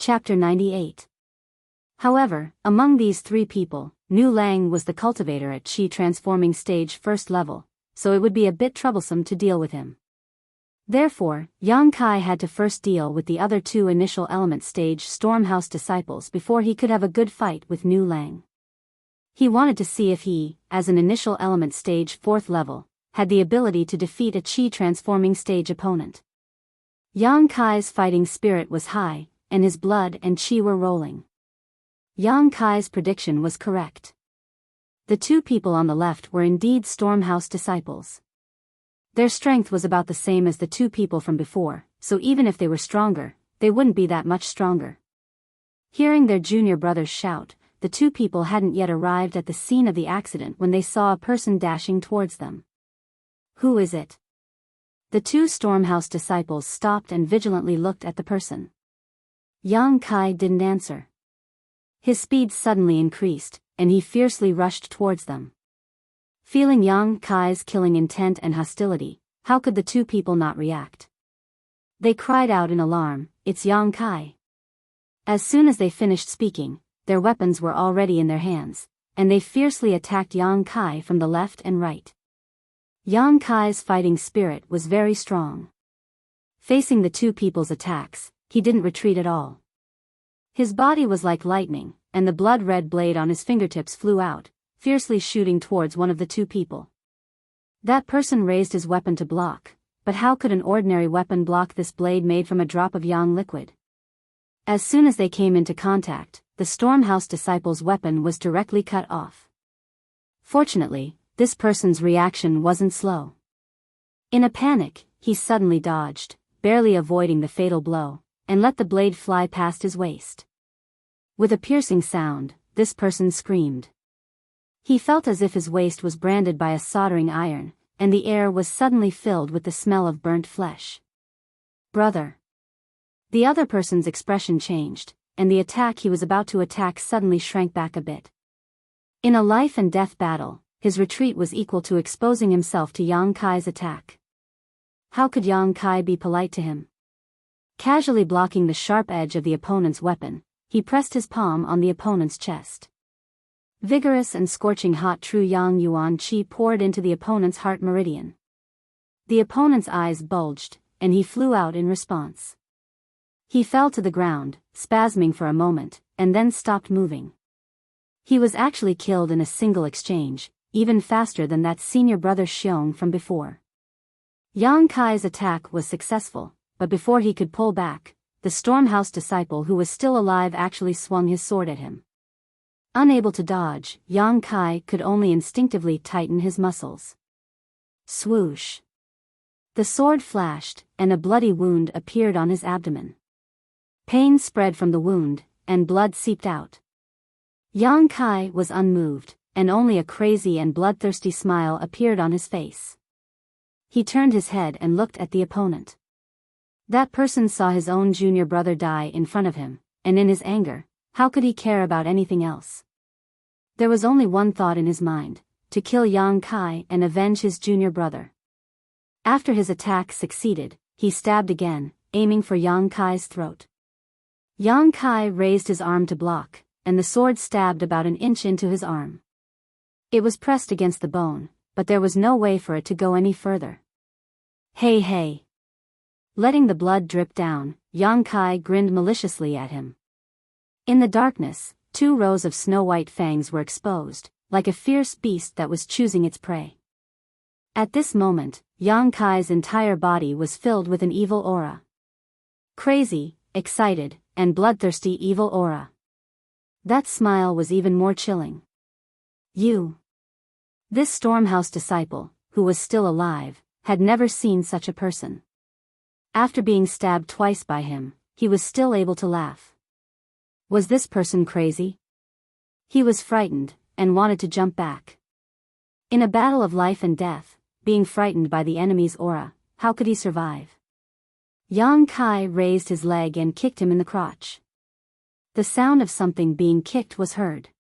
Chapter 98. However, among these three people, Nu Lang was the cultivator at Qi transforming stage first level, so it would be a bit troublesome to deal with him. Therefore, Yang Kai had to first deal with the other two initial element stage Stormhouse disciples before he could have a good fight with Nu Lang. He wanted to see if he, as an initial element stage 4th level, had the ability to defeat a Qi transforming stage opponent. Yang Kai's fighting spirit was high, and his blood and Qi were rolling. Yang Kai's prediction was correct. The two people on the left were indeed Stormhouse disciples. Their strength was about the same as the two people from before, so even if they were stronger, they wouldn't be that much stronger. Hearing their junior brothers shout, the two people hadn't yet arrived at the scene of the accident when they saw a person dashing towards them. Who is it? The two Stormhouse disciples stopped and vigilantly looked at the person. Yang Kai didn't answer. His speed suddenly increased, and he fiercely rushed towards them. Feeling Yang Kai's killing intent and hostility, how could the two people not react? They cried out in alarm, "It's Yang Kai!" As soon as they finished speaking, their weapons were already in their hands, and they fiercely attacked Yang Kai from the left and right. Yang Kai's fighting spirit was very strong. Facing the two people's attacks, he didn't retreat at all. His body was like lightning, and the blood-red blade on his fingertips flew out, fiercely shooting towards one of the two people. That person raised his weapon to block, but how could an ordinary weapon block this blade made from a drop of yang liquid? As soon as they came into contact, the Stormhouse disciple's weapon was directly cut off. Fortunately, this person's reaction wasn't slow. In a panic, he suddenly dodged, barely avoiding the fatal blow, and let the blade fly past his waist. With a piercing sound, this person screamed. He felt as if his waist was branded by a soldering iron, and the air was suddenly filled with the smell of burnt flesh. "Brother!" The other person's expression changed, and the attack he was about to attack suddenly shrank back a bit. In a life-and-death battle, his retreat was equal to exposing himself to Yang Kai's attack. How could Yang Kai be polite to him? Casually blocking the sharp edge of the opponent's weapon, he pressed his palm on the opponent's chest. Vigorous and scorching hot true Yang Yuan Qi poured into the opponent's heart meridian. The opponent's eyes bulged, and he flew out in response. He fell to the ground, spasming for a moment, and then stopped moving. He was actually killed in a single exchange, even faster than that senior brother Xiong from before. Yang Kai's attack was successful, but before he could pull back, the Stormhouse disciple who was still alive actually swung his sword at him. Unable to dodge, Yang Kai could only instinctively tighten his muscles. Swoosh! The sword flashed, and a bloody wound appeared on his abdomen. Pain spread from the wound, and blood seeped out. Yang Kai was unmoved, and only a crazy and bloodthirsty smile appeared on his face. He turned his head and looked at the opponent. That person saw his own junior brother die in front of him, and in his anger, how could he care about anything else? There was only one thought in his mind: to kill Yang Kai and avenge his junior brother. After his attack succeeded, he stabbed again, aiming for Yang Kai's throat. Yang Kai raised his arm to block, and the sword stabbed about an inch into his arm. It was pressed against the bone, but there was no way for it to go any further. "Hey hey!" Letting the blood drip down, Yang Kai grinned maliciously at him. In the darkness, 2 rows of snow-white fangs were exposed, like a fierce beast that was choosing its prey. At this moment, Yang Kai's entire body was filled with an evil aura. Crazy, excited, and bloodthirsty evil aura. That smile was even more chilling. "You." This Stormhouse disciple, who was still alive, had never seen such a person. After being stabbed twice by him, he was still able to laugh. Was this person crazy? He was frightened, and wanted to jump back. In a battle of life and death, being frightened by the enemy's aura, how could he survive? Yang Kai raised his leg and kicked him in the crotch. The sound of something being kicked was heard.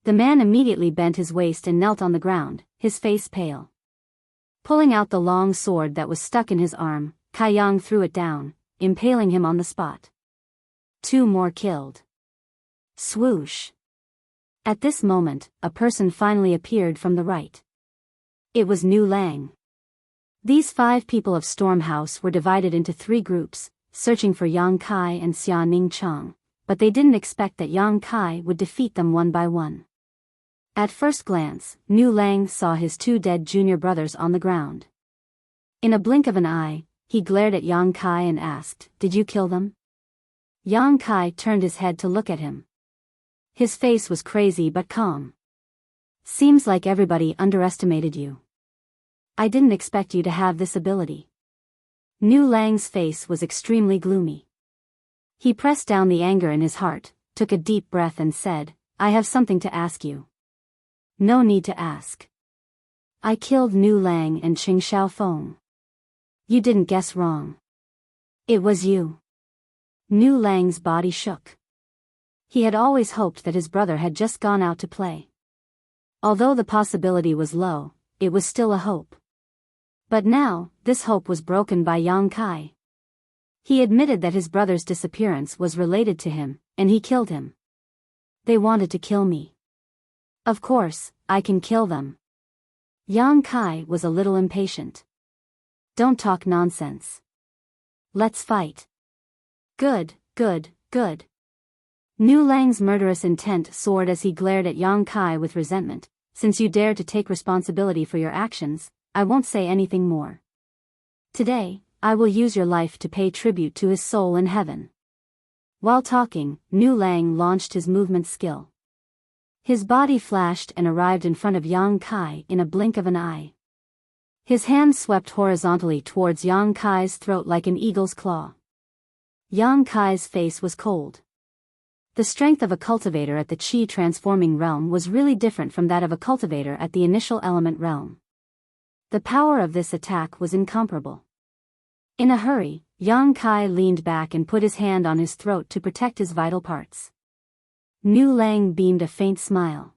The man immediately bent his waist and knelt on the ground, his face pale. Pulling out the long sword that was stuck in his arm, Kai Yang threw it down, impaling him on the spot. 2 more killed. Swoosh. At this moment, a person finally appeared from the right. It was Nu Lang. These 5 people of Storm House were divided into 3 groups, searching for Yang Kai and Xia Ning Chang, but they didn't expect that Yang Kai would defeat them one by one. At first glance, Nu Lang saw his 2 dead junior brothers on the ground. In a blink of an eye, he glared at Yang Kai and asked, "Did you kill them?" Yang Kai turned his head to look at him. His face was crazy but calm. "Seems like everybody underestimated you. I didn't expect you to have this ability." Nu Lang's face was extremely gloomy. He pressed down the anger in his heart, took a deep breath and said, "I have something to ask you." "No need to ask. I killed Nu Lang and Qing Xiaofeng." "You didn't guess wrong. It was you." Nu Lang's body shook. He had always hoped that his brother had just gone out to play. Although the possibility was low, it was still a hope. But now, this hope was broken by Yang Kai. He admitted that his brother's disappearance was related to him, and he killed him. "They wanted to kill me. Of course, I can kill them." Yang Kai was a little impatient. "Don't talk nonsense. Let's fight." Good, good, good. Nu Lang's murderous intent soared as he glared at Yang Kai with resentment. "Since you dare to take responsibility for your actions, I won't say anything more. Today, I will use your life to pay tribute to his soul in heaven." While talking, Nu Lang launched his movement skill. His body flashed and arrived in front of Yang Kai in a blink of an eye. His hand swept horizontally towards Yang Kai's throat like an eagle's claw. Yang Kai's face was cold. The strength of a cultivator at the Qi transforming realm was really different from that of a cultivator at the initial element realm. The power of this attack was incomparable. In a hurry, Yang Kai leaned back and put his hand on his throat to protect his vital parts. Nu Lang beamed a faint smile.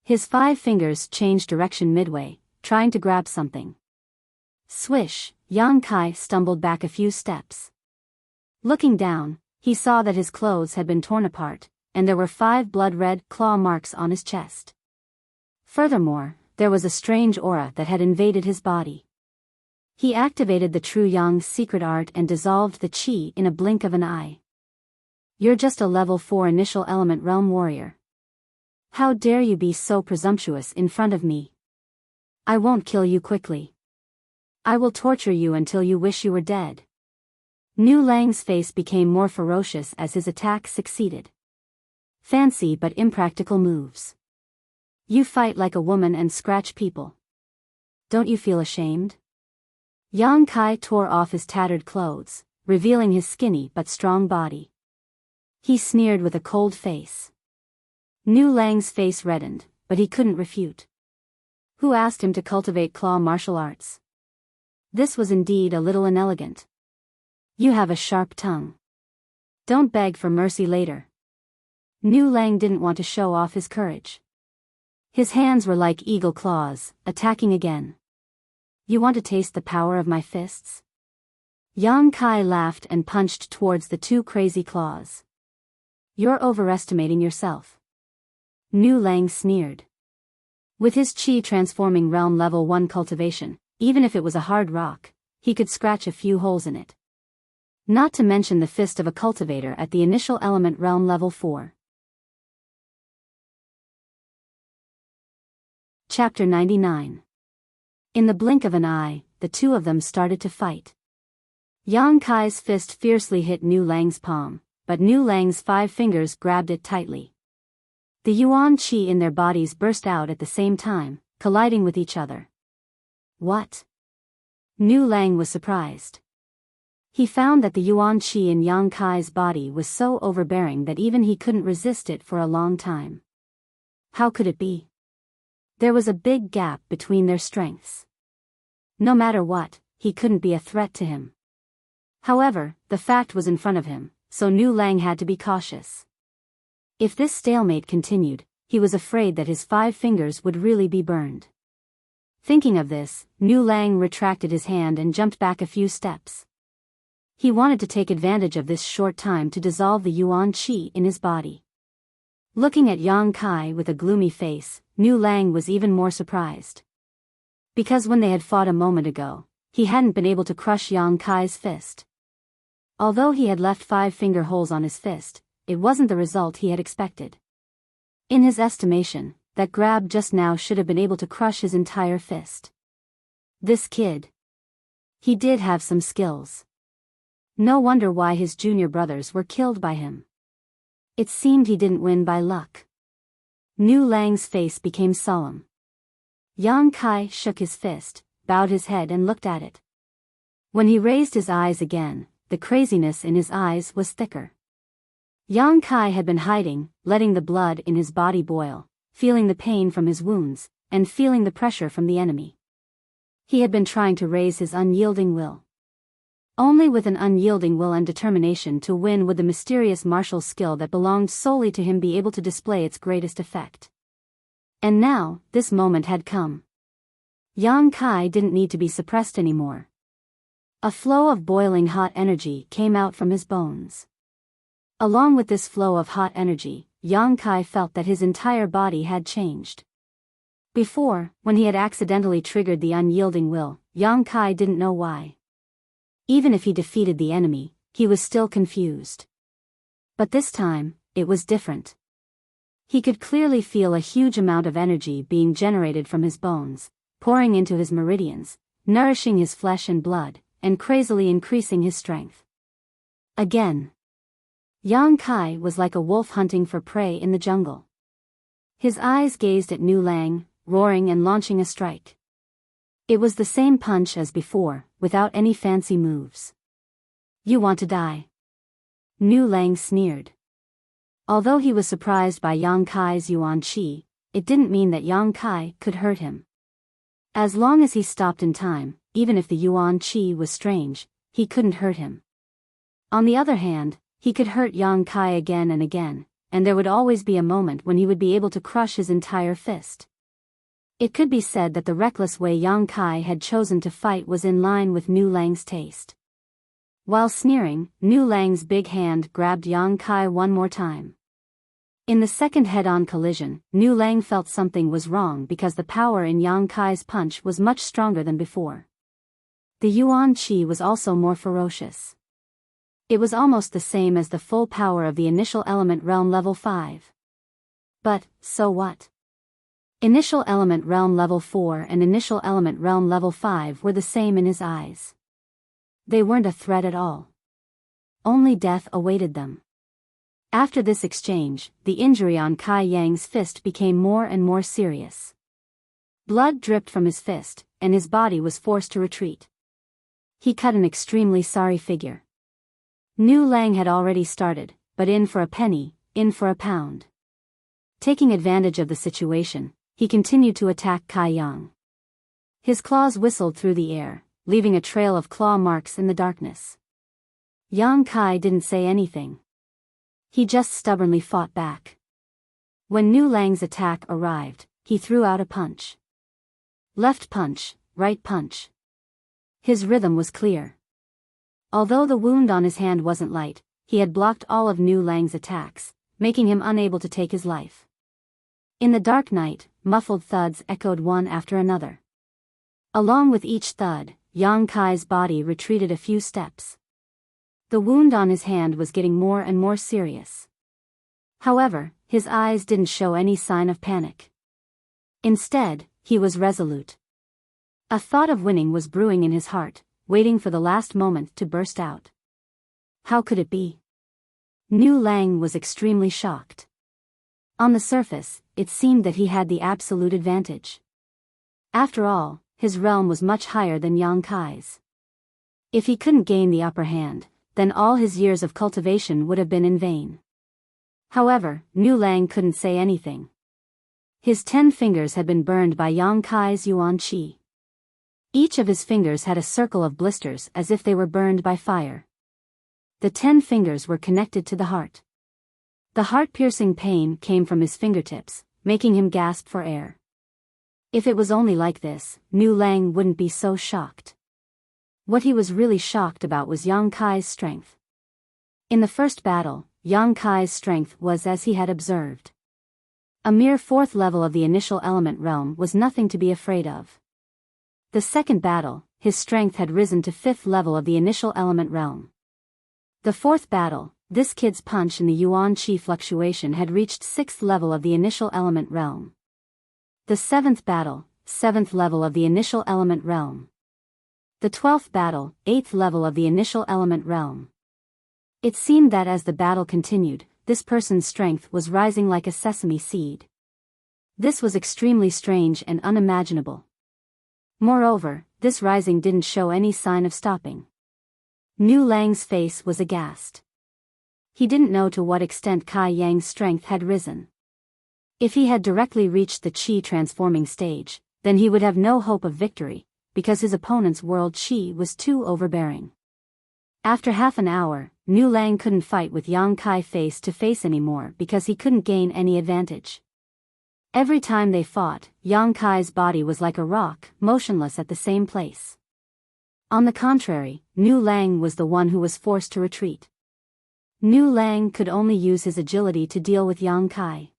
His 5 fingers changed direction midway, trying to grab something. Swish, Yang Kai stumbled back a few steps. Looking down, he saw that his clothes had been torn apart, and there were 5 blood-red claw marks on his chest. Furthermore, there was a strange aura that had invaded his body. He activated the True Yang's secret art and dissolved the Qi in a blink of an eye. "You're just a level 4 initial element realm warrior. How dare you be so presumptuous in front of me? I won't kill you quickly. I will torture you until you wish you were dead." Nu Lang's face became more ferocious as his attack succeeded. "Fancy but impractical moves. You fight like a woman and scratch people. Don't you feel ashamed?" Yang Kai tore off his tattered clothes, revealing his skinny but strong body. He sneered with a cold face. Nu Lang's face reddened, but he couldn't refute. Who asked him to cultivate claw martial arts? This was indeed a little inelegant. You have a sharp tongue. Don't beg for mercy later. Nu Lang didn't want to show off his courage. His hands were like eagle claws, attacking again. You want to taste the power of my fists? Yang Kai laughed and punched towards the 2 crazy claws. You're overestimating yourself. Nu Lang sneered. With his Qi transforming realm level 1 cultivation, even if it was a hard rock, he could scratch a few holes in it. Not to mention the fist of a cultivator at the initial element realm level 4. Chapter 99. In the blink of an eye, the 2 of them started to fight. Yang Kai's fist fiercely hit Nu Lang's palm, but Nu Lang's 5 fingers grabbed it tightly. The Yuan Qi in their bodies burst out at the same time, colliding with each other. What? Nu Lang was surprised. He found that the Yuan Qi in Yang Kai's body was so overbearing that even he couldn't resist it for a long time. How could it be? There was a big gap between their strengths. No matter what, he couldn't be a threat to him. However, the fact was in front of him, so Nu Lang had to be cautious. If this stalemate continued, he was afraid that his 5 fingers would really be burned. Thinking of this, Nu Lang retracted his hand and jumped back a few steps. He wanted to take advantage of this short time to dissolve the yuan qi in his body. Looking at Yang Kai with a gloomy face, Nu Lang was even more surprised. Because when they had fought a moment ago, he hadn't been able to crush Yang Kai's fist. Although he had left 5 finger holes on his fist, it wasn't the result he had expected. In his estimation, that grab just now should have been able to crush his entire fist. This kid. He did have some skills. No wonder why his junior brothers were killed by him. It seemed he didn't win by luck. Nu Lang's face became solemn. Yang Kai shook his fist, bowed his head and looked at it. When he raised his eyes again, the craziness in his eyes was thicker. Yang Kai had been hiding, letting the blood in his body boil, feeling the pain from his wounds, and feeling the pressure from the enemy. He had been trying to raise his unyielding will. Only with an unyielding will and determination to win would the mysterious martial skill that belonged solely to him be able to display its greatest effect. And now, this moment had come. Yang Kai didn't need to be suppressed anymore. A flow of boiling hot energy came out from his bones. Along with this flow of hot energy, Yang Kai felt that his entire body had changed. Before, when he had accidentally triggered the unyielding will, Yang Kai didn't know why. Even if he defeated the enemy, he was still confused. But this time, it was different. He could clearly feel a huge amount of energy being generated from his bones, pouring into his meridians, nourishing his flesh and blood, and crazily increasing his strength. Again. Yang Kai was like a wolf hunting for prey in the jungle. His eyes gazed at Nu Lang, roaring and launching a strike. It was the same punch as before, without any fancy moves. You want to die? Nu Lang sneered. Although he was surprised by Yang Kai's yuan qi, it didn't mean that Yang Kai could hurt him. As long as he stopped in time, even if the yuan qi was strange, he couldn't hurt him. On the other hand, he could hurt Yang Kai again and again, and there would always be a moment when he would be able to crush his entire fist. It could be said that the reckless way Yang Kai had chosen to fight was in line with Nu Lang's taste. While sneering, Nu Lang's big hand grabbed Yang Kai one more time. In the second head-on collision, Nu Lang felt something was wrong because the power in Yang Kai's punch was much stronger than before. The yuan qi was also more ferocious. It was almost the same as the full power of the initial element realm level 5. But, so what? Initial element realm level 4 and initial element realm level 5 were the same in his eyes. They weren't a threat at all. Only death awaited them. After this exchange, the injury on Kai Yang's fist became more and more serious. Blood dripped from his fist, and his body was forced to retreat. He cut an extremely sorry figure. Nu Lang had already started, but in for a penny, in for a pound. Taking advantage of the situation, he continued to attack Kai Yang. His claws whistled through the air, leaving a trail of claw marks in the darkness. Yang Kai didn't say anything. He just stubbornly fought back. When Nu Lang's attack arrived, he threw out a punch. Left punch, right punch. His rhythm was clear. Although the wound on his hand wasn't light, he had blocked all of Nu Lang's attacks, making him unable to take his life. In the dark night, muffled thuds echoed one after another. Along with each thud, Yang Kai's body retreated a few steps. The wound on his hand was getting more and more serious. However, his eyes didn't show any sign of panic. Instead, he was resolute. A thought of winning was brewing in his heart, waiting for the last moment to burst out. How could it be? Nu Lang was extremely shocked. On the surface, it seemed that he had the absolute advantage. After all, his realm was much higher than Yang Kai's. If he couldn't gain the upper hand, then all his years of cultivation would have been in vain. However, Nu Lang couldn't say anything. His 10 fingers had been burned by Yang Kai's yuan qi. Each of his fingers had a circle of blisters as if they were burned by fire. The 10 fingers were connected to the heart. The heart-piercing pain came from his fingertips, making him gasp for air. If it was only like this, Nu Lang wouldn't be so shocked. What he was really shocked about was Yang Kai's strength. In the first battle, Yang Kai's strength was as he had observed. A mere 4th level of the initial element realm was nothing to be afraid of. The second battle, his strength had risen to 5th level of the initial element realm. The 4th battle, this kid's punch in the Yuan Qi fluctuation had reached 6th level of the initial element realm. The 7th battle, 7th level of the initial element realm. The 12th battle, 8th level of the initial element realm. It seemed that as the battle continued, this person's strength was rising like a sesame seed. This was extremely strange and unimaginable. Moreover, this rising didn't show any sign of stopping. Nu Lang's face was aghast. He didn't know to what extent Kai Yang's strength had risen. If he had directly reached the Qi transforming stage, then he would have no hope of victory, because his opponent's world Qi was too overbearing. After half an hour, Nu Lang couldn't fight with Yang Kai face to face anymore because he couldn't gain any advantage. Every time they fought, Yang Kai's body was like a rock, motionless at the same place. On the contrary, Nu Lang was the one who was forced to retreat. Nu Lang could only use his agility to deal with Yang Kai.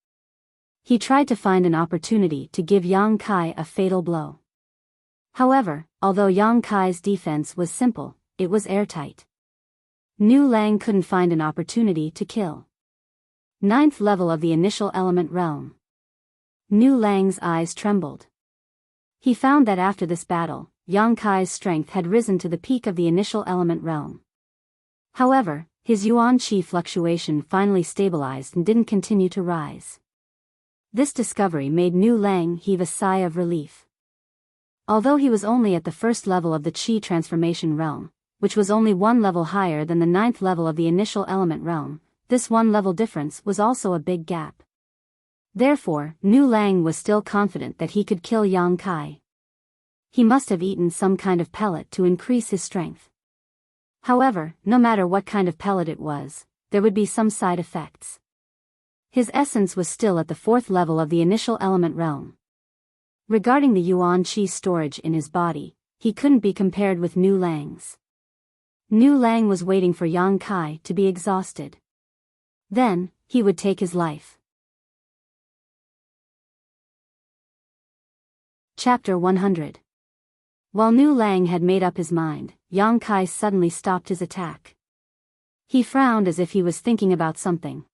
He tried to find an opportunity to give Yang Kai a fatal blow. However, although Yang Kai's defense was simple, it was airtight. Nu Lang couldn't find an opportunity to kill. 9th level of the initial element realm. Nu Lang's eyes trembled. He found that after this battle, Yang Kai's strength had risen to the peak of the initial element realm. However, his Yuan Qi fluctuation finally stabilized and didn't continue to rise. This discovery made Nu Lang heave a sigh of relief. Although he was only at the 1st level of the Qi transformation realm, which was only 1 level higher than the 9th level of the initial element realm, this 1 level difference was also a big gap. Therefore, Nu Lang was still confident that he could kill Yang Kai. He must have eaten some kind of pellet to increase his strength. However, no matter what kind of pellet it was, there would be some side effects. His essence was still at the 4th level of the initial element realm. Regarding the Yuan Qi storage in his body, he couldn't be compared with Nu Lang's. Nu Lang was waiting for Yang Kai to be exhausted. Then, he would take his life. Chapter 100. While Nu Lang had made up his mind, Yang Kai suddenly stopped his attack. He frowned as if he was thinking about something.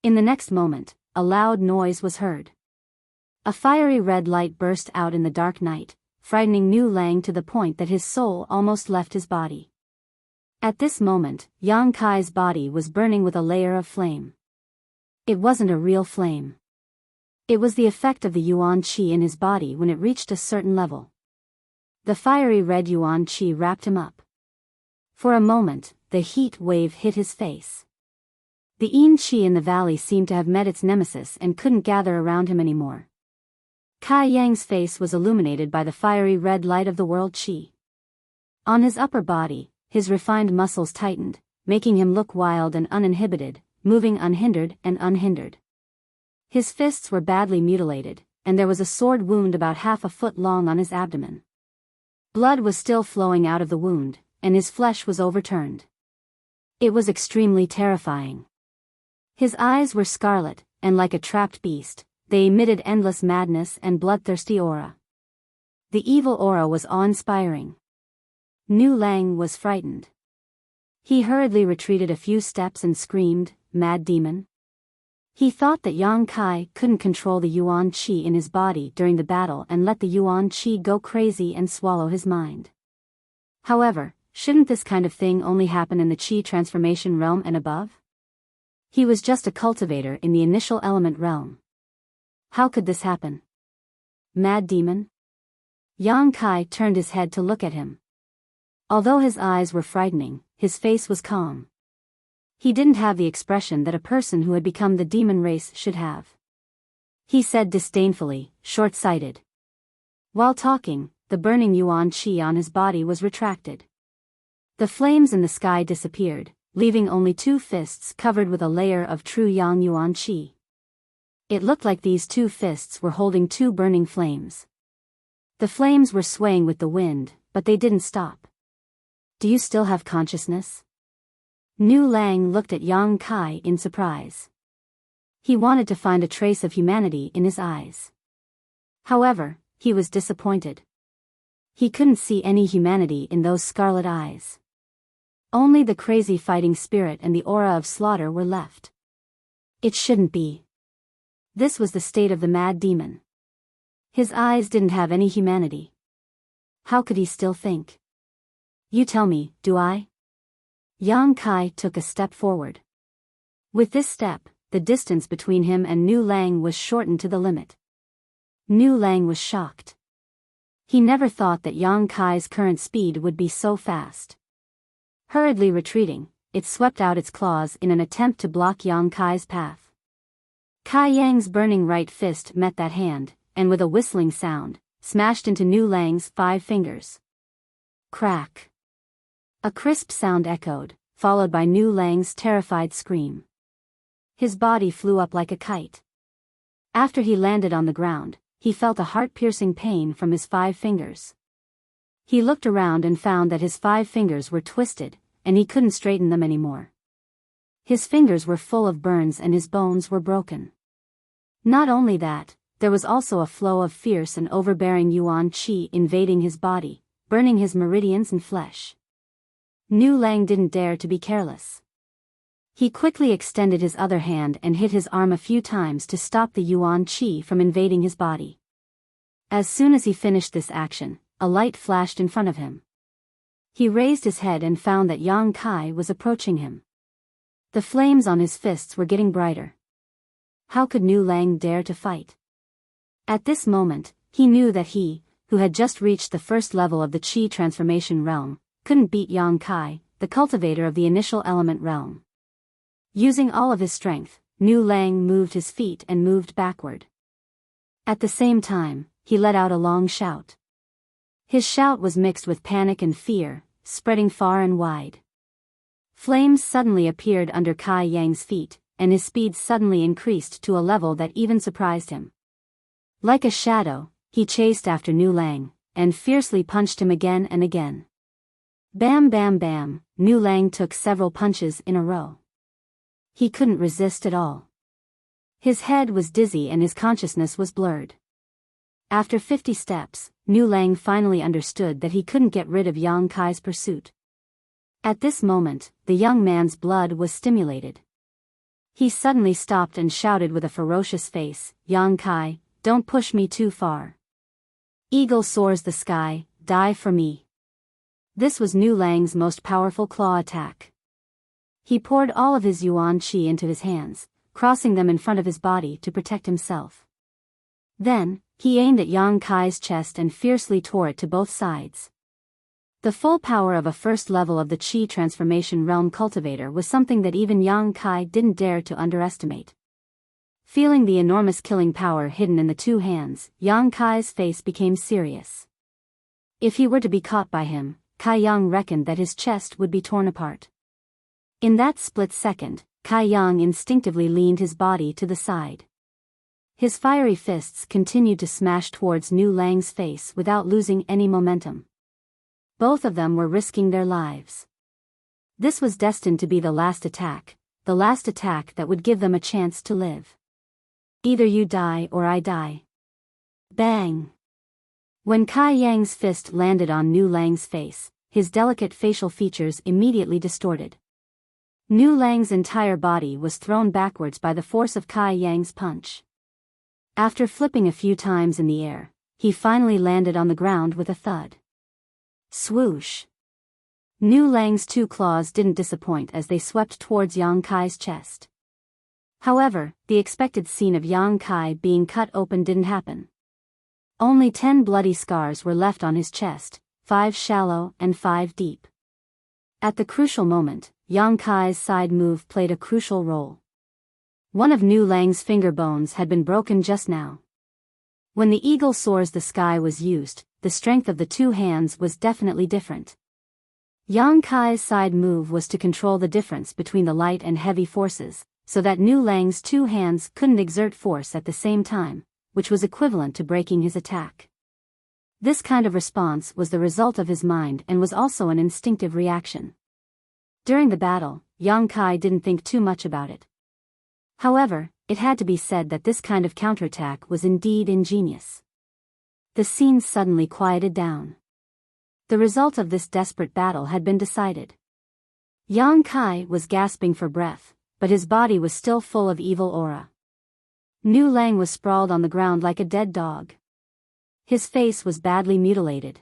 In the next moment, a loud noise was heard. A fiery red light burst out in the dark night, frightening Nu Lang to the point that his soul almost left his body. At this moment, Yang Kai's body was burning with a layer of flame. It wasn't a real flame. It was the effect of the Yuan Qi in his body when it reached a certain level. The fiery red Yuan Qi wrapped him up. For a moment, the heat wave hit his face. The Yin Qi in the valley seemed to have met its nemesis and couldn't gather around him anymore. Kai Yang's face was illuminated by the fiery red light of the world Qi. On his upper body, his refined muscles tightened, making him look wild and uninhibited, moving unhindered and unhindered. His fists were badly mutilated, and there was a sword wound about half a foot long on his abdomen. Blood was still flowing out of the wound, and his flesh was overturned. It was extremely terrifying. His eyes were scarlet, and like a trapped beast, they emitted endless madness and bloodthirsty aura. The evil aura was awe-inspiring. Nu Lang was frightened. He hurriedly retreated a few steps and screamed, "Mad demon!" He thought that Yang Kai couldn't control the Yuan Qi in his body during the battle and let the Yuan Qi go crazy and swallow his mind. However, shouldn't this kind of thing only happen in the Qi transformation realm and above? He was just a cultivator in the initial element realm. How could this happen? Mad demon? Yang Kai turned his head to look at him. Although his eyes were frightening, his face was calm. He didn't have the expression that a person who had become the demon race should have. He said disdainfully, "Short-sighted." While talking, the burning Yuan Qi on his body was retracted. The flames in the sky disappeared, leaving only 2 fists covered with a layer of true Yang Yuan Qi. It looked like these 2 fists were holding 2 burning flames. The flames were swaying with the wind, but they didn't stop. Do you still have consciousness? Nu Lang looked at Yang Kai in surprise. He wanted to find a trace of humanity in his eyes. However, he was disappointed. He couldn't see any humanity in those scarlet eyes. Only the crazy fighting spirit and the aura of slaughter were left. It shouldn't be. This was the state of the mad demon. His eyes didn't have any humanity. How could he still think? You tell me, do I? Yang Kai took a step forward. With this step, the distance between him and Nu Lang was shortened to the limit. Nu Lang was shocked. He never thought that Yang Kai's current speed would be so fast. Hurriedly retreating, it swept out its claws in an attempt to block Yang Kai's path. Kai Yang's burning right fist met that hand, and with a whistling sound, smashed into Nu Lang's 5 fingers. Crack. A crisp sound echoed, followed by Nu Lang's terrified scream. His body flew up like a kite. After he landed on the ground, he felt a heart-piercing pain from his 5 fingers. He looked around and found that his 5 fingers were twisted, and he couldn't straighten them anymore. His fingers were full of burns and his bones were broken. Not only that, there was also a flow of fierce and overbearing yuan qi invading his body, burning his meridians and flesh. Nu Lang didn't dare to be careless. He quickly extended his other hand and hit his arm a few times to stop the yuan qi from invading his body. As soon as he finished this action, a light flashed in front of him. He raised his head and found that Yang Kai was approaching him. The flames on his fists were getting brighter. How could Nu Lang dare to fight? At this moment, he knew that he, who had just reached the first level of the Qi transformation realm, couldn't beat Yang Kai, the cultivator of the initial element realm. Using all of his strength, Nu Lang moved his feet and moved backward. At the same time, he let out a long shout. His shout was mixed with panic and fear, spreading far and wide. Flames suddenly appeared under Kai Yang's feet, and his speed suddenly increased to a level that even surprised him. Like a shadow, he chased after Nu Lang, and fiercely punched him again and again. Bam bam bam, Nu Lang took several punches in a row. He couldn't resist at all. His head was dizzy and his consciousness was blurred. After 50 steps, Nu Lang finally understood that he couldn't get rid of Yang Kai's pursuit. At this moment, the young man's blood was stimulated. He suddenly stopped and shouted with a ferocious face, "Yang Kai, don't push me too far. Eagle soars the sky, die for me." This was Nu Lang's most powerful claw attack. He poured all of his yuan qi into his hands, crossing them in front of his body to protect himself. Then, he aimed at Yang Kai's chest and fiercely tore it to both sides. The full power of a first level of the Qi transformation realm cultivator was something that even Yang Kai didn't dare to underestimate. Feeling the enormous killing power hidden in the 2 hands, Yang Kai's face became serious. If he were to be caught by him, Kai Yang reckoned that his chest would be torn apart. In that split second, Kai Yang instinctively leaned his body to the side. His fiery fists continued to smash towards Nu Lang's face without losing any momentum. Both of them were risking their lives. This was destined to be the last attack that would give them a chance to live. Either you die or I die. Bang! When Kai Yang's fist landed on Nu Lang's face, his delicate facial features immediately distorted. Nu Lang's entire body was thrown backwards by the force of Kai Yang's punch. After flipping a few times in the air, he finally landed on the ground with a thud. Swoosh! Nu Lang's 2 claws didn't disappoint as they swept towards Yang Kai's chest. However, the expected scene of Yang Kai being cut open didn't happen. Only 10 bloody scars were left on his chest, 5 shallow and 5 deep. At the crucial moment, Yang Kai's side move played a crucial role. One of Nu Lang's finger bones had been broken just now. When the eagle soars the sky was used, the strength of the 2 hands was definitely different. Yang Kai's side move was to control the difference between the light and heavy forces, so that Nu Lang's 2 hands couldn't exert force at the same time, which was equivalent to breaking his attack. This kind of response was the result of his mind and was also an instinctive reaction. During the battle, Yang Kai didn't think too much about it. However, it had to be said that this kind of counterattack was indeed ingenious. The scene suddenly quieted down. The result of this desperate battle had been decided. Yang Kai was gasping for breath, but his body was still full of evil aura. Nu Lang was sprawled on the ground like a dead dog. His face was badly mutilated.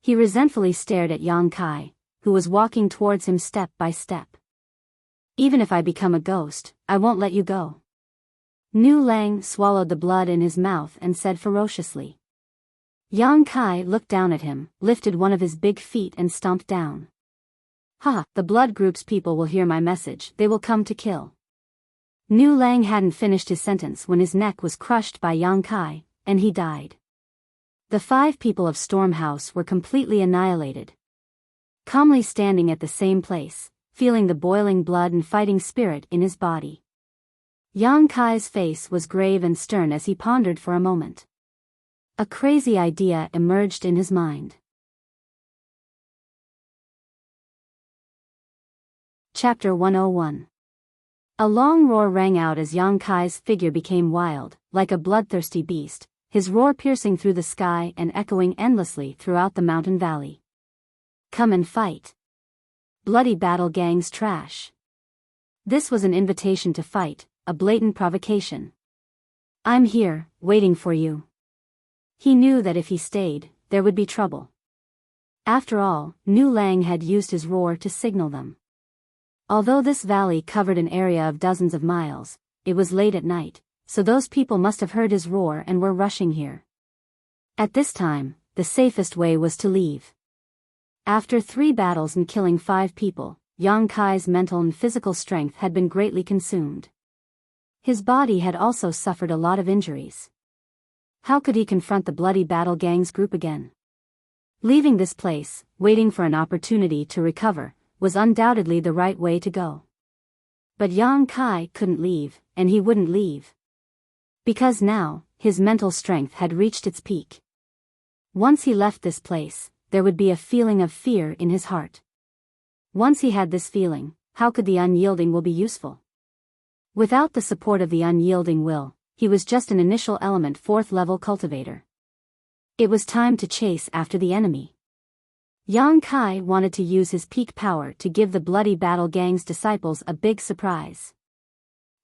He resentfully stared at Yang Kai, who was walking towards him step by step. Even if I become a ghost, I won't let you go. Nu Lang swallowed the blood in his mouth and said ferociously. Yang Kai looked down at him, lifted one of his big feet and stomped down. Ha, the blood group's people will hear my message, they will come to kill. Nu Lang hadn't finished his sentence when his neck was crushed by Yang Kai, and he died. The 5 people of Storm House were completely annihilated. Calmly standing at the same place, feeling the boiling blood and fighting spirit in his body. Yang Kai's face was grave and stern as he pondered for a moment. A crazy idea emerged in his mind. Chapter 101. A long roar rang out as Yang Kai's figure became wild, like a bloodthirsty beast, his roar piercing through the sky and echoing endlessly throughout the mountain valley. Come and fight. Bloody battle gangs trash. This was an invitation to fight, a blatant provocation. I'm here, waiting for you. He knew that if he stayed, there would be trouble. After all, Nu Lang had used his roar to signal them. Although this valley covered an area of dozens of miles, it was late at night, so those people must have heard his roar and were rushing here. At this time, the safest way was to leave. After 3 battles and killing 5 people, Yang Kai's mental and physical strength had been greatly consumed. His body had also suffered a lot of injuries. How could he confront the bloody battle gangs group again? Leaving this place, waiting for an opportunity to recover, was undoubtedly the right way to go. But Yang Kai couldn't leave, and he wouldn't leave. Because now, his mental strength had reached its peak. Once he left this place, there would be a feeling of fear in his heart. Once he had this feeling, how could the unyielding will be useful? Without the support of the unyielding will, he was just an initial element 4th level cultivator. It was time to chase after the enemy. Yang Kai wanted to use his peak power to give the bloody battle gang's disciples a big surprise.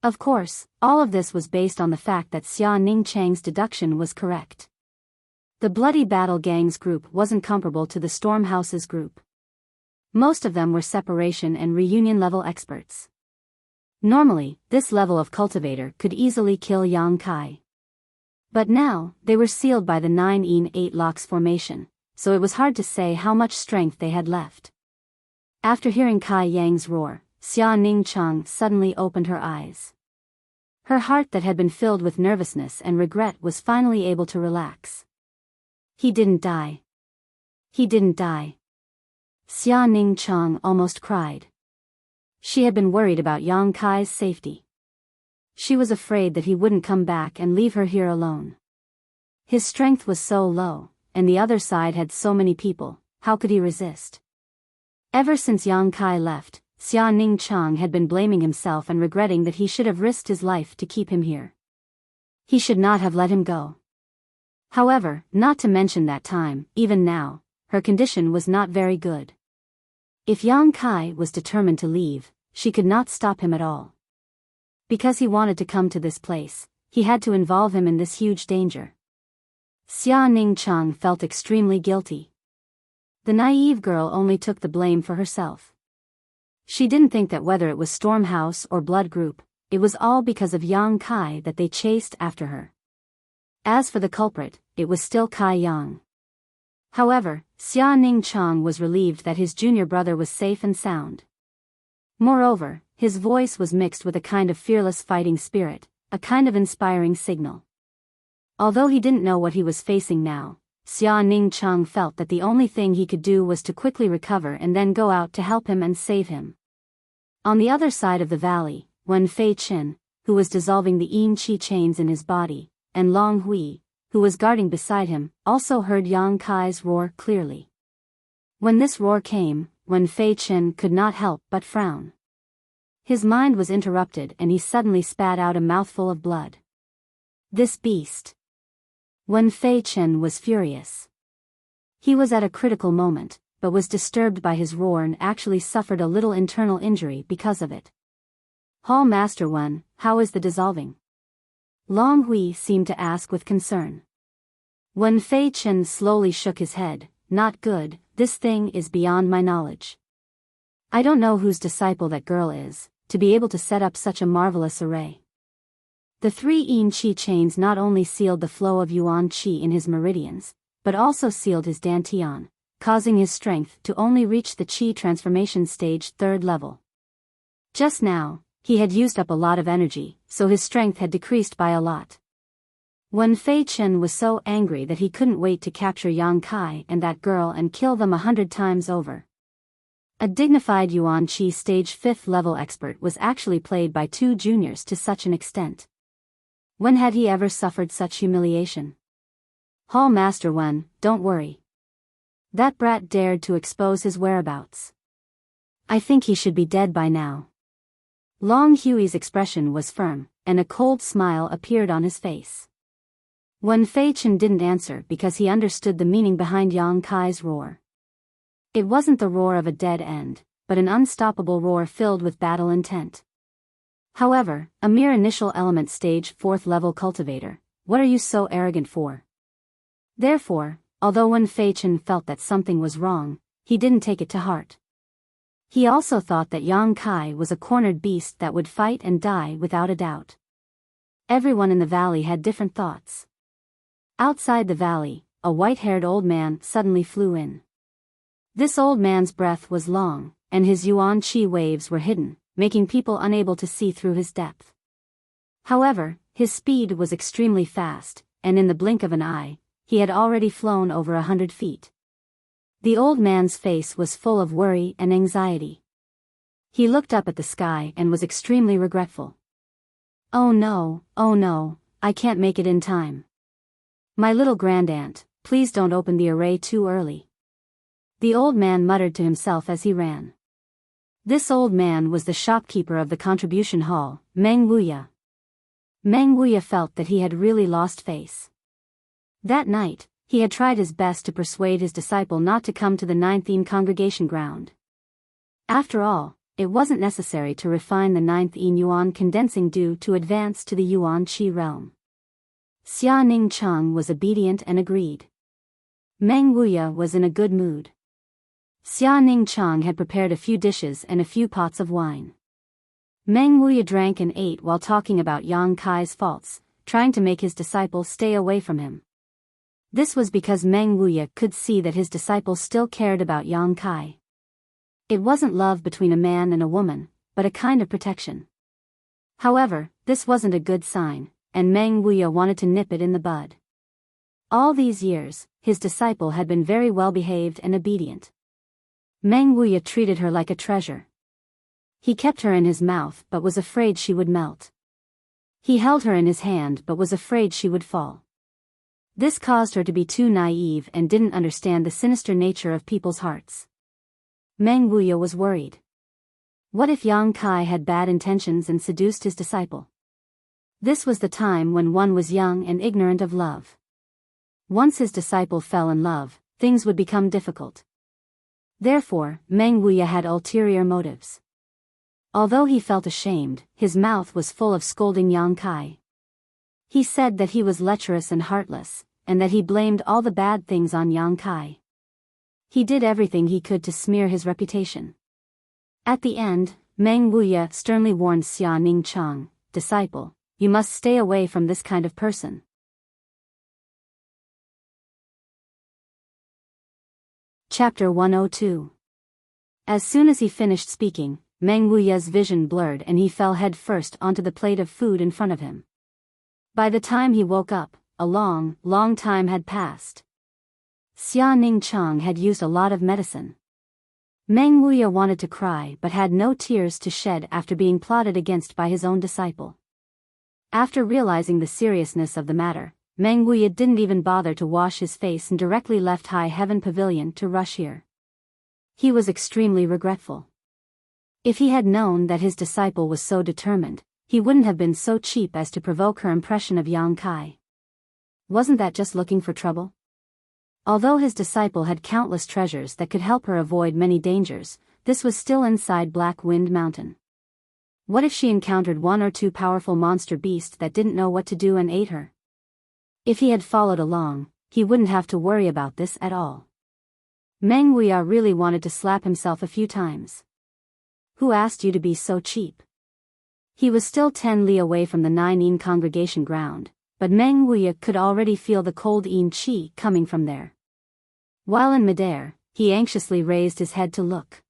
Of course, all of this was based on the fact that Xia Ning Chang's deduction was correct. The bloody battle gang's group wasn't comparable to the Storm House's group. Most of them were separation and reunion level experts. Normally, this level of cultivator could easily kill Yang Kai. But now, they were sealed by the 9-8 locks formation, so it was hard to say how much strength they had left. After hearing Kai Yang's roar, Xia Ning Chang suddenly opened her eyes. Her heart that had been filled with nervousness and regret was finally able to relax. He didn't die. He didn't die. Xia Ning Chang almost cried. She had been worried about Yang Kai's safety. She was afraid that he wouldn't come back and leave her here alone. His strength was so low, and the other side had so many people, how could he resist? Ever since Yang Kai left, Xia Ning Chang had been blaming himself and regretting that he should have risked his life to keep him here. He should not have let him go. However, not to mention that time, even now, her condition was not very good. If Yang Kai was determined to leave, she could not stop him at all. Because he wanted to come to this place, he had to involve him in this huge danger. Xia Ning Chang felt extremely guilty. The naive girl only took the blame for herself. She didn't think that whether it was Storm House or Blood Group, it was all because of Yang Kai that they chased after her. As for the culprit, it was still Kai Yang. However, Xia Ning Chang was relieved that his junior brother was safe and sound. Moreover, his voice was mixed with a kind of fearless fighting spirit, a kind of inspiring signal. Although he didn't know what he was facing now, Xia Ning Chang felt that the only thing he could do was to quickly recover and then go out to help him and save him. On the other side of the valley, Wen Fei Qin, who was dissolving the Yin Qi chains in his body, and Long Hui, who was guarding beside him, also heard Yang Kai's roar clearly. When this roar came, Wen Fei Chen could not help but frown. His mind was interrupted and he suddenly spat out a mouthful of blood. This beast! Wen Fei Chen was furious. He was at a critical moment, but was disturbed by his roar and actually suffered a little internal injury because of it. Hall Master Wen, how is the dissolving? Long Hui seemed to ask with concern. Wen Fei Chen slowly shook his head. Not good, this thing is beyond my knowledge. I don't know whose disciple that girl is, to be able to set up such a marvelous array. The 3 Yin Qi chains not only sealed the flow of Yuan Qi in his meridians, but also sealed his dantian, causing his strength to only reach the Qi transformation stage 3rd level. Just now, he had used up a lot of energy, so his strength had decreased by a lot. Wen Fei Chen was so angry that he couldn't wait to capture Yang Kai and that girl and kill them 100 times over. A dignified Yuan Qi stage 5th level expert was actually played by 2 juniors to such an extent. When had he ever suffered such humiliation? Hall Master Wen, don't worry. That brat dared to expose his whereabouts. I think he should be dead by now. Long Hui's expression was firm, and a cold smile appeared on his face. Wen Fei Chen didn't answer because he understood the meaning behind Yang Kai's roar. It wasn't the roar of a dead end, but an unstoppable roar filled with battle intent. However, a mere initial element stage 4th level cultivator, what are you so arrogant for? Therefore, although Wen Fei Chen felt that something was wrong, he didn't take it to heart. He also thought that Yang Kai was a cornered beast that would fight and die without a doubt. Everyone in the valley had different thoughts. Outside the valley, a white-haired old man suddenly flew in. This old man's breath was long, and his Yuan Qi waves were hidden, making people unable to see through his depth. However, his speed was extremely fast, and in the blink of an eye, he had already flown over 100 feet. The old man's face was full of worry and anxiety. He looked up at the sky and was extremely regretful. Oh no, I can't make it in time. My little grandaunt, please don't open the array too early. The old man muttered to himself as he ran. This old man was the shopkeeper of the contribution hall, Meng Wuya. Meng Wuya felt that he had really lost face. That night, he had tried his best to persuade his disciple not to come to the 9th Yin congregation ground. After all, it wasn't necessary to refine the 9th Yin Yuan condensing dew to advance to the Yuan Qi realm. Xia Ning Cheng was obedient and agreed. Meng Wuya was in a good mood. Xia Ning Cheng had prepared a few dishes and a few pots of wine. Meng Wuya drank and ate while talking about Yang Kai's faults, trying to make his disciple stay away from him. This was because Meng Wuya could see that his disciple still cared about Yang Kai. It wasn't love between a man and a woman, but a kind of protection. However, this wasn't a good sign, and Meng Wuya wanted to nip it in the bud. All these years, his disciple had been very well behaved and obedient. Meng Wuya treated her like a treasure. He kept her in his mouth but was afraid she would melt. He held her in his hand but was afraid she would fall. This caused her to be too naive and didn't understand the sinister nature of people's hearts. Meng Wuya was worried. What if Yang Kai had bad intentions and seduced his disciple? This was the time when one was young and ignorant of love. Once his disciple fell in love, things would become difficult. Therefore, Meng Wuya had ulterior motives. Although he felt ashamed, his mouth was full of scolding Yang Kai. He said that he was lecherous and heartless, and that he blamed all the bad things on Yang Kai. He did everything he could to smear his reputation. At the end, Meng Wuya sternly warned Xia Ning Cheng, disciple, you must stay away from this kind of person. Chapter 102. As soon as he finished speaking, Meng Wuya's vision blurred and he fell head first onto the plate of food in front of him. By the time he woke up, a long time had passed. Xia Ning Cheng had used a lot of medicine. Meng Wuya wanted to cry but had no tears to shed after being plotted against by his own disciple. After realizing the seriousness of the matter, Meng Wuya didn't even bother to wash his face and directly left High Heaven Pavilion to rush here. He was extremely regretful. If he had known that his disciple was so determined, he wouldn't have been so cheap as to provoke her impression of Yang Kai. Wasn't that just looking for trouble? Although his disciple had countless treasures that could help her avoid many dangers, this was still inside Black Wind Mountain. What if she encountered one or two powerful monster beasts that didn't know what to do and ate her? If he had followed along, he wouldn't have to worry about this at all. Meng Wuya really wanted to slap himself a few times. Who asked you to be so cheap? He was still 10 li away from the 9 yin congregation ground, but Meng Wuya could already feel the cold yin chi coming from there. While in midair, he anxiously raised his head to look.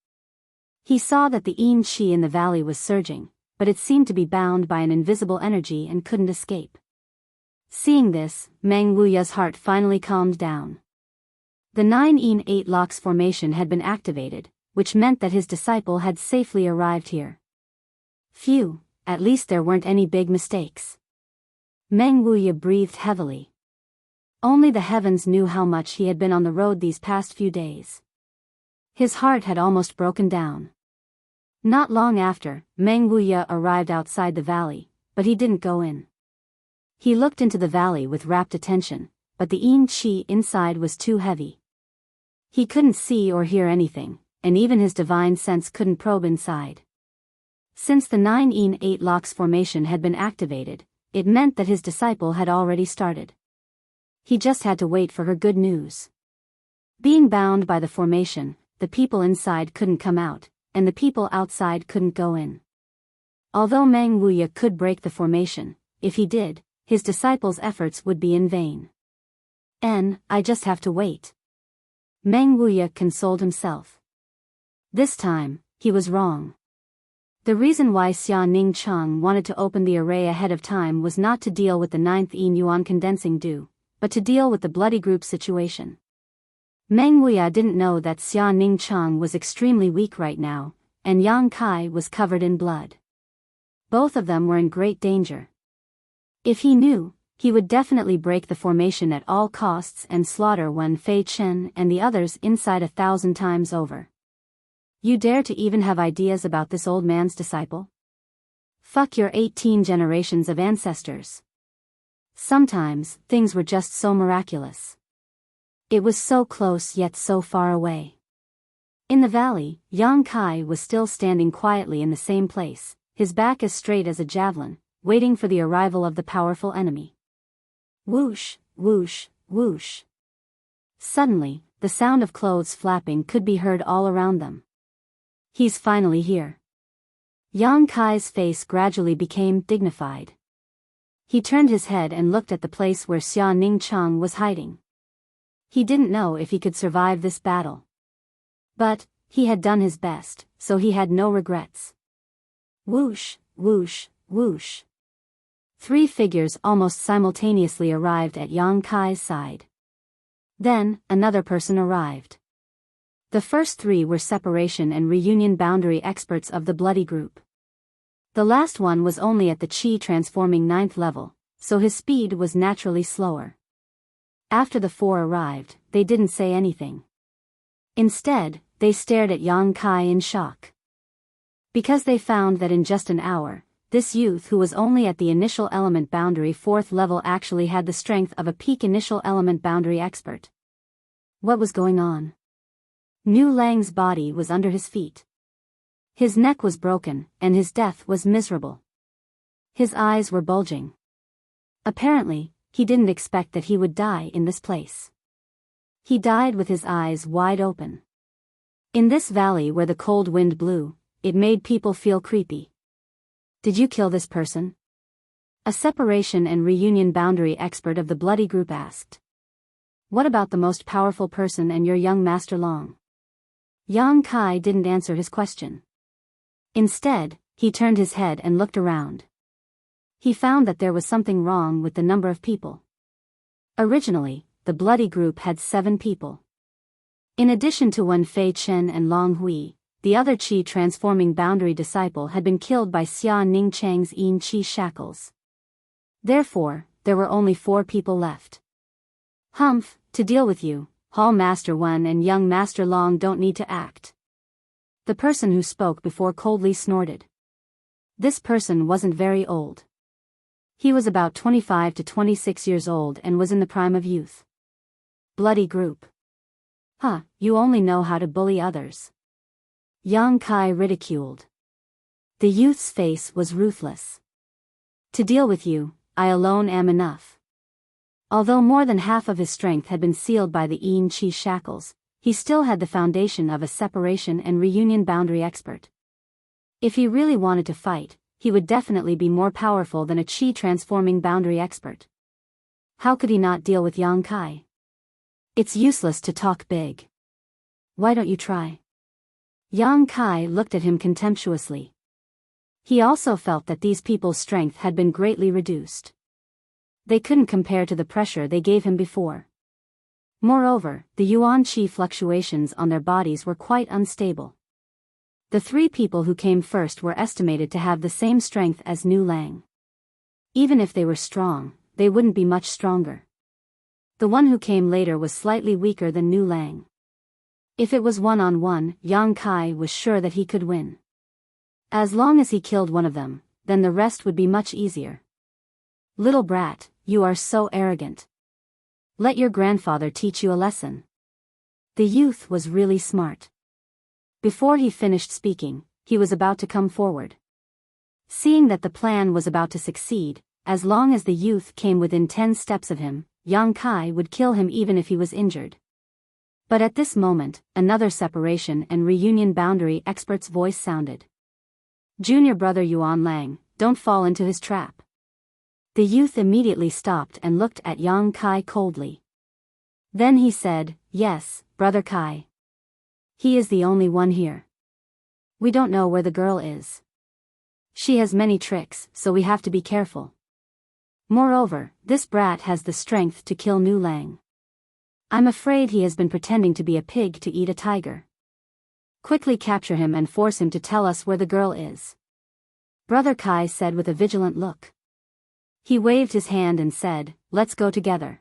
He saw that the yin chi in the valley was surging, but it seemed to be bound by an invisible energy and couldn't escape. Seeing this, Meng Wuya's heart finally calmed down. The 9 yin 8 locks formation had been activated, which meant that his disciple had safely arrived here. Phew, at least there weren't any big mistakes. Meng Wuya breathed heavily. Only the heavens knew how much he had been on the road these past few days. His heart had almost broken down. Not long after, Meng Wuya arrived outside the valley, but he didn't go in. He looked into the valley with rapt attention, but the yin chi inside was too heavy. He couldn't see or hear anything, and even his divine sense couldn't probe inside. Since the 9 yin 8 locks formation had been activated, it meant that his disciple had already started. He just had to wait for her good news. Being bound by the formation, the people inside couldn't come out, and the people outside couldn't go in. Although Meng Wuya could break the formation, if he did, his disciple's efforts would be in vain. I just have to wait. Meng Wuya consoled himself. This time, he was wrong. The reason why Xia Ning Cheng wanted to open the array ahead of time was not to deal with the 9th yin yuan condensing dew, but to deal with the bloody group situation. Meng Wuya didn't know that Xia Ning Cheng was extremely weak right now, and Yang Kai was covered in blood. Both of them were in great danger. If he knew, he would definitely break the formation at all costs and slaughter Wen Fei Chen and the others inside 1,000 times over. You dare to even have ideas about this old man's disciple? Fuck your 18 generations of ancestors. Sometimes, things were just so miraculous. It was so close yet so far away. In the valley, Yang Kai was still standing quietly in the same place, his back as straight as a javelin, waiting for the arrival of the powerful enemy. Whoosh, whoosh, whoosh. Suddenly, the sound of clothes flapping could be heard all around them. He's finally here. Yang Kai's face gradually became dignified. He turned his head and looked at the place where Xia Ning Cheng was hiding. He didn't know if he could survive this battle. But, he had done his best, so he had no regrets. Whoosh, whoosh, whoosh. 3 figures almost simultaneously arrived at Yang Kai's side. Then, another person arrived. The first 3 were separation and reunion boundary experts of the bloody group. The last one was only at the chi transforming 9th level, so his speed was naturally slower. After the 4 arrived, they didn't say anything. Instead, they stared at Yang Kai in shock. Because they found that in just an hour, this youth who was only at the initial element boundary 4th level actually had the strength of a peak initial element boundary expert. What was going on? Nu Lang's body was under his feet. His neck was broken, and his death was miserable. His eyes were bulging. Apparently, he didn't expect that he would die in this place. He died with his eyes wide open. In this valley where the cold wind blew, it made people feel creepy. Did you kill this person? A separation and reunion boundary expert of the bloody group asked. What about the most powerful person and your young master Long? Yang Kai didn't answer his question. Instead, he turned his head and looked around. He found that there was something wrong with the number of people. Originally, the bloody group had 7 people. In addition to Wen Fei Chen and Long Hui, the other chi transforming boundary disciple had been killed by Xia Ning Cheng's yin chi shackles. Therefore, there were only 4 people left. Humph, to deal with you, Hall Master Wen and young Master Long don't need to act. The person who spoke before coldly snorted. This person wasn't very old. He was about 25 to 26 years old and was in the prime of youth. Bloody group. Huh, you only know how to bully others. Yang Kai ridiculed. The youth's face was ruthless. To deal with you, I alone am enough. Although more than half of his strength had been sealed by the Yin Qi shackles, he still had the foundation of a separation and reunion boundary expert. If he really wanted to fight, he would definitely be more powerful than a Qi transforming boundary expert. How could he not deal with Yang Kai? It's useless to talk big. Why don't you try? Yang Kai looked at him contemptuously. He also felt that these people's strength had been greatly reduced. They couldn't compare to the pressure they gave him before. Moreover, the Yuan Qi fluctuations on their bodies were quite unstable. The 3 people who came first were estimated to have the same strength as Nu Lang. Even if they were strong, they wouldn't be much stronger. The one who came later was slightly weaker than Nu Lang. If it was one-on-one, Yang Kai was sure that he could win. As long as he killed one of them, then the rest would be much easier. Little brat, you are so arrogant. Let your grandfather teach you a lesson. The youth was really smart. Before he finished speaking, he was about to come forward. Seeing that the plan was about to succeed, as long as the youth came within 10 steps of him, Yang Kai would kill him even if he was injured. But at this moment, another separation and reunion boundary expert's voice sounded. Junior brother Yuan Lang, don't fall into his trap. The youth immediately stopped and looked at Yang Kai coldly. Then he said, yes, brother Kai. He is the only one here. We don't know where the girl is. She has many tricks, so we have to be careful. Moreover, this brat has the strength to kill Nu Lang. I'm afraid he has been pretending to be a pig to eat a tiger. Quickly capture him and force him to tell us where the girl is. Brother Kai said with a vigilant look. He waved his hand and said, let's go together.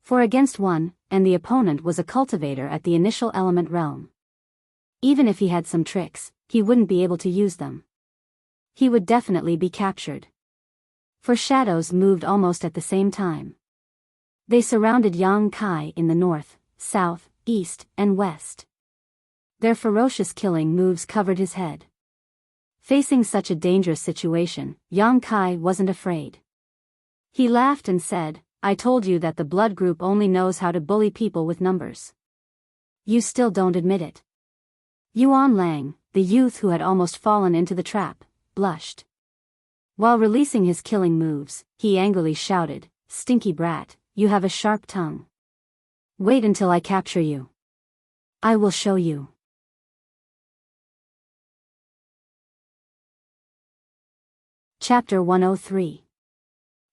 4 against 1, and the opponent was a cultivator at the initial element realm. Even if he had some tricks, he wouldn't be able to use them. He would definitely be captured. 4 shadows moved almost at the same time. They surrounded Yang Kai in the north, south, east, and west. Their ferocious killing moves covered his head. Facing such a dangerous situation, Yang Kai wasn't afraid. He laughed and said, I told you that the blood group only knows how to bully people with numbers. You still don't admit it. Yuan Lang, the youth who had almost fallen into the trap, blushed. While releasing his killing moves, he angrily shouted, Stinky brat, you have a sharp tongue. Wait until I capture you. I will show you. Chapter 103.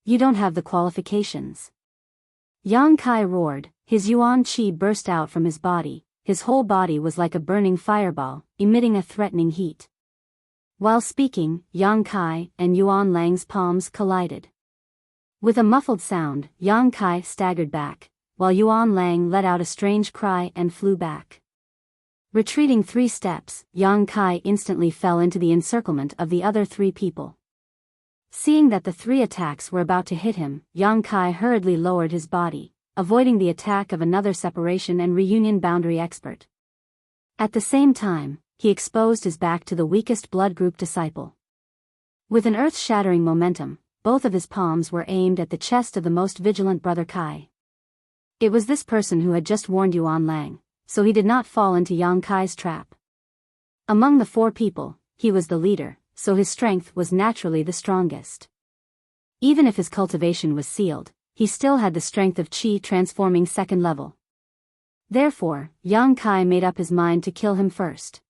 You don't have the qualifications. Yang Kai roared, his Yuan Qi burst out from his body, his whole body was like a burning fireball, emitting a threatening heat. While speaking, Yang Kai and Yuan Lang's palms collided. With a muffled sound, Yang Kai staggered back, while Yuan Lang let out a strange cry and flew back. Retreating 3 steps, Yang Kai instantly fell into the encirclement of the other 3 people. Seeing that the 3 attacks were about to hit him, Yang Kai hurriedly lowered his body, avoiding the attack of another separation and reunion boundary expert. At the same time, he exposed his back to the weakest blood group disciple. With an earth-shattering momentum, both of his palms were aimed at the chest of the most vigilant brother Kai. It was this person who had just warned Yuan Lang, so he did not fall into Yang Kai's trap. Among the 4 people, he was the leader, so his strength was naturally the strongest. Even if his cultivation was sealed, he still had the strength of Qi transforming 2nd level. Therefore, Yang Kai made up his mind to kill him first.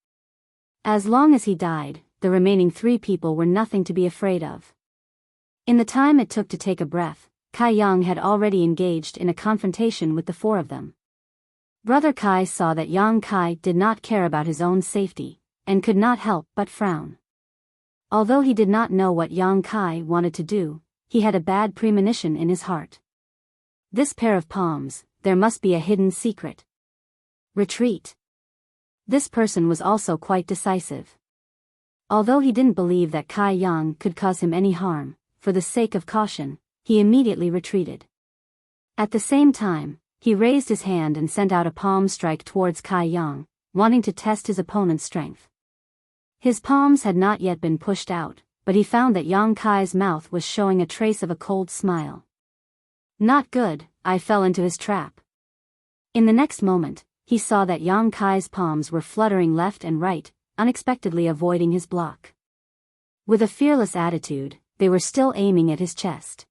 As long as he died, the remaining 3 people were nothing to be afraid of. In the time it took to take a breath, Kai Yang had already engaged in a confrontation with the 4 of them. Brother Kai saw that Yang Kai did not care about his own safety, and could not help but frown. Although he did not know what Yang Kai wanted to do, he had a bad premonition in his heart. This pair of palms, there must be a hidden secret. Retreat. This person was also quite decisive. Although he didn't believe that Kai Yang could cause him any harm, for the sake of caution, he immediately retreated. At the same time, he raised his hand and sent out a palm strike towards Kai Yang, wanting to test his opponent's strength. His palms had not yet been pushed out, but he found that Yang Kai's mouth was showing a trace of a cold smile. Not good, I fell into his trap. In the next moment, he saw that Yang Kai's palms were fluttering left and right, unexpectedly avoiding his block. With a fearless attitude, they were still aiming at his chest.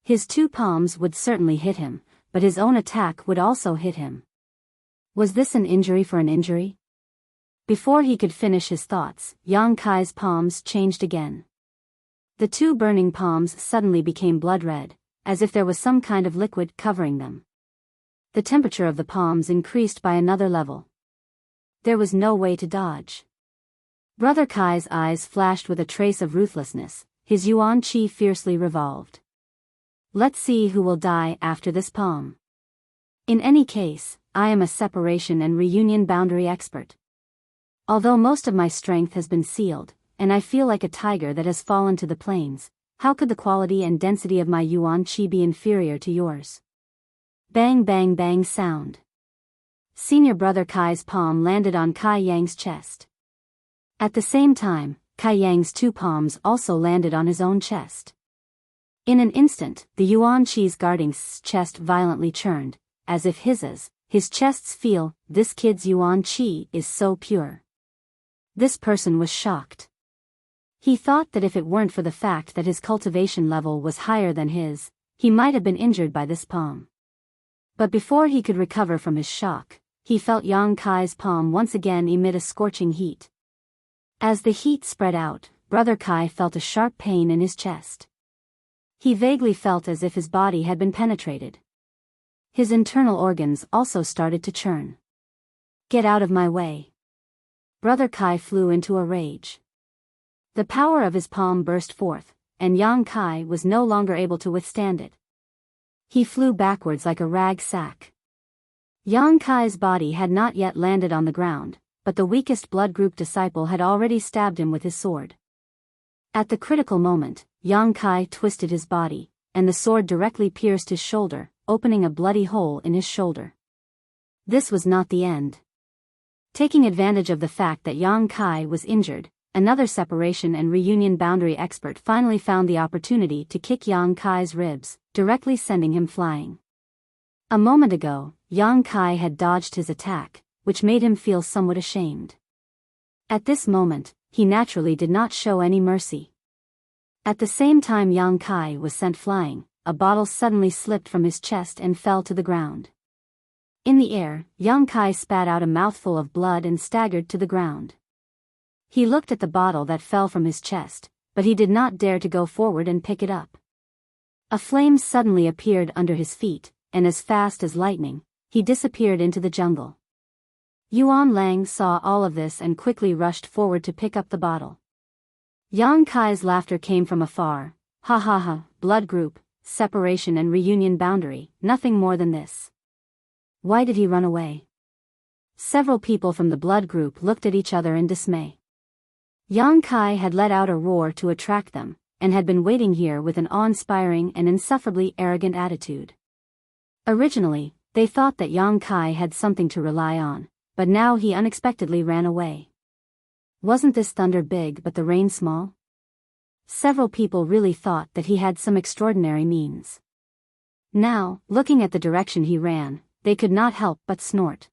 His two palms would certainly hit him, but his own attack would also hit him. Was this an injury for an injury? Before he could finish his thoughts, Yang Kai's palms changed again. The two burning palms suddenly became blood-red, as if there was some kind of liquid covering them. The temperature of the palms increased by another level. There was no way to dodge. Brother Kai's eyes flashed with a trace of ruthlessness, his yuan qi fiercely revolved. Let's see who will die after this palm. In any case, I am a separation and reunion boundary expert. Although most of my strength has been sealed, and I feel like a tiger that has fallen to the plains, how could the quality and density of my yuan qi be inferior to yours? Bang bang bang sound. Senior brother Kai's palm landed on Kai Yang's chest. At the same time, Kai Yang's two palms also landed on his own chest. In an instant, the yuan qi's guarding chest violently churned, as if his chests feel, this kid's yuan qi is so pure. This person was shocked. He thought that if it weren't for the fact that his cultivation level was higher than his, he might have been injured by this palm. But before he could recover from his shock, he felt Yang Kai's palm once again emit a scorching heat. As the heat spread out, Brother Kai felt a sharp pain in his chest. He vaguely felt as if his body had been penetrated. His internal organs also started to churn. Get out of my way. Brother Kai flew into a rage. The power of his palm burst forth, and Yang Kai was no longer able to withstand it. He flew backwards like a rag sack. Yang Kai's body had not yet landed on the ground, but the weakest blood group disciple had already stabbed him with his sword. At the critical moment, Yang Kai twisted his body, and the sword directly pierced his shoulder, opening a bloody hole in his shoulder. This was not the end. Taking advantage of the fact that Yang Kai was injured, another separation and reunion boundary expert finally found the opportunity to kick Yang Kai's ribs, directly sending him flying. A moment ago, Yang Kai had dodged his attack, which made him feel somewhat ashamed. At this moment, he naturally did not show any mercy. At the same time Yang Kai was sent flying, a bottle suddenly slipped from his chest and fell to the ground. In the air, Yang Kai spat out a mouthful of blood and staggered to the ground. He looked at the bottle that fell from his chest, but he did not dare to go forward and pick it up. A flame suddenly appeared under his feet, and as fast as lightning, he disappeared into the jungle. Yuan Lang saw all of this and quickly rushed forward to pick up the bottle. Yang Kai's laughter came from afar. Ha ha ha, blood group, separation and reunion boundary, nothing more than this. Why did he run away? Several people from the blood group looked at each other in dismay. Yang Kai had let out a roar to attract them, and had been waiting here with an awe-inspiring and insufferably arrogant attitude. Originally, they thought that Yang Kai had something to rely on, but now he unexpectedly ran away. Wasn't this thunder big but the rain small? Several people really thought that he had some extraordinary means. Now, looking at the direction he ran, they could not help but snort.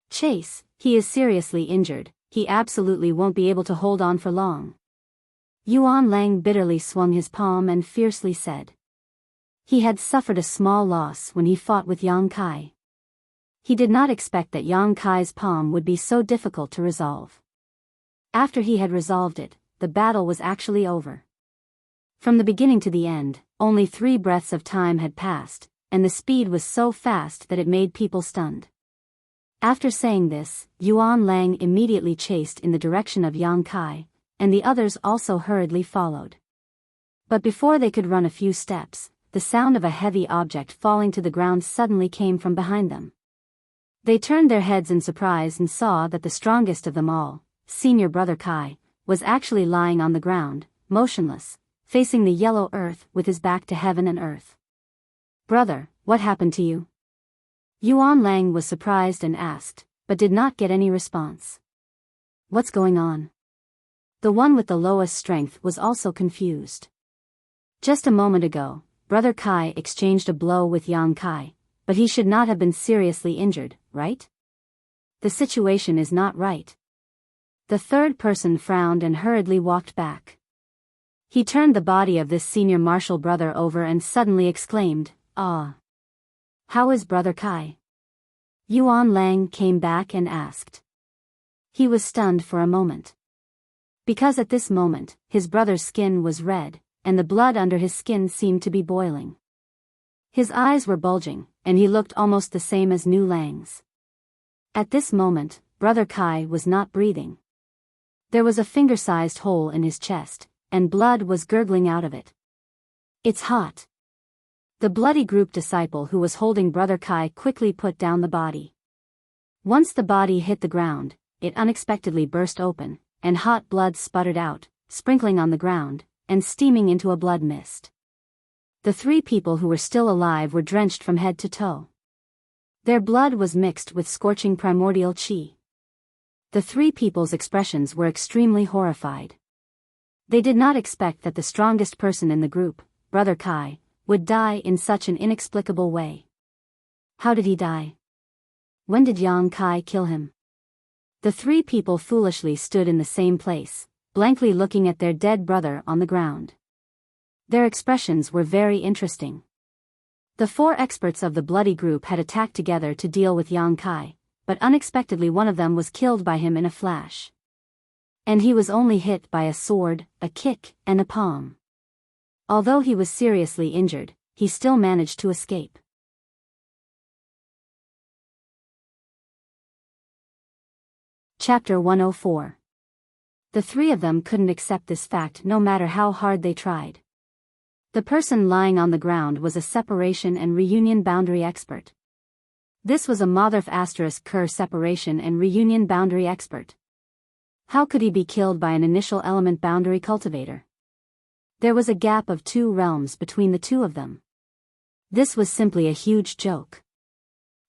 Chase, he is seriously injured, he absolutely won't be able to hold on for long. Yuan Lang bitterly swung his palm and fiercely said. He had suffered a small loss when he fought with Yang Kai. He did not expect that Yang Kai's palm would be so difficult to resolve. After he had resolved it, the battle was actually over. From the beginning to the end, only 3 breaths of time had passed, and the speed was so fast that it made people stunned. After saying this, Yuan Lang immediately chased in the direction of Yang Kai, and the others also hurriedly followed. But before they could run a few steps, the sound of a heavy object falling to the ground suddenly came from behind them. They turned their heads in surprise and saw that the strongest of them all, senior brother Kai, was actually lying on the ground, motionless, facing the yellow earth with his back to heaven and earth. "Brother, what happened to you?" Yuan Lang was surprised and asked, but did not get any response. "What's going on?" The one with the lowest strength was also confused. Just a moment ago, brother Kai exchanged a blow with Yang Kai, but he should not have been seriously injured, right? The situation is not right. The third person frowned and hurriedly walked back. He turned the body of this senior martial brother over and suddenly exclaimed, "Ah! How is brother Kai?" Yuan Lang came back and asked. He was stunned for a moment. Because at this moment, his brother's skin was red, and the blood under his skin seemed to be boiling. His eyes were bulging, and he looked almost the same as Nu Lang's. At this moment, brother Kai was not breathing. There was a finger-sized hole in his chest, and blood was gurgling out of it. "It's hot." The bloody group disciple who was holding brother Kai quickly put down the body. Once the body hit the ground, it unexpectedly burst open, and hot blood sputtered out, sprinkling on the ground, and steaming into a blood mist. The three people who were still alive were drenched from head to toe. Their blood was mixed with scorching primordial qi. The three people's expressions were extremely horrified. They did not expect that the strongest person in the group, brother Kai, would die in such an inexplicable way. How did he die? When did Yang Kai kill him? The three people foolishly stood in the same place, blankly looking at their dead brother on the ground. Their expressions were very interesting. The four experts of the bloody group had attacked together to deal with Yang Kai, but unexpectedly one of them was killed by him in a flash. And he was only hit by a sword, a kick, and a palm. Although he was seriously injured, he still managed to escape. Chapter 104. The three of them couldn't accept this fact no matter how hard they tried. The person lying on the ground was a separation and reunion boundary expert. This was a Motherf *Ker separation and reunion boundary expert. How could he be killed by an initial element boundary cultivator? There was a gap of 2 realms between the two of them. This was simply a huge joke.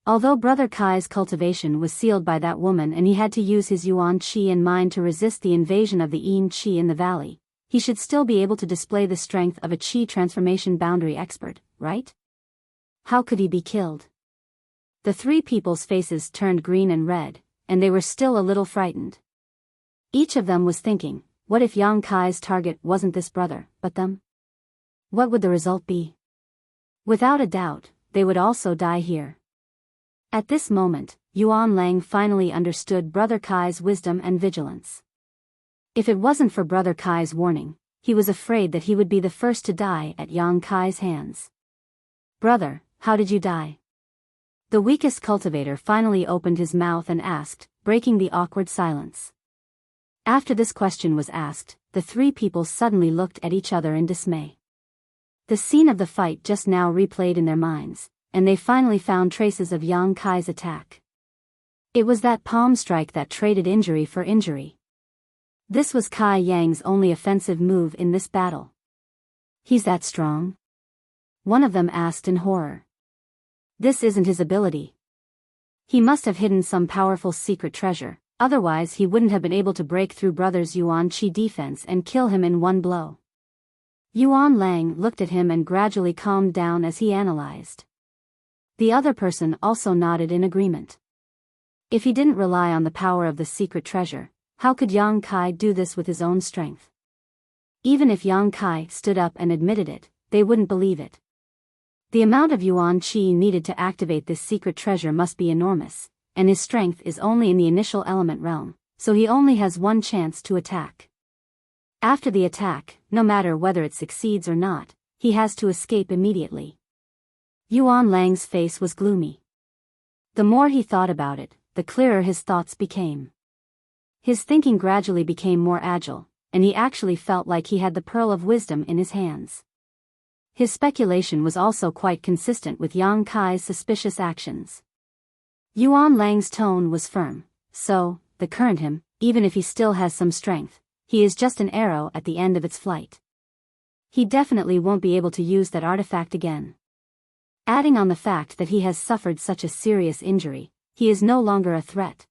Although brother Kai's cultivation was sealed by that woman and he had to use his Yuan Qi and mind to resist the invasion of the Yin Qi in the valley, he should still be able to display the strength of a Qi transformation boundary expert, right? How could he be killed? The three people's faces turned green and red, and they were still a little frightened. Each of them was thinking, what if Yang Kai's target wasn't this brother, but them? What would the result be? Without a doubt, they would also die here. At this moment, Yuan Lang finally understood brother Kai's wisdom and vigilance. If it wasn't for brother Kai's warning, he was afraid that he would be the first to die at Yang Kai's hands. "Brother, how did you die?" The weakest cultivator finally opened his mouth and asked, breaking the awkward silence. After this question was asked, the three people suddenly looked at each other in dismay. The scene of the fight just now replayed in their minds, and they finally found traces of Yang Kai's attack. It was that palm strike that traded injury for injury. This was Kai Yang's only offensive move in this battle. "He's that strong?" one of them asked in horror. "This isn't his ability. He must have hidden some powerful secret treasure, otherwise he wouldn't have been able to break through brother's Yuan Qi defense and kill him in one blow." Yuan Lang looked at him and gradually calmed down as he analyzed. The other person also nodded in agreement. If he didn't rely on the power of the secret treasure, how could Yang Kai do this with his own strength? Even if Yang Kai stood up and admitted it, they wouldn't believe it. The amount of Yuan Qi needed to activate this secret treasure must be enormous, and his strength is only in the initial element realm, so he only has one chance to attack. After the attack, no matter whether it succeeds or not, he has to escape immediately. Yuan Lang's face was gloomy. The more he thought about it, the clearer his thoughts became. His thinking gradually became more agile, and he actually felt like he had the pearl of wisdom in his hands. His speculation was also quite consistent with Yang Kai's suspicious actions. Yuan Lang's tone was firm. So, the current him, even if he still has some strength, he is just an arrow at the end of its flight. He definitely won't be able to use that artifact again. Adding on the fact that he has suffered such a serious injury, he is no longer a threat.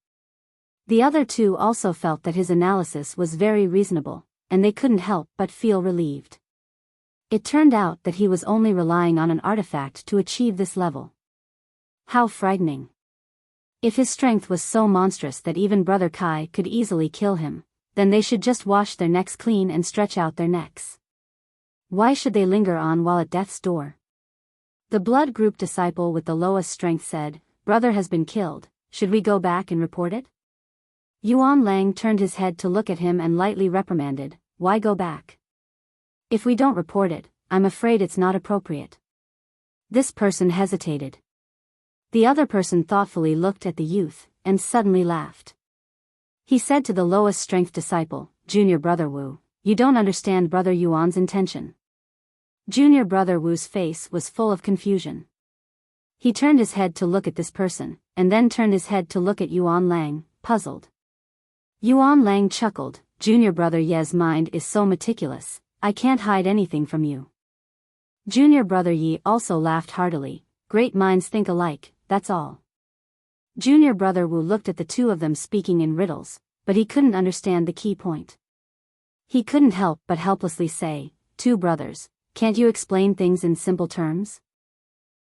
The other two also felt that his analysis was very reasonable, and they couldn't help but feel relieved. It turned out that he was only relying on an artifact to achieve this level. How frightening. If his strength was so monstrous that even Brother Kai could easily kill him, then they should just wash their necks clean and stretch out their necks. Why should they linger on while at death's door? The blood group disciple with the lowest strength said, "Brother has been killed, should we go back and report it?" Yuan Lang turned his head to look at him and lightly reprimanded, "Why go back? If we don't report it, I'm afraid it's not appropriate." This person hesitated. The other person thoughtfully looked at the youth, and suddenly laughed. He said to the lowest strength disciple, "Junior Brother Wu, you don't understand Brother Yuan's intention." Junior Brother Wu's face was full of confusion. He turned his head to look at this person, and then turned his head to look at Yuan Lang, puzzled. Yuan Lang chuckled, "Junior Brother Ye's mind is so meticulous, I can't hide anything from you." Junior Brother Yi also laughed heartily, "Great minds think alike, that's all." Junior Brother Wu looked at the two of them speaking in riddles, but he couldn't understand the key point. He couldn't help but helplessly say, "Two brothers, can't you explain things in simple terms?"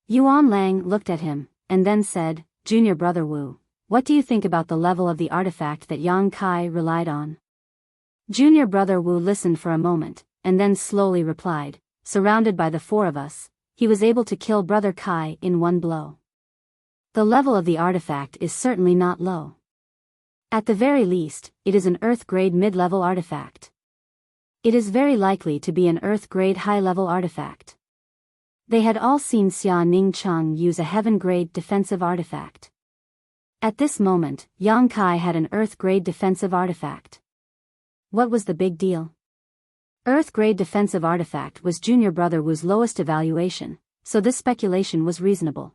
Yuan Lang looked at him, and then said, "Junior Brother Wu, what do you think about the level of the artifact that Yang Kai relied on?" Junior Brother Wu listened for a moment, and then slowly replied, "Surrounded by the four of us, he was able to kill Brother Kai in one blow. The level of the artifact is certainly not low. At the very least, it is an Earth-grade mid-level artifact. It is very likely to be an Earth-grade high-level artifact." They had all seen Xia Ning Cheng use a Heaven-grade defensive artifact. At this moment, Yang Kai had an Earth-grade defensive artifact. What was the big deal? Earth-grade defensive artifact was Junior Brother Wu's lowest evaluation, so this speculation was reasonable.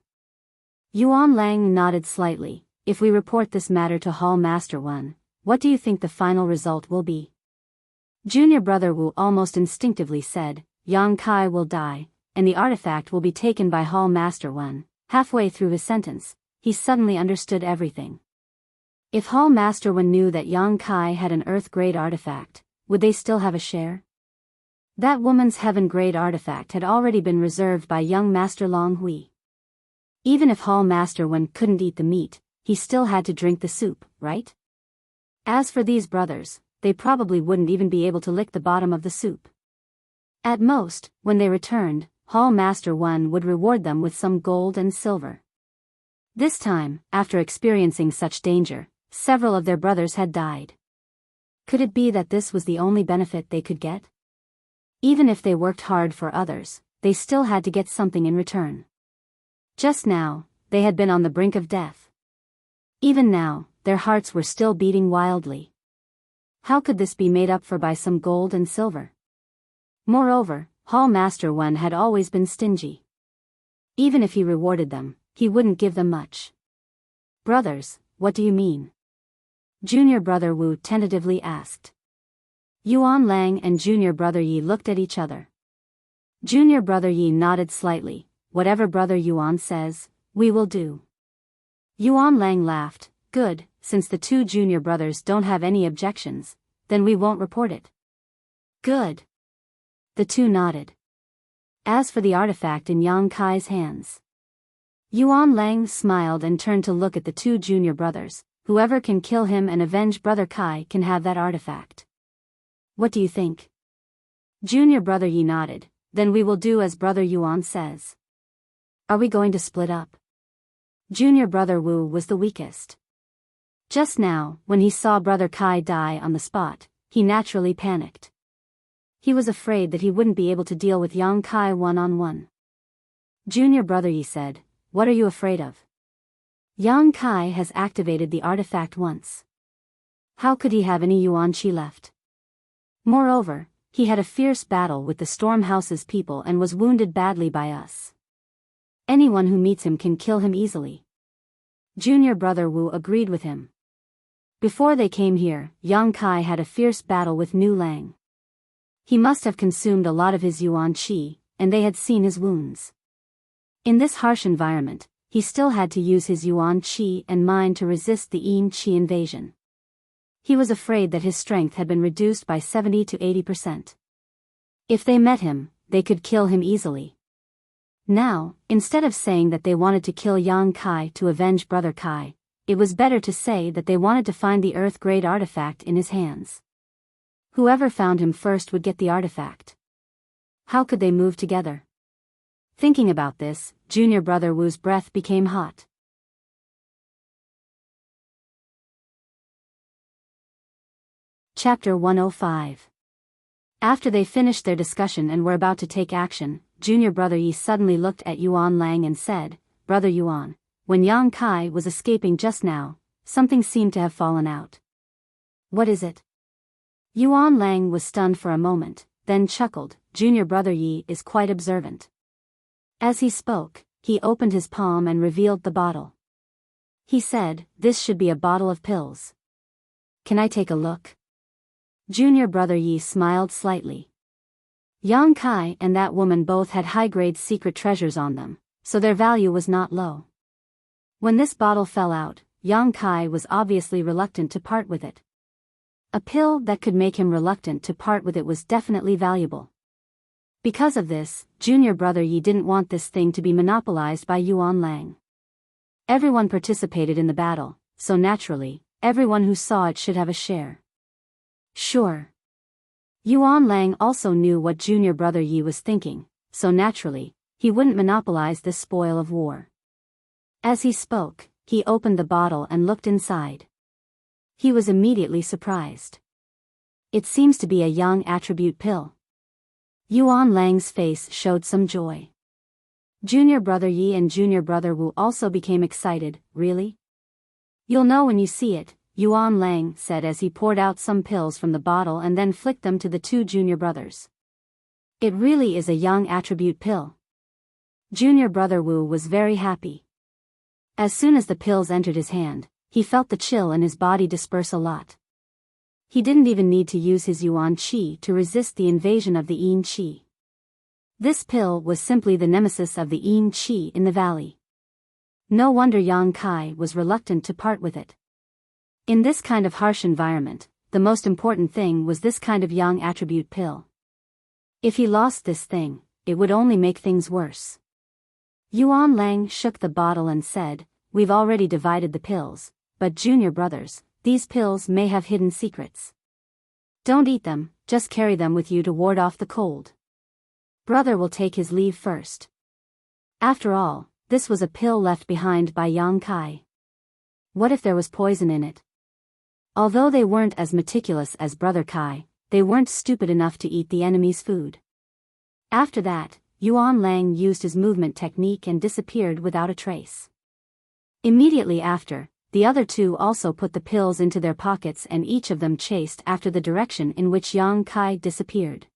Yuan Lang nodded slightly. "If we report this matter to Hall Master 1, what do you think the final result will be?" Junior Brother Wu almost instinctively said, "Yang Kai will die, and the artifact will be taken by Hall Master 1. Halfway through his sentence, he suddenly understood everything. If Hall Master 1 knew that Yang Kai had an Earth-grade artifact, would they still have a share? That woman's Heaven-grade artifact had already been reserved by young Master Long Hui. Even if Hall Master 1 couldn't eat the meat, he still had to drink the soup, right? As for these brothers, they probably wouldn't even be able to lick the bottom of the soup. At most, when they returned, Hall Master 1 would reward them with some gold and silver. This time, after experiencing such danger, several of their brothers had died. Could it be that this was the only benefit they could get? Even if they worked hard for others, they still had to get something in return. Just now, they had been on the brink of death. Even now, their hearts were still beating wildly. How could this be made up for by some gold and silver? Moreover, Hall Master 1 had always been stingy. Even if he rewarded them, he wouldn't give them much. "Brothers, what do you mean?" Junior Brother Wu tentatively asked. Yuan Lang and Junior Brother Yi looked at each other. Junior Brother Yi nodded slightly. "Whatever Brother Yuan says, we will do." Yuan Lang laughed. "Good, since the two junior brothers don't have any objections, then we won't report it." "Good." The two nodded. As for the artifact in Yang Kai's hands, Yuan Lang smiled and turned to look at the two junior brothers. "Whoever can kill him and avenge Brother Kai can have that artifact. What do you think?" Junior Brother Yi nodded. "Then we will do as Brother Yuan says." "Are we going to split up?" Junior Brother Wu was the weakest. Just now, when he saw Brother Kai die on the spot, he naturally panicked. He was afraid that he wouldn't be able to deal with Yang Kai one-on-one. Junior Brother Yi said, "What are you afraid of? Yang Kai has activated the artifact once. How could he have any yuan qi left? Moreover, he had a fierce battle with the Storm House's people and was wounded badly by us. Anyone who meets him can kill him easily. Junior brother Wu agreed with him. Before they came here, Yang Kai had a fierce battle with Nu Lang. He must have consumed a lot of his yuan qi, and they had seen his wounds. In this harsh environment, he still had to use his yuan qi and mind to resist the yin qi invasion. He was afraid that his strength had been reduced by 70 to 80%. If they met him, they could kill him easily. Now, instead of saying that they wanted to kill Yang Kai to avenge Brother Kai, it was better to say that they wanted to find the Earth-grade artifact in his hands. Whoever found him first would get the artifact. How could they move together? Thinking about this, Junior brother Wu's breath became hot. Chapter 105. After they finished their discussion and were about to take action, Junior brother Yi suddenly looked at Yuan Lang and said, "Brother Yuan, when Yang Kai was escaping just now, something seemed to have fallen out." "What is it?" Yuan Lang was stunned for a moment, then chuckled. Junior brother Yi is quite observant. As he spoke, he opened his palm and revealed the bottle. He said, "This should be a bottle of pills. Can I take a look?" Junior brother Yi smiled slightly. Yang Kai and that woman both had high-grade secret treasures on them, so their value was not low. When this bottle fell out, Yang Kai was obviously reluctant to part with it. A pill that could make him reluctant to part with it was definitely valuable. Because of this, Junior brother Yi didn't want this thing to be monopolized by Yuan Lang. Everyone participated in the battle, so naturally, everyone who saw it should have a share. Sure. Yuan Lang also knew what Junior brother Yi was thinking, so naturally, he wouldn't monopolize this spoil of war. As he spoke, he opened the bottle and looked inside. He was immediately surprised. It seems to be a young attribute pill. Yuan Lang's face showed some joy. Junior brother Yi and Junior brother Wu also became excited. "Really? You'll know when you see it," Yuan Lang said as he poured out some pills from the bottle and then flicked them to the two junior brothers. "It really is a young attribute pill." Junior brother Wu was very happy. As soon as the pills entered his hand, he felt the chill in his body disperse a lot. He didn't even need to use his yuan qi to resist the invasion of the yin qi. This pill was simply the nemesis of the yin qi in the valley. No wonder Yang Kai was reluctant to part with it. In this kind of harsh environment, the most important thing was this kind of young attribute pill. If he lost this thing, it would only make things worse. Yuan Lang shook the bottle and said, "We've already divided the pills, but junior brothers, these pills may have hidden secrets. Don't eat them, just carry them with you to ward off the cold. Brother will take his leave first." After all, this was a pill left behind by Yang Kai. What if there was poison in it? Although they weren't as meticulous as Brother Kai, they weren't stupid enough to eat the enemy's food. After that, Yuan Lang used his movement technique and disappeared without a trace. Immediately after, the other two also put the pills into their pockets and each of them chased after the direction in which Yang Kai disappeared.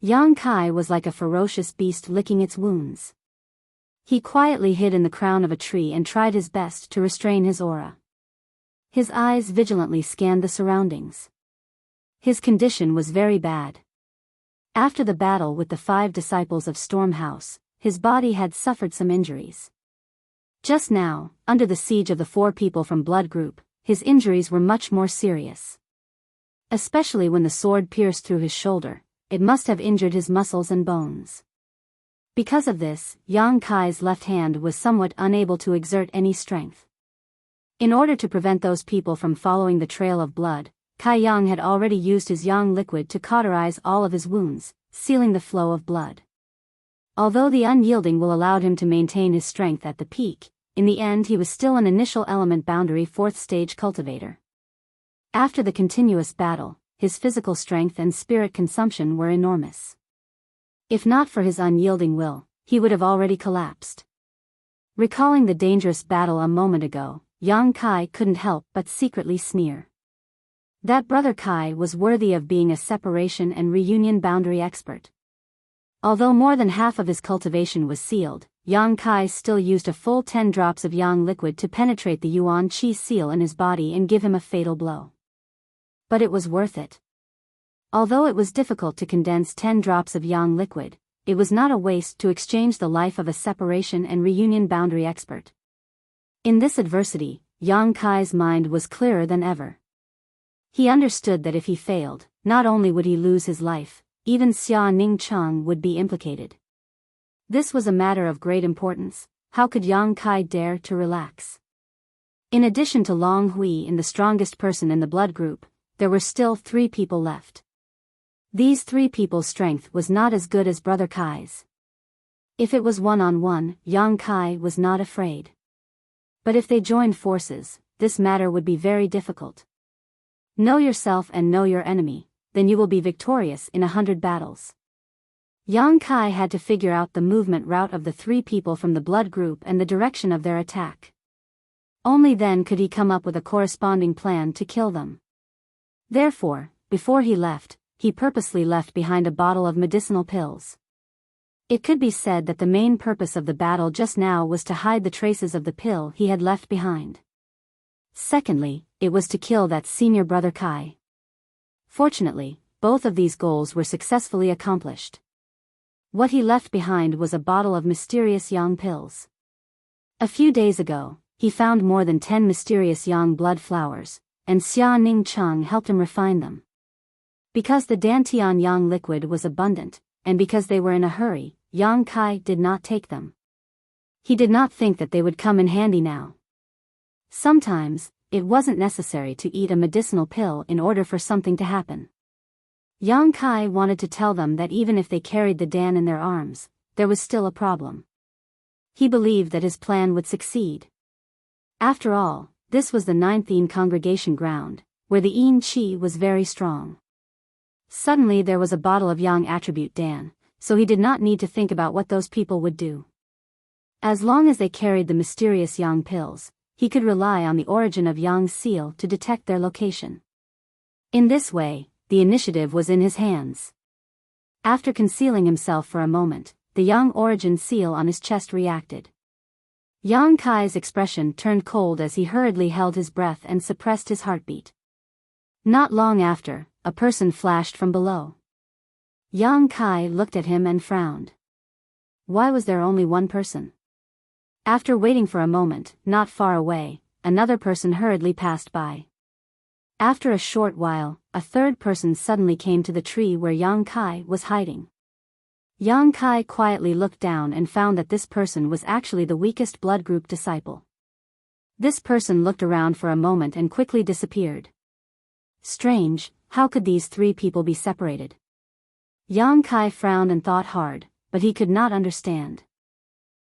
Yang Kai was like a ferocious beast licking its wounds. He quietly hid in the crown of a tree and tried his best to restrain his aura. His eyes vigilantly scanned the surroundings. His condition was very bad. After the battle with the 5 disciples of Storm House, his body had suffered some injuries. Just now, under the siege of the 4 people from Blood Group, his injuries were much more serious. Especially when the sword pierced through his shoulder, it must have injured his muscles and bones. Because of this, Yang Kai's left hand was somewhat unable to exert any strength. In order to prevent those people from following the trail of blood, Kai Yang had already used his yang liquid to cauterize all of his wounds, sealing the flow of blood. Although the unyielding will allowed him to maintain his strength at the peak, in the end he was still an initial element boundary 4th stage cultivator. After the continuous battle, his physical strength and spirit consumption were enormous. If not for his unyielding will, he would have already collapsed. Recalling the dangerous battle a moment ago, Yang Kai couldn't help but secretly sneer. That Brother Kai was worthy of being a separation and reunion boundary expert. Although more than half of his cultivation was sealed, Yang Kai still used a full 10 drops of Yang liquid to penetrate the Yuan Qi seal in his body and give him a fatal blow. But it was worth it. Although it was difficult to condense 10 drops of Yang liquid, it was not a waste to exchange the life of a separation and reunion boundary expert. In this adversity, Yang Kai's mind was clearer than ever. He understood that if he failed, not only would he lose his life, even Xia Ningcheng would be implicated. This was a matter of great importance. How could Yang Kai dare to relax? In addition to Long Hui and the strongest person in the blood group, there were still 3 people left. These 3 people's strength was not as good as Brother Kai's. If it was one-on-one, Yang Kai was not afraid. But if they joined forces, this matter would be very difficult. Know yourself and know your enemy, then you will be victorious in 100 battles. Yang Kai had to figure out the movement route of the 3 people from the blood group and the direction of their attack. Only then could he come up with a corresponding plan to kill them. Therefore, before he left, he purposely left behind a bottle of medicinal pills. It could be said that the main purpose of the battle just now was to hide the traces of the pill he had left behind. Secondly, it was to kill that senior Brother Kai. Fortunately, both of these goals were successfully accomplished. What he left behind was a bottle of mysterious Yang pills. A few days ago, he found more than 10 mysterious Yang blood flowers, and Xia Ningcheng helped him refine them. Because the Dantian Yang liquid was abundant, and because they were in a hurry, Yang Kai did not take them. He did not think that they would come in handy now. Sometimes, it wasn't necessary to eat a medicinal pill in order for something to happen. Yang Kai wanted to tell them that even if they carried the Dan in their arms, there was still a problem. He believed that his plan would succeed. After all, this was the 9th Yin congregation ground, where the Yin Qi was very strong. Suddenly there was a bottle of Yang attribute Dan, so he did not need to think about what those people would do. As long as they carried the mysterious Yang pills, he could rely on the origin of Yang's seal to detect their location. In this way, the initiative was in his hands. After concealing himself for a moment, the Yang origin seal on his chest reacted. Yang Kai's expression turned cold as he hurriedly held his breath and suppressed his heartbeat. Not long after, a person flashed from below. Yang Kai looked at him and frowned. Why was there only one person? After waiting for a moment, not far away, another person hurriedly passed by. After a short while, a third person suddenly came to the tree where Yang Kai was hiding. Yang Kai quietly looked down and found that this person was actually the weakest blood group disciple. This person looked around for a moment and quickly disappeared. Strange, how could these 3 people be separated? Yang Kai frowned and thought hard, but he could not understand.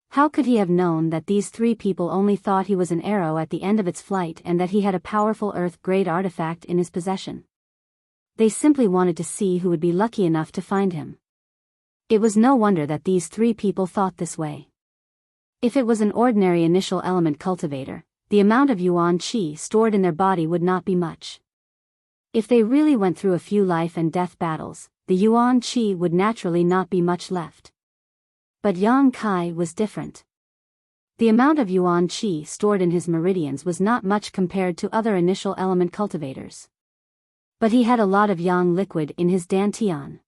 How could he have known that these 3 people only thought he was an arrow at the end of its flight and that he had a powerful Earth-grade artifact in his possession? They simply wanted to see who would be lucky enough to find him. It was no wonder that these 3 people thought this way. If it was an ordinary initial element cultivator, the amount of Yuan Qi stored in their body would not be much. If they really went through a few life and death battles, the Yuan Qi would naturally not be much left. But Yang Kai was different. The amount of Yuan Qi stored in his meridians was not much compared to other initial element cultivators. But he had a lot of Yang liquid in his Dantian.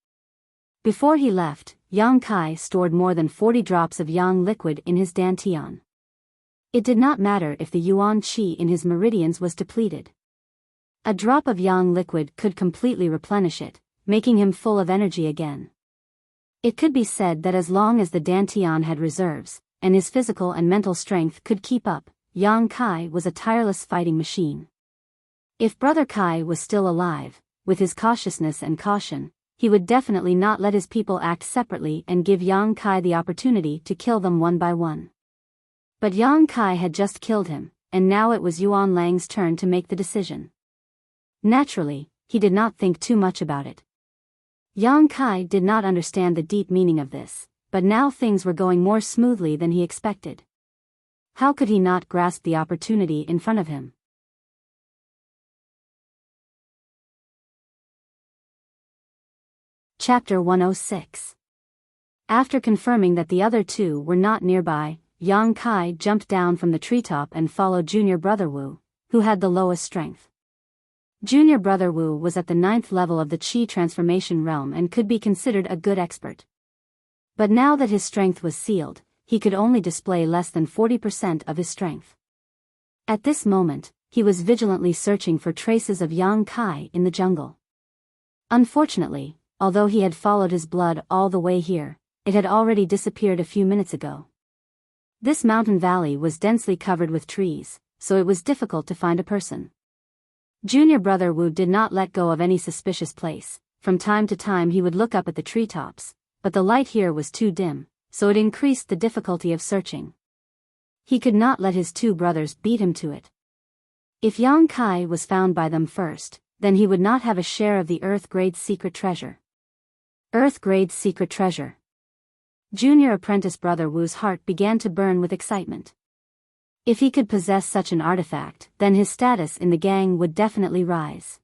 Before he left, Yang Kai stored more than 40 drops of Yang liquid in his Dantian. It did not matter if the Yuan Qi in his meridians was depleted. A drop of Yang liquid could completely replenish it, making him full of energy again. It could be said that as long as the Dantian had reserves, and his physical and mental strength could keep up, Yang Kai was a tireless fighting machine. If Brother Kai was still alive, with his cautiousness and caution, he would definitely not let his people act separately and give Yang Kai the opportunity to kill them one by one. But Yang Kai had just killed him, and now it was Yuan Lang's turn to make the decision. Naturally, he did not think too much about it. Yang Kai did not understand the deep meaning of this, but now things were going more smoothly than he expected. How could he not grasp the opportunity in front of him? Chapter 106. After confirming that the other two were not nearby, Yang Kai jumped down from the treetop and followed junior brother Wu, who had the lowest strength. Junior brother Wu was at the 9th level of the Qi transformation realm and could be considered a good expert. But now that his strength was sealed, he could only display less than 40% of his strength. At this moment, he was vigilantly searching for traces of Yang Kai in the jungle. Unfortunately, although he had followed his blood all the way here, it had already disappeared a few minutes ago. This mountain valley was densely covered with trees, so it was difficult to find a person. Junior brother Wu did not let go of any suspicious place. From time to time he would look up at the treetops, but the light here was too dim, so it increased the difficulty of searching. He could not let his two brothers beat him to it. If Yang Kai was found by them first, then he would not have a share of the Earth-grade secret treasure. Earth-grade secret treasure. Junior apprentice brother Wu's heart began to burn with excitement. If he could possess such an artifact, then his status in the gang would definitely rise.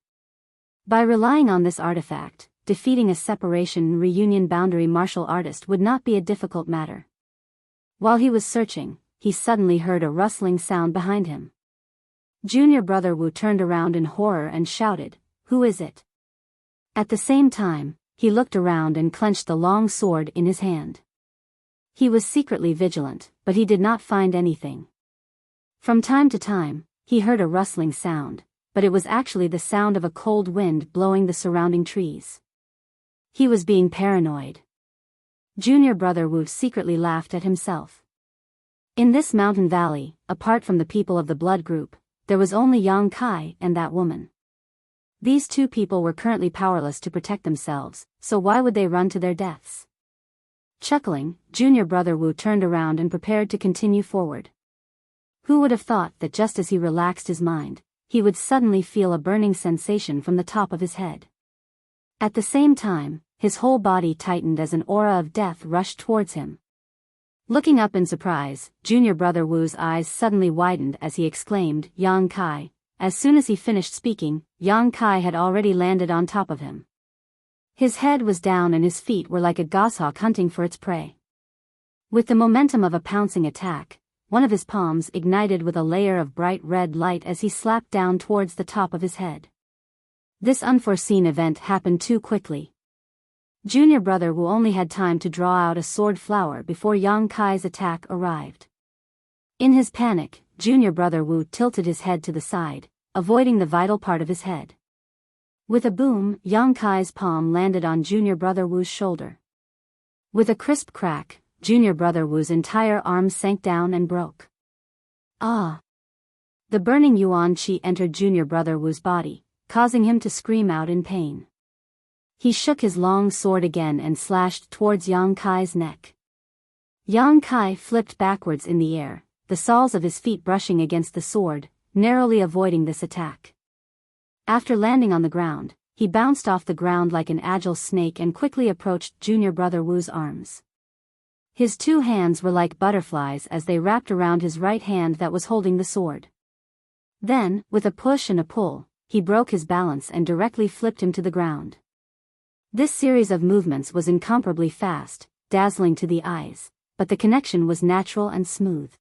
By relying on this artifact, defeating a separation reunion boundary martial artist would not be a difficult matter. While he was searching, he suddenly heard a rustling sound behind him. Junior brother Wu turned around in horror and shouted, "Who is it?" At the same time, he looked around and clenched the long sword in his hand. He was secretly vigilant, but he did not find anything. From time to time, he heard a rustling sound, but it was actually the sound of a cold wind blowing the surrounding trees. He was being paranoid. Junior brother Wu secretly laughed at himself. In this mountain valley, apart from the people of the blood group, there was only Yang Kai and that woman. These two people were currently powerless to protect themselves, so why would they run to their deaths? Chuckling, junior brother Wu turned around and prepared to continue forward. Who would have thought that just as he relaxed his mind, he would suddenly feel a burning sensation from the top of his head. At the same time, his whole body tightened as an aura of death rushed towards him. Looking up in surprise, junior brother Wu's eyes suddenly widened as he exclaimed, "Yang Kai." As soon as he finished speaking, Yang Kai had already landed on top of him. His head was down and his feet were like a goshawk hunting for its prey. With the momentum of a pouncing attack, one of his palms ignited with a layer of bright red light as he slapped down towards the top of his head. This unforeseen event happened too quickly. Junior brother Wu only had time to draw out a sword flower before Yang Kai's attack arrived. In his panic, junior brother Wu tilted his head to the side, avoiding the vital part of his head. With a boom, Yang Kai's palm landed on junior brother Wu's shoulder. With a crisp crack, junior brother Wu's entire arm sank down and broke. Ah! The burning yuan qi entered junior brother Wu's body, causing him to scream out in pain. He shook his long sword again and slashed towards Yang Kai's neck. Yang Kai flipped backwards in the air, the soles of his feet brushing against the sword, narrowly avoiding this attack. After landing on the ground, he bounced off the ground like an agile snake and quickly approached junior brother Wu's arms. His two hands were like butterflies as they wrapped around his right hand that was holding the sword. Then, with a push and a pull, he broke his balance and directly flipped him to the ground. This series of movements was incomparably fast, dazzling to the eyes, but the connection was natural and smooth.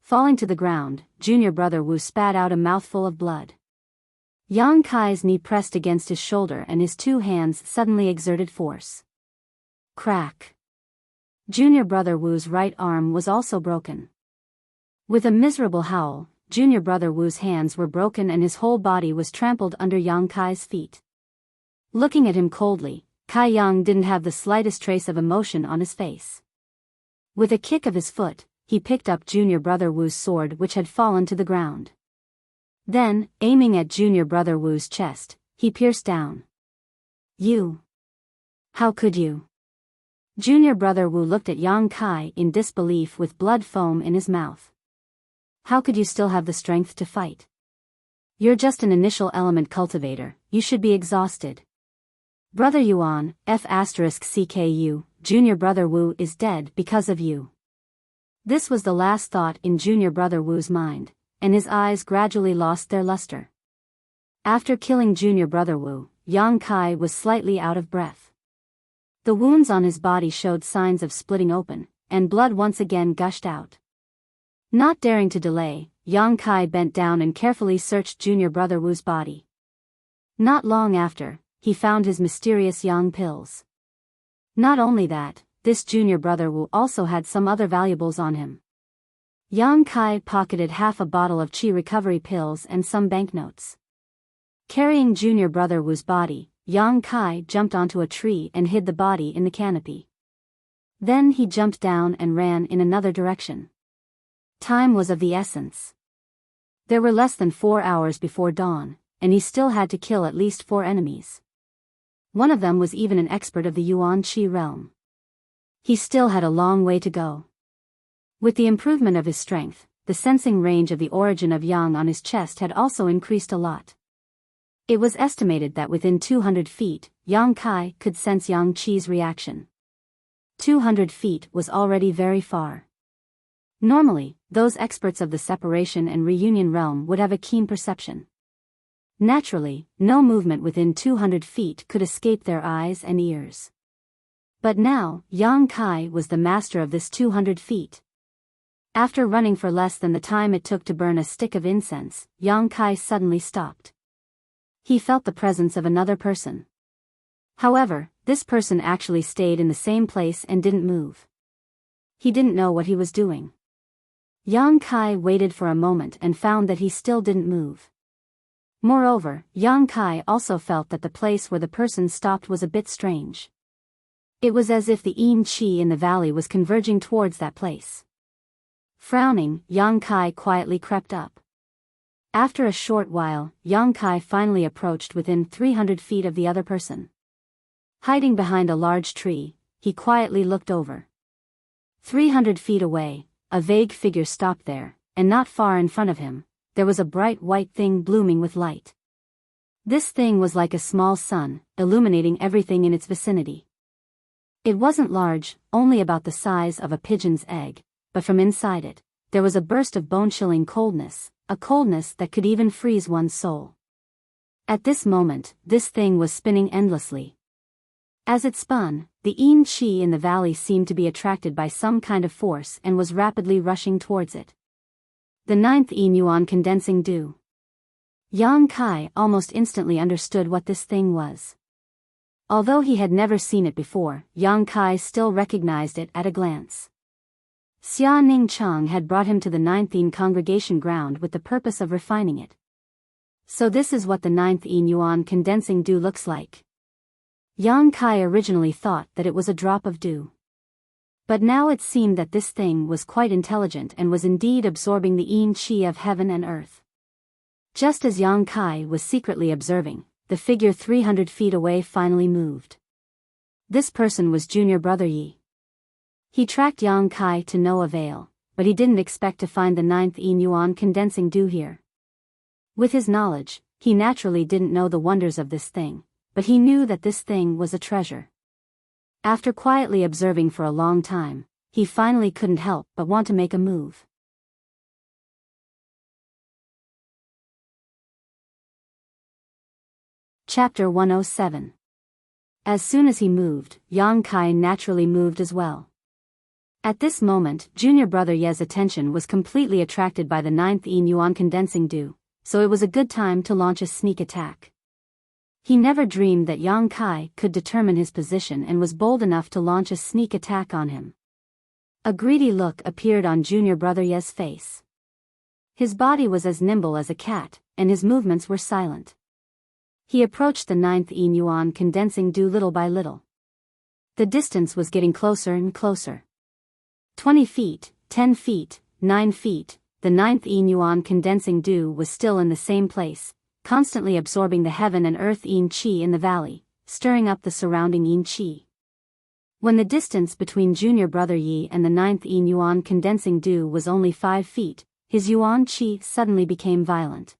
Falling to the ground, junior brother Wu spat out a mouthful of blood. Yang Kai's knee pressed against his shoulder and his two hands suddenly exerted force. Crack! Junior brother Wu's right arm was also broken. With a miserable howl, junior brother Wu's hands were broken and his whole body was trampled under Yang Kai's feet. Looking at him coldly, Kai Yang didn't have the slightest trace of emotion on his face. With a kick of his foot, he picked up junior brother Wu's sword which had fallen to the ground. Then, aiming at junior brother Wu's chest, he pierced down. "You! How could you?" Junior brother Wu looked at Yang Kai in disbelief with blood foam in his mouth. "How could you still have the strength to fight? You're just an initial element cultivator, you should be exhausted." "Brother Yuan, F***CKU, junior brother Wu is dead because of you." This was the last thought in junior brother Wu's mind, and his eyes gradually lost their luster. After killing junior brother Wu, Yang Kai was slightly out of breath. The wounds on his body showed signs of splitting open, and blood once again gushed out. Not daring to delay, Yang Kai bent down and carefully searched junior brother Wu's body. Not long after, he found his mysterious yang pills. Not only that, this junior brother Wu also had some other valuables on him. Yang Kai pocketed half a bottle of qi recovery pills and some banknotes. Carrying junior brother Wu's body, Yang Kai jumped onto a tree and hid the body in the canopy. Then he jumped down and ran in another direction. Time was of the essence. There were less than 4 hours before dawn, and he still had to kill at least 4 enemies. One of them was even an expert of the Yuan Qi realm. He still had a long way to go. With the improvement of his strength, the sensing range of the origin of yang on his chest had also increased a lot. It was estimated that within 200 feet, Yang Kai could sense Yang Qi's reaction. 200 feet was already very far. Normally, those experts of the separation and reunion realm would have a keen perception. Naturally, no movement within 200 feet could escape their eyes and ears. But now, Yang Kai was the master of this 200 feet. After running for less than the time it took to burn a stick of incense, Yang Kai suddenly stopped. He felt the presence of another person. However, this person actually stayed in the same place and didn't move. He didn't know what he was doing. Yang Kai waited for a moment and found that he still didn't move. Moreover, Yang Kai also felt that the place where the person stopped was a bit strange. It was as if the yin qi in the valley was converging towards that place. Frowning, Yang Kai quietly crept up. After a short while, Yang Kai finally approached within 300 feet of the other person. Hiding behind a large tree, he quietly looked over. 300 feet away, a vague figure stopped there, and not far in front of him, there was a bright white thing blooming with light. This thing was like a small sun, illuminating everything in its vicinity. It wasn't large, only about the size of a pigeon's egg, but from inside it, there was a burst of bone-chilling coldness, a coldness that could even freeze one's soul. At this moment, this thing was spinning endlessly. As it spun, the yin qi in the valley seemed to be attracted by some kind of force and was rapidly rushing towards it. The 9th yin yuan condensing dew. Yang Kai almost instantly understood what this thing was. Although he had never seen it before, Yang Kai still recognized it at a glance. Xia Ning Cheng had brought him to the 9th yin congregation ground with the purpose of refining it. So this is what the 9th yin yuan condensing dew looks like. Yang Kai originally thought that it was a drop of dew. But now it seemed that this thing was quite intelligent and was indeed absorbing the yin qi of heaven and earth. Just as Yang Kai was secretly observing, the figure 300 feet away finally moved. This person was junior brother Yi. He tracked Yang Kai to no avail, but he didn't expect to find the 9th yin yuan condensing dew here. With his knowledge, he naturally didn't know the wonders of this thing, but he knew that this thing was a treasure. After quietly observing for a long time, he finally couldn't help but want to make a move. Chapter 107. As soon as he moved, Yang Kai naturally moved as well. At this moment, junior brother Ye's attention was completely attracted by the 9th yin yuan condensing dew, so it was a good time to launch a sneak attack. He never dreamed that Yang Kai could determine his position and was bold enough to launch a sneak attack on him. A greedy look appeared on junior brother Ye's face. His body was as nimble as a cat, and his movements were silent. He approached the 9th yin yuan condensing dew little by little. The distance was getting closer and closer. 20 feet, 10 feet, 9 feet, the 9th yin yuan condensing dew was still in the same place, constantly absorbing the heaven and earth yin qi in the valley, stirring up the surrounding yin qi. When the distance between junior brother Yi and the 9th yin yuan condensing dew was only 5 feet, his yuan qi suddenly became violent.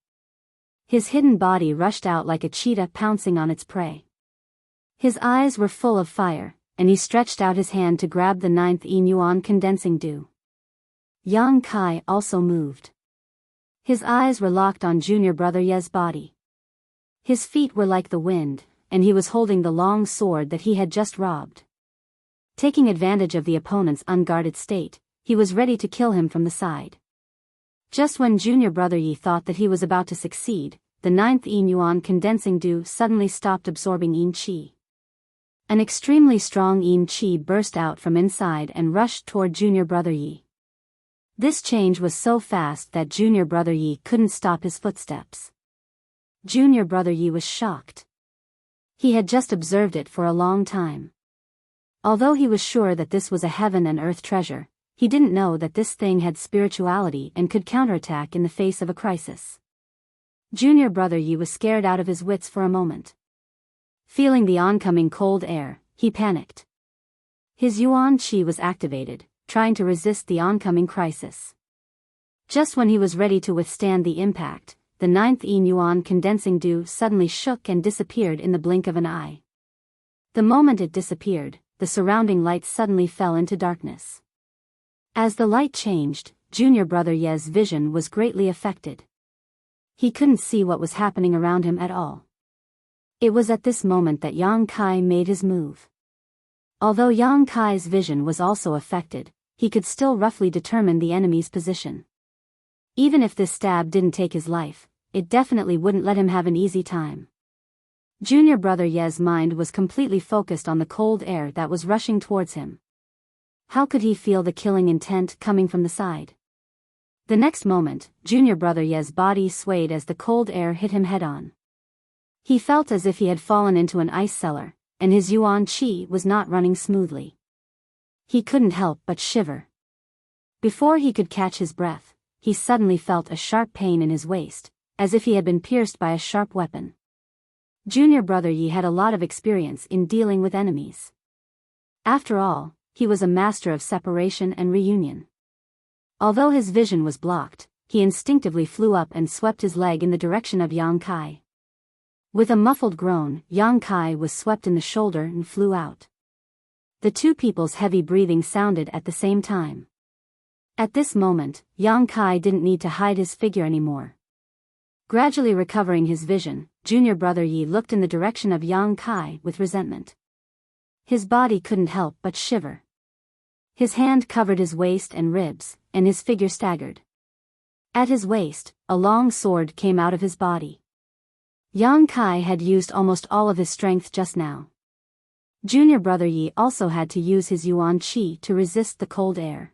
His hidden body rushed out like a cheetah pouncing on its prey. His eyes were full of fire, and he stretched out his hand to grab the 9th yin yuan condensing dew. Yang Kai also moved. His eyes were locked on junior brother Ye's body. His feet were like the wind, and he was holding the long sword that he had just robbed. Taking advantage of the opponent's unguarded state, he was ready to kill him from the side. Just when junior brother Yi thought that he was about to succeed, the 9th Yin Yuan condensing dew suddenly stopped absorbing Yin Qi. An extremely strong Yin Qi burst out from inside and rushed toward junior brother Yi. This change was so fast that junior brother Yi couldn't stop his footsteps. Junior brother Yi was shocked. He had just observed it for a long time. Although he was sure that this was a heaven and earth treasure, he didn't know that this thing had spirituality and could counterattack in the face of a crisis. Junior brother Yi was scared out of his wits for a moment. Feeling the oncoming cold air, he panicked. His Yuan Qi was activated, trying to resist the oncoming crisis. Just when he was ready to withstand the impact, the 9th Yin Yuan condensing dew suddenly shook and disappeared in the blink of an eye. The moment it disappeared, the surrounding light suddenly fell into darkness. As the light changed, junior brother Ye's vision was greatly affected. He couldn't see what was happening around him at all. It was at this moment that Yang Kai made his move. Although Yang Kai's vision was also affected, he could still roughly determine the enemy's position. Even if this stab didn't take his life, it definitely wouldn't let him have an easy time. Junior brother Ye's mind was completely focused on the cold air that was rushing towards him. How could he feel the killing intent coming from the side? The next moment, junior brother Ye's body swayed as the cold air hit him head-on. He felt as if he had fallen into an ice cellar, and his Yuan Qi was not running smoothly. He couldn't help but shiver. Before he could catch his breath, he suddenly felt a sharp pain in his waist, as if he had been pierced by a sharp weapon. Junior brother Yi had a lot of experience in dealing with enemies. After all, he was a master of separation and reunion. Although his vision was blocked, he instinctively flew up and swept his leg in the direction of Yang Kai. With a muffled groan, Yang Kai was swept in the shoulder and flew out. The two people's heavy breathing sounded at the same time. At this moment, Yang Kai didn't need to hide his figure anymore. Gradually recovering his vision, junior brother Yi looked in the direction of Yang Kai with resentment. His body couldn't help but shiver. His hand covered his waist and ribs, and his figure staggered. At his waist, a long sword came out of his body. Yang Kai had used almost all of his strength just now. Junior brother Yi also had to use his Yuan Qi to resist the cold air.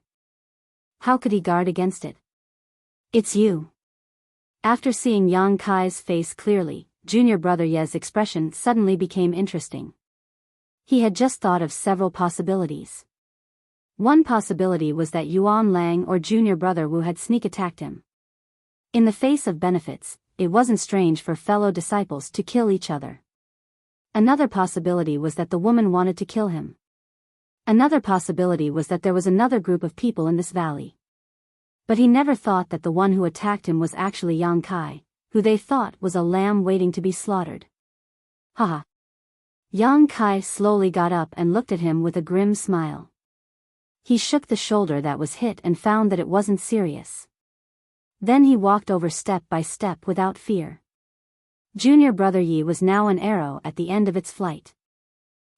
How could he guard against it? It's you. After seeing Yang Kai's face clearly, junior brother Ye's expression suddenly became interesting. He had just thought of several possibilities. One possibility was that Yuan Lang or junior brother Wu had sneak attacked him. In the face of benefits, it wasn't strange for fellow disciples to kill each other. Another possibility was that the woman wanted to kill him. Another possibility was that there was another group of people in this valley. But he never thought that the one who attacked him was actually Yang Kai, who they thought was a lamb waiting to be slaughtered. Haha. Yang Kai slowly got up and looked at him with a grim smile. He shook the shoulder that was hit and found that it wasn't serious. Then he walked over step by step without fear. Junior brother Yi was now an arrow at the end of its flight.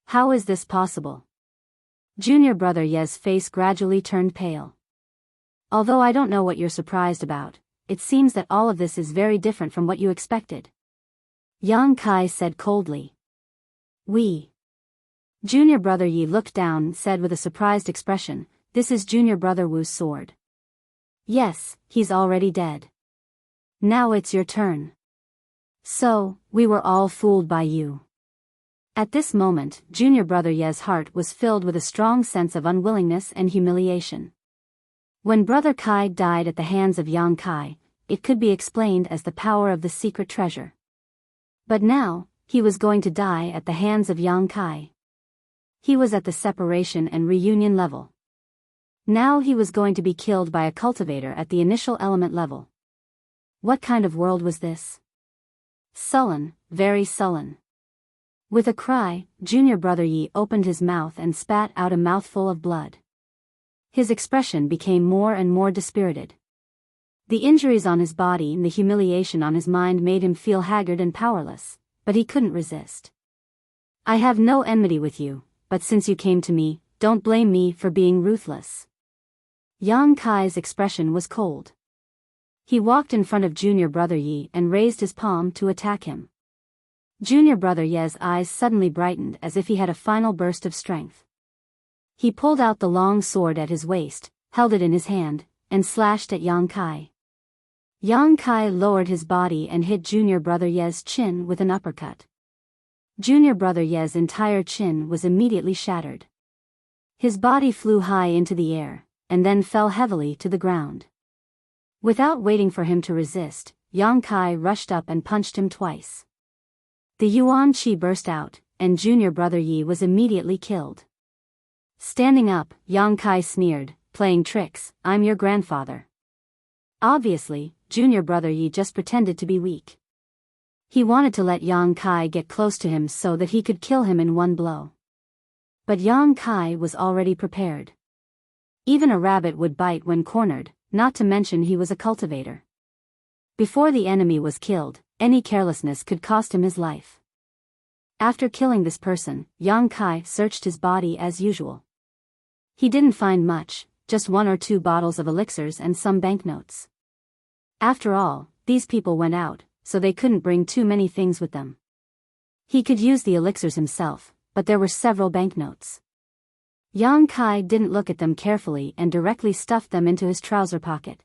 How is this possible? Junior brother Ye's face gradually turned pale. Although I don't know what you're surprised about, it seems that all of this is very different from what you expected. Yang Kai said coldly. Junior brother Yi looked down and said with a surprised expression, "This is junior brother Wu's sword." "Yes, he's already dead. Now it's your turn." "So, we were all fooled by you." At this moment, junior brother Ye's heart was filled with a strong sense of unwillingness and humiliation. When brother Kai died at the hands of Yang Kai, it could be explained as the power of the secret treasure. But now, he was going to die at the hands of Yang Kai. He was at the separation and reunion level. Now he was going to be killed by a cultivator at the initial element level. What kind of world was this? Sullen, very sullen. With a cry, junior brother Yi opened his mouth and spat out a mouthful of blood. His expression became more and more dispirited. The injuries on his body and the humiliation on his mind made him feel haggard and powerless, but he couldn't resist. "I have no enmity with you, but since you came to me, don't blame me for being ruthless." Yang Kai's expression was cold. He walked in front of junior brother Yi and raised his palm to attack him. Junior brother Ye's eyes suddenly brightened as if he had a final burst of strength. He pulled out the long sword at his waist, held it in his hand, and slashed at Yang Kai. Yang Kai lowered his body and hit junior brother Ye's chin with an uppercut. Junior brother Ye's entire chin was immediately shattered. His body flew high into the air, and then fell heavily to the ground. Without waiting for him to resist, Yang Kai rushed up and punched him twice. The Yuan Qi burst out, and junior brother Yi was immediately killed. Standing up, Yang Kai sneered, "Playing tricks, I'm your grandfather." Obviously, junior brother Yi just pretended to be weak. He wanted to let Yang Kai get close to him so that he could kill him in one blow. But Yang Kai was already prepared. Even a rabbit would bite when cornered, not to mention he was a cultivator. Before the enemy was killed, any carelessness could cost him his life. After killing this person, Yang Kai searched his body as usual. He didn't find much, just 1 or 2 bottles of elixirs and some banknotes. After all, these people went out, so they couldn't bring too many things with them. He could use the elixirs himself, but there were several banknotes. Yang Kai didn't look at them carefully and directly stuffed them into his trouser pocket.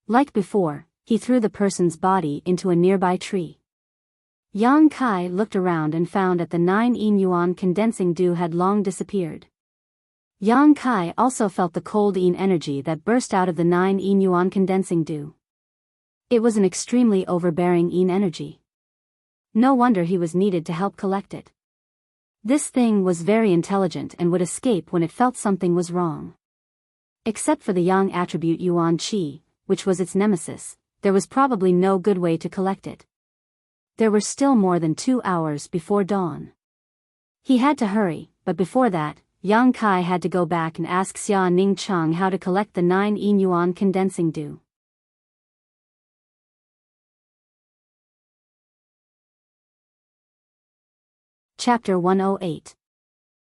Like before, he threw the person's body into a nearby tree. Yang Kai looked around and found that the 9 yin yuan condensing dew had long disappeared. Yang Kai also felt the cold yin energy that burst out of the 9 yin yuan condensing dew. It was an extremely overbearing yin energy. No wonder he was needed to help collect it. This thing was very intelligent and would escape when it felt something was wrong. Except for the yang attribute Yuan Qi, which was its nemesis, there was probably no good way to collect it. There were still more than 2 hours before dawn. He had to hurry, but before that, Yang Kai had to go back and ask Xia Ning Cheng how to collect the 9 yin yuan condensing dew. Chapter 108.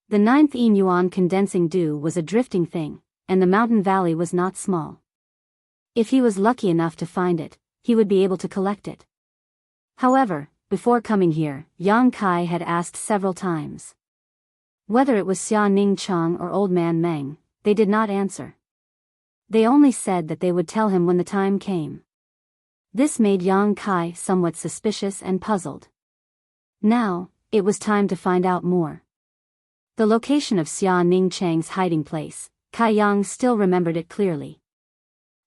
The 9th yin yuan condensing dew was a drifting thing, and the mountain valley was not small. If he was lucky enough to find it, he would be able to collect it. However, before coming here, Yang Kai had asked several times. Whether it was Xia Ning Cheng or Old Man Meng, they did not answer. They only said that they would tell him when the time came. This made Yang Kai somewhat suspicious and puzzled. Now, it was time to find out more. The location of Xia Ning Cheng's hiding place, Kai Yang still remembered it clearly.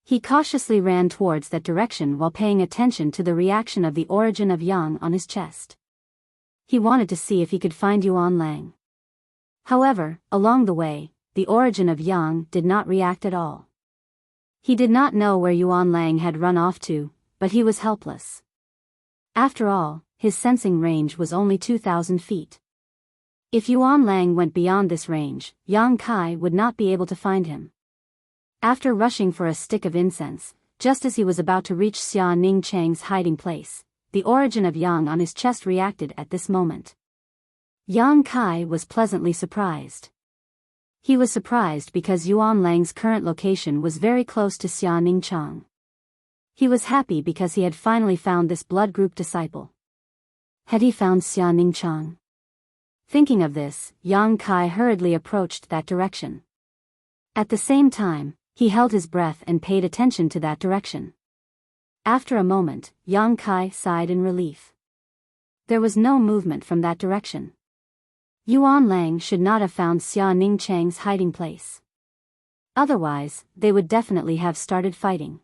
He cautiously ran towards that direction while paying attention to the reaction of the origin of Yang on his chest. He wanted to see if he could find Yuan Lang. However, along the way, the origin of Yang did not react at all. He did not know where Yuan Lang had run off to, but he was helpless. After all, his sensing range was only 2,000 feet. If Yuan Lang went beyond this range, Yang Kai would not be able to find him. After rushing for a stick of incense, just as he was about to reach Xia Ning Cheng's hiding place, the origin of Yang on his chest reacted at this moment. Yang Kai was pleasantly surprised. He was surprised because Yuan Lang's current location was very close to Xia Ning Cheng. He was happy because he had finally found this blood group disciple. Had he found Xia Ning Cheng? Thinking of this, Yang Kai hurriedly approached that direction. At the same time, he held his breath and paid attention to that direction. After a moment, Yang Kai sighed in relief. There was no movement from that direction. Yuan Lang should not have found Xia Ning Cheng's hiding place. Otherwise, they would definitely have started fighting.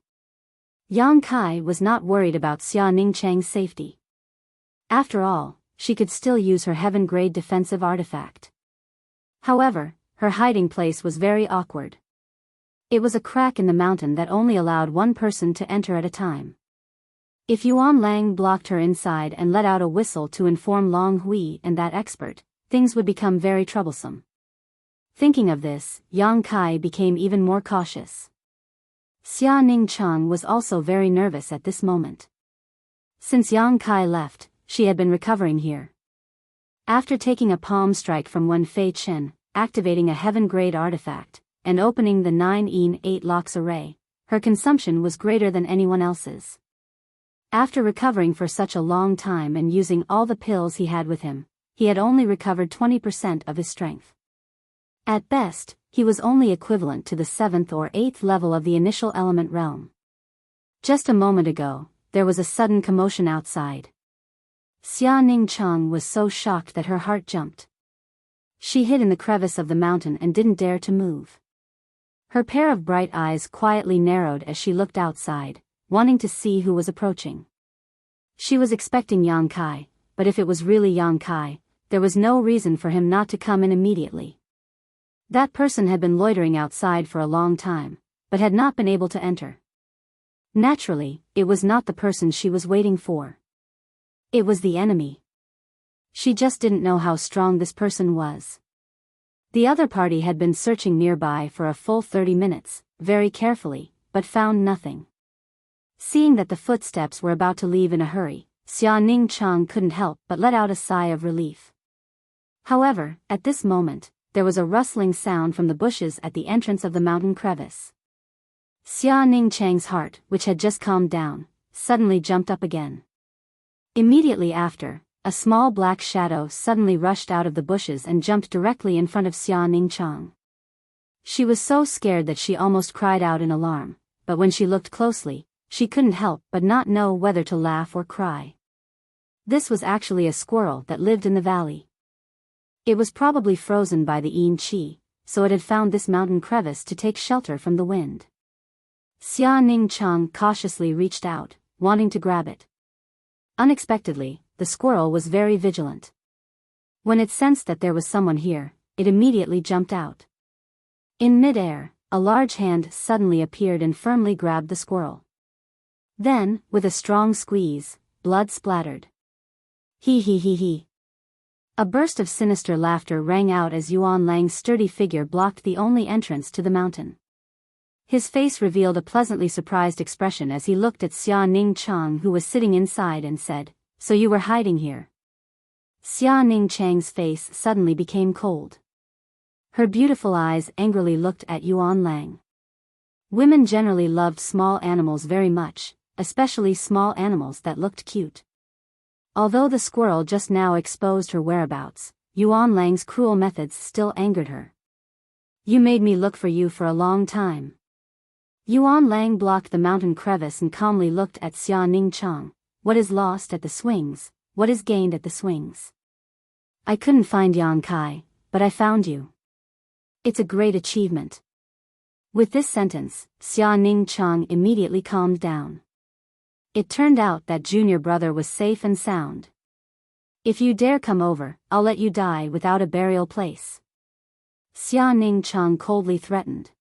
Yang Kai was not worried about Xia Ning Cheng's safety. After all, she could still use her heaven-grade defensive artifact. However, her hiding place was very awkward. It was a crack in the mountain that only allowed one person to enter at a time. If Yuan Lang blocked her inside and let out a whistle to inform Long Hui and that expert, things would become very troublesome. Thinking of this, Yang Kai became even more cautious. Xia Ning Cheng was also very nervous at this moment. Since Yang Kai left, she had been recovering here. After taking a palm strike from Wen Fei Chen, activating a heaven-grade artifact, and opening the 9-8 locks array, her consumption was greater than anyone else's. After recovering for such a long time and using all the pills he had with him, he had only recovered 20% of his strength. At best, he was only equivalent to the 7th or 8th level of the initial element realm. Just a moment ago, there was a sudden commotion outside. Xia Ningchang was so shocked that her heart jumped. She hid in the crevice of the mountain and didn't dare to move. Her pair of bright eyes quietly narrowed as she looked outside, wanting to see who was approaching. She was expecting Yang Kai, but if it was really Yang Kai, there was no reason for him not to come in immediately. That person had been loitering outside for a long time, but had not been able to enter. Naturally, it was not the person she was waiting for. It was the enemy. She just didn't know how strong this person was. The other party had been searching nearby for a full 30 minutes, very carefully, but found nothing. Seeing that the footsteps were about to leave in a hurry, Xia Ningchang couldn't help but let out a sigh of relief. However, at this moment, there was a rustling sound from the bushes at the entrance of the mountain crevice. Xia Ningchang's heart, which had just calmed down, suddenly jumped up again. Immediately after, a small black shadow suddenly rushed out of the bushes and jumped directly in front of Xia Ningchang. She was so scared that she almost cried out in alarm, but when she looked closely, she couldn't help but not know whether to laugh or cry. This was actually a squirrel that lived in the valley. It was probably frozen by the Yin Qi, so it had found this mountain crevice to take shelter from the wind. Xia Ningchang cautiously reached out, wanting to grab it. Unexpectedly, the squirrel was very vigilant. When it sensed that there was someone here, it immediately jumped out. In mid-air, a large hand suddenly appeared and firmly grabbed the squirrel. Then, with a strong squeeze, blood splattered. He he he he. A burst of sinister laughter rang out as Yuan Lang's sturdy figure blocked the only entrance to the mountain. His face revealed a pleasantly surprised expression as he looked at Xia Ningchang, who was sitting inside, and said, "So you were hiding here?" Xia Ningchang's face suddenly became cold. Her beautiful eyes angrily looked at Yuan Lang. Women generally loved small animals very much, especially small animals that looked cute. Although the squirrel just now exposed her whereabouts, Yuan Lang's cruel methods still angered her. "You made me look for you for a long time." Yuan Lang blocked the mountain crevice and calmly looked at Xia Ningchang. "What is lost at the swings, what is gained at the swings? I couldn't find Yang Kai, but I found you. It's a great achievement." With this sentence, Xia Ningchang immediately calmed down. It turned out that junior brother was safe and sound. "If you dare come over, I'll let you die without a burial place," Xia Ningchang coldly threatened.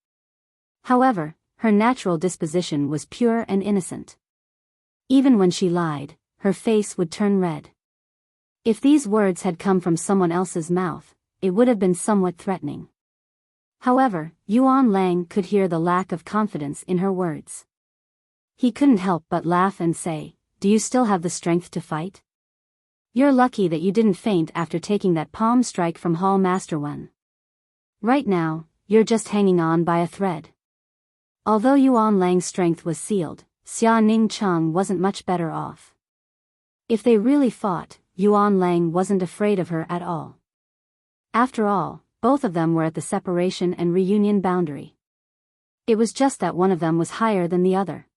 However, her natural disposition was pure and innocent. Even when she lied, her face would turn red. If these words had come from someone else's mouth, it would have been somewhat threatening. However, Yuan Lang could hear the lack of confidence in her words. He couldn't help but laugh and say, "Do you still have the strength to fight? You're lucky that you didn't faint after taking that palm strike from Hall Master One. Right now, you're just hanging on by a thread." Although Yuan Lang's strength was sealed, Xia Ningchang wasn't much better off. If they really fought, Yuan Lang wasn't afraid of her at all. After all, both of them were at the separation and reunion boundary. It was just that one of them was higher than the other.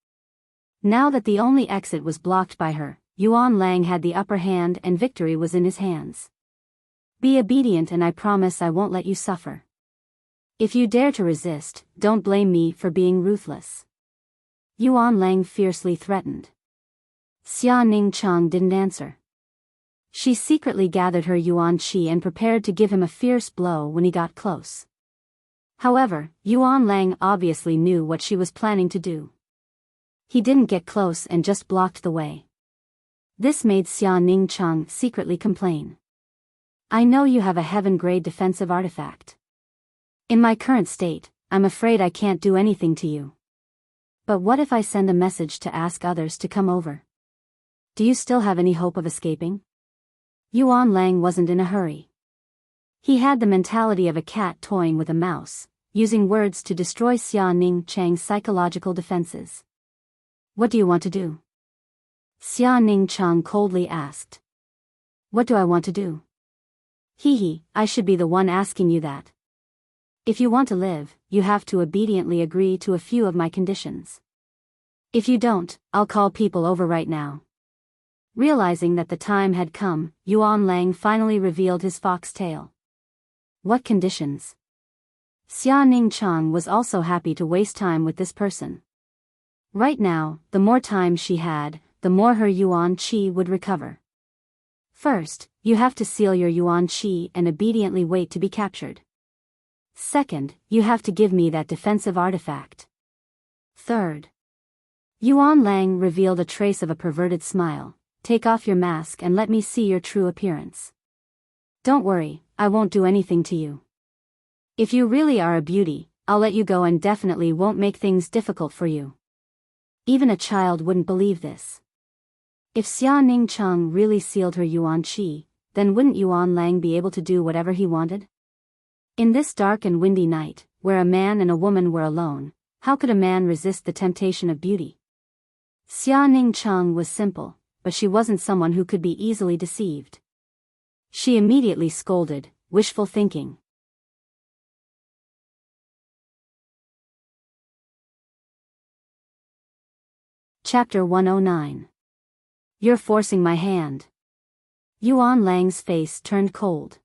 Now that the only exit was blocked by her, Yuan Lang had the upper hand and victory was in his hands. "Be obedient and I promise I won't let you suffer. If you dare to resist, don't blame me for being ruthless," Yuan Lang fiercely threatened. Xia Ningchang didn't answer. She secretly gathered her Yuan Qi and prepared to give him a fierce blow when he got close. However, Yuan Lang obviously knew what she was planning to do. He didn't get close and just blocked the way. This made Xia Ningchang secretly complain. "I know you have a heaven-grade defensive artifact. In my current state, I'm afraid I can't do anything to you. But what if I send a message to ask others to come over? Do you still have any hope of escaping?" Yuan Lang wasn't in a hurry. He had the mentality of a cat toying with a mouse, using words to destroy Xia Ning Chang's psychological defenses. What do you want to do? Xia Ning Chang coldly asked. What do I want to do? Hee, I should be the one asking you that. If you want to live, you have to obediently agree to a few of my conditions. If you don't, I'll call people over right now. Realizing that the time had come, Yuan Lang finally revealed his fox tail. What conditions? Xia Ning Chang was also happy to waste time with this person. Right now, the more time she had, the more her Yuan Qi would recover. First, you have to seal your Yuan Qi and obediently wait to be captured. Second, you have to give me that defensive artifact. Third. Yuan Lang revealed a trace of a perverted smile. Take off your mask and let me see your true appearance. Don't worry, I won't do anything to you. If you really are a beauty, I'll let you go and definitely won't make things difficult for you. Even a child wouldn't believe this. If Xia Ning Chang really sealed her Yuan Qi, then wouldn't Yuan Lang be able to do whatever he wanted? In this dark and windy night, where a man and a woman were alone, how could a man resist the temptation of beauty? Xia Ning Chang was simple, but she wasn't someone who could be easily deceived. She immediately scolded, wishful thinking. Chapter 109. You're forcing my hand. Yuan Lang's face turned cold.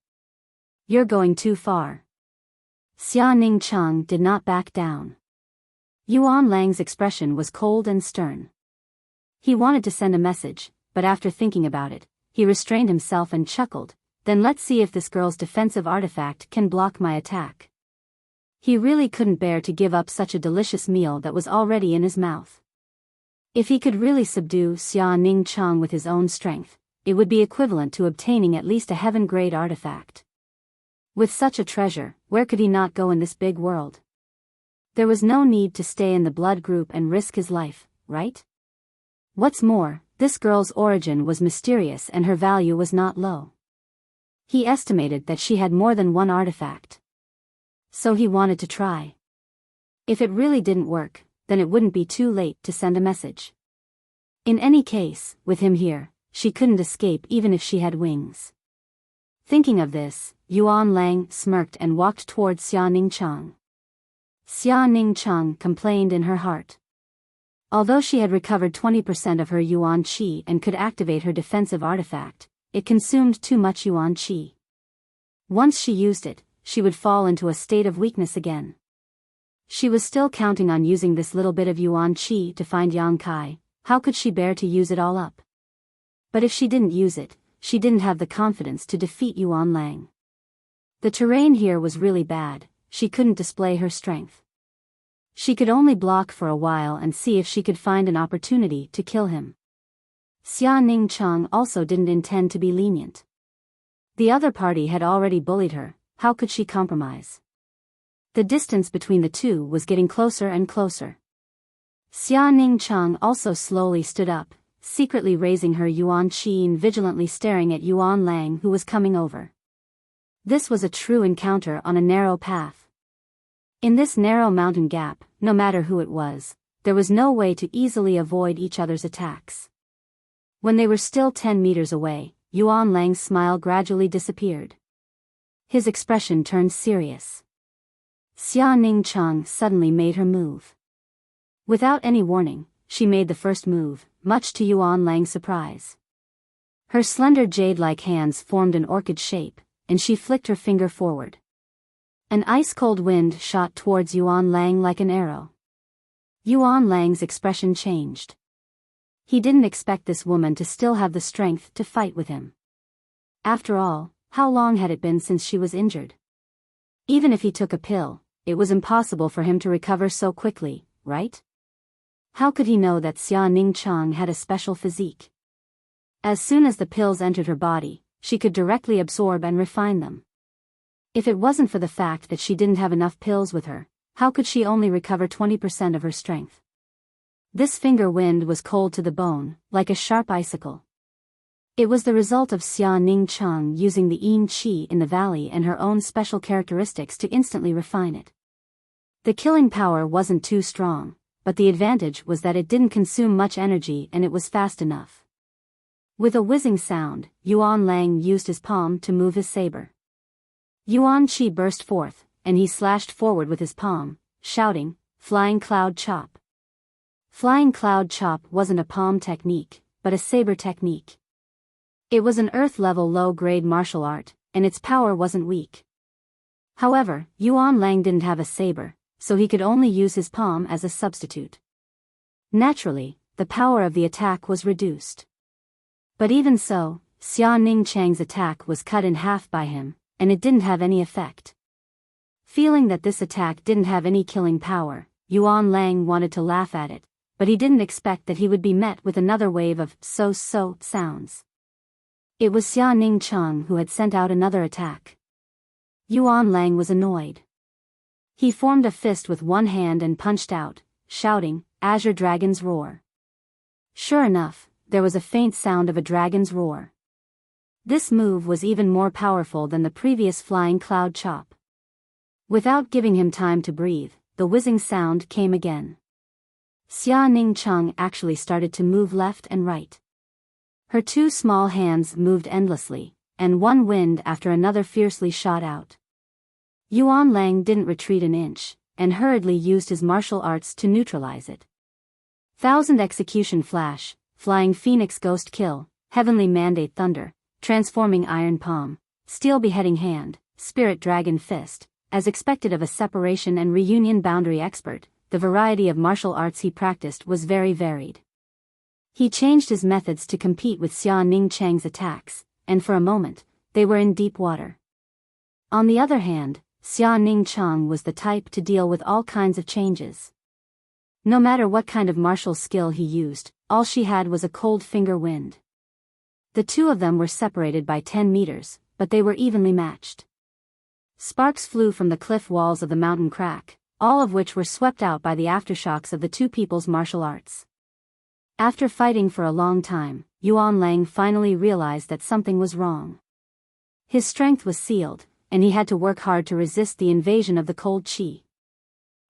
You're going too far. Xia Ning Chang did not back down. Yuan Lang's expression was cold and stern. He wanted to send a message, but after thinking about it, he restrained himself and chuckled. Then let's see if this girl's defensive artifact can block my attack. He really couldn't bear to give up such a delicious meal that was already in his mouth. If he could really subdue Xia Ning Chang with his own strength, it would be equivalent to obtaining at least a heaven-grade artifact. With such a treasure, where could he not go in this big world? There was no need to stay in the blood group and risk his life, right? What's more, this girl's origin was mysterious and her value was not low. He estimated that she had more than one artifact. So he wanted to try. If it really didn't work, then it wouldn't be too late to send a message. In any case, with him here, she couldn't escape even if she had wings. Thinking of this, Yuan Lang smirked and walked towards Xia Ning Chang. Xia Ning Chang complained in her heart. Although she had recovered 20% of her Yuan Qi and could activate her defensive artifact, it consumed too much Yuan Qi. Once she used it, she would fall into a state of weakness again. She was still counting on using this little bit of Yuan Qi to find Yang Kai. How could she bear to use it all up? But if she didn't use it, she didn't have the confidence to defeat Yuan Lang. The terrain here was really bad, she couldn't display her strength. She could only block for a while and see if she could find an opportunity to kill him. Xia Ning Chang also didn't intend to be lenient. The other party had already bullied her, how could she compromise? The distance between the two was getting closer and closer. Xia Ning Chang also slowly stood up, secretly raising her Yuan Qi and vigilantly staring at Yuan Lang who was coming over. This was a true encounter on a narrow path. In this narrow mountain gap, no matter who it was, there was no way to easily avoid each other's attacks. When they were still 10 meters away, Yuan Lang's smile gradually disappeared. His expression turned serious. Xia Ning Chang suddenly made her move. Without any warning, she made the first move, much to Yuan Lang's surprise. Her slender jade-like hands formed an orchid shape, and she flicked her finger forward. An ice-cold wind shot towards Yuan Lang like an arrow. Yuan Lang's expression changed. He didn't expect this woman to still have the strength to fight with him. After all, how long had it been since she was injured? Even if he took a pill, it was impossible for him to recover so quickly, right? How could he know that Xia Ning Chang had a special physique? As soon as the pills entered her body, she could directly absorb and refine them. If it wasn't for the fact that she didn't have enough pills with her, how could she only recover 20% of her strength? This finger wind was cold to the bone, like a sharp icicle. It was the result of Xia Ningcheng using the yin qi in the valley and her own special characteristics to instantly refine it. The killing power wasn't too strong, but the advantage was that it didn't consume much energy and it was fast enough. With a whizzing sound, Yuan Lang used his palm to move his saber. Yuan qi burst forth, and he slashed forward with his palm, shouting, "Flying Cloud Chop." Flying Cloud Chop wasn't a palm technique, but a saber technique. It was an earth-level low-grade martial art, and its power wasn't weak. However, Yuan Lang didn't have a saber, so he could only use his palm as a substitute. Naturally, the power of the attack was reduced. But even so, Xia Ningcheng's attack was cut in half by him, and it didn't have any effect. Feeling that this attack didn't have any killing power, Yuan Lang wanted to laugh at it, but he didn't expect that he would be met with another wave of so-so sounds. It was Xia Ningcheng who had sent out another attack. Yuan Lang was annoyed. He formed a fist with one hand and punched out, shouting, "Azure Dragon's Roar." Sure enough, there was a faint sound of a dragon's roar. This move was even more powerful than the previous Flying Cloud Chop. Without giving him time to breathe, the whizzing sound came again. Xia Ningcheng actually started to move left and right. Her two small hands moved endlessly, and one wind after another fiercely shot out. Yuan Lang didn't retreat an inch, and hurriedly used his martial arts to neutralize it. Thousand Execution Flash, Flying Phoenix Ghost Kill, Heavenly Mandate Thunder, Transforming Iron Palm, Steel Beheading Hand, Spirit Dragon Fist. As expected of a separation and reunion boundary expert, the variety of martial arts he practiced was very varied. He changed his methods to compete with Xia Ningcheng's attacks, and for a moment, they were in deep water. On the other hand, Xia Ningcheng was the type to deal with all kinds of changes. No matter what kind of martial skill he used, all she had was a cold finger wind. The two of them were separated by 10 meters, but they were evenly matched. Sparks flew from the cliff walls of the mountain crack, all of which were swept out by the aftershocks of the two people's martial arts. After fighting for a long time, Yuan Lang finally realized that something was wrong. His strength was sealed, and he had to work hard to resist the invasion of the cold qi.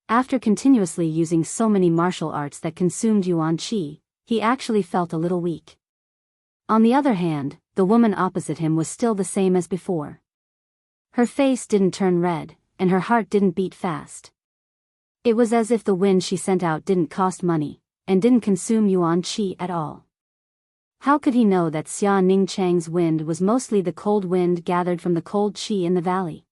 After continuously using so many martial arts that consumed Yuan qi, he actually felt a little weak. On the other hand, the woman opposite him was still the same as before. Her face didn't turn red, and her heart didn't beat fast. It was as if the wind she sent out didn't cost money, and didn't consume Yuan qi at all. How could he know that Xia Ningcheng's wind was mostly the cold wind gathered from the cold qi in the valley?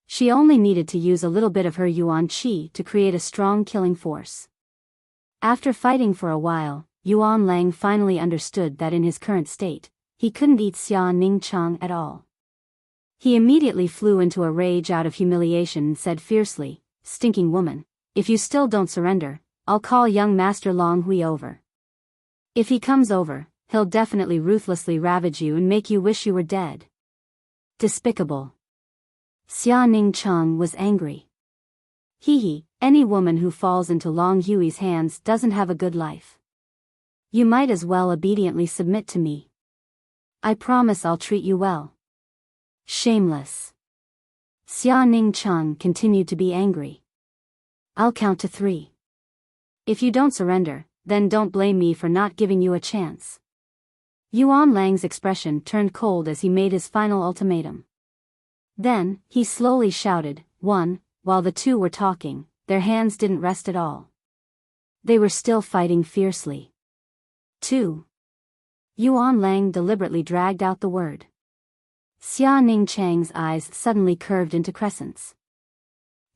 She only needed to use a little bit of her Yuan qi to create a strong killing force. After fighting for a while, Yuan Lang finally understood that in his current state, he couldn't eat Xia Ningcheng at all. He immediately flew into a rage out of humiliation and said fiercely, "Stinking woman, if you still don't surrender, I'll call young Master Long Hui over. If he comes over, he'll definitely ruthlessly ravage you and make you wish you were dead." Despicable. Xia Ningcheng was angry. Any woman who falls into Long Hui's hands doesn't have a good life. You might as well obediently submit to me. I promise I'll treat you well. Shameless. Xia Ningcheng continued to be angry. I'll count to 3. If you don't surrender, then don't blame me for not giving you a chance. Yuan Lang's expression turned cold as he made his final ultimatum. Then, he slowly shouted, 1, while the two were talking, their hands didn't rest at all. They were still fighting fiercely. 2. Yuan Lang deliberately dragged out the word. Xia Ningcheng's eyes suddenly curved into crescents.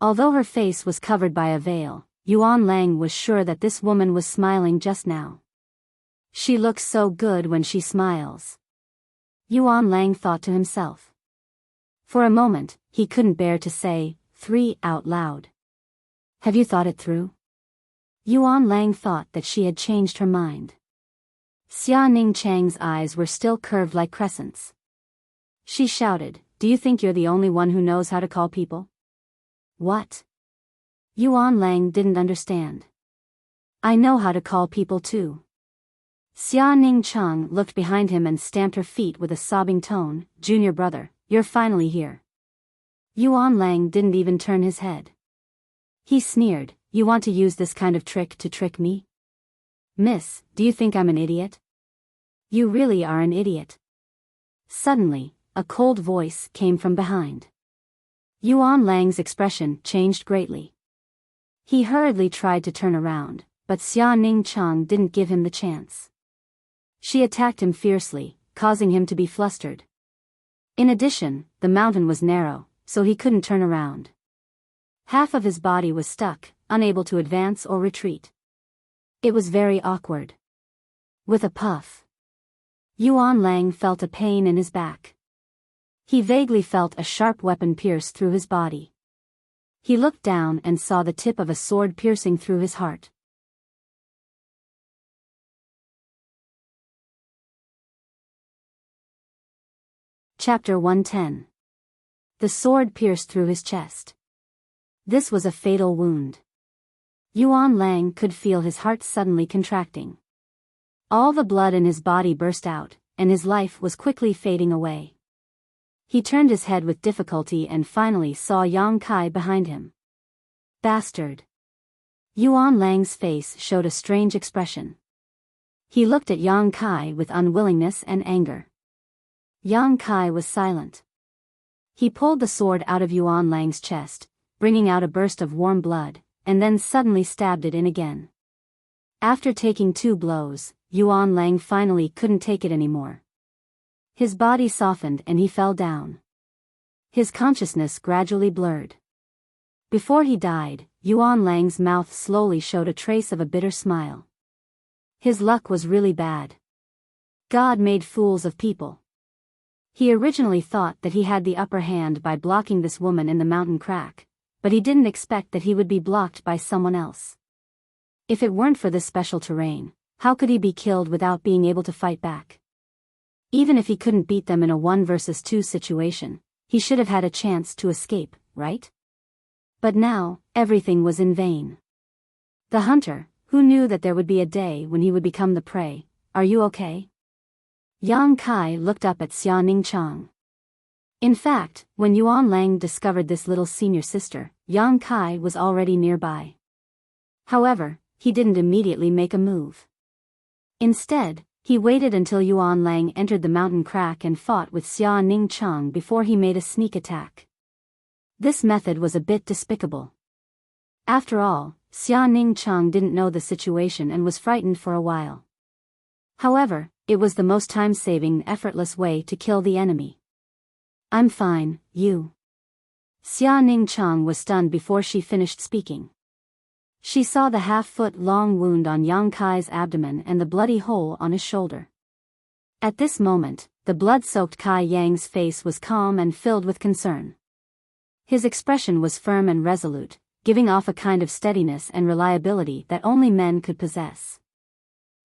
Although her face was covered by a veil, Yuan Lang was sure that this woman was smiling just now. She looks so good when she smiles. Yuan Lang thought to himself. For a moment, he couldn't bear to say, 3 out loud. Have you thought it through? Yuan Lang thought that she had changed her mind. Xia Ningcheng's eyes were still curved like crescents. She shouted, "Do you think you're the only one who knows how to call people?" What? Yuan Lang didn't understand. I know how to call people too. Xia Ning-chang looked behind him and stamped her feet with a sobbing tone. Junior brother, you're finally here. Yuan Lang didn't even turn his head. He sneered, you want to use this kind of trick to trick me? Miss, do you think I'm an idiot? You really are an idiot. Suddenly, a cold voice came from behind. Yuan Lang's expression changed greatly. He hurriedly tried to turn around, but Xia Ning-chang didn't give him the chance. She attacked him fiercely, causing him to be flustered. In addition, the mountain was narrow, so he couldn't turn around. Half of his body was stuck, unable to advance or retreat. It was very awkward. With a puff, Yuan Lang felt a pain in his back. He vaguely felt a sharp weapon pierce through his body. He looked down and saw the tip of a sword piercing through his heart. Chapter 110. The sword pierced through his chest. This was a fatal wound. Yuan Lang could feel his heart suddenly contracting. All the blood in his body burst out, and his life was quickly fading away. He turned his head with difficulty and finally saw Yang Kai behind him. Bastard! Yuan Lang's face showed a strange expression. He looked at Yang Kai with unwillingness and anger. Yang Kai was silent. He pulled the sword out of Yuan Lang's chest, bringing out a burst of warm blood, and then suddenly stabbed it in again. After taking 2 blows, Yuan Lang finally couldn't take it anymore. His body softened and he fell down. His consciousness gradually blurred. Before he died, Yuan Lang's mouth slowly showed a trace of a bitter smile. His luck was really bad. God made fools of people. He originally thought that he had the upper hand by blocking this woman in the mountain crack, but he didn't expect that he would be blocked by someone else. If it weren't for this special terrain, how could he be killed without being able to fight back? Even if he couldn't beat them in a 1 versus 2 situation, he should have had a chance to escape, right? But now, everything was in vain. The hunter, who knew that there would be a day when he would become the prey, are you okay? Yang Kai looked up at Xia Ning-chang. In fact, when Yuan Lang discovered this little senior sister, Yang Kai was already nearby. However, he didn't immediately make a move. Instead, he waited until Yuan Lang entered the mountain crack and fought with Xia Ning-chang before he made a sneak attack. This method was a bit despicable. After all, Xia Ning-chang didn't know the situation and was frightened for a while. However, it was the most time-saving, effortless way to kill the enemy. I'm fine, you. Xia Ning-chang was stunned before she finished speaking. She saw the half-foot-long wound on Yang Kai's abdomen and the bloody hole on his shoulder. At this moment, the blood-soaked Kai Yang's face was calm and filled with concern. His expression was firm and resolute, giving off a kind of steadiness and reliability that only men could possess.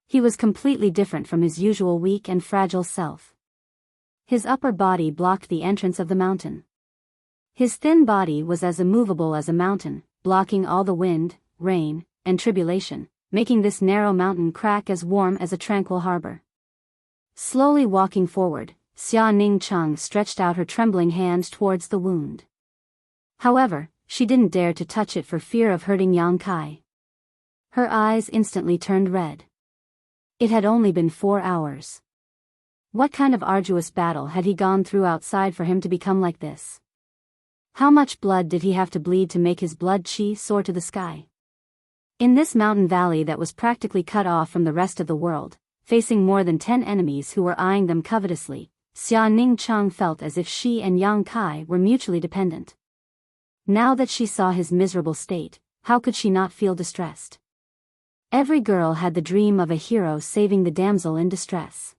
He was completely different from his usual weak and fragile self. His upper body blocked the entrance of the mountain. His thin body was as immovable as a mountain, blocking all the wind, rain, and tribulation, making this narrow mountain crack as warm as a tranquil harbor. Slowly walking forward, Xia Ning-chang stretched out her trembling hand towards the wound. However, she didn't dare to touch it for fear of hurting Yang Kai. Her eyes instantly turned red. It had only been 4 hours. What kind of arduous battle had he gone through outside for him to become like this? How much blood did he have to bleed to make his blood chi soar to the sky? In this mountain valley that was practically cut off from the rest of the world, facing more than 10 enemies who were eyeing them covetously, Xia Ning-chang felt as if she and Yang Kai were mutually dependent. Now that she saw his miserable state, how could she not feel distressed? Every girl had the dream of a hero saving the damsel in distress.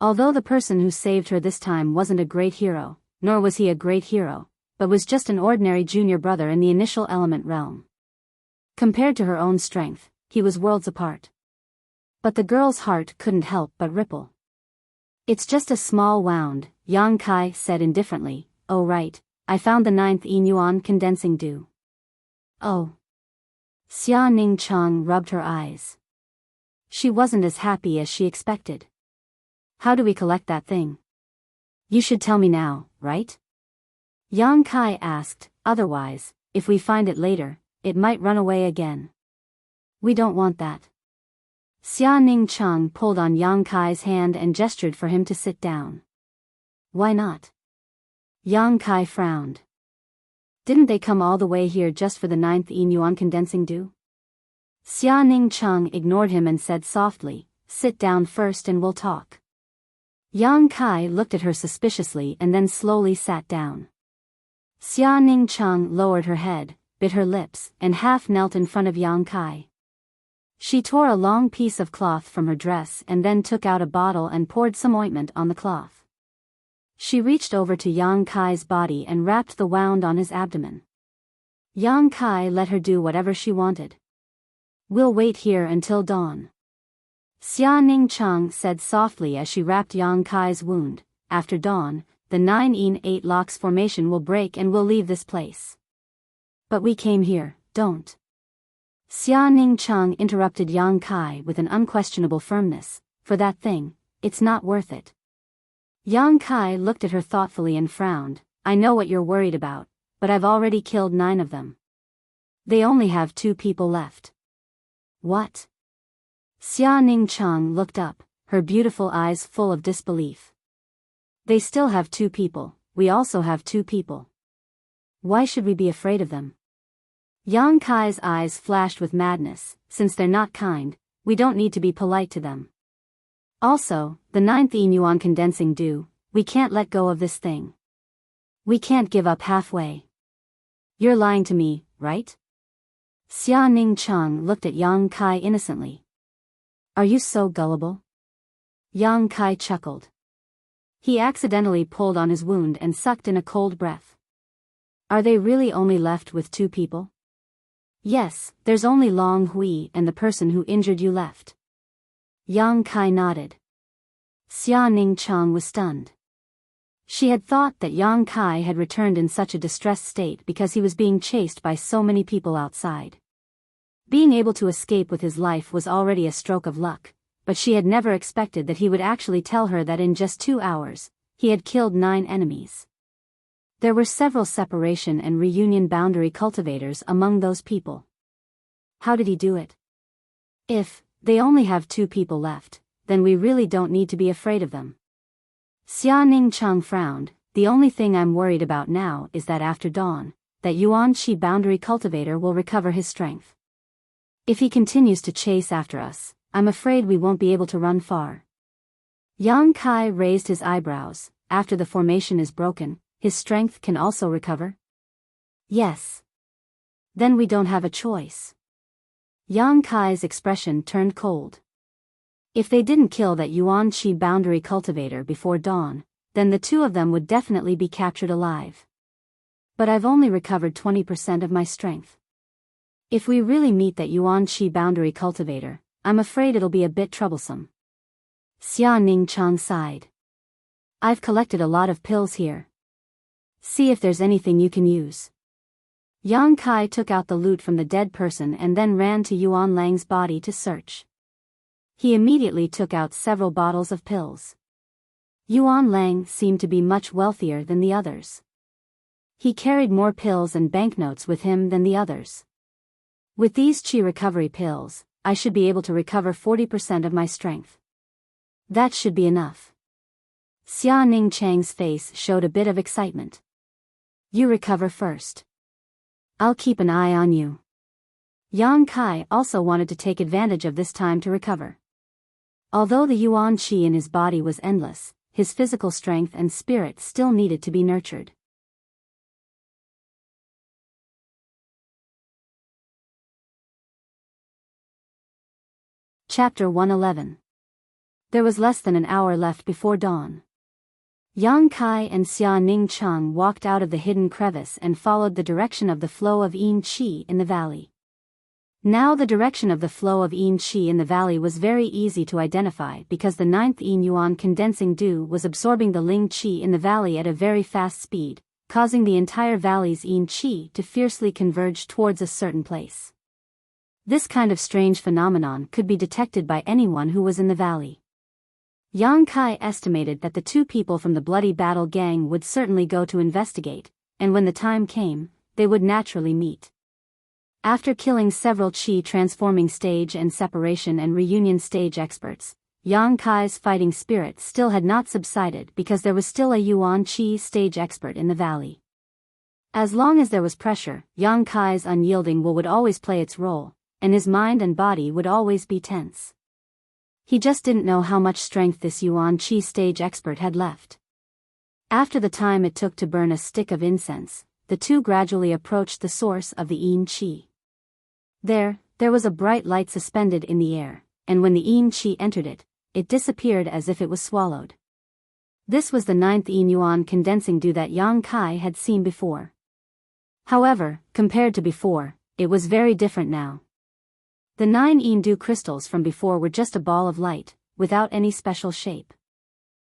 Although the person who saved her this time wasn't a great hero, nor was he a great hero, but was just an ordinary junior brother in the initial element realm. Compared to her own strength, he was worlds apart. But the girl's heart couldn't help but ripple. It's just a small wound, Yang Kai said indifferently. Oh right, I found the 9th Inyuan condensing dew. Oh. Xia Ning-chang rubbed her eyes. She wasn't as happy as she expected. How do we collect that thing? You should tell me now, right? Yang Kai asked, otherwise, if we find it later, it might run away again. We don't want that. Xia Ningcheng pulled on Yang Kai's hand and gestured for him to sit down. Why not? Yang Kai frowned. Didn't they come all the way here just for the 9th yin yuan condensing dew? Xia Ningcheng ignored him and said softly, sit down first and we'll talk. Yang Kai looked at her suspiciously and then slowly sat down. Xia Ningcheng lowered her head, bit her lips, and half knelt in front of Yang Kai. She tore a long piece of cloth from her dress and then took out a bottle and poured some ointment on the cloth. She reached over to Yang Kai's body and wrapped the wound on his abdomen. Yang Kai let her do whatever she wanted. We'll wait here until dawn. Xia Ningcheng said softly as she wrapped Yang Kai's wound. After dawn, the 9 yin 8 locks formation will break and we'll leave this place. But we came here, don't. Xia Ningcheng interrupted Yang Kai with an unquestionable firmness. For that thing, it's not worth it. Yang Kai looked at her thoughtfully and frowned. I know what you're worried about, but I've already killed 9 of them. They only have 2 people left. What? Xia Ningcheng looked up, her beautiful eyes full of disbelief. They still have 2 people, we also have 2 people. Why should we be afraid of them? Yang Kai's eyes flashed with madness. Since they're not kind, we don't need to be polite to them. Also, the 9th yin yuan condensing dew, we can't let go of this thing. We can't give up halfway. You're lying to me, right? Xia Ningcheng looked at Yang Kai innocently. Are you so gullible? Yang Kai chuckled. He accidentally pulled on his wound and sucked in a cold breath. Are they really only left with 2 people? Yes, there's only Long Hui and the person who injured you left. Yang Kai nodded. Xia Ningcheng was stunned. She had thought that Yang Kai had returned in such a distressed state because he was being chased by so many people outside. Being able to escape with his life was already a stroke of luck, but she had never expected that he would actually tell her that in just 2 hours, he had killed 9 enemies. There were several separation and reunion boundary cultivators among those people. How did he do it? If they only have 2 people left, then we really don't need to be afraid of them. Xia Ningcheng frowned. The only thing I'm worried about now is that after dawn, that Yuan Qi boundary cultivator will recover his strength. If he continues to chase after us, I'm afraid we won't be able to run far. Yang Kai raised his eyebrows. After the formation is broken, his strength can also recover? Yes. Then we don't have a choice. Yang Kai's expression turned cold. If they didn't kill that Yuan Qi boundary cultivator before dawn, then the 2 of them would definitely be captured alive. But I've only recovered 20% of my strength. If we really meet that Yuan Qi boundary cultivator, I'm afraid it'll be a bit troublesome. Xia Ningcheng sighed. I've collected a lot of pills here. See if there's anything you can use. Yang Kai took out the loot from the dead person and then ran to Yuan Lang's body to search. He immediately took out several bottles of pills. Yuan Lang seemed to be much wealthier than the others. He carried more pills and banknotes with him than the others. With these qi recovery pills, I should be able to recover 40% of my strength. That should be enough. Xia Ningcheng's face showed a bit of excitement. You recover first. I'll keep an eye on you. Yang Kai also wanted to take advantage of this time to recover. Although the Yuan Qi in his body was endless, his physical strength and spirit still needed to be nurtured. Chapter 111. There was less than an hour left before dawn. Yang Kai and Xia Ningcheng walked out of the hidden crevice and followed the direction of the flow of yin qi in the valley. Now the direction of the flow of yin qi in the valley was very easy to identify because the 9th yin yuan condensing dew was absorbing the ling qi in the valley at a very fast speed, causing the entire valley's yin qi to fiercely converge towards a certain place. This kind of strange phenomenon could be detected by anyone who was in the valley. Yang Kai estimated that the two people from the Bloody Battle gang would certainly go to investigate, and when the time came, they would naturally meet. After killing several Qi transforming stage and separation and reunion stage experts, Yang Kai's fighting spirit still had not subsided because there was still a Yuan Qi stage expert in the valley. As long as there was pressure, Yang Kai's unyielding will would always play its role, and his mind and body would always be tense. He just didn't know how much strength this Yuan Qi stage expert had left. After the time it took to burn a stick of incense, the two gradually approached the source of the Yin Qi. There was a bright light suspended in the air, and when the Yin Qi entered it, it disappeared as if it was swallowed. This was the 9th Yin Yuan condensing dew that Yang Kai had seen before. However, compared to before, it was very different now. The 9 Yin dew crystals from before were just a ball of light, without any special shape.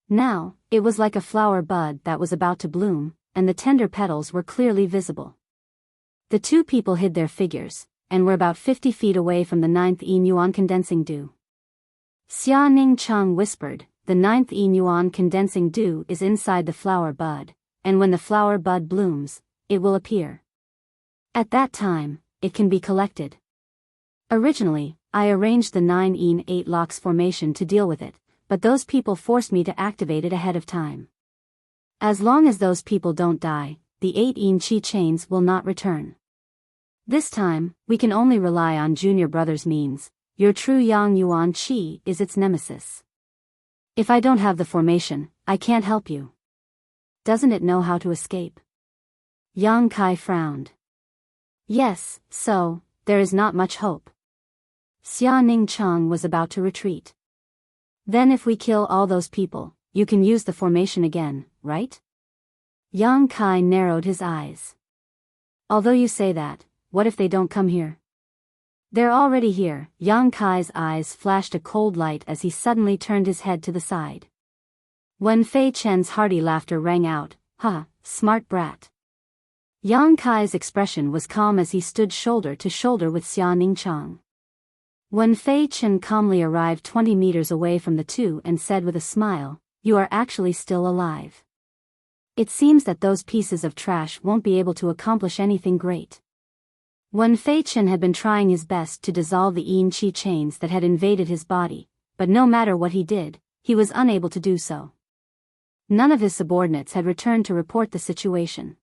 Now, it was like a flower bud that was about to bloom, and the tender petals were clearly visible. The two people hid their figures, and were about 50 feet away from the 9th Yin Yuan condensing dew. Xia Ning Cheng whispered, "The 9th Yin Yuan condensing dew is inside the flower bud, and when the flower bud blooms, it will appear. At that time, it can be collected. Originally, I arranged the 9 Yin 8 locks formation to deal with it, but those people forced me to activate it ahead of time. As long as those people don't die, the 8 Yin Qi chains will not return. This time, we can only rely on Junior Brother's means. Your true Yang Yuan Qi is its nemesis. If I don't have the formation, I can't help you. Doesn't it know how to escape?" Yang Kai frowned. "Yes, so, there is not much hope." Xia Ning Cheng was about to retreat. "Then if we kill all those people, you can use the formation again, right?" Yang Kai narrowed his eyes. "Although you say that, what if they don't come here?" "They're already here." Yang Kai's eyes flashed a cold light as he suddenly turned his head to the side. Wen Fei Chen's hearty laughter rang out, "Ha, smart brat." Yang Kai's expression was calm as he stood shoulder to shoulder with Xia Ning Cheng. Wen Fei Chen calmly arrived 20 meters away from the two and said with a smile, "You are actually still alive. It seems that those pieces of trash won't be able to accomplish anything great." Wen Fei Chen had been trying his best to dissolve the Yin Qi chains that had invaded his body, but no matter what he did, he was unable to do so. None of his subordinates had returned to report the situation.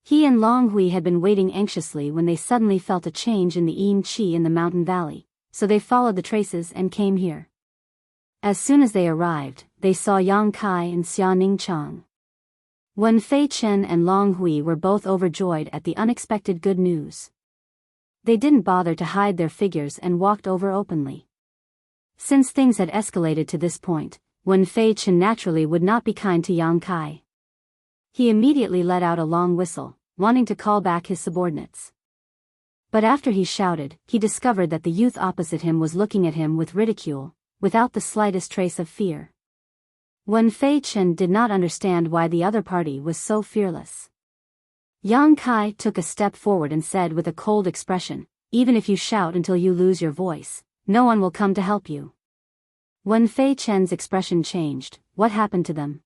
He and Long Hui had been waiting anxiously when they suddenly felt a change in the Yin Qi in the mountain valley, so they followed the traces and came here. As soon as they arrived, they saw Yang Kai and Xia Ning Cheng. Wen Fei Chen and Long Hui were both overjoyed at the unexpected good news. They didn't bother to hide their figures and walked over openly. Since things had escalated to this point, Wen Fei Chen naturally would not be kind to Yang Kai. He immediately let out a long whistle, wanting to call back his subordinates. But after he shouted, he discovered that the youth opposite him was looking at him with ridicule, without the slightest trace of fear. Wen Fei Chen did not understand why the other party was so fearless. Yang Kai took a step forward and said with a cold expression, "Even if you shout until you lose your voice, no one will come to help you." Wen Fei Chen's expression changed. "What happened to them?"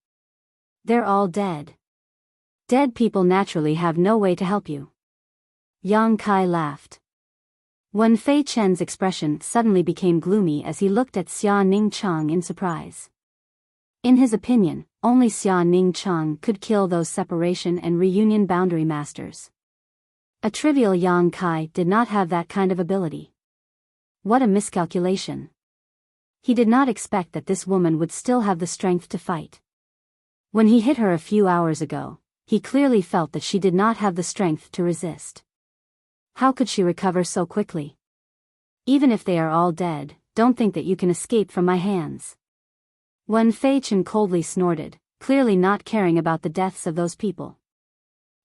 "They're all dead." "Dead people naturally have no way to help you." Yang Kai laughed. Wen Fei Chen's expression suddenly became gloomy as he looked at Xia Ning Cheng in surprise. In his opinion, only Xia Ning Cheng could kill those separation and reunion boundary masters. A trivial Yang Kai did not have that kind of ability. What a miscalculation. He did not expect that this woman would still have the strength to fight. When he hit her a few hours ago, he clearly felt that she did not have the strength to resist. How could she recover so quickly? "Even if they are all dead, don't think that you can escape from my hands." Wen Fei Chen coldly snorted, clearly not caring about the deaths of those people.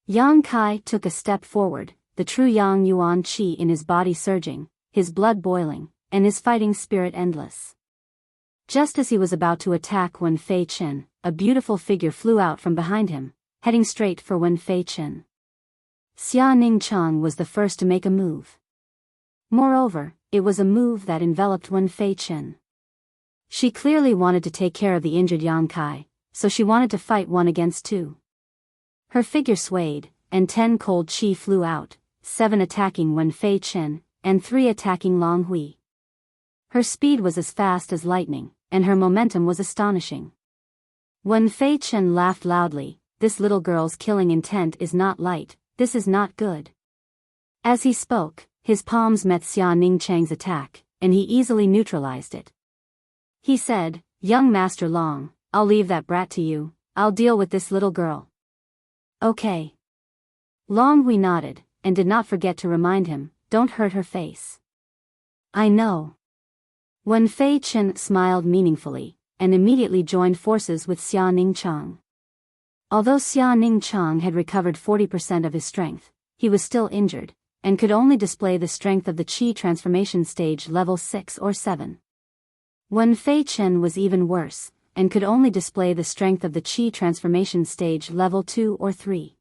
Yang Kai took a step forward, the true Yang Yuan Qi in his body surging, his blood boiling, and his fighting spirit endless. Just as he was about to attack Wen Fei Chen, a beautiful figure flew out from behind him, heading straight for Wen Fei Chen. Xia Ning Cheng was the first to make a move. Moreover, it was a move that enveloped Wen Feichen. She clearly wanted to take care of the injured Yang Kai, so she wanted to fight 1 against 2. Her figure swayed, and 10 cold chi flew out, 7 attacking Wen Feichen, and 3 attacking Long Hui. Her speed was as fast as lightning, and her momentum was astonishing. Wen Feichen laughed loudly. This little girl's killing intent is not light, this is not good. As he spoke, his palms met Xia Ningchang's attack, and he easily neutralized it. He said, "Young Master Long, I'll leave that brat to you, I'll deal with this little girl." Okay. Long Hui nodded, and did not forget to remind him, "Don't hurt her face." "I know." Wen Feichen smiled meaningfully, and immediately joined forces with Xia Ningchang. Although Xia Ningchang had recovered 40% of his strength, he was still injured, and could only display the strength of the Qi transformation stage level 6 or 7. Wen Feichen was even worse, and could only display the strength of the Qi transformation stage level 2 or 3.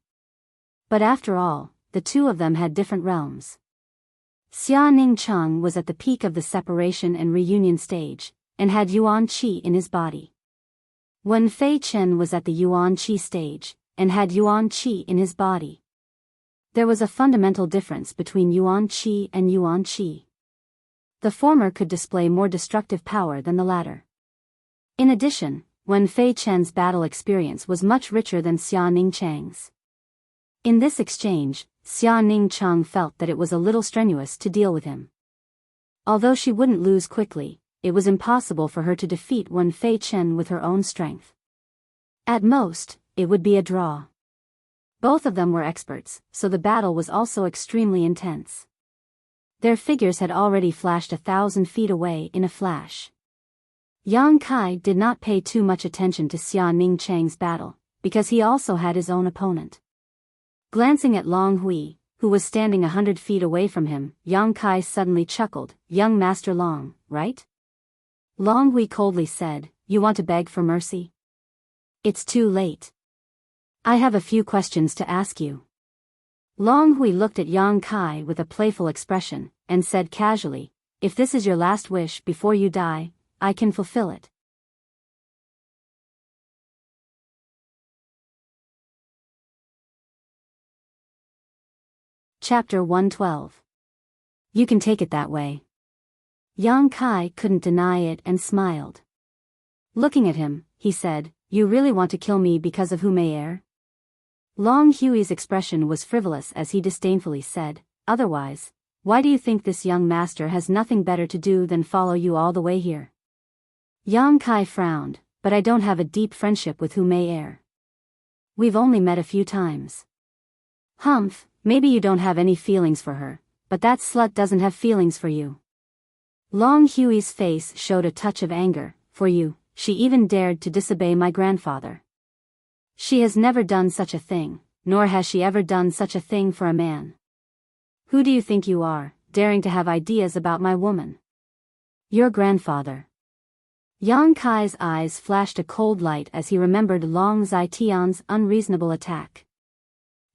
But after all, the two of them had different realms. Xia Ningchang was at the peak of the separation and reunion stage, and had Yuan Qi in his body. Wen Feichen was at the Yuan Qi stage, and had Yuan Qi in his body. There was a fundamental difference between Yuan Qi and Yuan Qi. The former could display more destructive power than the latter. In addition, Wen Feichen's battle experience was much richer than Xia Ningchang's. In this exchange, Xia Ningchang felt that it was a little strenuous to deal with him. Although she wouldn't lose quickly, it was impossible for her to defeat Wen Feichen with her own strength. At most, it would be a draw. Both of them were experts, so the battle was also extremely intense. Their figures had already flashed 1,000 feet away in a flash. Yang Kai did not pay too much attention to Xia Ningchang's battle, because he also had his own opponent. Glancing at Long Hui, who was standing 100 feet away from him, Yang Kai suddenly chuckled, "Young Master Long, right?" Long Hui coldly said, "You want to beg for mercy? It's too late. I have a few questions to ask you." Long Hui looked at Yang Kai with a playful expression, and said casually, "If this is your last wish before you die, I can fulfill it." Chapter 112. You can take it that way. Yang Kai couldn't deny it and smiled. Looking at him, he said, "You really want to kill me because of Hu Mei'er?" Long Hui's expression was frivolous as he disdainfully said, "Otherwise, why do you think this young master has nothing better to do than follow you all the way here?" Yang Kai frowned, "But I don't have a deep friendship with Hu Mei'er. We've only met a few times." "Humph, maybe you don't have any feelings for her, but that slut doesn't have feelings for you." Long Hui's face showed a touch of anger. "For you, she even dared to disobey my grandfather. She has never done such a thing, nor has she ever done such a thing for a man. Who do you think you are, daring to have ideas about my woman?" "Your grandfather." Yang Kai's eyes flashed a cold light as he remembered Long Zitian's unreasonable attack.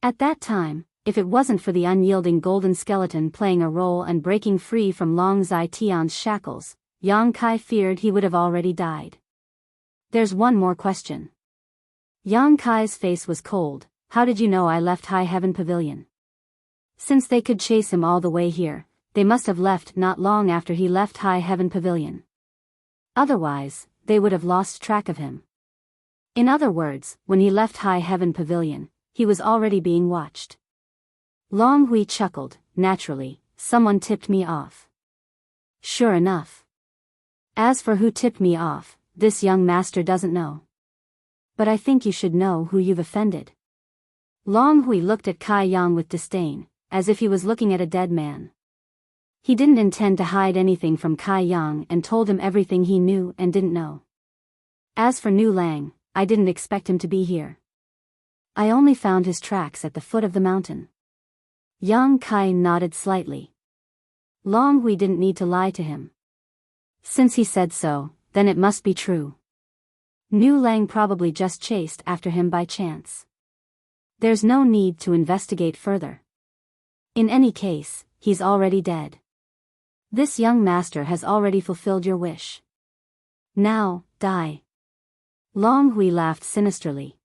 At that time, if it wasn't for the unyielding golden skeleton playing a role and breaking free from Long Zitian's shackles, Yang Kai feared he would have already died. "There's one more question." Yang Kai's face was cold. "How did you know I left High Heaven Pavilion?" Since they could chase him all the way here, they must have left not long after he left High Heaven Pavilion. Otherwise, they would have lost track of him. In other words, when he left High Heaven Pavilion, he was already being watched. Long Hui chuckled, "Naturally, someone tipped me off." "Sure enough. As for who tipped me off, this young master doesn't know. But I think you should know who you've offended." Long Hui looked at Kai Yang with disdain, as if he was looking at a dead man. He didn't intend to hide anything from Kai Yang and told him everything he knew and didn't know. "As for Nu Lang, I didn't expect him to be here. I only found his tracks at the foot of the mountain." Yang Kai nodded slightly. Long Hui didn't need to lie to him. Since he said so, then it must be true. Nu Lang probably just chased after him by chance. There's no need to investigate further. In any case, he's already dead. This young master has already fulfilled your wish. Now, die. Long Hui laughed sinisterly.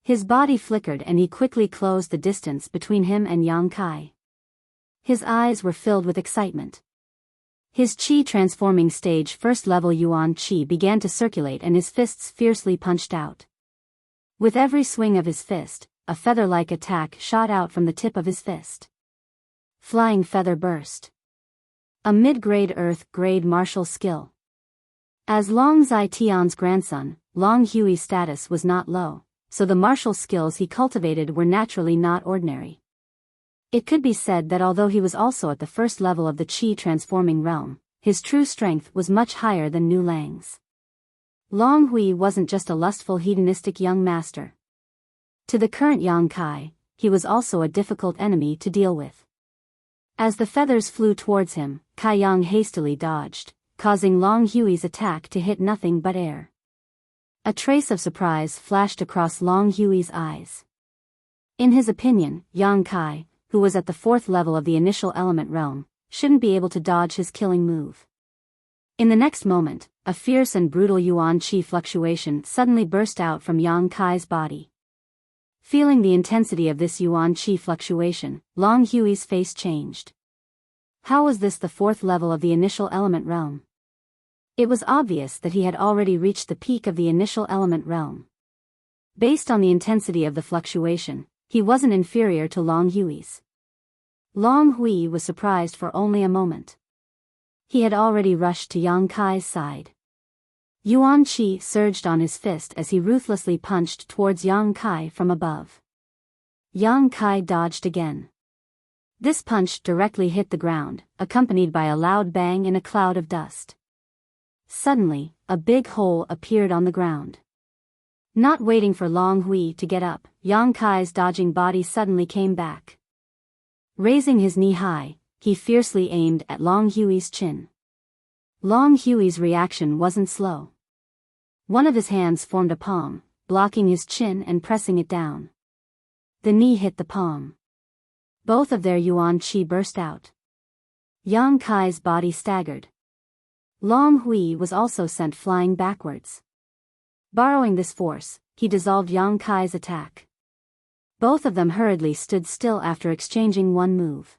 His body flickered and he quickly closed the distance between him and Yang Kai. His eyes were filled with excitement. His qi transforming stage first level yuan qi began to circulate and his fists fiercely punched out. With every swing of his fist, a feather-like attack shot out from the tip of his fist. Flying feather burst. A mid-grade earth-grade martial skill. As Long Zai Tian's grandson, Long Hui's status was not low, so the martial skills he cultivated were naturally not ordinary. It could be said that although he was also at the first level of the qi transforming realm, his true strength was much higher than Nu Lang's. Long Hui wasn't just a lustful hedonistic young master. To the current Yang Kai, he was also a difficult enemy to deal with. As the feathers flew towards him, Kai Yang hastily dodged, causing Long Hui's attack to hit nothing but air. A trace of surprise flashed across Long Hui's eyes. In his opinion, Yang Kai, who was at the fourth level of the initial element realm, shouldn't be able to dodge his killing move. In the next moment, a fierce and brutal yuan qi fluctuation suddenly burst out from Yang Kai's body. Feeling the intensity of this yuan qi fluctuation, Long Hui's face changed. How was this the fourth level of the initial element realm? It was obvious that he had already reached the peak of the initial element realm. Based on the intensity of the fluctuation, he wasn't inferior to Long Hui's. Long Hui was surprised for only a moment. He had already rushed to Yang Kai's side. Yuan Qi surged on his fist as he ruthlessly punched towards Yang Kai from above. Yang Kai dodged again. This punch directly hit the ground, accompanied by a loud bang in a cloud of dust. Suddenly, a big hole appeared on the ground. Not waiting for Long Hui to get up, Yang Kai's dodging body suddenly came back. Raising his knee high, he fiercely aimed at Long Hui's chin. Long Hui's reaction wasn't slow. One of his hands formed a palm, blocking his chin and pressing it down. The knee hit the palm. Both of their yuan qi burst out. Yang Kai's body staggered. Long Hui was also sent flying backwards. Borrowing this force, he dissolved Yang Kai's attack. Both of them hurriedly stood still after exchanging one move.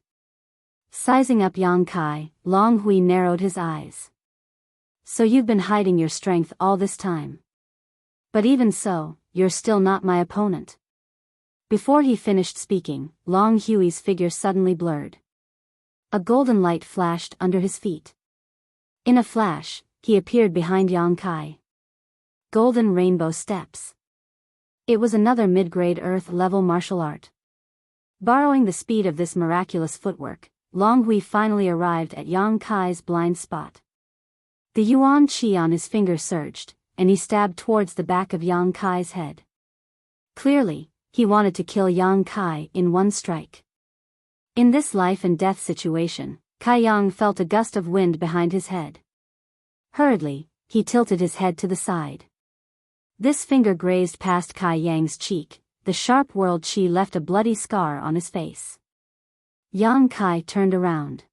Sizing up Yang Kai, Long Hui narrowed his eyes. So you've been hiding your strength all this time. But even so, you're still not my opponent. Before he finished speaking, Long Hui's figure suddenly blurred. A golden light flashed under his feet. In a flash, he appeared behind Yang Kai. Golden rainbow steps. It was another mid-grade earth-level martial art. Borrowing the speed of this miraculous footwork, Long Hui finally arrived at Yang Kai's blind spot. The yuan qi on his finger surged, and he stabbed towards the back of Yang Kai's head. Clearly, he wanted to kill Yang Kai in one strike. In this life-and-death situation, Kai Yang felt a gust of wind behind his head. Hurriedly, he tilted his head to the side. This finger grazed past Kai Yang's cheek, the sharp whirled qi left a bloody scar on his face. Yang Kai turned around.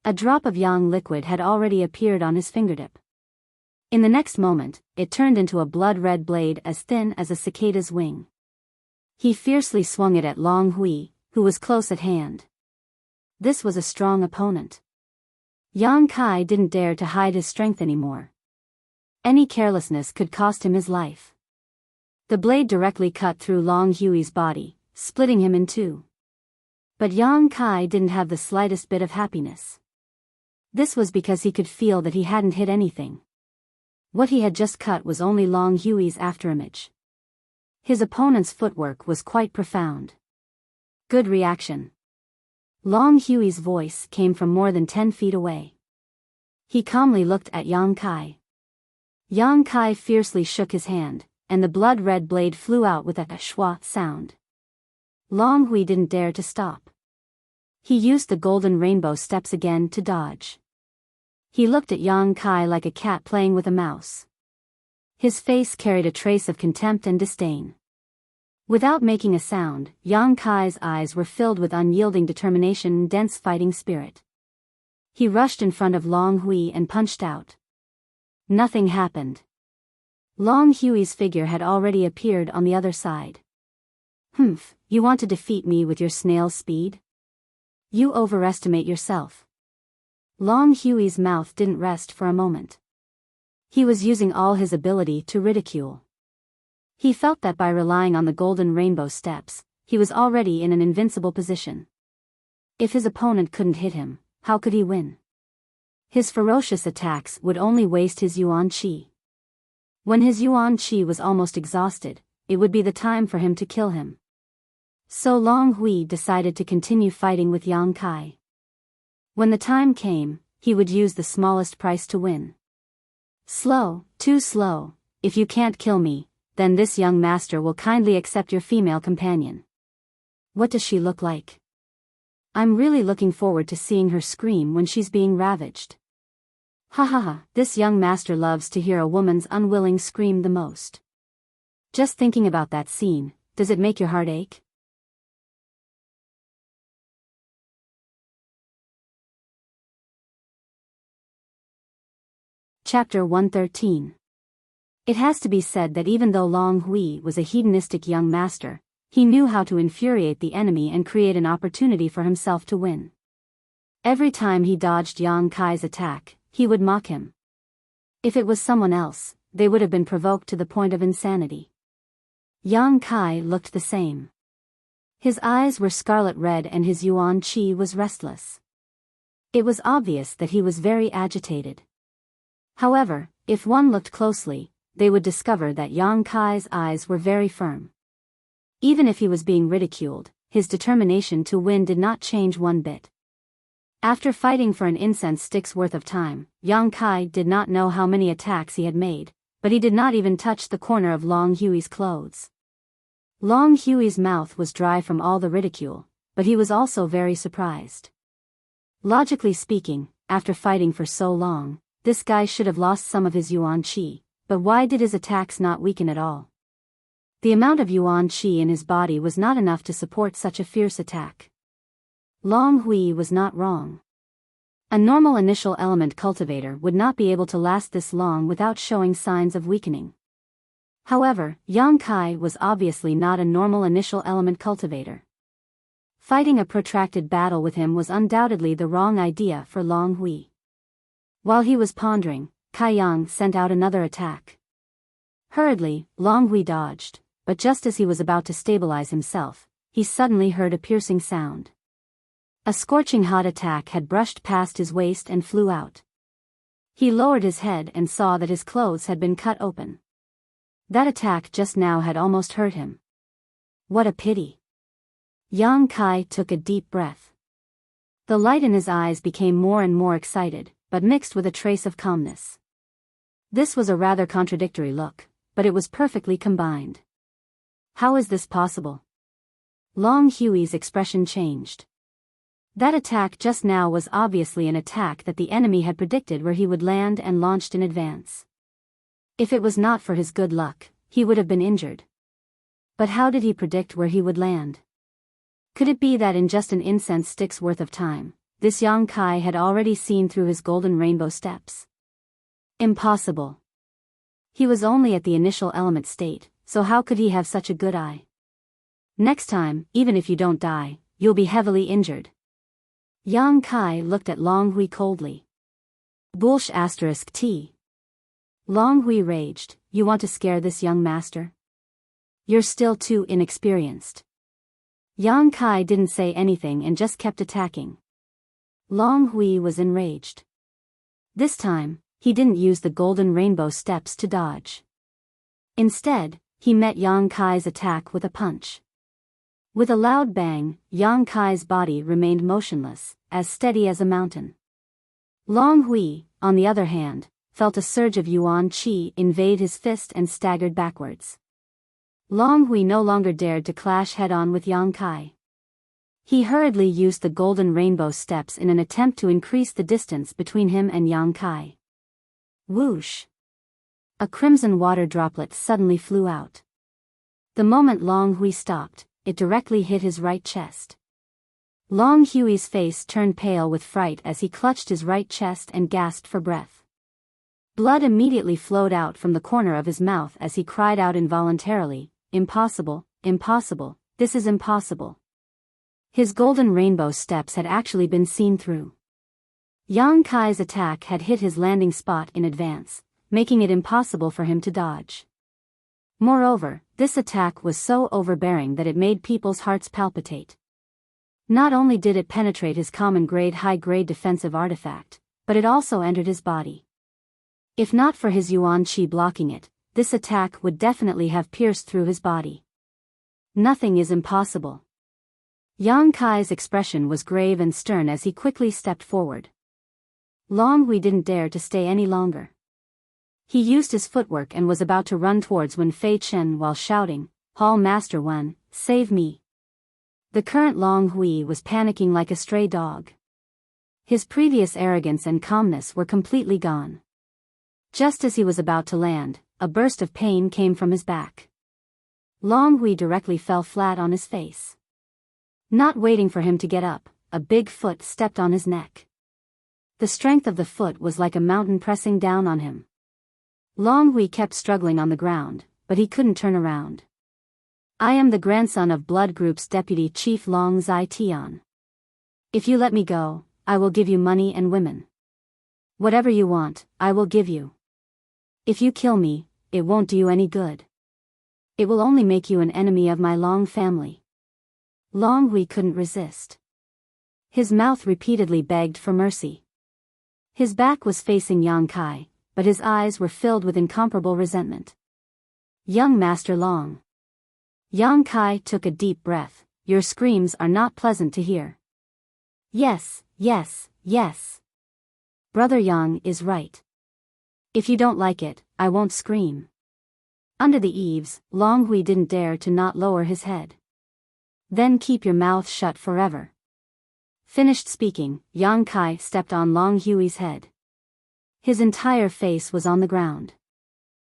A drop of yang liquid had already appeared on his fingertip. In the next moment, it turned into a blood-red blade as thin as a cicada's wing. He fiercely swung it at Long Hui, who was close at hand. This was a strong opponent. Yang Kai didn't dare to hide his strength anymore. Any carelessness could cost him his life. The blade directly cut through Long Hui's body, splitting him in two. But Yang Kai didn't have the slightest bit of happiness. This was because he could feel that he hadn't hit anything. What he had just cut was only Long Hui's afterimage. His opponent's footwork was quite profound. Good reaction. Long Hui's voice came from more than 10 feet away. He calmly looked at Yang Kai. Yang Kai fiercely shook his hand, and the blood-red blade flew out with a schwa sound. Long Hui didn't dare to stop. He used the golden rainbow steps again to dodge. He looked at Yang Kai like a cat playing with a mouse. His face carried a trace of contempt and disdain. Without making a sound, Yang Kai's eyes were filled with unyielding determination and dense fighting spirit. He rushed in front of Long Hui and punched out. Nothing happened. Long Hui's figure had already appeared on the other side. Humph, you want to defeat me with your snail's speed? You overestimate yourself. Long Hui's mouth didn't rest for a moment. He was using all his ability to ridicule. He felt that by relying on the golden rainbow steps, he was already in an invincible position. If his opponent couldn't hit him, how could he win? His ferocious attacks would only waste his yuan qi. When his yuan qi was almost exhausted, it would be the time for him to kill him. So Long Hui decided to continue fighting with Yang Kai. When the time came, he would use the smallest price to win. Slow, too slow. If you can't kill me, then this young master will kindly accept your female companion. What does she look like? I'm really looking forward to seeing her scream when she's being ravaged. Ha ha ha, this young master loves to hear a woman's unwilling scream the most. Just thinking about that scene, does it make your heart ache? Chapter 113. It has to be said that even though Long Hui was a hedonistic young master, he knew how to infuriate the enemy and create an opportunity for himself to win. Every time he dodged Yang Kai's attack, he would mock him. If it was someone else, they would have been provoked to the point of insanity. Yang Kai looked the same. His eyes were scarlet red and his yuan qi was restless. It was obvious that he was very agitated. However, if one looked closely, they would discover that Yang Kai's eyes were very firm. Even if he was being ridiculed, his determination to win did not change one bit. After fighting for an incense stick's worth of time, Yang Kai did not know how many attacks he had made, but he did not even touch the corner of Long Hui's clothes. Long Hui's mouth was dry from all the ridicule, but he was also very surprised. Logically speaking, after fighting for so long, this guy should have lost some of his yuan qi, but why did his attacks not weaken at all? The amount of yuan qi in his body was not enough to support such a fierce attack. Long Hui was not wrong. A normal initial element cultivator would not be able to last this long without showing signs of weakening. However, Yang Kai was obviously not a normal initial element cultivator. Fighting a protracted battle with him was undoubtedly the wrong idea for Long Hui. While he was pondering, Kai Yang sent out another attack. Hurriedly, Long Hui dodged, but just as he was about to stabilize himself, he suddenly heard a piercing sound. A scorching hot attack had brushed past his waist and flew out. He lowered his head and saw that his clothes had been cut open. That attack just now had almost hurt him. What a pity. Yang Kai took a deep breath. The light in his eyes became more and more excited, but mixed with a trace of calmness. This was a rather contradictory look, but it was perfectly combined. How is this possible? Long Hui's expression changed. That attack just now was obviously an attack that the enemy had predicted where he would land and launched in advance. If it was not for his good luck, he would have been injured. But how did he predict where he would land? Could it be that in just an incense stick's worth of time, this Yang Kai had already seen through his golden rainbow steps? Impossible. He was only at the initial element state, so how could he have such a good eye? Next time, even if you don't die, you'll be heavily injured. Yang Kai looked at Long Hui coldly. Bullsh *T. Long Hui raged, you want to scare this young master? You're still too inexperienced. Yang Kai didn't say anything and just kept attacking. Long Hui was enraged. This time, he didn't use the golden rainbow steps to dodge. Instead, he met Yang Kai's attack with a punch. With a loud bang, Yang Kai's body remained motionless, as steady as a mountain. Long Hui, on the other hand, felt a surge of yuan qi invade his fist and staggered backwards. Long Hui no longer dared to clash head-on with Yang Kai. He hurriedly used the golden rainbow steps in an attempt to increase the distance between him and Yang Kai. Whoosh! A crimson water droplet suddenly flew out. The moment Long Hui stopped, it directly hit his right chest. Long Hui's face turned pale with fright as he clutched his right chest and gasped for breath. Blood immediately flowed out from the corner of his mouth as he cried out involuntarily, "Impossible, impossible, this is impossible." His golden rainbow steps had actually been seen through. Yang Kai's attack had hit his landing spot in advance, making it impossible for him to dodge. Moreover, this attack was so overbearing that it made people's hearts palpitate. Not only did it penetrate his common-grade high-grade defensive artifact, but it also entered his body. If not for his Yuan Qi blocking it, this attack would definitely have pierced through his body. Nothing is impossible. Yang Kai's expression was grave and stern as he quickly stepped forward. Long Hui didn't dare to stay any longer. He used his footwork and was about to run towards Wen Fei Chen while shouting, "Hall Master Wen, save me." The current Long Hui was panicking like a stray dog. His previous arrogance and calmness were completely gone. Just as he was about to land, a burst of pain came from his back. Long Hui directly fell flat on his face. Not waiting for him to get up, a big foot stepped on his neck. The strength of the foot was like a mountain pressing down on him. Long Hui kept struggling on the ground, but he couldn't turn around. "I am the grandson of Blood Group's deputy chief Long Zai Tian. If you let me go, I will give you money and women. Whatever you want, I will give you. If you kill me, it won't do you any good. It will only make you an enemy of my Long family." Long Hui couldn't resist. His mouth repeatedly begged for mercy. His back was facing Yang Kai, but his eyes were filled with incomparable resentment. "Young Master Long." Yang Kai took a deep breath. "Your screams are not pleasant to hear." "Yes, yes, yes. Brother Yang is right. If you don't like it, I won't scream." Under the eaves, Long Hui didn't dare to not lower his head. "Then keep your mouth shut forever." Finished speaking, Yang Kai stepped on Long Hui's head. His entire face was on the ground.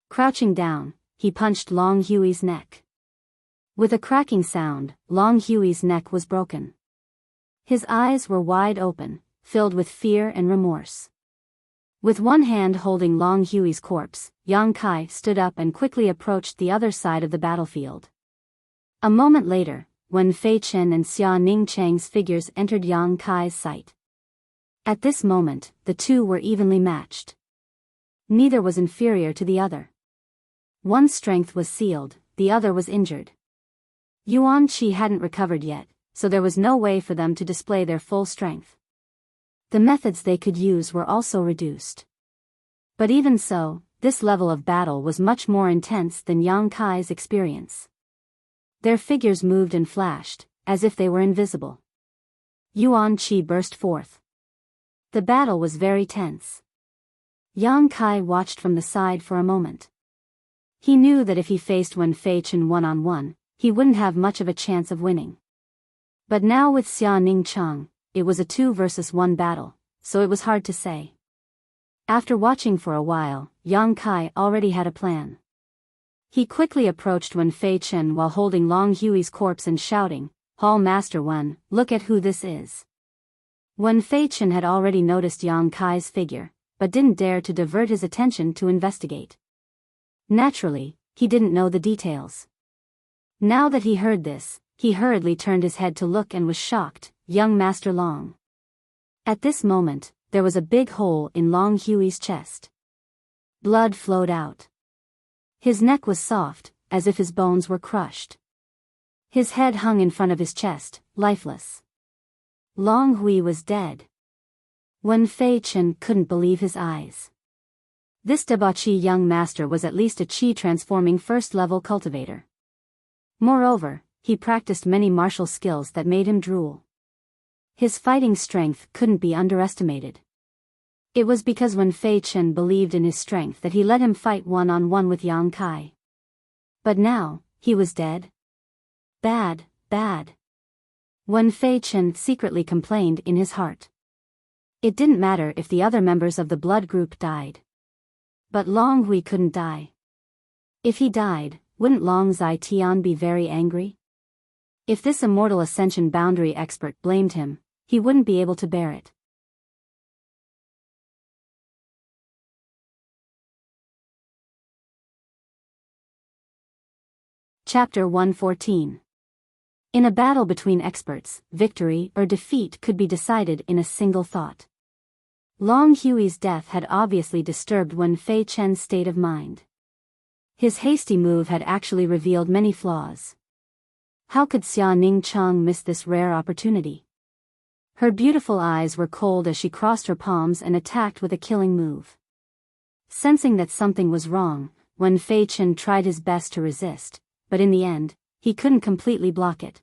Crouching down, he punched Long Hui's neck. With a cracking sound, Long Hui's neck was broken. His eyes were wide open, filled with fear and remorse. With one hand holding Long Hui's corpse, Yang Kai stood up and quickly approached the other side of the battlefield. A moment later, Wen Fei Chen and Xia Ning Chang's figures entered Yang Kai's sight. At this moment, the two were evenly matched. Neither was inferior to the other. One's strength was sealed, the other was injured. Yuan Qi hadn't recovered yet, so there was no way for them to display their full strength. The methods they could use were also reduced. But even so, this level of battle was much more intense than Yang Kai's experience. Their figures moved and flashed, as if they were invisible. Yuan Qi burst forth. The battle was very tense. Yang Kai watched from the side for a moment. He knew that if he faced Wen Fei Chen one-on-one, he wouldn't have much of a chance of winning. But now with Xia Ning Chang, it was a 2-versus-1 battle, so it was hard to say. After watching for a while, Yang Kai already had a plan. He quickly approached Wen Fei Chen while holding Long Hui's corpse and shouting, "Hall Master Wen, look at who this is." Wen Fei Chen had already noticed Yang Kai's figure, but didn't dare to divert his attention to investigate. Naturally, he didn't know the details. Now that he heard this, he hurriedly turned his head to look and was shocked, "Young Master Long." At this moment, there was a big hole in Long Hui's chest. Blood flowed out. His neck was soft, as if his bones were crushed. His head hung in front of his chest, lifeless. Long Hui was dead. Wen Fei Chen couldn't believe his eyes. This debauchee young master was at least a Qi-transforming first-level cultivator. Moreover, he practiced many martial skills that made him drool. His fighting strength couldn't be underestimated. It was because Wen Fei Chen believed in his strength that he let him fight one-on-one with Yang Kai. But now, he was dead. Bad, bad. Wen Fei Chen secretly complained in his heart. It didn't matter if the other members of the blood group died. But Long Hui couldn't die. If he died, wouldn't Long Zai Tian be very angry? If this immortal ascension boundary expert blamed him, he wouldn't be able to bear it. Chapter 114. In a battle between experts, victory or defeat could be decided in a single thought. Long Hui's death had obviously disturbed Wen Fei Chen's state of mind. His hasty move had actually revealed many flaws. How could Xia Ningchang miss this rare opportunity? Her beautiful eyes were cold as she crossed her palms and attacked with a killing move. Sensing that something was wrong, Wen Fei Chen tried his best to resist, but in the end, he couldn't completely block it.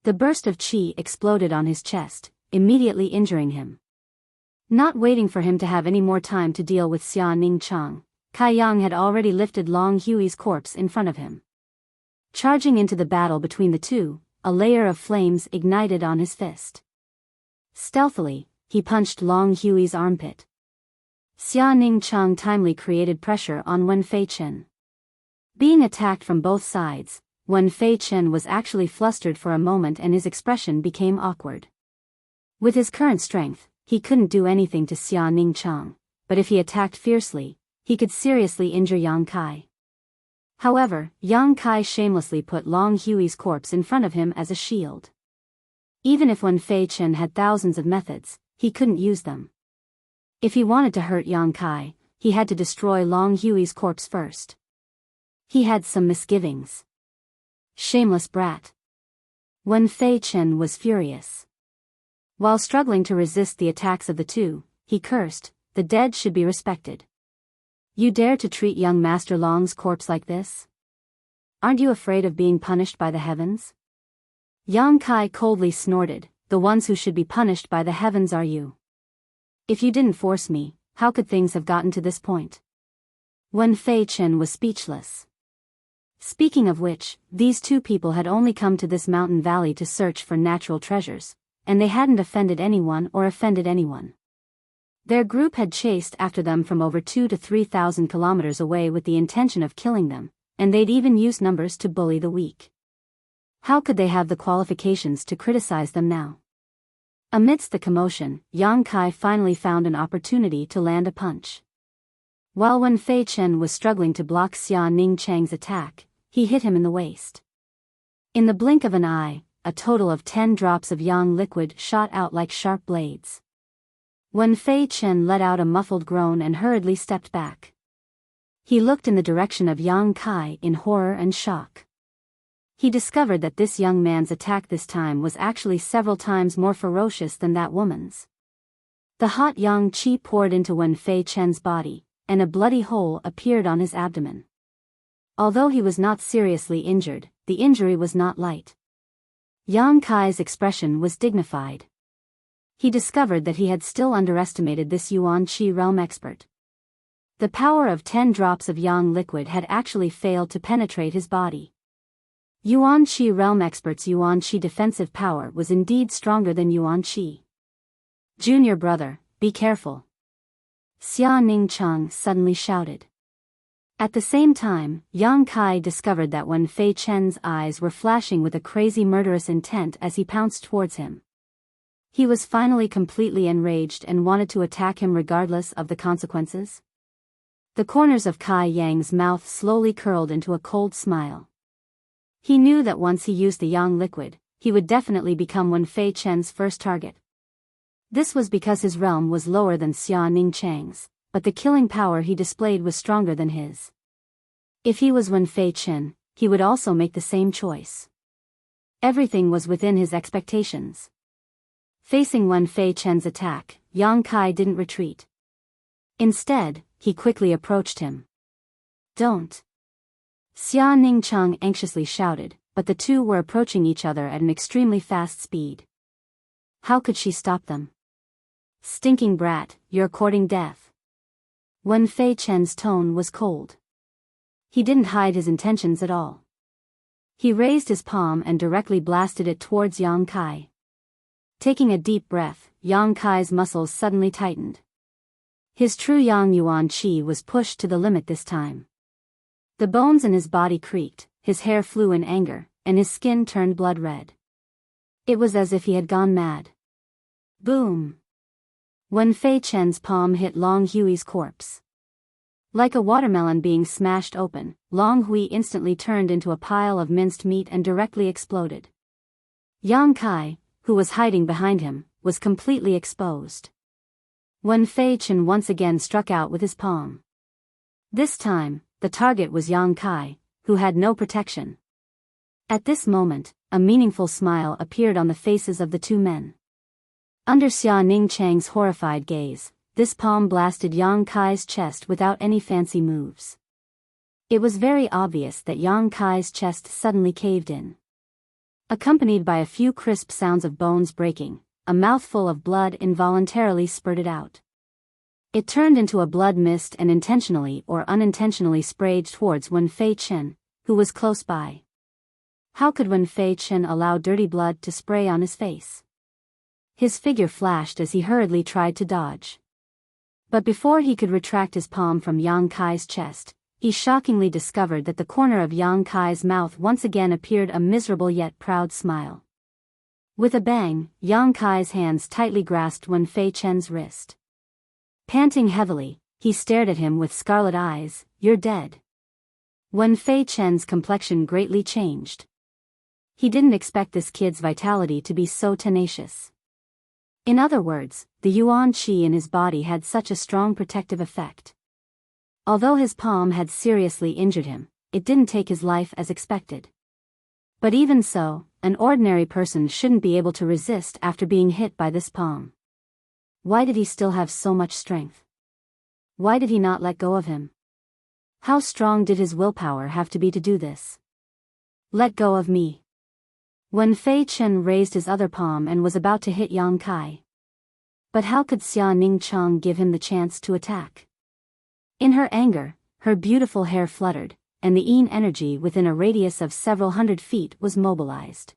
The burst of qi exploded on his chest, immediately injuring him. Not waiting for him to have any more time to deal with Xia Ningchang, Kai Yang had already lifted Long Hui's corpse in front of him. Charging into the battle between the two, a layer of flames ignited on his fist. Stealthily, he punched Long Hui's armpit. Xia Ningchang timely created pressure on Wen Fei Chen. Being attacked from both sides, Wen Fei Chen was actually flustered for a moment and his expression became awkward. With his current strength, he couldn't do anything to Xia Ningchang, but if he attacked fiercely, he could seriously injure Yang Kai. However, Yang Kai shamelessly put Long Hui's corpse in front of him as a shield. Even if Wen Fei Chen had thousands of methods, he couldn't use them. If he wanted to hurt Yang Kai, he had to destroy Long Hui's corpse first. He had some misgivings. Shameless brat. Wen Fei Chen was furious. While struggling to resist the attacks of the two, he cursed, "The dead should be respected. You dare to treat young Master Long's corpse like this? Aren't you afraid of being punished by the heavens?" Yang Kai coldly snorted, "The ones who should be punished by the heavens are you. If you didn't force me, how could things have gotten to this point?" Wen Fei Chen was speechless. Speaking of which, these two people had only come to this mountain valley to search for natural treasures, and they hadn't offended anyone or offended anyone. Their group had chased after them from over 2,000 to 3,000 kilometers away with the intention of killing them, and they'd even used numbers to bully the weak. How could they have the qualifications to criticize them now? Amidst the commotion, Yang Kai finally found an opportunity to land a punch. While Wen Fei Chen was struggling to block Xia Ningchang's attack, he hit him in the waist. In the blink of an eye, a total of 10 drops of yang liquid shot out like sharp blades. Wen Fei Chen let out a muffled groan and hurriedly stepped back. He looked in the direction of Yang Kai in horror and shock. He discovered that this young man's attack this time was actually several times more ferocious than that woman's. The hot yang qi poured into Wen Fei Chen's body, and a bloody hole appeared on his abdomen. Although he was not seriously injured, the injury was not light. Yang Kai's expression was dignified. He discovered that he had still underestimated this Yuan Qi realm expert. The power of 10 drops of yang liquid had actually failed to penetrate his body. Yuan Qi realm expert's Yuan Qi defensive power was indeed stronger than Yuan Qi. "Junior brother, be careful," Xia Ningchang suddenly shouted. At the same time, Yang Kai discovered that Wen Fei Chen's eyes were flashing with a crazy murderous intent as he pounced towards him. He was finally completely enraged and wanted to attack him regardless of the consequences. The corners of Kai Yang's mouth slowly curled into a cold smile. He knew that once he used the yang liquid, he would definitely become Wen Fei Chen's first target. This was because his realm was lower than Xia Ningchang's, but the killing power he displayed was stronger than his. If he was Wen Fei Chen, he would also make the same choice. Everything was within his expectations. Facing Wen Fei Chen's attack, Yang Kai didn't retreat. Instead, he quickly approached him. "Don't!" Xia Ningchang anxiously shouted, but the two were approaching each other at an extremely fast speed. How could she stop them? "Stinking brat, you're courting death." Wen Fei Chen's tone was cold. He didn't hide his intentions at all. He raised his palm and directly blasted it towards Yang Kai. Taking a deep breath, Yang Kai's muscles suddenly tightened. His true Yang Yuan Qi was pushed to the limit this time. The bones in his body creaked, his hair flew in anger, and his skin turned blood red. It was as if he had gone mad. Boom! Wen Fei Chen's palm hit Long Hui's corpse. Like a watermelon being smashed open, Long Hui instantly turned into a pile of minced meat and directly exploded. Yang Kai, who was hiding behind him, was completely exposed. Wen Fei Chen once again struck out with his palm. This time, the target was Yang Kai, who had no protection. At this moment, a meaningful smile appeared on the faces of the two men. Under Xia Ningchang's horrified gaze, this palm blasted Yang Kai's chest without any fancy moves. It was very obvious that Yang Kai's chest suddenly caved in. Accompanied by a few crisp sounds of bones breaking, a mouthful of blood involuntarily spurted out. It turned into a blood mist and intentionally or unintentionally sprayed towards Wen Fei Chen, who was close by. How could Wen Fei Chen allow dirty blood to spray on his face? His figure flashed as he hurriedly tried to dodge. But before he could retract his palm from Yang Kai's chest, he shockingly discovered that the corner of Yang Kai's mouth once again appeared a miserable yet proud smile. With a bang, Yang Kai's hands tightly grasped Wen Fei Chen's wrist. Panting heavily, he stared at him with scarlet eyes. "You're dead." Wen Fei Chen's complexion greatly changed. He didn't expect this kid's vitality to be so tenacious. In other words, the yuan qi in his body had such a strong protective effect. Although his palm had seriously injured him, it didn't take his life as expected. But even so, an ordinary person shouldn't be able to resist after being hit by this palm. Why did he still have so much strength? Why did he not let go of him? How strong did his willpower have to be to do this? "Let go of me." Wen Fei Chen raised his other palm and was about to hit Yang Kai. But how could Xia Ningchang give him the chance to attack? In her anger, her beautiful hair fluttered, and the yin energy within a radius of several hundred feet was mobilized.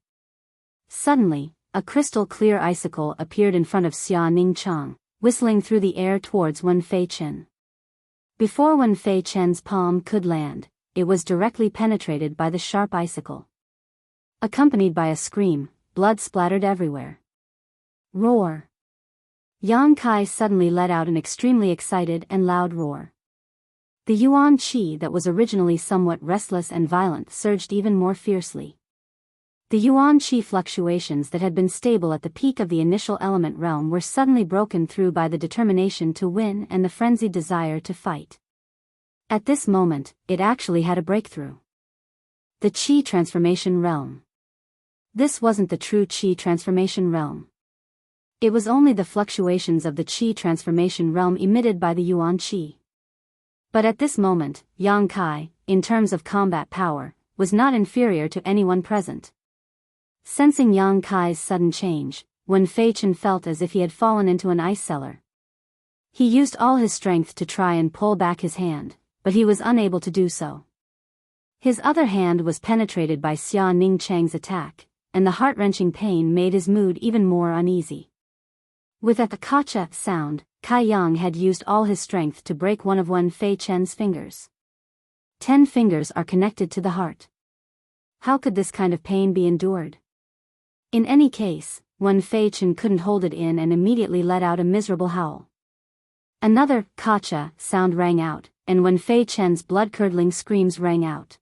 Suddenly, a crystal-clear icicle appeared in front of Xia Ningchang, whistling through the air towards Wen Fei Chen. Before Wen Fei Chen's palm could land, it was directly penetrated by the sharp icicle. Accompanied by a scream, blood splattered everywhere. Roar! Yang Kai suddenly let out an extremely excited and loud roar. The yuan qi that was originally somewhat restless and violent surged even more fiercely. The yuan qi fluctuations that had been stable at the peak of the initial element realm were suddenly broken through by the determination to win and the frenzied desire to fight. At this moment, it actually had a breakthrough. The qi transformation realm. This wasn't the true qi transformation realm. It was only the fluctuations of the qi transformation realm emitted by the yuan qi. But at this moment, Yang Kai, in terms of combat power, was not inferior to anyone present. Sensing Yang Kai's sudden change, Wen Fei Chen felt as if he had fallen into an ice cellar. He used all his strength to try and pull back his hand, but he was unable to do so. His other hand was penetrated by Xia Ningchang's attack, and the heart-wrenching pain made his mood even more uneasy. With a kacha sound, Kai Yang had used all his strength to break one of Wen Fei Chen's fingers. 10 fingers are connected to the heart. How could this kind of pain be endured? In any case, Wen Fei Chen couldn't hold it in and immediately let out a miserable howl. Another kacha sound rang out, and Wen Fei Chen's blood-curdling screams rang out.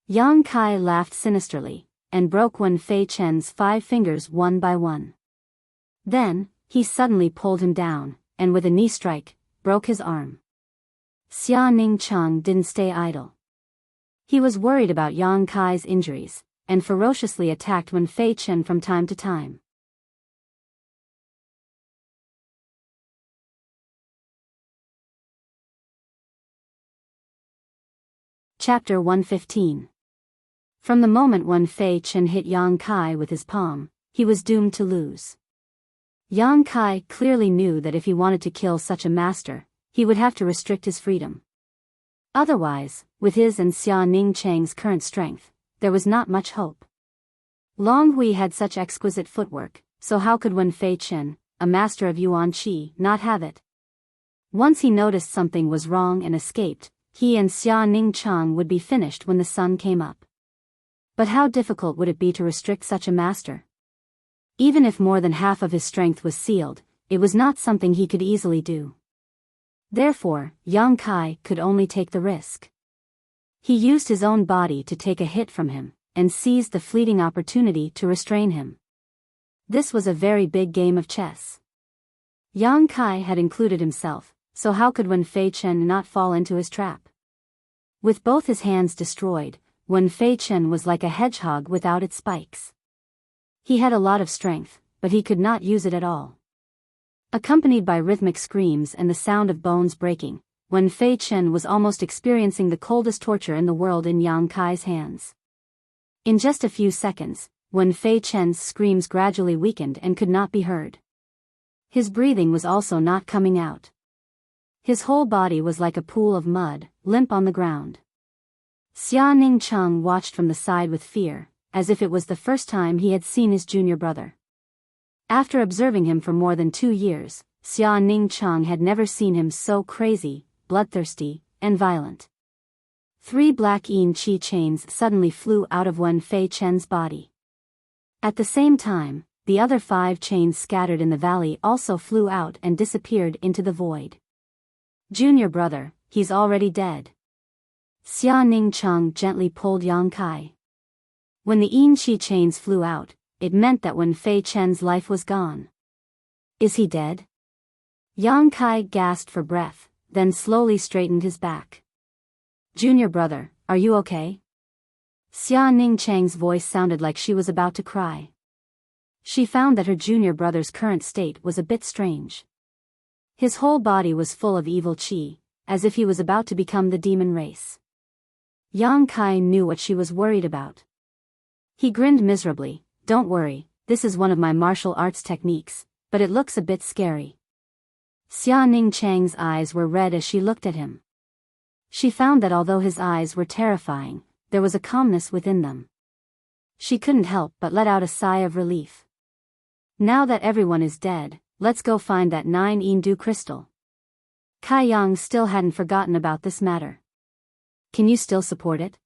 Yang Kai laughed sinisterly, and broke Wen Fei Chen's 5 fingers one by one. Then, he suddenly pulled him down, and with a knee strike, broke his arm. Xia Ningchang didn't stay idle. He was worried about Yang Kai's injuries, and ferociously attacked Wen Fei Chen from time to time. Chapter 115. From the moment Wen Fei Chen hit Yang Kai with his palm, he was doomed to lose. Yang Kai clearly knew that if he wanted to kill such a master, he would have to restrict his freedom. Otherwise, with his and Xia Ningchang's current strength, there was not much hope. Long Hui had such exquisite footwork, so how could Wen Fei Chen, a master of yuan qi, not have it? Once he noticed something was wrong and escaped, he and Xia Ningchang would be finished when the sun came up. But how difficult would it be to restrict such a master? Even if more than half of his strength was sealed, it was not something he could easily do. Therefore, Yang Kai could only take the risk. He used his own body to take a hit from him, and seized the fleeting opportunity to restrain him. This was a very big game of chess. Yang Kai had included himself, so how could Wen Fei Chen not fall into his trap? With both his hands destroyed, Wen Fei Chen was like a hedgehog without its spikes. He had a lot of strength, but he could not use it at all. Accompanied by rhythmic screams and the sound of bones breaking, Wen Fei Chen was almost experiencing the coldest torture in the world in Yang Kai's hands. In just a few seconds, Wen Fei Chen's screams gradually weakened and could not be heard. His breathing was also not coming out. His whole body was like a pool of mud, limp on the ground. Xia Ningcheng watched from the side with fear, as if it was the first time he had seen his junior brother. After observing him for more than 2 years, Xia Ningcheng had never seen him so crazy, bloodthirsty, and violent. 3 black yin qi chains suddenly flew out of Wen Fei Chen's body. At the same time, the other 5 chains scattered in the valley also flew out and disappeared into the void. Junior brother, he's already dead. Xia Ningcheng gently pulled Yang Kai. When the yin qi chains flew out, it meant that Wen Fei Chen's life was gone. Is he dead? Yang Kai gasped for breath, then slowly straightened his back. Junior brother, are you okay? Xia Ningcheng's voice sounded like she was about to cry. She found that her junior brother's current state was a bit strange. His whole body was full of evil qi, as if he was about to become the demon race. Yang Kai knew what she was worried about. He grinned miserably. Don't worry, this is one of my martial arts techniques, but it looks a bit scary. Xia Ningcheng's eyes were red as she looked at him. She found that although his eyes were terrifying, there was a calmness within them. She couldn't help but let out a sigh of relief. Now that everyone is dead, let's go find that 9 Yindu crystal. Kai Yang still hadn't forgotten about this matter. Can you still support it?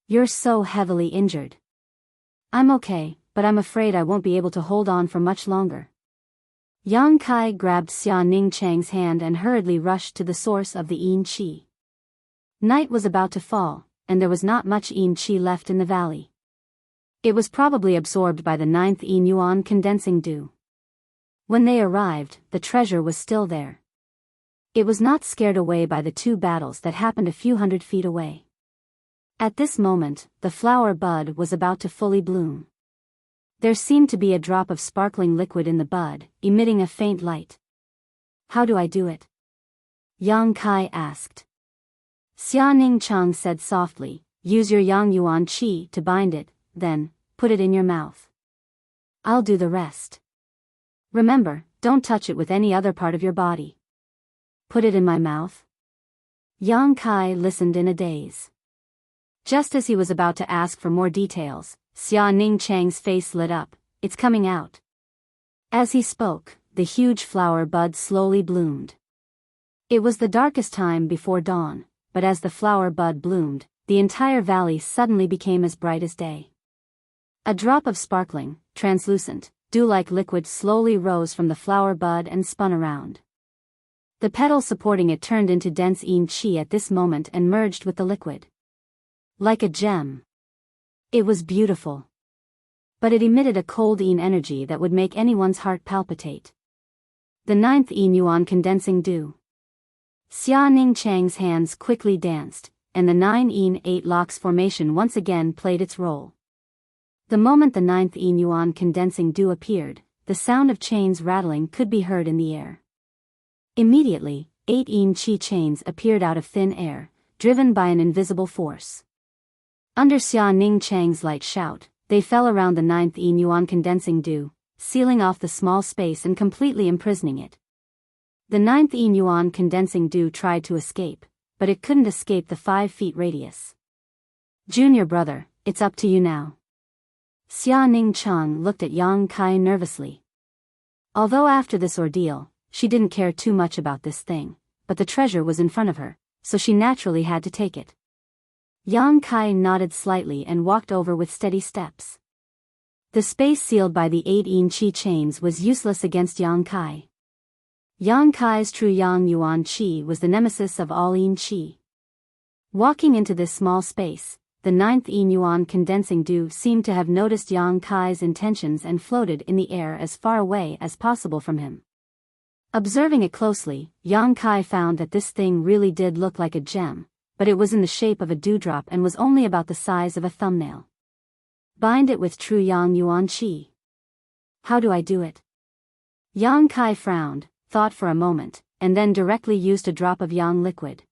You're so heavily injured. I'm okay, but I'm afraid I won't be able to hold on for much longer. Yang Kai grabbed Xia Ningcheng's hand and hurriedly rushed to the source of the yin qi. Night was about to fall, and there was not much yin qi left in the valley. It was probably absorbed by the 9th yin yuan condensing dew. When they arrived, the treasure was still there. It was not scared away by the 2 battles that happened a few hundred feet away. At this moment, the flower bud was about to fully bloom. There seemed to be a drop of sparkling liquid in the bud, emitting a faint light. How do I do it? Yang Kai asked. Xia Ningcheng said softly, use your Yang Yuan Qi to bind it, then, put it in your mouth. I'll do the rest. Remember, don't touch it with any other part of your body. Put it in my mouth? Yang Kai listened in a daze. Just as he was about to ask for more details, Xia Ningcheng's face lit up. It's coming out. As he spoke, the huge flower bud slowly bloomed. It was the darkest time before dawn, but as the flower bud bloomed, the entire valley suddenly became as bright as day. A drop of sparkling, translucent, dew-like liquid slowly rose from the flower bud and spun around. The petals supporting it turned into dense yin qi at this moment and merged with the liquid. Like a gem. It was beautiful. But it emitted a cold yin energy that would make anyone's heart palpitate. The 9th yin yuan condensing dew. Xia Ningcheng's hands quickly danced, and the 9 yin 8 locks formation once again played its role. The moment the 9th yin yuan condensing dew appeared, the sound of chains rattling could be heard in the air. Immediately, 8 yin qi chains appeared out of thin air, driven by an invisible force. Under Xia Ningcheng's light shout, they fell around the 9th yin yuan condensing dew, sealing off the small space and completely imprisoning it. The 9th yin yuan condensing dew tried to escape, but it couldn't escape the 5 feet radius. Junior brother, it's up to you now. Xia Ningcheng looked at Yang Kai nervously. Although after this ordeal, she didn't care too much about this thing, but the treasure was in front of her, so she naturally had to take it. Yang Kai nodded slightly and walked over with steady steps. The space sealed by the 8 yin qi chains was useless against Yang Kai. Yang Kai's true Yang Yuan qi was the nemesis of all yin qi. Walking into this small space, the 9th yin yuan condensing dew seemed to have noticed Yang Kai's intentions and floated in the air as far away as possible from him. Observing it closely, Yang Kai found that this thing really did look like a gem, but it was in the shape of a dewdrop and was only about the size of a thumbnail. Bind it with true Yang Yuan qi. How do I do it? Yang Kai frowned, thought for a moment, and then directly used a drop of Yang liquid.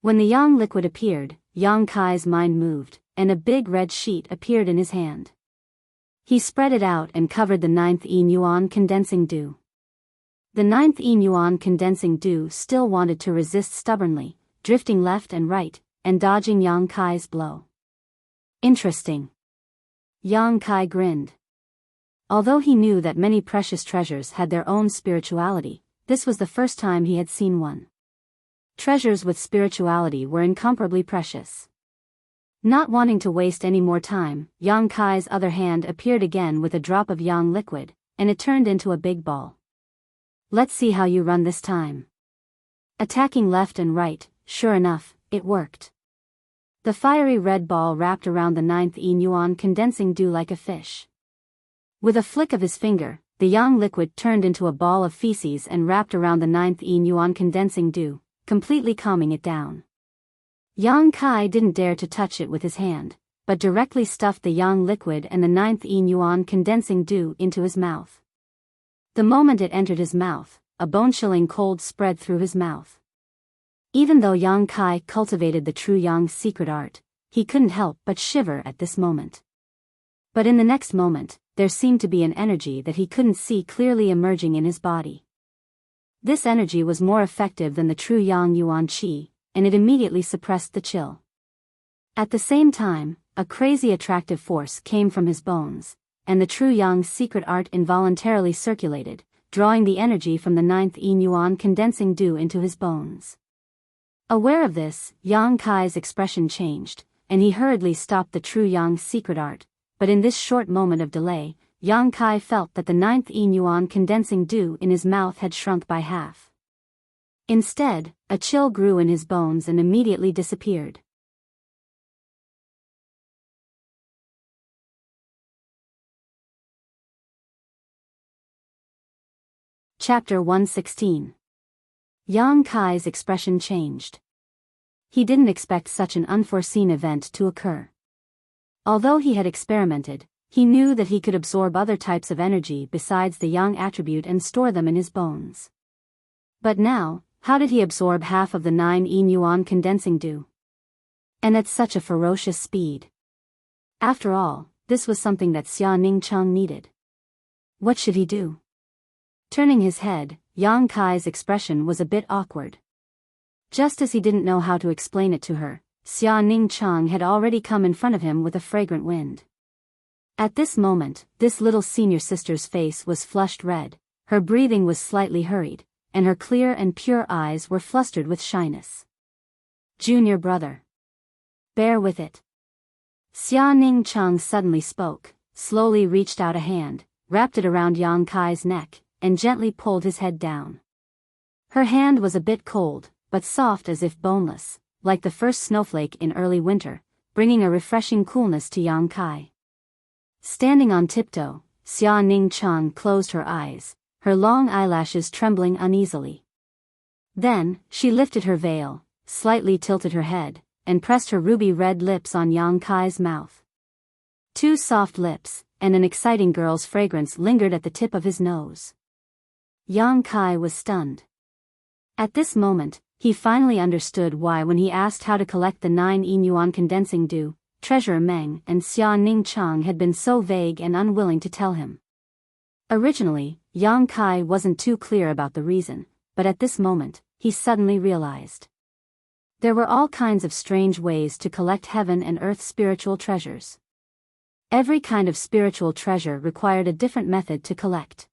When the Yang liquid appeared, Yang Kai's mind moved, and a big red sheet appeared in his hand. He spread it out and covered the 9th yin yuan condensing dew. The 9th yin yuan condensing dew still wanted to resist stubbornly, drifting left and right, and dodging Yang Kai's blow. Interesting. Yang Kai grinned. Although he knew that many precious treasures had their own spirituality, this was the first time he had seen one. Treasures with spirituality were incomparably precious. Not wanting to waste any more time, Yang Kai's other hand appeared again with a drop of Yang liquid, and it turned into a big ball. Let's see how you run this time. Attacking left and right, sure enough, it worked. The fiery red ball wrapped around the 9th yin yuan condensing dew like a fish. With a flick of his finger, the Yang liquid turned into a ball of feces and wrapped around the 9th yin yuan condensing dew, completely calming it down. Yang Kai didn't dare to touch it with his hand, but directly stuffed the Yang liquid and the 9th yin yuan condensing dew into his mouth. The moment it entered his mouth, a bone-chilling cold spread through his mouth. Even though Yang Kai cultivated the true Yang secret art, he couldn't help but shiver at this moment. But in the next moment, there seemed to be an energy that he couldn't see clearly emerging in his body. This energy was more effective than the true Yang Yuan qi, and it immediately suppressed the chill. At the same time, a crazy attractive force came from his bones, and the true Yang secret art involuntarily circulated, drawing the energy from the 9th yin yuan condensing dew into his bones. Aware of this, Yang Kai's expression changed, and he hurriedly stopped the true Yang secret art, but in this short moment of delay, Yang Kai felt that the 9th yin yuan condensing dew in his mouth had shrunk by half. Instead, a chill grew in his bones and immediately disappeared. Chapter 116. Yang Kai's expression changed. He didn't expect such an unforeseen event to occur. Although he had experimented, he knew that he could absorb other types of energy besides the Yang attribute and store them in his bones. But now, how did he absorb half of the 9 yin yuan condensing dew? And at such a ferocious speed. After all, this was something that Xia Ningcheng needed. What should he do? Turning his head, Yang Kai's expression was a bit awkward. Just as he didn't know how to explain it to her, Xia Ningcheng had already come in front of him with a fragrant wind. At this moment, this little senior sister's face was flushed red, her breathing was slightly hurried, and her clear and pure eyes were flustered with shyness. Junior brother. Bear with it. Xia Ningcheng suddenly spoke, slowly reached out a hand, wrapped it around Yang Kai's neck, and gently pulled his head down. Her hand was a bit cold, but soft as if boneless, like the first snowflake in early winter, bringing a refreshing coolness to Yang Kai. Standing on tiptoe, Xia Ningcheng closed her eyes, her long eyelashes trembling uneasily. Then, she lifted her veil, slightly tilted her head, and pressed her ruby-red lips on Yang Kai's mouth. Two soft lips, and an exciting girl's fragrance lingered at the tip of his nose. Yang Kai was stunned. At this moment, he finally understood why when he asked how to collect the 9 yin yuan condensing dew, Treasurer Meng and Xia Ningcheng had been so vague and unwilling to tell him. Originally, Yang Kai wasn't too clear about the reason, but at this moment, he suddenly realized. There were all kinds of strange ways to collect heaven and earth spiritual treasures. Every kind of spiritual treasure required a different method to collect.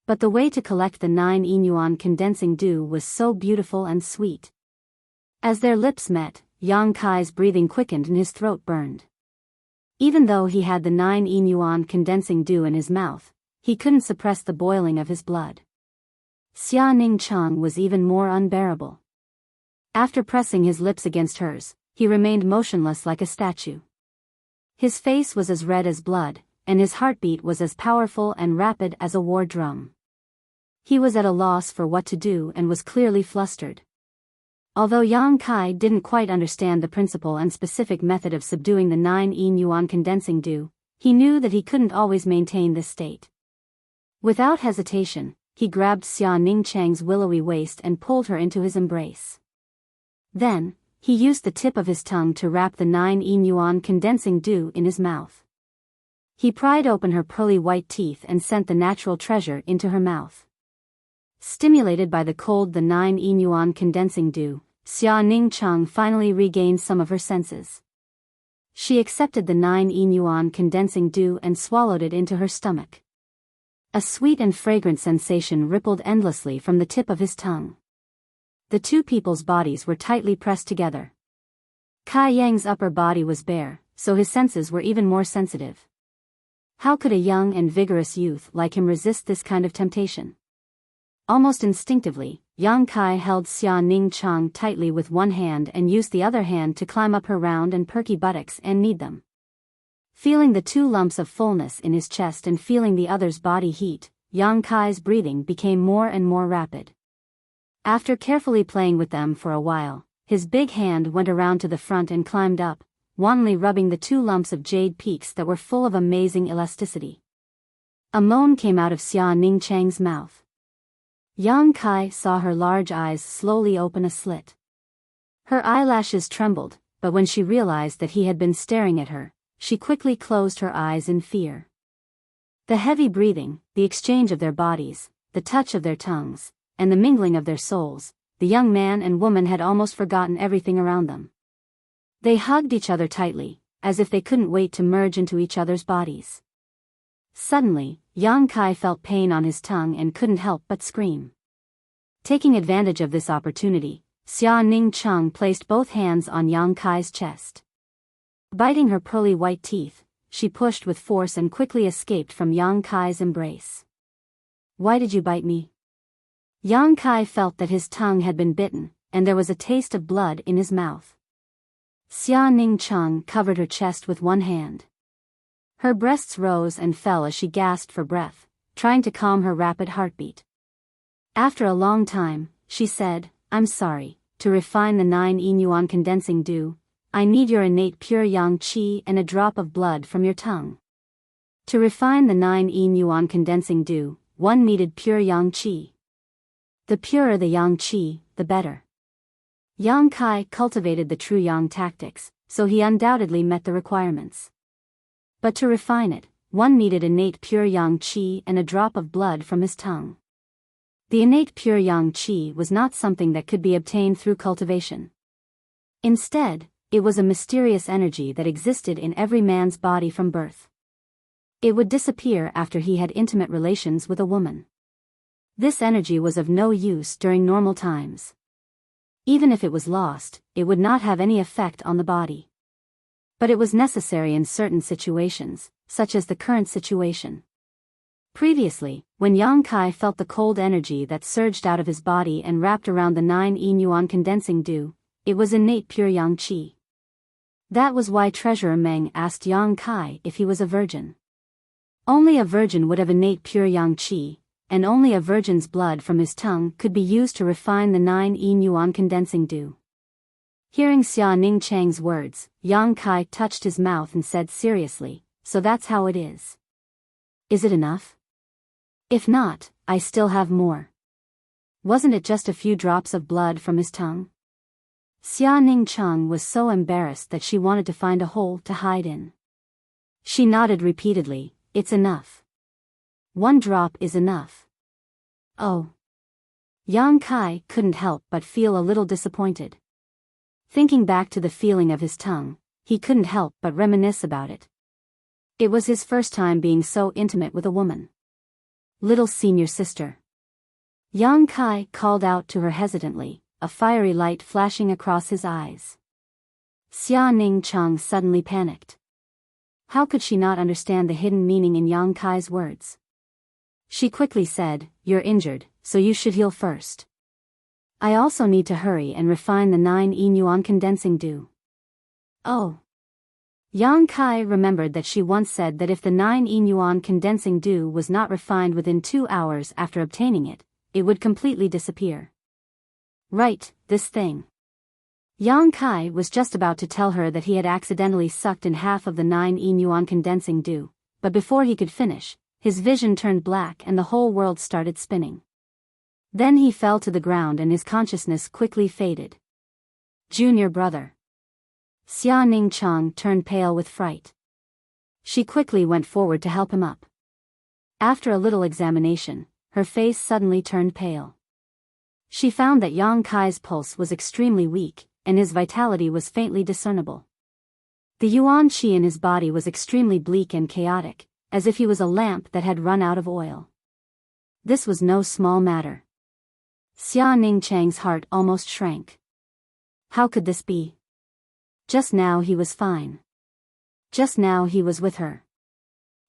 But the way to collect the 9 yin yuan condensing dew was so beautiful and sweet. As their lips met, Yang Kai's breathing quickened and his throat burned. Even though he had the 9 yuan condensing dew in his mouth, he couldn't suppress the boiling of his blood. Xia Ningcheng was even more unbearable. After pressing his lips against hers, he remained motionless like a statue. His face was as red as blood, and his heartbeat was as powerful and rapid as a war drum. He was at a loss for what to do and was clearly flustered. Although Yang Kai didn't quite understand the principle and specific method of subduing the 9 yuan condensing dew, he knew that he couldn't always maintain this state. Without hesitation, he grabbed Xia Ningcheng's willowy waist and pulled her into his embrace. Then, he used the tip of his tongue to wrap the 9 yuan condensing dew in his mouth. He pried open her pearly white teeth and sent the natural treasure into her mouth. Stimulated by the 9 yuan condensing dew, Xia Ningcheng finally regained some of her senses. She accepted the 9 yuan condensing dew and swallowed it into her stomach. A sweet and fragrant sensation rippled endlessly from the tip of his tongue. The two people's bodies were tightly pressed together. Kai Yang's upper body was bare, so his senses were even more sensitive. How could a young and vigorous youth like him resist this kind of temptation? Almost instinctively, Yang Kai held Xia Ningcheng tightly with one hand and used the other hand to climb up her round and perky buttocks and knead them. Feeling the 2 lumps of fullness in his chest and feeling the other's body heat, Yang Kai's breathing became more and more rapid. After carefully playing with them for a while, his big hand went around to the front and climbed up, wantonly rubbing the 2 lumps of jade peaks that were full of amazing elasticity. A moan came out of Xia Ningcheng's mouth. Yang Kai saw her large eyes slowly open a slit. Her eyelashes trembled, but when she realized that he had been staring at her, she quickly closed her eyes in fear. The heavy breathing, the exchange of their bodies, the touch of their tongues, and the mingling of their souls, the young man and woman had almost forgotten everything around them. They hugged each other tightly, as if they couldn't wait to merge into each other's bodies. Suddenly, Yang Kai felt pain on his tongue and couldn't help but scream. Taking advantage of this opportunity, Xia Ningcheng placed both hands on Yang Kai's chest. Biting her pearly white teeth, she pushed with force and quickly escaped from Yang Kai's embrace. "Why did you bite me?" Yang Kai felt that his tongue had been bitten, and there was a taste of blood in his mouth. Xia Ningcheng covered her chest with one hand. Her breasts rose and fell as she gasped for breath, trying to calm her rapid heartbeat. After a long time, she said, "I'm sorry. To refine the 9 yuan condensing dew, I need your innate pure yang qi and a drop of blood from your tongue." To refine the 9 yuan condensing dew, one needed pure yang qi. The purer the yang qi, the better. Yang Kai cultivated the true yang tactics, so he undoubtedly met the requirements. But to refine it, one needed innate pure yang qi and a drop of blood from his tongue. The innate pure yang qi was not something that could be obtained through cultivation. Instead, it was a mysterious energy that existed in every man's body from birth. It would disappear after he had intimate relations with a woman. This energy was of no use during normal times. Even if it was lost, it would not have any effect on the body. But it was necessary in certain situations, such as the current situation. Previously, when Yang Kai felt the cold energy that surged out of his body and wrapped around the 9 yuan condensing dew, it was innate pure yang qi. That was why Treasurer Meng asked Yang Kai if he was a virgin. Only a virgin would have innate pure yang qi, and only a virgin's blood from his tongue could be used to refine the 9 yuan condensing dew. Hearing Xia Ningcheng's words, Yang Kai touched his mouth and said seriously, "So that's how it is. Is it enough? If not, I still have more." Wasn't it just a few drops of blood from his tongue? Xia Ningcheng was so embarrassed that she wanted to find a hole to hide in. She nodded repeatedly, "It's enough. 1 drop is enough." "Oh." Yang Kai couldn't help but feel a little disappointed. Thinking back to the feeling of his tongue, he couldn't help but reminisce about it. It was his first time being so intimate with a woman. "Little senior sister." Yang Kai called out to her hesitantly, a fiery light flashing across his eyes. Xia Ning Cheng suddenly panicked. How could she not understand the hidden meaning in Yang Kai's words? She quickly said, "You're injured, so you should heal first. I also need to hurry and refine the 9 yuan condensing dew." Oh. Yang Kai remembered that she once said that if the 9 yuan condensing dew was not refined within 2 hours after obtaining it, it would completely disappear. Right, this thing. Yang Kai was just about to tell her that he had accidentally sucked in half of the 9 yuan condensing dew, but before he could finish, his vision turned black and the whole world started spinning. Then he fell to the ground and his consciousness quickly faded. Junior brother. Xia Ning Cheng turned pale with fright. She quickly went forward to help him up. After a little examination, her face suddenly turned pale. She found that Yang Kai's pulse was extremely weak, and his vitality was faintly discernible. The yuan qi in his body was extremely bleak and chaotic, as if he was a lamp that had run out of oil. This was no small matter. Xia Ning Cheng's heart almost shrank. How could this be? Just now he was fine. Just now he was with her.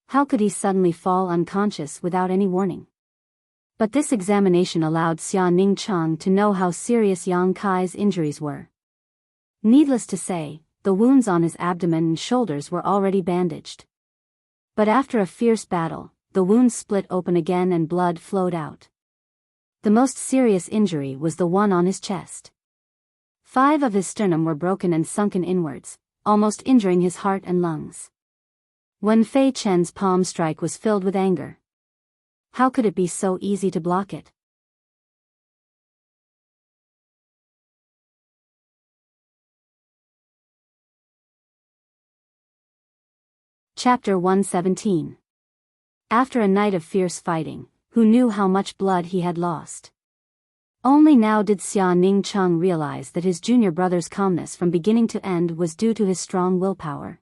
How could he suddenly fall unconscious without any warning? But this examination allowed Xia Ning Cheng to know how serious Yang Kai's injuries were. Needless to say, the wounds on his abdomen and shoulders were already bandaged. But after a fierce battle, the wounds split open again and blood flowed out. The most serious injury was the one on his chest. 5 of his sternum were broken and sunken inwards, almost injuring his heart and lungs. Wen Fei Chen's palm strike was filled with anger. How could it be so easy to block it? Chapter 117. After a night of fierce fighting, who knew how much blood he had lost? Only now did Xia Ning Cheng realize that his junior brother's calmness from beginning to end was due to his strong willpower.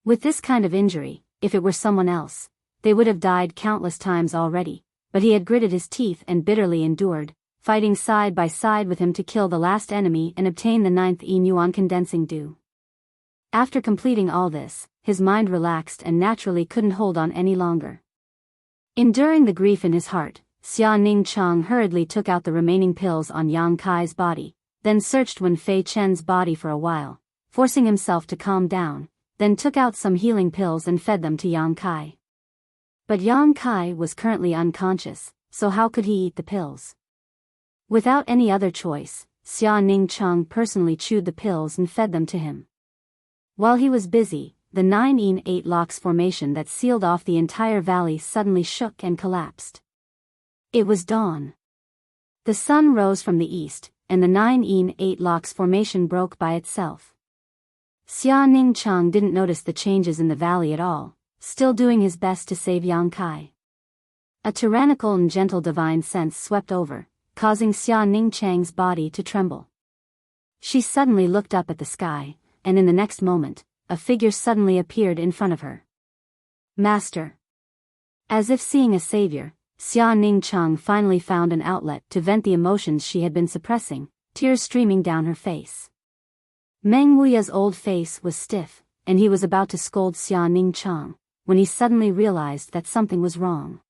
With this kind of injury, if it were someone else, they would have died countless times already, but he had gritted his teeth and bitterly endured, fighting side by side with him to kill the last enemy and obtain the 9 yuan condensing dew. After completing all this, his mind relaxed and naturally couldn't hold on any longer. Enduring the grief in his heart, Xia Ning Cheng hurriedly took out the remaining pills on Yang Kai's body, then searched Wen Fei Chen's body for a while, forcing himself to calm down, then took out some healing pills and fed them to Yang Kai. But Yang Kai was currently unconscious, so how could he eat the pills? Without any other choice, Xia Ning Cheng personally chewed the pills and fed them to him. While he was busy, the 9-8 locks formation that sealed off the entire valley suddenly shook and collapsed. It was dawn. The sun rose from the east, and the 9-8 locks formation broke by itself. Xia Ning Cheng didn't notice the changes in the valley at all, still doing his best to save Yang Kai. A tyrannical and gentle divine sense swept over, causing Xia Ning Cheng's body to tremble. She suddenly looked up at the sky, and in the next moment, a figure suddenly appeared in front of her. Master. As if seeing a savior, Xia Ning Cheng finally found an outlet to vent the emotions she had been suppressing, tears streaming down her face. Meng Wuya's old face was stiff, and he was about to scold Xia Ning Cheng, when he suddenly realized that something was wrong.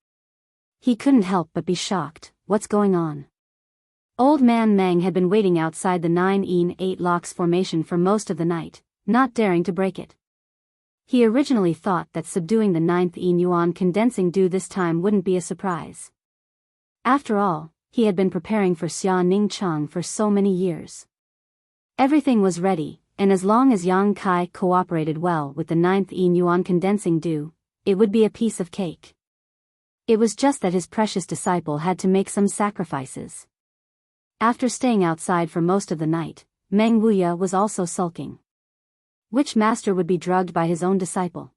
He couldn't help but be shocked. What's going on? Old man Meng had been waiting outside the 9-8 locks formation for most of the night, not daring to break it. He originally thought that subduing the 9 yuan condensing dew this time wouldn't be a surprise. After all, he had been preparing for Xia Ning Cheng for so many years. Everything was ready, and as long as Yang Kai cooperated well with the 9 yuan condensing dew, it would be a piece of cake. It was just that his precious disciple had to make some sacrifices. After staying outside for most of the night, Meng Wuya was also sulking. Which master would be drugged by his own disciple?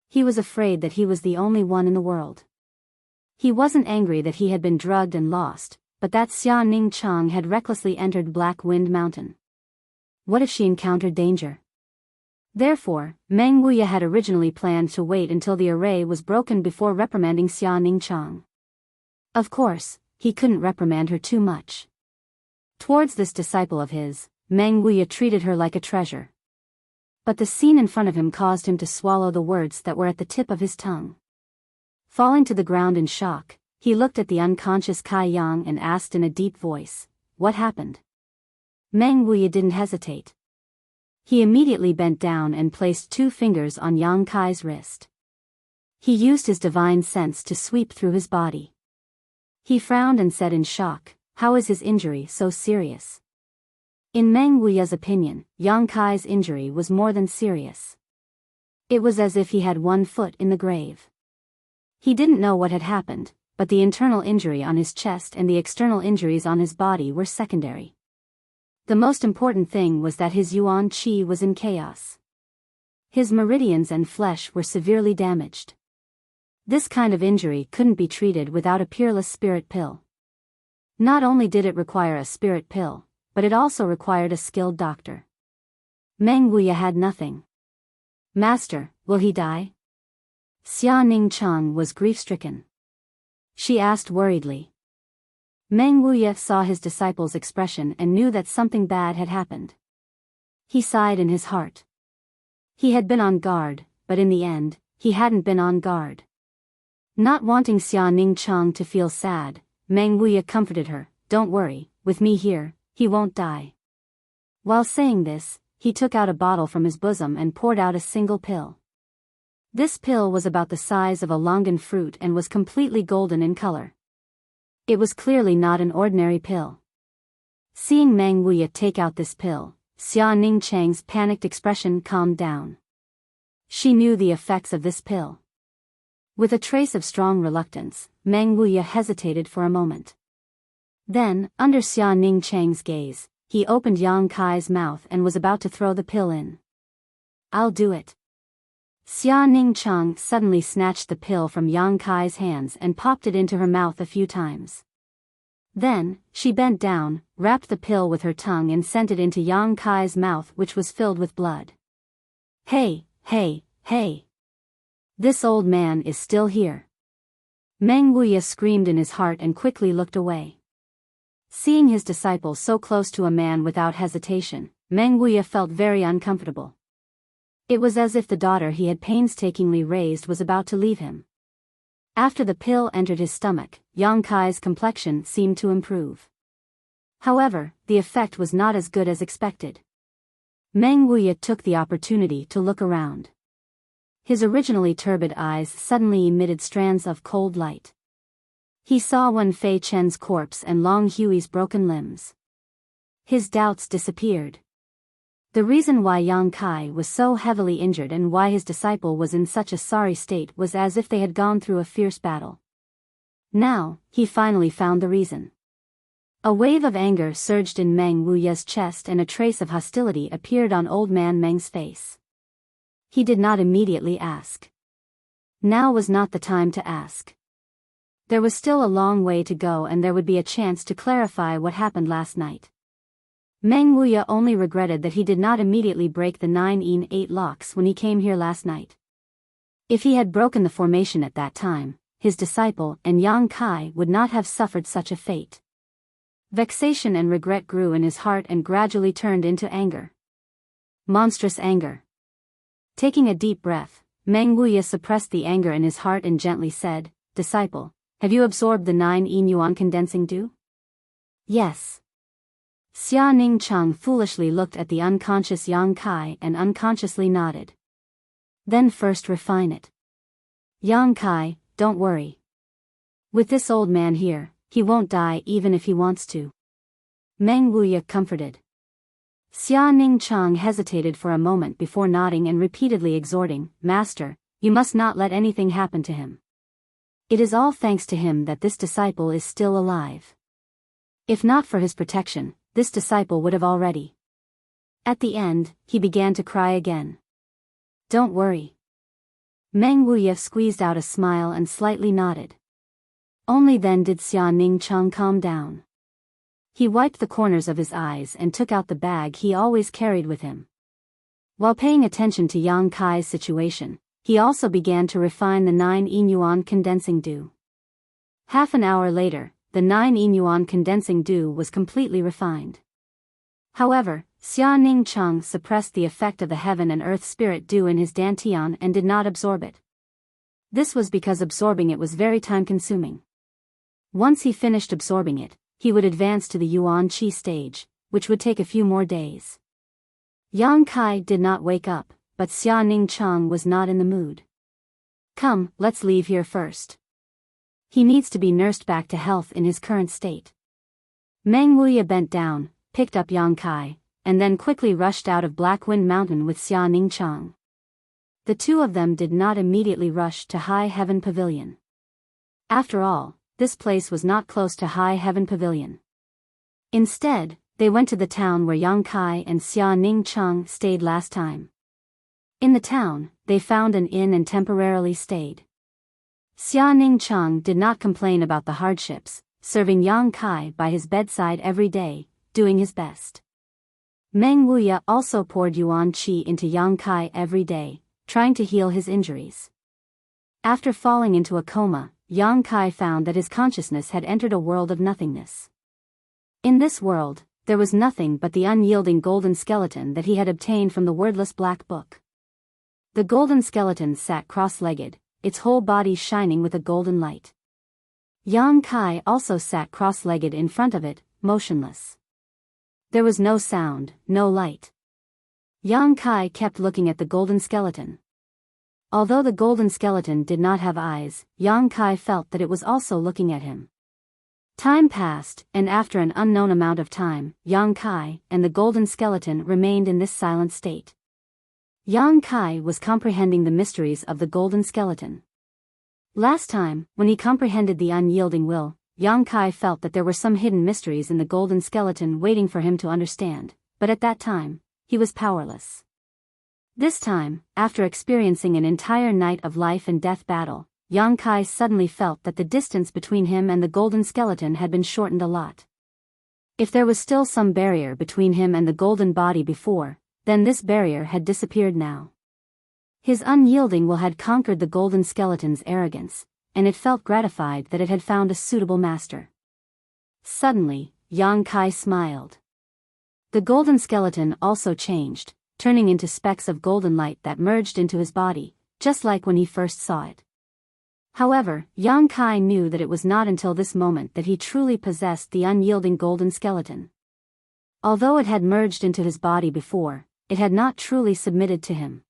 He was afraid that he was the only one in the world. He wasn't angry that he had been drugged and lost, but that Xia Ning Cheng had recklessly entered Black Wind Mountain. What if she encountered danger? Therefore, Meng Wuya had originally planned to wait until the array was broken before reprimanding Xia Ning Cheng. Of course, he couldn't reprimand her too much. Towards this disciple of his, Meng Wuya treated her like a treasure. But the scene in front of him caused him to swallow the words that were at the tip of his tongue. Falling to the ground in shock, he looked at the unconscious Kai Yang and asked in a deep voice, "What happened?" Meng Wuya didn't hesitate. He immediately bent down and placed 2 fingers on Yang Kai's wrist. He used his divine sense to sweep through his body. He frowned and said in shock, "How is his injury so serious?" In Meng Wuya's opinion, Yang Kai's injury was more than serious. It was as if he had 1 foot in the grave. He didn't know what had happened, but the internal injury on his chest and the external injuries on his body were secondary. The most important thing was that his yuan qi was in chaos. His meridians and flesh were severely damaged. This kind of injury couldn't be treated without a peerless spirit pill. Not only did it require a spirit pill, but it also required a skilled doctor. Meng Wuya had nothing. "Master, will he die?" Xia Ningchang was grief-stricken. She asked worriedly. Meng Wuya saw his disciple's expression and knew that something bad had happened. He sighed in his heart. He had been on guard, but in the end, he hadn't been on guard. Not wanting Xia Ningchang to feel sad, Meng Wuya comforted her, "Don't worry, with me here, he won't die." While saying this, he took out a bottle from his bosom and poured out a single pill. This pill was about the size of a longan fruit and was completely golden in color. It was clearly not an ordinary pill. Seeing Meng Wuya take out this pill, Xia Ningchang's panicked expression calmed down. She knew the effects of this pill. With a trace of strong reluctance, Meng Wuya hesitated for a moment. Then, under Xia Ningchang's gaze, he opened Yang Kai's mouth and was about to throw the pill in. "I'll do it." Xia Ningchang suddenly snatched the pill from Yang Kai's hands and popped it into her mouth a few times. Then, she bent down, wrapped the pill with her tongue and sent it into Yang Kai's mouth, which was filled with blood. "Hey, hey, hey! This old man is still here!" Meng Wuya screamed in his heart and quickly looked away. Seeing his disciple so close to a man without hesitation, Meng Wuya felt very uncomfortable. It was as if the daughter he had painstakingly raised was about to leave him. After the pill entered his stomach, Yang Kai's complexion seemed to improve. However, the effect was not as good as expected. Meng Wuya took the opportunity to look around. His originally turbid eyes suddenly emitted strands of cold light. He saw Wen Fei Chen's corpse and Long Hui's broken limbs. His doubts disappeared. The reason why Yang Kai was so heavily injured and why his disciple was in such a sorry state was as if they had gone through a fierce battle. Now, he finally found the reason. A wave of anger surged in Meng Wuya's chest and a trace of hostility appeared on old man Meng's face. He did not immediately ask. Now was not the time to ask. There was still a long way to go and there would be a chance to clarify what happened last night. Meng Wuya only regretted that he did not immediately break the 9-8 locks when he came here last night. If he had broken the formation at that time, his disciple and Yang Kai would not have suffered such a fate. Vexation and regret grew in his heart and gradually turned into anger. Monstrous anger. Taking a deep breath, Meng Wuya suppressed the anger in his heart and gently said, "Disciple, have you absorbed the 9 yuan condensing dew?" "Yes." Xia Ningchang foolishly looked at the unconscious Yang Kai and unconsciously nodded. "Then first refine it." "Yang Kai, don't worry. With this old man here, he won't die even if he wants to." Meng Wuya comforted. Xia Ningchang hesitated for a moment before nodding and repeatedly exhorting, "Master, you must not let anything happen to him. It is all thanks to him that this disciple is still alive. If not for his protection, this disciple would have already." At the end, he began to cry again. "Don't worry." Meng Wuya squeezed out a smile and slightly nodded. Only then did Xia Ningchang calm down. He wiped the corners of his eyes and took out the bag he always carried with him. While paying attention to Yang Kai's situation, he also began to refine the 9 yuan condensing dew. Half an hour later, the 9 yuan condensing dew was completely refined. However, Xia Ning Cheng suppressed the effect of the heaven and earth spirit dew in his dantian and did not absorb it. This was because absorbing it was very time-consuming. Once he finished absorbing it, he would advance to the Yuan Qi stage, which would take a few more days. Yang Kai did not wake up, but Xia Ning Cheng was not in the mood. Come, let's leave here first. He needs to be nursed back to health in his current state. Meng Wuya bent down, picked up Yang Kai, and then quickly rushed out of Black Wind Mountain with Xia Ning Cheng. The two of them did not immediately rush to High Heaven Pavilion. After all, this place was not close to High Heaven Pavilion. Instead, they went to the town where Yang Kai and Xia Ning Cheng stayed last time. In the town, they found an inn and temporarily stayed. Xia Ning Cheng did not complain about the hardships, serving Yang Kai by his bedside every day, doing his best. Meng Wuya also poured Yuan Qi into Yang Kai every day, trying to heal his injuries. After falling into a coma, Yang Kai found that his consciousness had entered a world of nothingness. In this world, there was nothing but the unyielding golden skeleton that he had obtained from the wordless black book. The golden skeleton sat cross-legged, its whole body shining with a golden light. Yang Kai also sat cross-legged in front of it, motionless. There was no sound, no light. Yang Kai kept looking at the golden skeleton. Although the golden skeleton did not have eyes, Yang Kai felt that it was also looking at him. Time passed, and after an unknown amount of time, Yang Kai and the golden skeleton remained in this silent state. Yang Kai was comprehending the mysteries of the golden skeleton. Last time, when he comprehended the unyielding will, Yang Kai felt that there were some hidden mysteries in the golden skeleton waiting for him to understand, but at that time, he was powerless. This time, after experiencing an entire night of life and death battle, Yang Kai suddenly felt that the distance between him and the golden skeleton had been shortened a lot. If there was still some barrier between him and the golden body before, then this barrier had disappeared now. His unyielding will had conquered the golden skeleton's arrogance, and it felt gratified that it had found a suitable master. Suddenly, Yang Kai smiled. The golden skeleton also changed, turning into specks of golden light that merged into his body, just like when he first saw it. However, Yang Kai knew that it was not until this moment that he truly possessed the unyielding golden skeleton. Although it had merged into his body before, it had not truly submitted to him.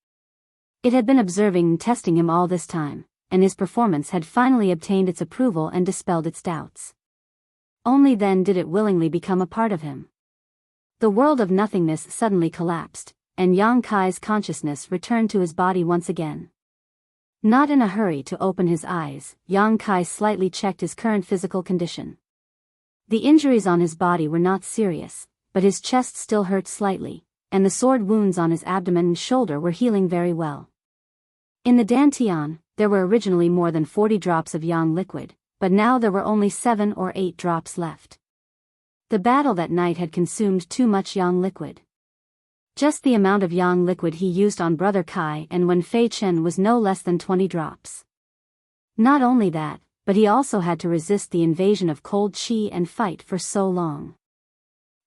It had been observing and testing him all this time, and his performance had finally obtained its approval and dispelled its doubts. Only then did it willingly become a part of him. The world of nothingness suddenly collapsed, and Yang Kai's consciousness returned to his body once again. Not in a hurry to open his eyes, Yang Kai slightly checked his current physical condition. The injuries on his body were not serious, but his chest still hurt slightly, and the sword wounds on his abdomen and shoulder were healing very well. In the dantian, there were originally more than 40 drops of yang liquid, but now there were only 7 or 8 drops left. The battle that night had consumed too much yang liquid. Just the amount of yang liquid he used on Brother Kai and Wen Fei Chen was no less than 20 drops. Not only that, but he also had to resist the invasion of cold qi and fight for so long.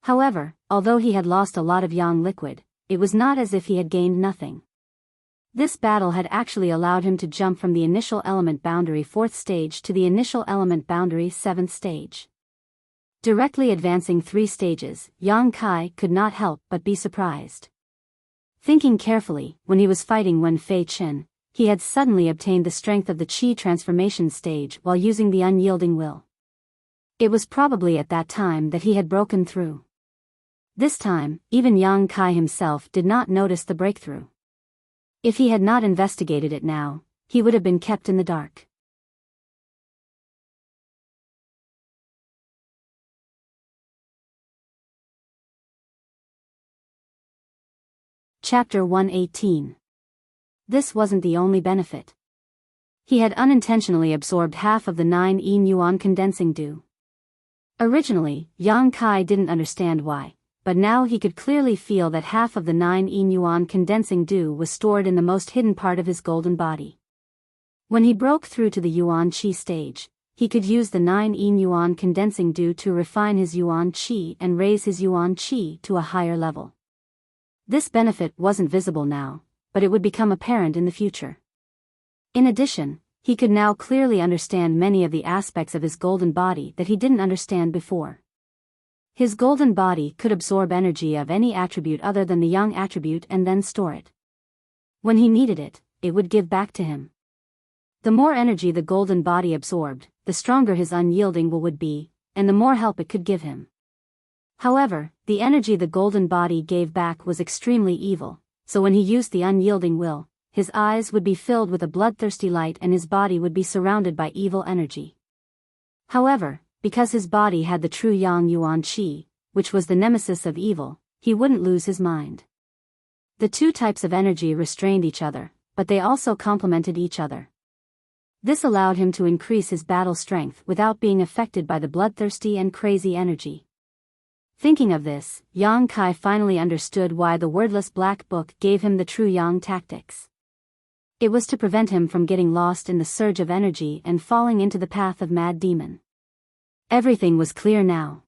However, although he had lost a lot of yang liquid, it was not as if he had gained nothing. This battle had actually allowed him to jump from the initial element boundary 4th stage to the initial element boundary 7th stage. Directly advancing 3 stages, Yang Kai could not help but be surprised. Thinking carefully, when he was fighting Wen Fei Chen, he had suddenly obtained the strength of the Qi transformation stage while using the unyielding will. It was probably at that time that he had broken through. This time, even Yang Kai himself did not notice the breakthrough. If he had not investigated it now, he would have been kept in the dark. Chapter 118. This wasn't the only benefit. He had unintentionally absorbed half of the 9 yin yuan condensing dew. Originally, Yang Kai didn't understand why, but now he could clearly feel that half of the 9 yin yuan condensing dew was stored in the most hidden part of his golden body. When he broke through to the yuan qi stage, he could use the 9 yin yuan condensing dew to refine his yuan qi and raise his yuan qi to a higher level. This benefit wasn't visible now, but it would become apparent in the future. In addition, he could now clearly understand many of the aspects of his golden body that he didn't understand before. His golden body could absorb energy of any attribute other than the yang attribute and then store it. When he needed it, it would give back to him. The more energy the golden body absorbed, the stronger his unyielding will would be, and the more help it could give him. However, the energy the golden body gave back was extremely evil, so when he used the unyielding will, his eyes would be filled with a bloodthirsty light and his body would be surrounded by evil energy. However, because his body had the true Yang Yuan Qi, which was the nemesis of evil, he wouldn't lose his mind. The two types of energy restrained each other, but they also complemented each other. This allowed him to increase his battle strength without being affected by the bloodthirsty and crazy energy. Thinking of this, Yang Kai finally understood why the wordless black book gave him the true Yang tactics. It was to prevent him from getting lost in the surge of energy and falling into the path of mad demon. Everything was clear now.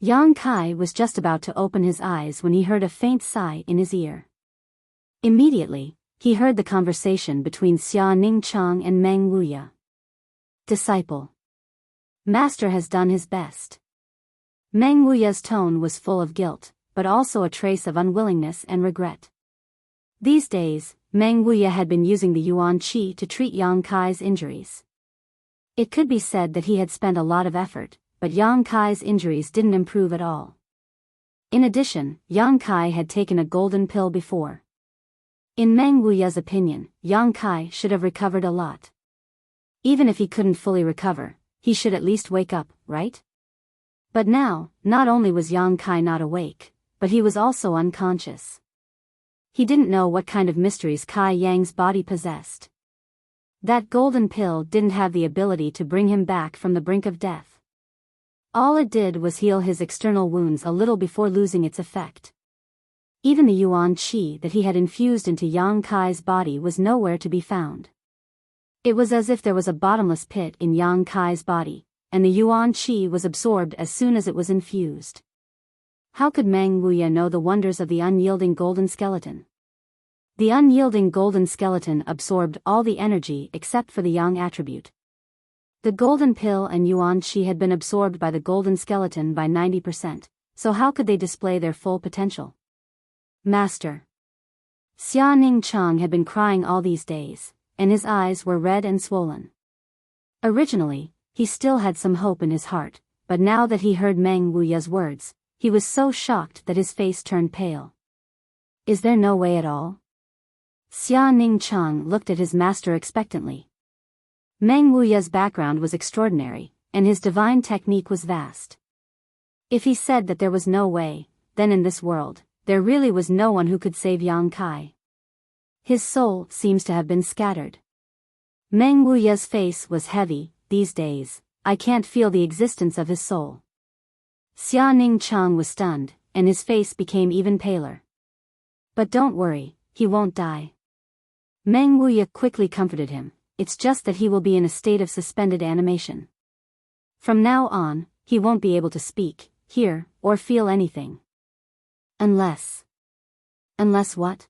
Yang Kai was just about to open his eyes when he heard a faint sigh in his ear. Immediately, he heard the conversation between Xia Ningchang and Meng Wuya. Disciple. Master has done his best. Meng Wuya's tone was full of guilt, but also a trace of unwillingness and regret. These days, Meng Wuya had been using the Yuan Qi to treat Yang Kai's injuries. It could be said that he had spent a lot of effort, but Yang Kai's injuries didn't improve at all. In addition, Yang Kai had taken a golden pill before. In Meng Wuya's opinion, Yang Kai should have recovered a lot. Even if he couldn't fully recover, he should at least wake up, right? But now, not only was Yang Kai not awake, but he was also unconscious. He didn't know what kind of mysteries Kai Yang's body possessed. That golden pill didn't have the ability to bring him back from the brink of death. All it did was heal his external wounds a little before losing its effect. Even the Yuan Qi that he had infused into Yang Kai's body was nowhere to be found. It was as if there was a bottomless pit in Yang Kai's body, and the Yuan Qi was absorbed as soon as it was infused. How could Meng Wuya know the wonders of the unyielding golden skeleton? The unyielding golden skeleton absorbed all the energy except for the Yang attribute. The golden pill and Yuan Qi had been absorbed by the golden skeleton by 90%, so how could they display their full potential? Master. Xia Ningchang had been crying all these days, and his eyes were red and swollen. Originally, he still had some hope in his heart, but now that he heard Meng Wuya's words, he was so shocked that his face turned pale. Is there no way at all? Xia Ningchang looked at his master expectantly. Meng Wuya's background was extraordinary, and his divine technique was vast. If he said that there was no way, then in this world, there really was no one who could save Yang Kai. His soul seems to have been scattered. Meng Wuya's face was heavy. These days, I can't feel the existence of his soul. Xia Ningchang was stunned, and his face became even paler. But don't worry, he won't die. Meng Wuya quickly comforted him, it's just that he will be in a state of suspended animation. From now on, he won't be able to speak, hear, or feel anything. Unless what?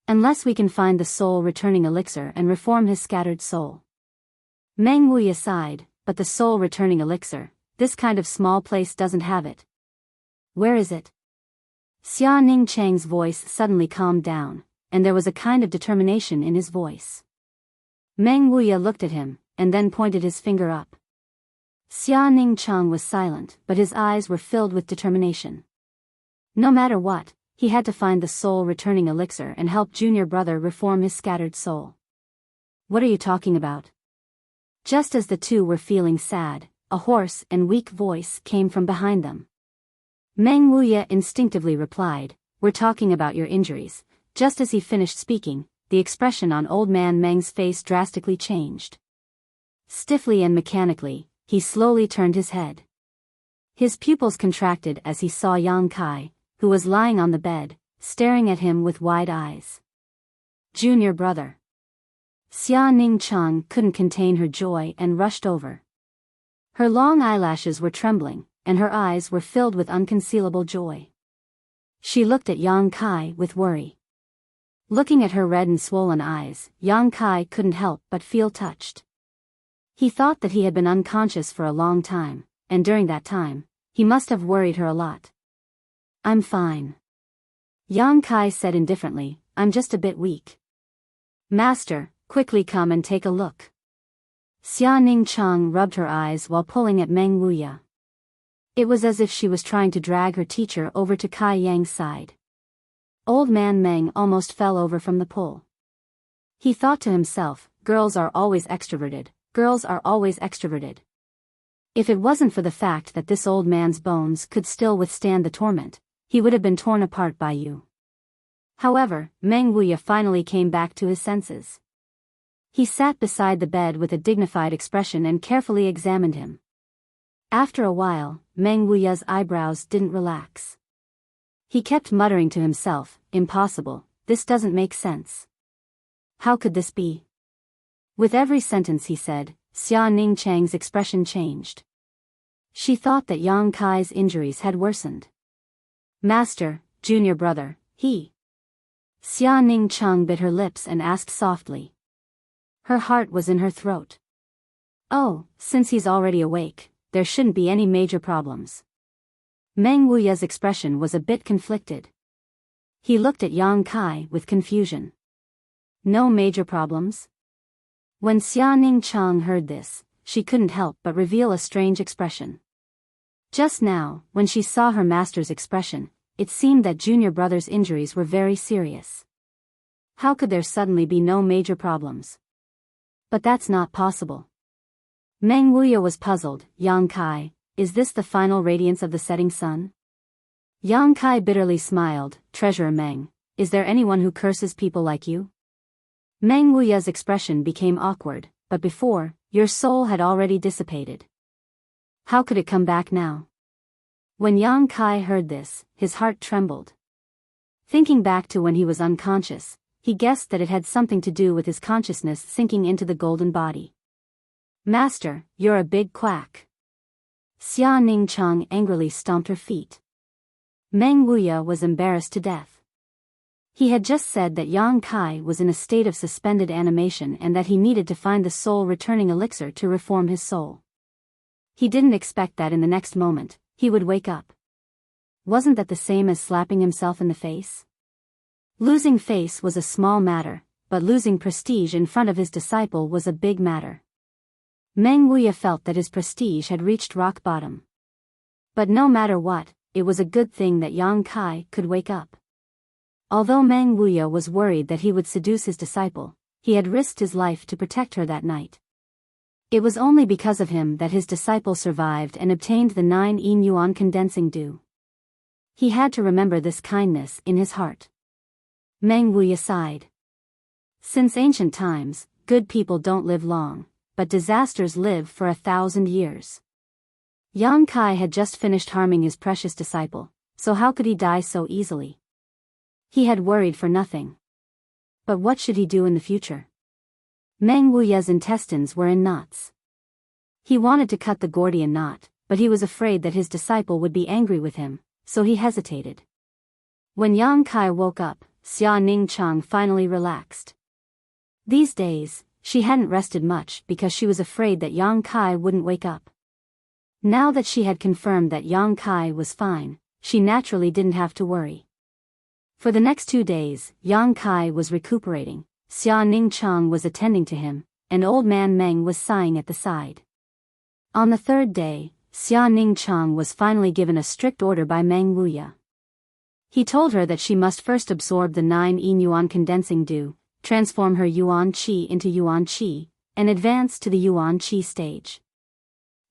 Unless we can find the soul-returning elixir and reform his scattered soul. Meng Wuya sighed, but the soul-returning elixir, this kind of small place doesn't have it. Where is it? Xia Ningchang's voice suddenly calmed down, and there was a kind of determination in his voice. Meng Wuya looked at him, and then pointed his finger up. Xia Ningchang was silent, but his eyes were filled with determination. No matter what, he had to find the soul-returning elixir and help junior brother reform his scattered soul. What are you talking about? Just as the two were feeling sad, a hoarse and weak voice came from behind them. Meng Wuya instinctively replied, "We're talking about your injuries." Just as he finished speaking, the expression on old man Meng's face drastically changed. Stiffly and mechanically, he slowly turned his head. His pupils contracted as he saw Yang Kai, who was lying on the bed, staring at him with wide eyes. Junior brother. Xia Ningchang couldn't contain her joy and rushed over. Her long eyelashes were trembling, and her eyes were filled with unconcealable joy. She looked at Yang Kai with worry. Looking at her red and swollen eyes, Yang Kai couldn't help but feel touched. He thought that he had been unconscious for a long time, and during that time, he must have worried her a lot. "I'm fine," Yang Kai said indifferently, "I'm just a bit weak." "Master, quickly come and take a look." Xia Ning Chang rubbed her eyes while pulling at Meng Wuya. It was as if she was trying to drag her teacher over to Kai Yang's side. Old man Meng almost fell over from the pull. He thought to himself, girls are always extroverted, girls are always extroverted. If it wasn't for the fact that this old man's bones could still withstand the torment, he would have been torn apart by you. However, Meng Wuya finally came back to his senses. He sat beside the bed with a dignified expression and carefully examined him. After a while, Meng Wuya's eyebrows didn't relax. He kept muttering to himself, "Impossible, this doesn't make sense. How could this be?" With every sentence he said, Xia Ning Chang's expression changed. She thought that Yang Kai's injuries had worsened. "Master, junior brother, he..." Xia Ning Chang bit her lips and asked softly. Her heart was in her throat. "Oh, since he's already awake, there shouldn't be any major problems." Meng Wuya's expression was a bit conflicted. He looked at Yang Kai with confusion. "No major problems?" When Xia Ning Chang heard this, she couldn't help but reveal a strange expression. Just now, when she saw her master's expression, it seemed that junior brother's injuries were very serious. How could there suddenly be no major problems? But that's not possible. Meng Wuya was puzzled. "Yang Kai, is this the final radiance of the setting sun?" Yang Kai bitterly smiled. "Treasurer Meng, is there anyone who curses people like you?" Meng Wuya's expression became awkward, but before, your soul had already dissipated. How could it come back now? When Yang Kai heard this, his heart trembled. Thinking back to when he was unconscious, he guessed that it had something to do with his consciousness sinking into the golden body. "Master, you're a big quack." Xia Ning Chang angrily stomped her feet. Meng Wuya was embarrassed to death. He had just said that Yang Kai was in a state of suspended animation and that he needed to find the soul-returning elixir to reform his soul. He didn't expect that in the next moment, he would wake up. Wasn't that the same as slapping himself in the face? Losing face was a small matter, but losing prestige in front of his disciple was a big matter. Meng Wuya felt that his prestige had reached rock bottom. But no matter what, it was a good thing that Yang Kai could wake up. Although Meng Wuya was worried that he would seduce his disciple, he had risked his life to protect her that night. It was only because of him that his disciple survived and obtained the 9 yin yuan condensing dew. He had to remember this kindness in his heart. Meng Wuya sighed. Since ancient times, good people don't live long, but disasters live for 1,000 years. Yang Kai had just finished harming his precious disciple, so how could he die so easily? He had worried for nothing. But what should he do in the future? Meng Wuya's intestines were in knots. He wanted to cut the Gordian knot, but he was afraid that his disciple would be angry with him, so he hesitated. When Yang Kai woke up, Xia Ning Chang finally relaxed. These days, she hadn't rested much because she was afraid that Yang Kai wouldn't wake up. Now that she had confirmed that Yang Kai was fine, she naturally didn't have to worry. For the next 2 days, Yang Kai was recuperating, Xia Ning Chang was attending to him, and old man Meng was sighing at the side. On the 3rd day, Xia Ning Chang was finally given a strict order by Meng Wuya. He told her that she must first absorb the 9 yin yuan condensing dew, transform her yuan qi into yuan qi, and advance to the yuan qi stage.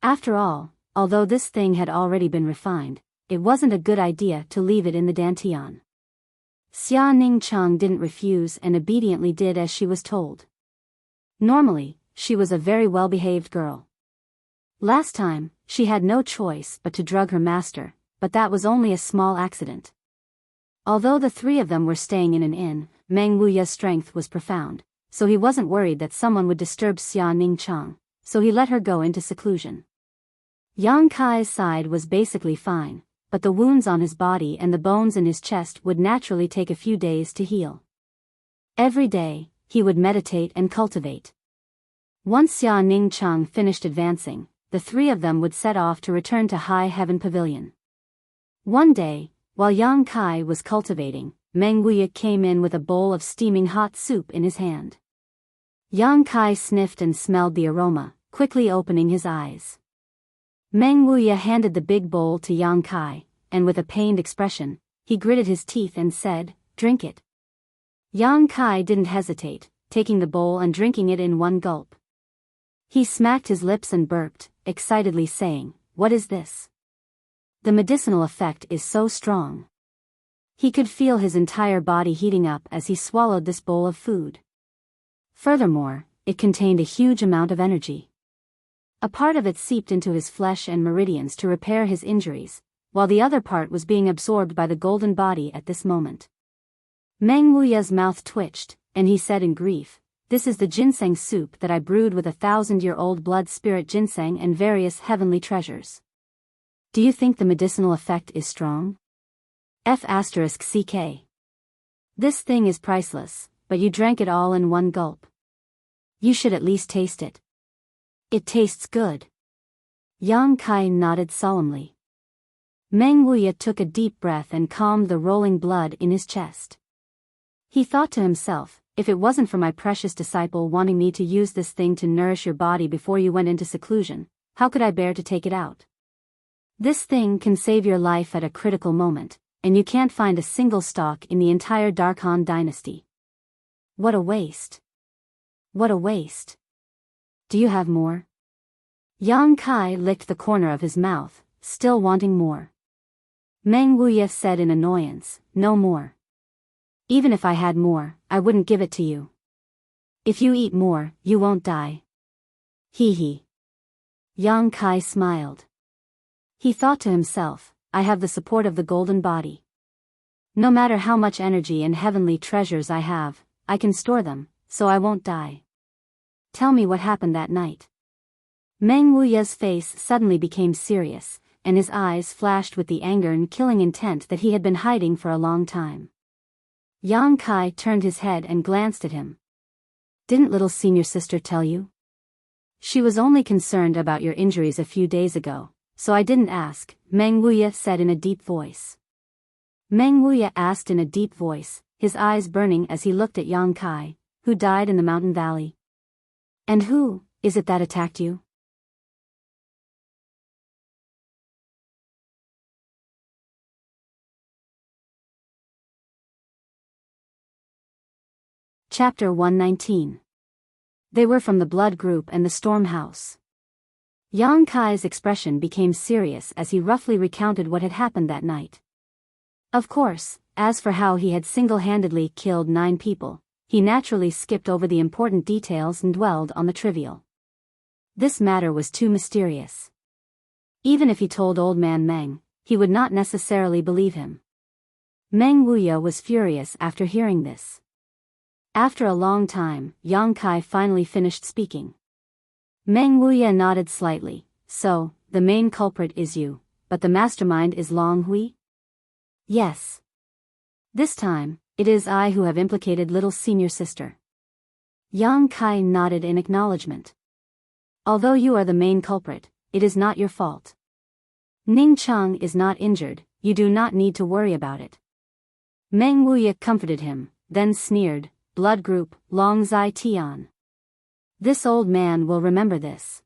After all, although this thing had already been refined, it wasn't a good idea to leave it in the dantian. Xia Ning Chang didn't refuse and obediently did as she was told. Normally, she was a very well-behaved girl. Last time, she had no choice but to drug her master, but that was only a small accident. Although the 3 of them were staying in an inn, Meng Wuya's strength was profound, so he wasn't worried that someone would disturb Xia Ning Chang, so he let her go into seclusion. Yang Kai's side was basically fine, but the wounds on his body and the bones in his chest would naturally take a few days to heal. Every day, he would meditate and cultivate. Once Xia Ningchang finished advancing, the three of them would set off to return to High Heaven Pavilion. One day, while Yang Kai was cultivating, Meng Wuya came in with a bowl of steaming hot soup in his hand. Yang Kai sniffed and smelled the aroma, quickly opening his eyes. Meng Wuya handed the big bowl to Yang Kai, and with a pained expression, he gritted his teeth and said, "Drink it." Yang Kai didn't hesitate, taking the bowl and drinking it in one gulp. He smacked his lips and burped, excitedly saying, "What is this? The medicinal effect is so strong." He could feel his entire body heating up as he swallowed this bowl of food. Furthermore, it contained a huge amount of energy. A part of it seeped into his flesh and meridians to repair his injuries, while the other part was being absorbed by the golden body at this moment. Meng Wuya's mouth twitched, and he said in grief, "This is the ginseng soup that I brewed with 1,000-year-old blood spirit ginseng and various heavenly treasures. Do you think the medicinal effect is strong? F***ck. This thing is priceless, but you drank it all in one gulp. You should at least taste it. It tastes good." Yang Kai nodded solemnly. Meng Wuya took a deep breath and calmed the rolling blood in his chest. He thought to himself, "If it wasn't for my precious disciple wanting me to use this thing to nourish your body before you went into seclusion, how could I bear to take it out? This thing can save your life at a critical moment, and you can't find a single stock in the entire Darkhan dynasty. What a waste. What a waste. Do you have more?" Yang Kai licked the corner of his mouth, still wanting more. Meng Wuya said in annoyance, "No more. Even if I had more, I wouldn't give it to you. If you eat more, you won't die." Hee hee. Yang Kai smiled. He thought to himself, "I have the support of the golden body. No matter how much energy and heavenly treasures I have, I can store them, so I won't die. Tell me what happened that night." Meng Wuya's face suddenly became serious, and his eyes flashed with the anger and killing intent that he had been hiding for a long time. Yang Kai turned his head and glanced at him. "Didn't little senior sister tell you? She was only concerned about your injuries a few days ago, so I didn't ask," Meng Wuya said in a deep voice. Meng Wuya asked in a deep voice, his eyes burning as he looked at Yang Kai, "Who died in the mountain valley? And who is it that attacked you?" Chapter 119. They were from the blood group and the storm house. Yang Kai's expression became serious as he roughly recounted what had happened that night. Of course, as for how he had single-handedly killed 9 people, he naturally skipped over the important details and dwelled on the trivial. This matter was too mysterious. Even if he told old man Meng, he would not necessarily believe him. Meng Wuya was furious after hearing this. After a long time, Yang Kai finally finished speaking. Meng Wuya nodded slightly. "So, the main culprit is you, but the mastermind is Long Hui?" "Yes. This time, it is I who have implicated little senior sister." Yang Kai nodded in acknowledgement. "Although you are the main culprit, it is not your fault. Ning Chang is not injured, you do not need to worry about it." Meng Wuya comforted him, then sneered, "Blood group, Long Zai Tian. This old man will remember this."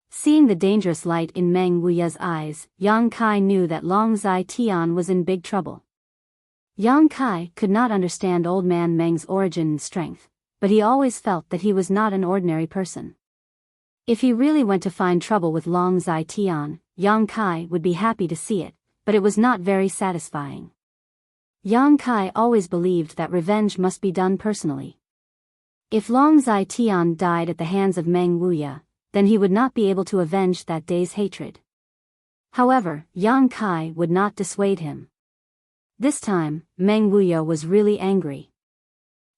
Seeing the dangerous light in Meng Wuya's eyes, Yang Kai knew that Long Zai Tian was in big trouble. Yang Kai could not understand old man Meng's origin and strength, but he always felt that he was not an ordinary person. If he really went to find trouble with Long Zai Tian, Yang Kai would be happy to see it, but it was not very satisfying. Yang Kai always believed that revenge must be done personally. If Long Zai Tian died at the hands of Meng Wuya, then he would not be able to avenge that day's hatred. However, Yang Kai would not dissuade him. This time, Meng Wuya was really angry.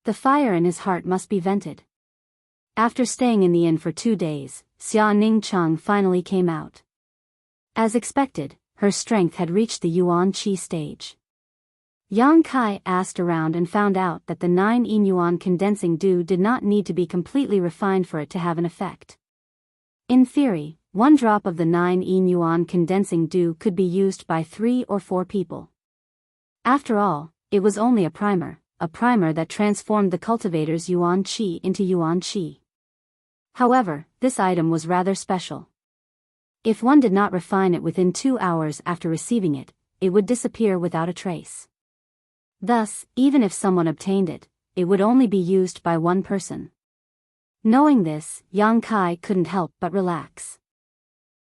The fire in his heart must be vented. After staying in the inn for 2 days, Xia Ningchang finally came out. As expected, her strength had reached the Yuan Qi stage. Yang Kai asked around and found out that the 9 yuan condensing dew did not need to be completely refined for it to have an effect. In theory, 1 drop of the 9 yuan condensing dew could be used by 3 or 4 people. After all, it was only a primer that transformed the cultivator's Yuan Qi into Yuan Qi. However, this item was rather special. If one did not refine it within 2 hours after receiving it, it would disappear without a trace. Thus, even if someone obtained it, it would only be used by 1 person. Knowing this, Yang Kai couldn't help but relax.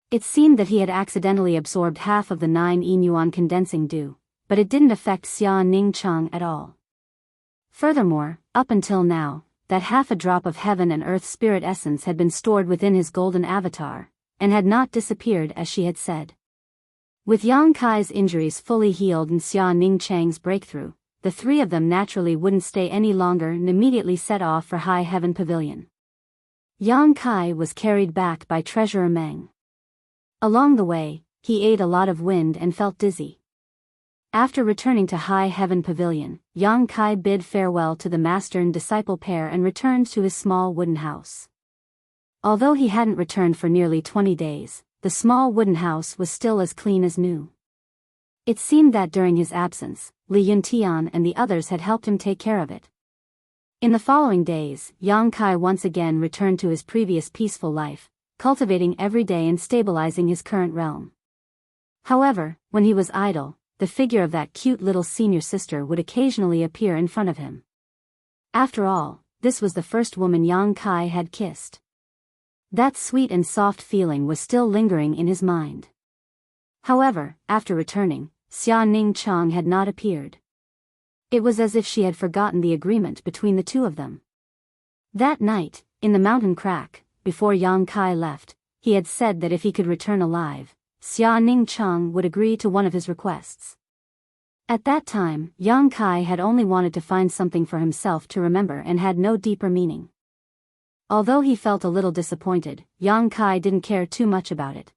It seemed that he had accidentally absorbed half of the 9 yuan condensing dew, but it didn't affect Xia Ningchang at all. Furthermore, up until now, that half a drop of heaven and earth spirit essence had been stored within his golden avatar, and had not disappeared as she had said. With Yang Kai's injuries fully healed and Xia Ningchang's breakthrough, the 3 of them naturally wouldn't stay any longer and immediately set off for High Heaven Pavilion. Yang Kai was carried back by Treasurer Meng. Along the way, he ate a lot of wind and felt dizzy. After returning to High Heaven Pavilion, Yang Kai bid farewell to the master and disciple pair and returned to his small wooden house. Although he hadn't returned for nearly 20 days, the small wooden house was still as clean as new. It seemed that during his absence, Li Yuntian and the others had helped him take care of it. In the following days, Yang Kai once again returned to his previous peaceful life, cultivating every day and stabilizing his current realm. However, when he was idle, the figure of that cute little senior sister would occasionally appear in front of him. After all, this was the first woman Yang Kai had kissed. That sweet and soft feeling was still lingering in his mind. However, after returning, Xia Ningchang had not appeared. It was as if she had forgotten the agreement between the 2 of them. That night, in the mountain crack, before Yang Kai left, he had said that if he could return alive, Xia Ningchang would agree to one of his requests. At that time, Yang Kai had only wanted to find something for himself to remember and had no deeper meaning. Although he felt a little disappointed, Yang Kai didn't care too much about it.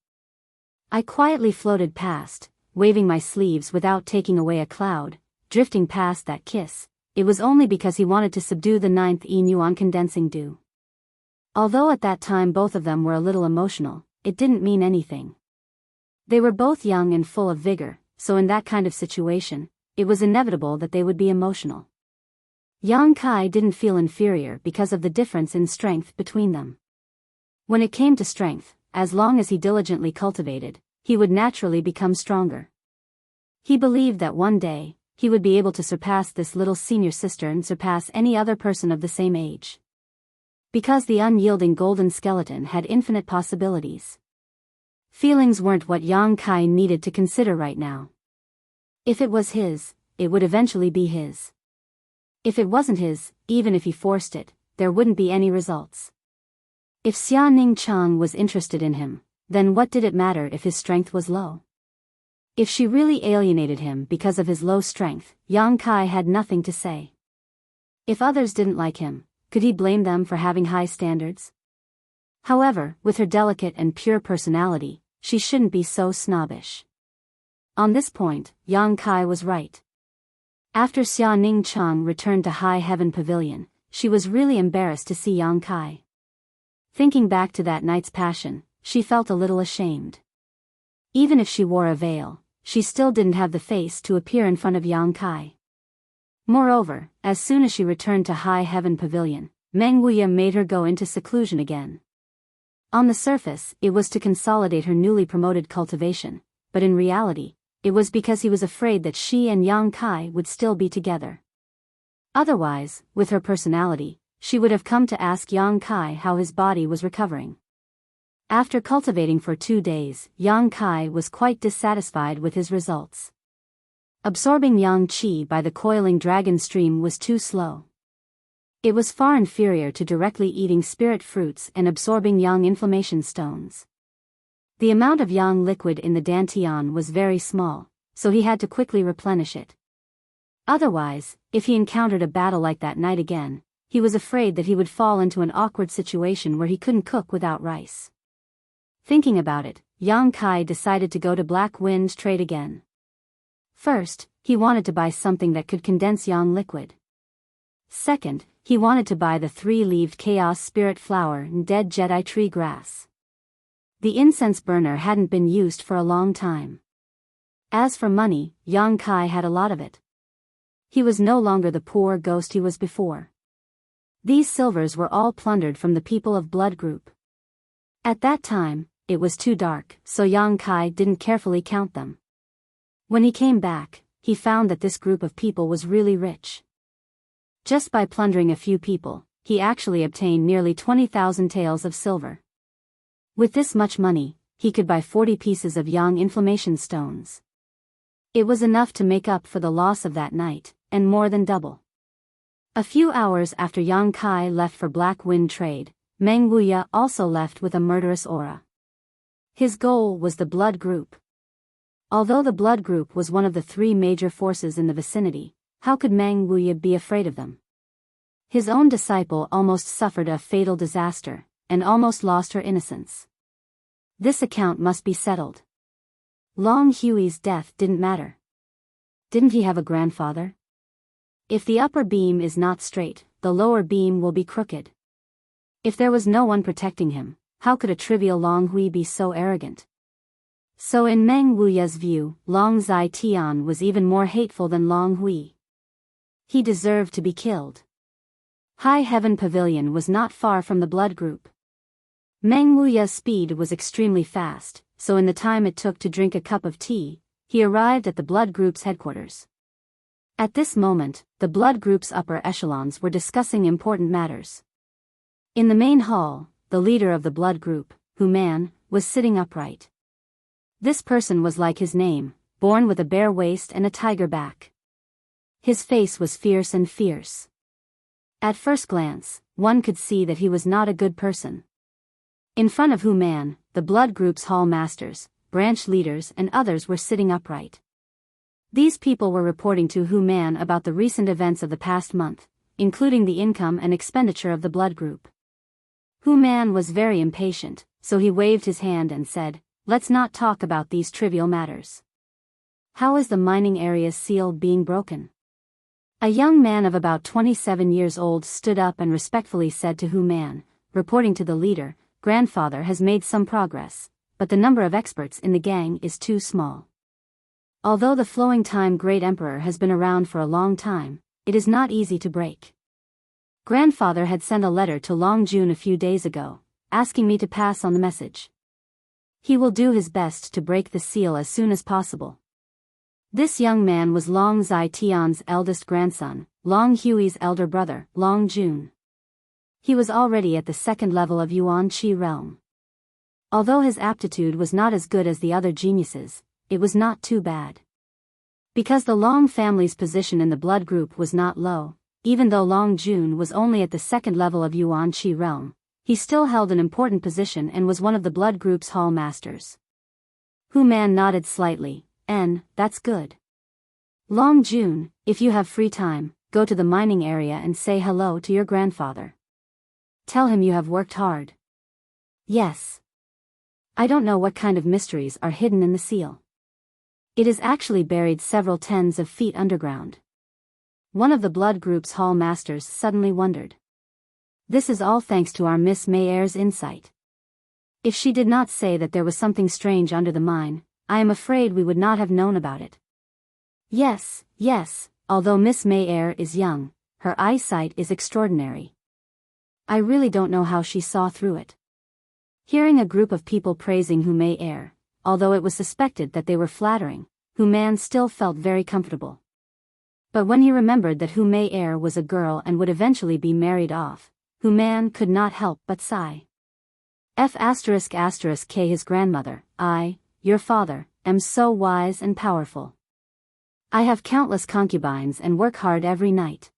I quietly floated past, waving my sleeves without taking away a cloud, drifting past that kiss. It was only because he wanted to subdue the 9 yuan condensing dew. Although at that time both of them were a little emotional, it didn't mean anything. They were both young and full of vigor, so in that kind of situation, it was inevitable that they would be emotional. Yang Kai didn't feel inferior because of the difference in strength between them. When it came to strength, as long as he diligently cultivated, he would naturally become stronger. He believed that one day, he would be able to surpass this little senior sister and surpass any other person of the same age. Because the unyielding golden skeleton had infinite possibilities. Feelings weren't what Yang Kai needed to consider right now. If it was his, it would eventually be his. If it wasn't his, even if he forced it, there wouldn't be any results. If Xia Ningchang was interested in him, then what did it matter if his strength was low? If she really alienated him because of his low strength, Yang Kai had nothing to say. If others didn't like him, could he blame them for having high standards? However, with her delicate and pure personality, she shouldn't be so snobbish. On this point, Yang Kai was right. After Xia Ningchang returned to High Heaven Pavilion, she was really embarrassed to see Yang Kai. Thinking back to that night's passion, she felt a little ashamed. Even if she wore a veil, she still didn't have the face to appear in front of Yang Kai. Moreover, as soon as she returned to High Heaven Pavilion, Meng Wuya made her go into seclusion again. On the surface, it was to consolidate her newly promoted cultivation, but in reality, it was because he was afraid that she and Yang Kai would still be together. Otherwise, with her personality, she would have come to ask Yang Kai how his body was recovering. After cultivating for 2 days, Yang Kai was quite dissatisfied with his results. Absorbing Yang Qi by the coiling dragon stream was too slow. It was far inferior to directly eating spirit fruits and absorbing Yang inflammation stones. The amount of Yang liquid in the dantian was very small, so he had to quickly replenish it. Otherwise, if he encountered a battle like that night again, he was afraid that he would fall into an awkward situation where he couldn't cook without rice. Thinking about it, Yang Kai decided to go to Black Wind trade again. First, he wanted to buy something that could condense yang liquid. Second, he wanted to buy the 3-leaved Chaos Spirit Flower and dead Jedi tree grass. The incense burner hadn't been used for a long time. As for money, Yang Kai had a lot of it. He was no longer the poor ghost he was before. These silvers were all plundered from the people of Blood Group. At that time, it was too dark, so Yang Kai didn't carefully count them. When he came back, he found that this group of people was really rich. Just by plundering a few people, he actually obtained nearly 20,000 taels of silver. With this much money, he could buy 40 pieces of yang inflammation stones. It was enough to make up for the loss of that night, and more than double. A few hours after Yang Kai left for Black Wind trade, Meng Wuya also left with a murderous aura. His goal was the Blood Group. Although the Blood Group was one of the 3 major forces in the vicinity, how could Meng Wuya be afraid of them? His own disciple almost suffered a fatal disaster, and almost lost her innocence. This account must be settled. Long Hui's death didn't matter. Didn't he have a grandfather? If the upper beam is not straight, the lower beam will be crooked. If there was no one protecting him, how could a trivial Long Hui be so arrogant? So in Meng Wuya's view, Long Zai Tian was even more hateful than Long Hui. He deserved to be killed. High Heaven Pavilion was not far from the Blood Group. Meng Wuya's speed was extremely fast, so in the time it took to drink a cup of tea, he arrived at the Blood Group's headquarters. At this moment, the Blood Group's upper echelons were discussing important matters. In the main hall, the leader of the Blood Group, Hu Man, was sitting upright. This person was like his name, born with a bare waist and a tiger back. His face was fierce and fierce. At first glance, one could see that he was not a good person. In front of Hu Man, the Blood Group's hall masters, branch leaders and others were sitting upright. These people were reporting to Hu Man about the recent events of the past month, including the income and expenditure of the Blood Group. Hu Man was very impatient, so he waved his hand and said, "Let's not talk about these trivial matters. How is the mining area's seal being broken?" A young man of about 27 years old stood up and respectfully said to Hu Man, reporting to the leader, "Grandfather has made some progress, but the number of experts in the gang is too small. Although the Flowing Time Great Emperor has been around for a long time, it is not easy to break. Grandfather had sent a letter to Long Jun a few days ago, asking me to pass on the message. He will do his best to break the seal as soon as possible." This young man was Long Zai Tian's eldest grandson, Long Hui's elder brother, Long Jun. He was already at the 2nd level of Yuan Qi realm. Although his aptitude was not as good as the other geniuses, it was not too bad. Because the Long family's position in the Blood Group was not low, even though Long Jun was only at the 2nd level of Yuan Qi realm, he still held an important position and was one of the Blood Group's hall masters. Hu Man nodded slightly, "That's good. Long Jun, if you have free time, go to the mining area and say hello to your grandfather. Tell him you have worked hard." "Yes. I don't know what kind of mysteries are hidden in the seal. It is actually buried several tens of feet underground." One of the Blood Group's hall masters suddenly wondered. "This is all thanks to our Miss Mayer's insight. If she did not say that there was something strange under the mine, I am afraid we would not have known about it." Yes, although Miss Mayer is young, her eyesight is extraordinary. I really don't know how she saw through it." Hearing a group of people praising Hu Mayer, although it was suspected that they were flattering, Hu Man still felt very comfortable. But when he remembered that Hu Mayer was a girl and would eventually be married off, Hu Man could not help but sigh. K his grandmother, I, your father, am so wise and powerful. I have countless concubines and work hard every night.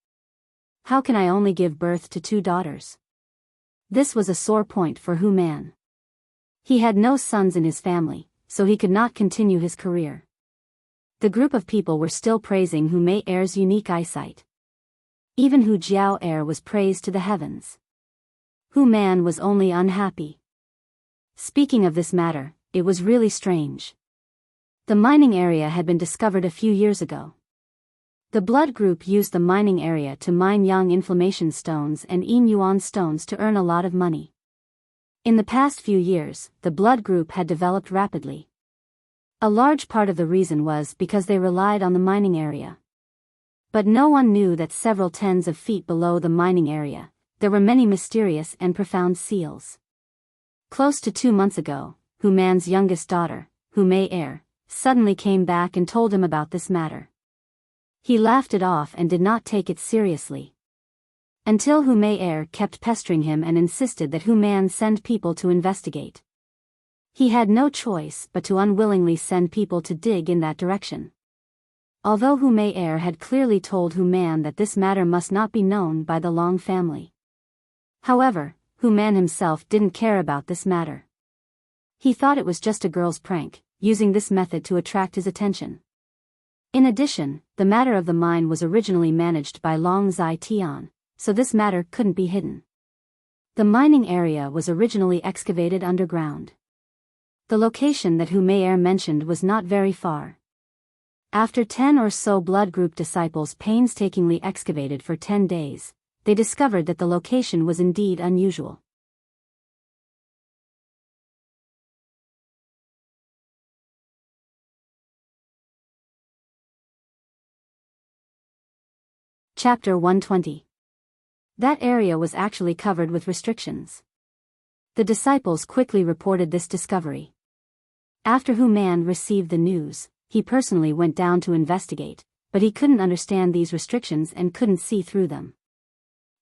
How can I only give birth to 2 daughters? This was a sore point for Hu Man. He had no sons in his family, so he could not continue his career. The group of people were still praising Hu Mayer's unique eyesight. Even Hu Jiao Er was praised to the heavens. Hu Man was only unhappy. Speaking of this matter, it was really strange. The mining area had been discovered a few years ago. The blood group used the mining area to mine young inflammation stones and yin yuan stones to earn a lot of money. In the past few years, the blood group had developed rapidly. A large part of the reason was because they relied on the mining area. But no one knew that several tens of feet below the mining area, there were many mysterious and profound seals. Close to 2 months ago, Hu Man's youngest daughter, Hu Mei, suddenly came back and told him about this matter. He laughed it off and did not take it seriously. Until Hu Mei kept pestering him and insisted that Hu Man send people to investigate. He had no choice but to unwillingly send people to dig in that direction. Although Hu Mei had clearly told Hu Man that this matter must not be known by the Long family. However, Hu Man himself didn't care about this matter. He thought it was just a girl's prank, using this method to attract his attention. In addition, the matter of the mine was originally managed by Long Zai Tian, so this matter couldn't be hidden. The mining area was originally excavated underground. The location that Hu Mei mentioned was not very far. After 10 or so blood group disciples painstakingly excavated for 10 days, they discovered that the location was indeed unusual. Chapter 120. That area was actually covered with restrictions. The disciples quickly reported this discovery. After Hu Man received the news, he personally went down to investigate, but he couldn't understand these restrictions and couldn't see through them.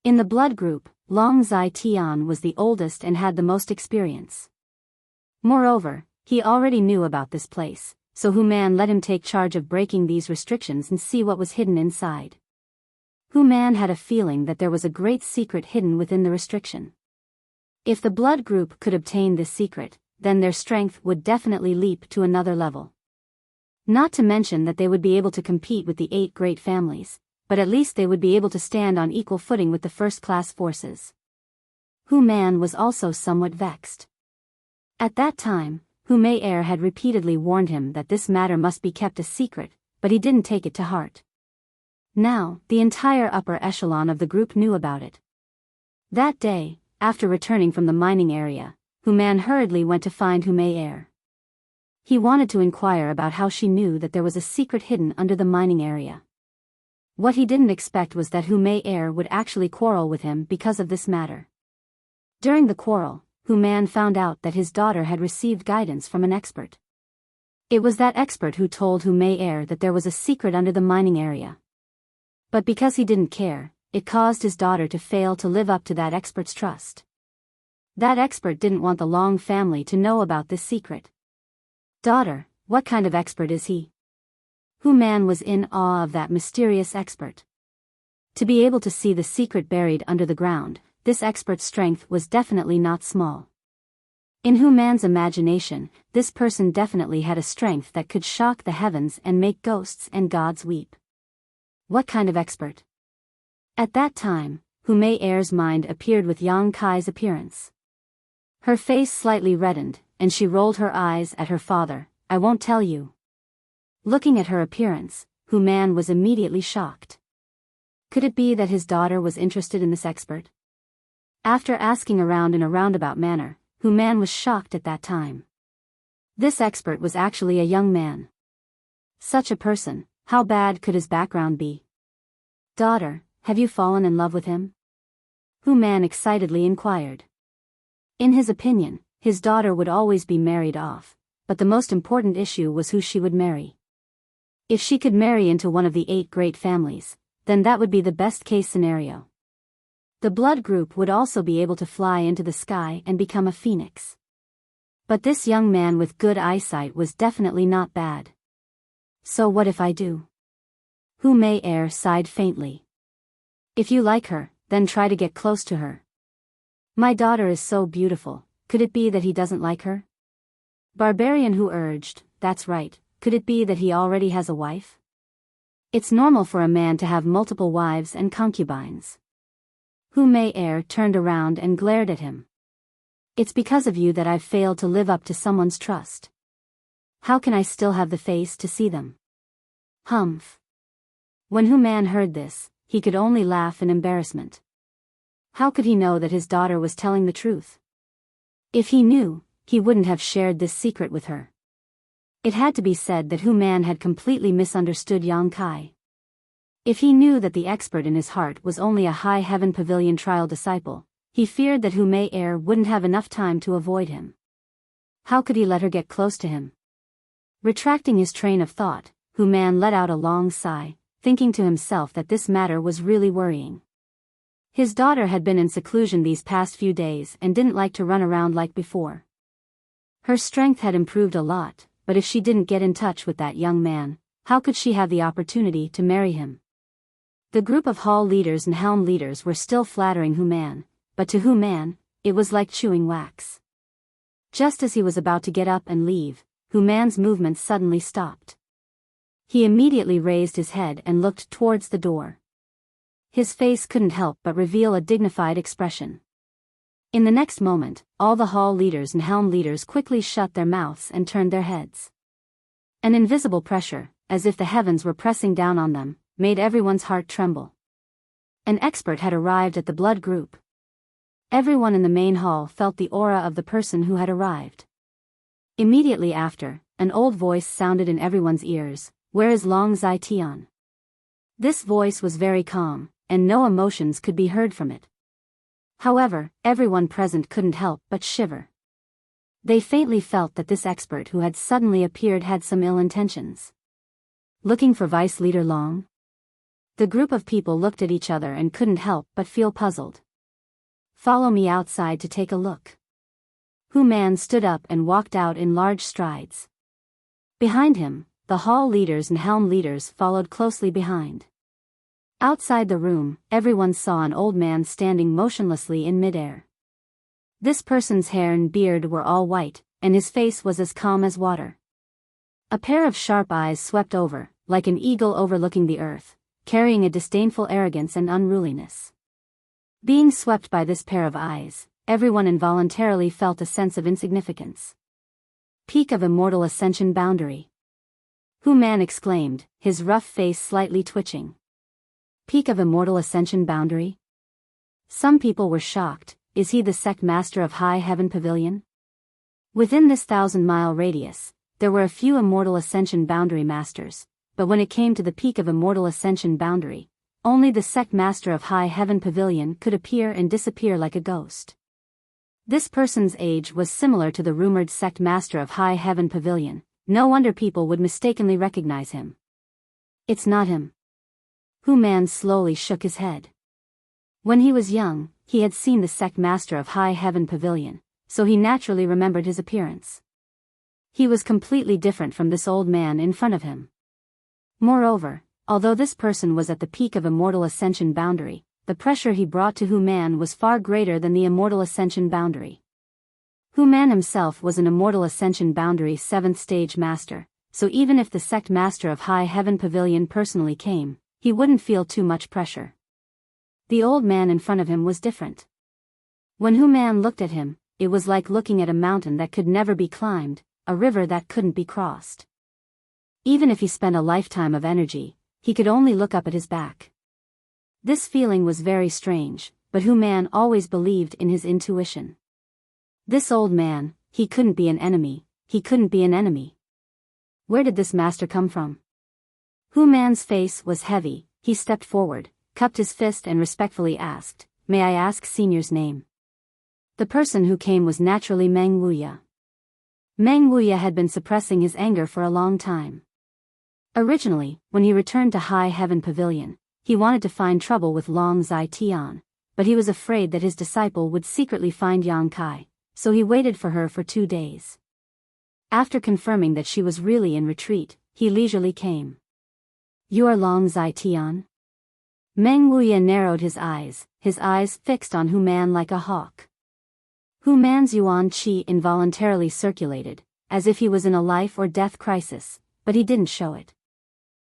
In the blood group, Long Zai Tian was the oldest and had the most experience. Moreover, he already knew about this place, so Hu Man let him take charge of breaking these restrictions and see what was hidden inside. Hu Man had a feeling that there was a great secret hidden within the restriction. If the blood group could obtain this secret, then their strength would definitely leap to another level. Not to mention that they would be able to compete with the 8 great families, but at least they would be able to stand on equal footing with the first-class forces. Hu Man was also somewhat vexed. At that time, Hu Mei had repeatedly warned him that this matter must be kept a secret, but he didn't take it to heart. Now, the entire upper echelon of the group knew about it. That day, after returning from the mining area, Hu Man hurriedly went to find Hu Mei. He wanted to inquire about how she knew that there was a secret hidden under the mining area. What he didn't expect was that Hu Mei would actually quarrel with him because of this matter. During the quarrel, Hu Man found out that his daughter had received guidance from an expert. It was that expert who told Hu Mei that there was a secret under the mining area. But because he didn't care, it caused his daughter to fail to live up to that expert's trust. That expert didn't want the Long family to know about this secret. Daughter, what kind of expert is he? Hu Man was in awe of that mysterious expert. To be able to see the secret buried under the ground, this expert's strength was definitely not small. In Hu Man's imagination, this person definitely had a strength that could shock the heavens and make ghosts and gods weep. What kind of expert? At that time, Hu Mei's mind appeared with Yang Kai's appearance. Her face slightly reddened, and she rolled her eyes at her father. I won't tell you. Looking at her appearance, Hu Man was immediately shocked. Could it be that his daughter was interested in this expert? After asking around in a roundabout manner, Hu Man was shocked at that time. This expert was actually a young man. Such a person, how bad could his background be? Daughter, have you fallen in love with him? Hu Man excitedly inquired. In his opinion, his daughter would always be married off, but the most important issue was who she would marry. If she could marry into one of the 8 great families, then that would be the best-case scenario. The blood group would also be able to fly into the sky and become a phoenix. But this young man with good eyesight was definitely not bad. So what if I do? Hu Mei sighed faintly. If you like her, then try to get close to her. My daughter is so beautiful, could it be that he doesn't like her? Barbarian Hu urged, that's right, could it be that he already has a wife? It's normal for a man to have multiple wives and concubines. Hu Mei turned around and glared at him. It's because of you that I've failed to live up to someone's trust. How can I still have the face to see them? Humph. When Hu Man heard this, he could only laugh in embarrassment. How could he know that his daughter was telling the truth? If he knew, he wouldn't have shared this secret with her. It had to be said that Hu Man had completely misunderstood Yang Kai. If he knew that the expert in his heart was only a High Heaven Pavilion trial disciple, he feared that Hu Mei Er wouldn't have enough time to avoid him. How could he let her get close to him? Retracting his train of thought, Hu Man let out a long sigh, thinking to himself that this matter was really worrying. His daughter had been in seclusion these past few days and didn't like to run around like before. Her strength had improved a lot, but if she didn't get in touch with that young man, how could she have the opportunity to marry him? The group of hall leaders and helm leaders were still flattering Hu Man, but to Hu Man, it was like chewing wax. Just as he was about to get up and leave, Hu Man's movements suddenly stopped. He immediately raised his head and looked towards the door. His face couldn't help but reveal a dignified expression. In the next moment, all the hall leaders and helm leaders quickly shut their mouths and turned their heads. An invisible pressure, as if the heavens were pressing down on them, made everyone's heart tremble. An expert had arrived at the blood group. Everyone in the main hall felt the aura of the person who had arrived. Immediately after, an old voice sounded in everyone's ears, "Where is Long Zai Tian?" This voice was very calm, and no emotions could be heard from it. However, everyone present couldn't help but shiver. They faintly felt that this expert who had suddenly appeared had some ill intentions. Looking for Vice Leader Long? The group of people looked at each other and couldn't help but feel puzzled. "Follow me outside to take a look." Hu Man stood up and walked out in large strides. Behind him, the hall leaders and helm leaders followed closely behind. Outside the room, everyone saw an old man standing motionlessly in midair. This person's hair and beard were all white, and his face was as calm as water. A pair of sharp eyes swept over, like an eagle overlooking the earth, carrying a disdainful arrogance and unruliness. Being swept by this pair of eyes, everyone involuntarily felt a sense of insignificance. Peak of Immortal Ascension Boundary. Hu Man exclaimed, his rough face slightly twitching. Peak of Immortal Ascension Boundary? Some people were shocked. Is he the sect master of High Heaven Pavilion? Within this 1,000-mile radius, there were a few Immortal Ascension Boundary masters, but when it came to the Peak of Immortal Ascension Boundary, only the sect master of High Heaven Pavilion could appear and disappear like a ghost. This person's age was similar to the rumored sect master of High Heaven Pavilion. No wonder people would mistakenly recognize him. It's not him. Hu Man slowly shook his head. When he was young, he had seen the sect master of High Heaven Pavilion, so he naturally remembered his appearance. He was completely different from this old man in front of him. Moreover, although this person was at the peak of Immortal Ascension Boundary, the pressure he brought to Hu Man was far greater than the Immortal Ascension Boundary. Hu Man himself was an Immortal Ascension Boundary 7th stage master, so even if the sect master of High Heaven Pavilion personally came, he wouldn't feel too much pressure. The old man in front of him was different. When Hu Man looked at him, it was like looking at a mountain that could never be climbed, a river that couldn't be crossed. Even if he spent a lifetime of energy, he could only look up at his back. This feeling was very strange, but Hu Man always believed in his intuition. This old man, he couldn't be an enemy, he couldn't be an enemy. Where did this master come from? Hu Man's face was heavy. He stepped forward, cupped his fist and respectfully asked, "May I ask Senior's name?" The person who came was naturally Meng Wuya. Meng Wuya had been suppressing his anger for a long time. Originally, when he returned to High Heaven Pavilion, he wanted to find trouble with Long Zai Tian, but he was afraid that his disciple would secretly find Yang Kai, so he waited for her for 2 days. After confirming that she was really in retreat, he leisurely came. "You are Long Zai Tian?" Meng Wuya narrowed his eyes fixed on Hu Man like a hawk. Hu Man's yuan qi involuntarily circulated, as if he was in a life-or-death crisis, but he didn't show it.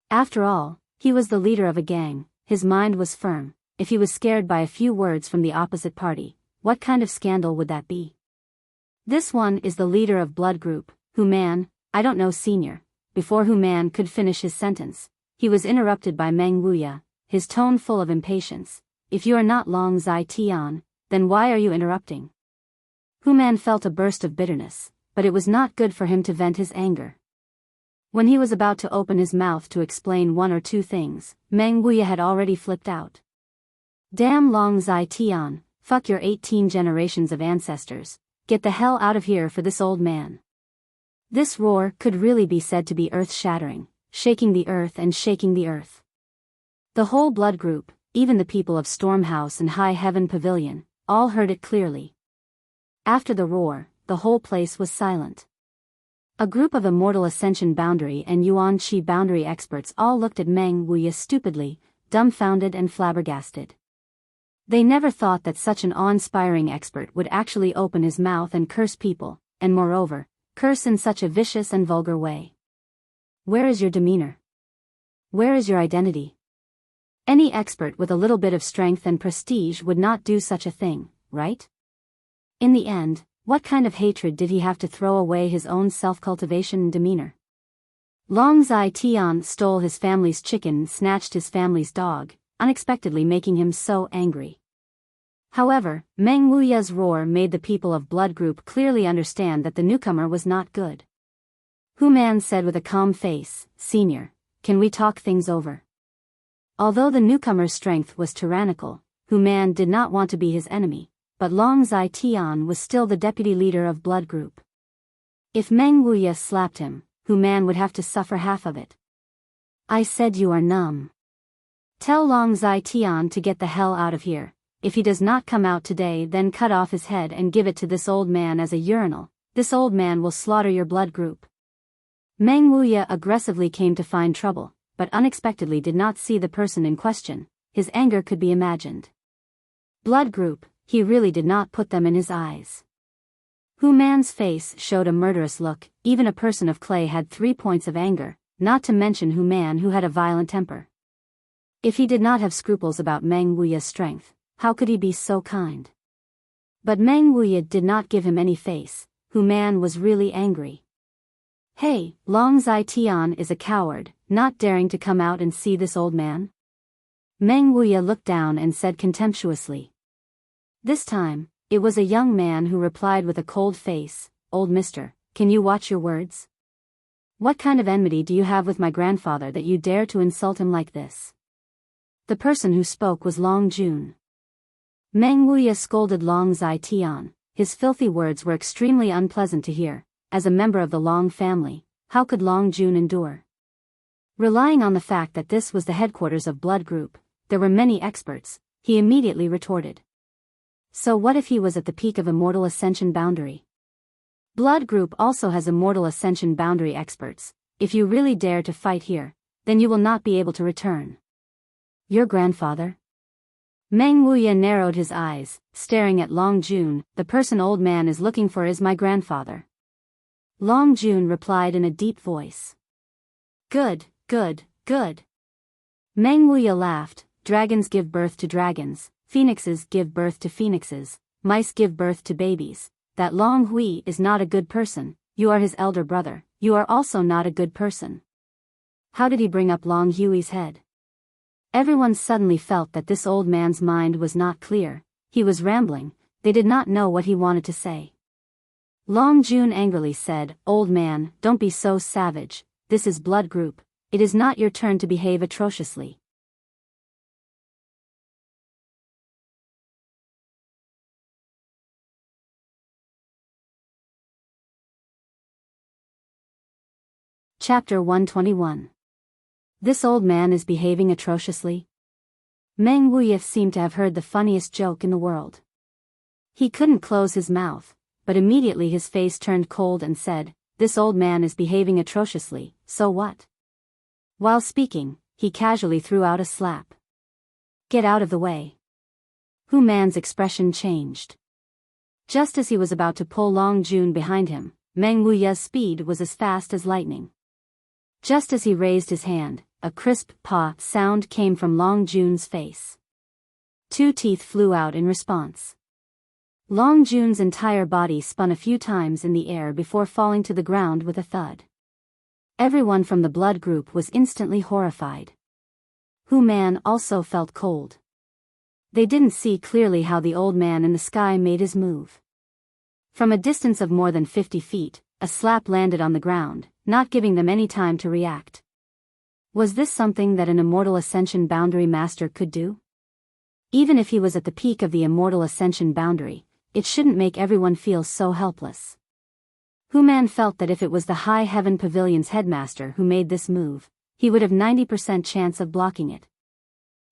After all, he was the leader of a gang, his mind was firm. If he was scared by a few words from the opposite party, what kind of scandal would that be? This one is the leader of blood group, Hu Man, I don't know senior. Before Hu Man could finish his sentence, he was interrupted by Meng Wuya, his tone full of impatience. If you are not Long Zai Tian, then why are you interrupting? Hu Man felt a burst of bitterness, but it was not good for him to vent his anger. When he was about to open his mouth to explain one or two things, Meng Wuya had already flipped out. Damn Long Zai Tian, fuck your 18 generations of ancestors, get the hell out of here for this old man. This roar could really be said to be earth-shattering, shaking the earth and shaking the earth. The whole blood group, even the people of Stormhouse and High Heaven Pavilion, all heard it clearly. After the roar, the whole place was silent. A group of Immortal Ascension Boundary and Yuan Qi Boundary experts all looked at Meng Wuya stupidly, dumbfounded and flabbergasted. They never thought that such an awe-inspiring expert would actually open his mouth and curse people, and moreover, curse in such a vicious and vulgar way. Where is your demeanor? Where is your identity? Any expert with a little bit of strength and prestige would not do such a thing, right? In the end, what kind of hatred did he have to throw away his own self-cultivation and demeanor? Long Zai Tian stole his family's chicken and snatched his family's dog, unexpectedly making him so angry. However, Meng Wuya's roar made the people of Blood Group clearly understand that the newcomer was not good. Hu Man said with a calm face, "Senior, can we talk things over?" Although the newcomer's strength was tyrannical, Hu Man did not want to be his enemy, but Long Zai Tian was still the deputy leader of Blood Group. If Meng Wuya slapped him, Hu Man would have to suffer half of it. I said you are numb. Tell Long Zai Tian to get the hell out of here. If he does not come out today, then cut off his head and give it to this old man as a urinal. This old man will slaughter your blood group. Meng Wuya aggressively came to find trouble, but unexpectedly did not see the person in question. His anger could be imagined. Blood group, he really did not put them in his eyes. Hu Man's face showed a murderous look. Even a person of clay had 3 points of anger, not to mention Hu Man, who had a violent temper. If he did not have scruples about Meng Wuya's strength, how could he be so kind? But Meng Wuya did not give him any face. Hu Man was really angry. Hey, Long Zai Tian is a coward, not daring to come out and see this old man? Meng Wuya looked down and said contemptuously. This time, it was a young man who replied with a cold face, "Old mister, can you watch your words? What kind of enmity do you have with my grandfather that you dare to insult him like this?" The person who spoke was Long Jun. Meng Wuya scolded Long Zai Tian. His filthy words were extremely unpleasant to hear. As a member of the Long family, how could Long Jun endure? Relying on the fact that this was the headquarters of Blood Group, there were many experts, he immediately retorted. So what if he was at the peak of Immortal Ascension Boundary? Blood Group also has Immortal Ascension Boundary experts. If you really dare to fight here, then you will not be able to return. Your grandfather? Meng Wuya narrowed his eyes, staring at Long Jun. The person old man is looking for is my grandfather. Long Jun replied in a deep voice. Good, good, good. Meng Wuya laughed. Dragons give birth to dragons, phoenixes give birth to phoenixes, mice give birth to babies. That Long Hui is not a good person. You are his elder brother. You are also not a good person. How did he bring up Long Hui's head? Everyone suddenly felt that this old man's mind was not clear. He was rambling. They did not know what he wanted to say. Long Jun angrily said, "Old man, don't be so savage. This is Blood Group. It is not your turn to behave atrociously." Chapter 121. This old man is behaving atrociously? Meng Wuya seemed to have heard the funniest joke in the world. He couldn't close his mouth, but immediately his face turned cold and said, "This old man is behaving atrociously, so what?" While speaking, he casually threw out a slap. "Get out of the way." Hu Man's expression changed. Just as he was about to pull Long Jun behind him, Meng Wuya's speed was as fast as lightning. Just as he raised his hand, a crisp "paw" sound came from Long Jun's face. 2 teeth flew out in response. Long Jun's entire body spun a few times in the air before falling to the ground with a thud. Everyone from the blood group was instantly horrified. Hu Man also felt cold. They didn't see clearly how the old man in the sky made his move. From a distance of more than 50 feet, a slap landed on the ground, not giving them any time to react. Was this something that an Immortal Ascension boundary master could do? Even if he was at the peak of the Immortal Ascension boundary, it shouldn't make everyone feel so helpless. Hu Man felt that if it was the High Heaven Pavilion's headmaster who made this move, he would have 90% chance of blocking it.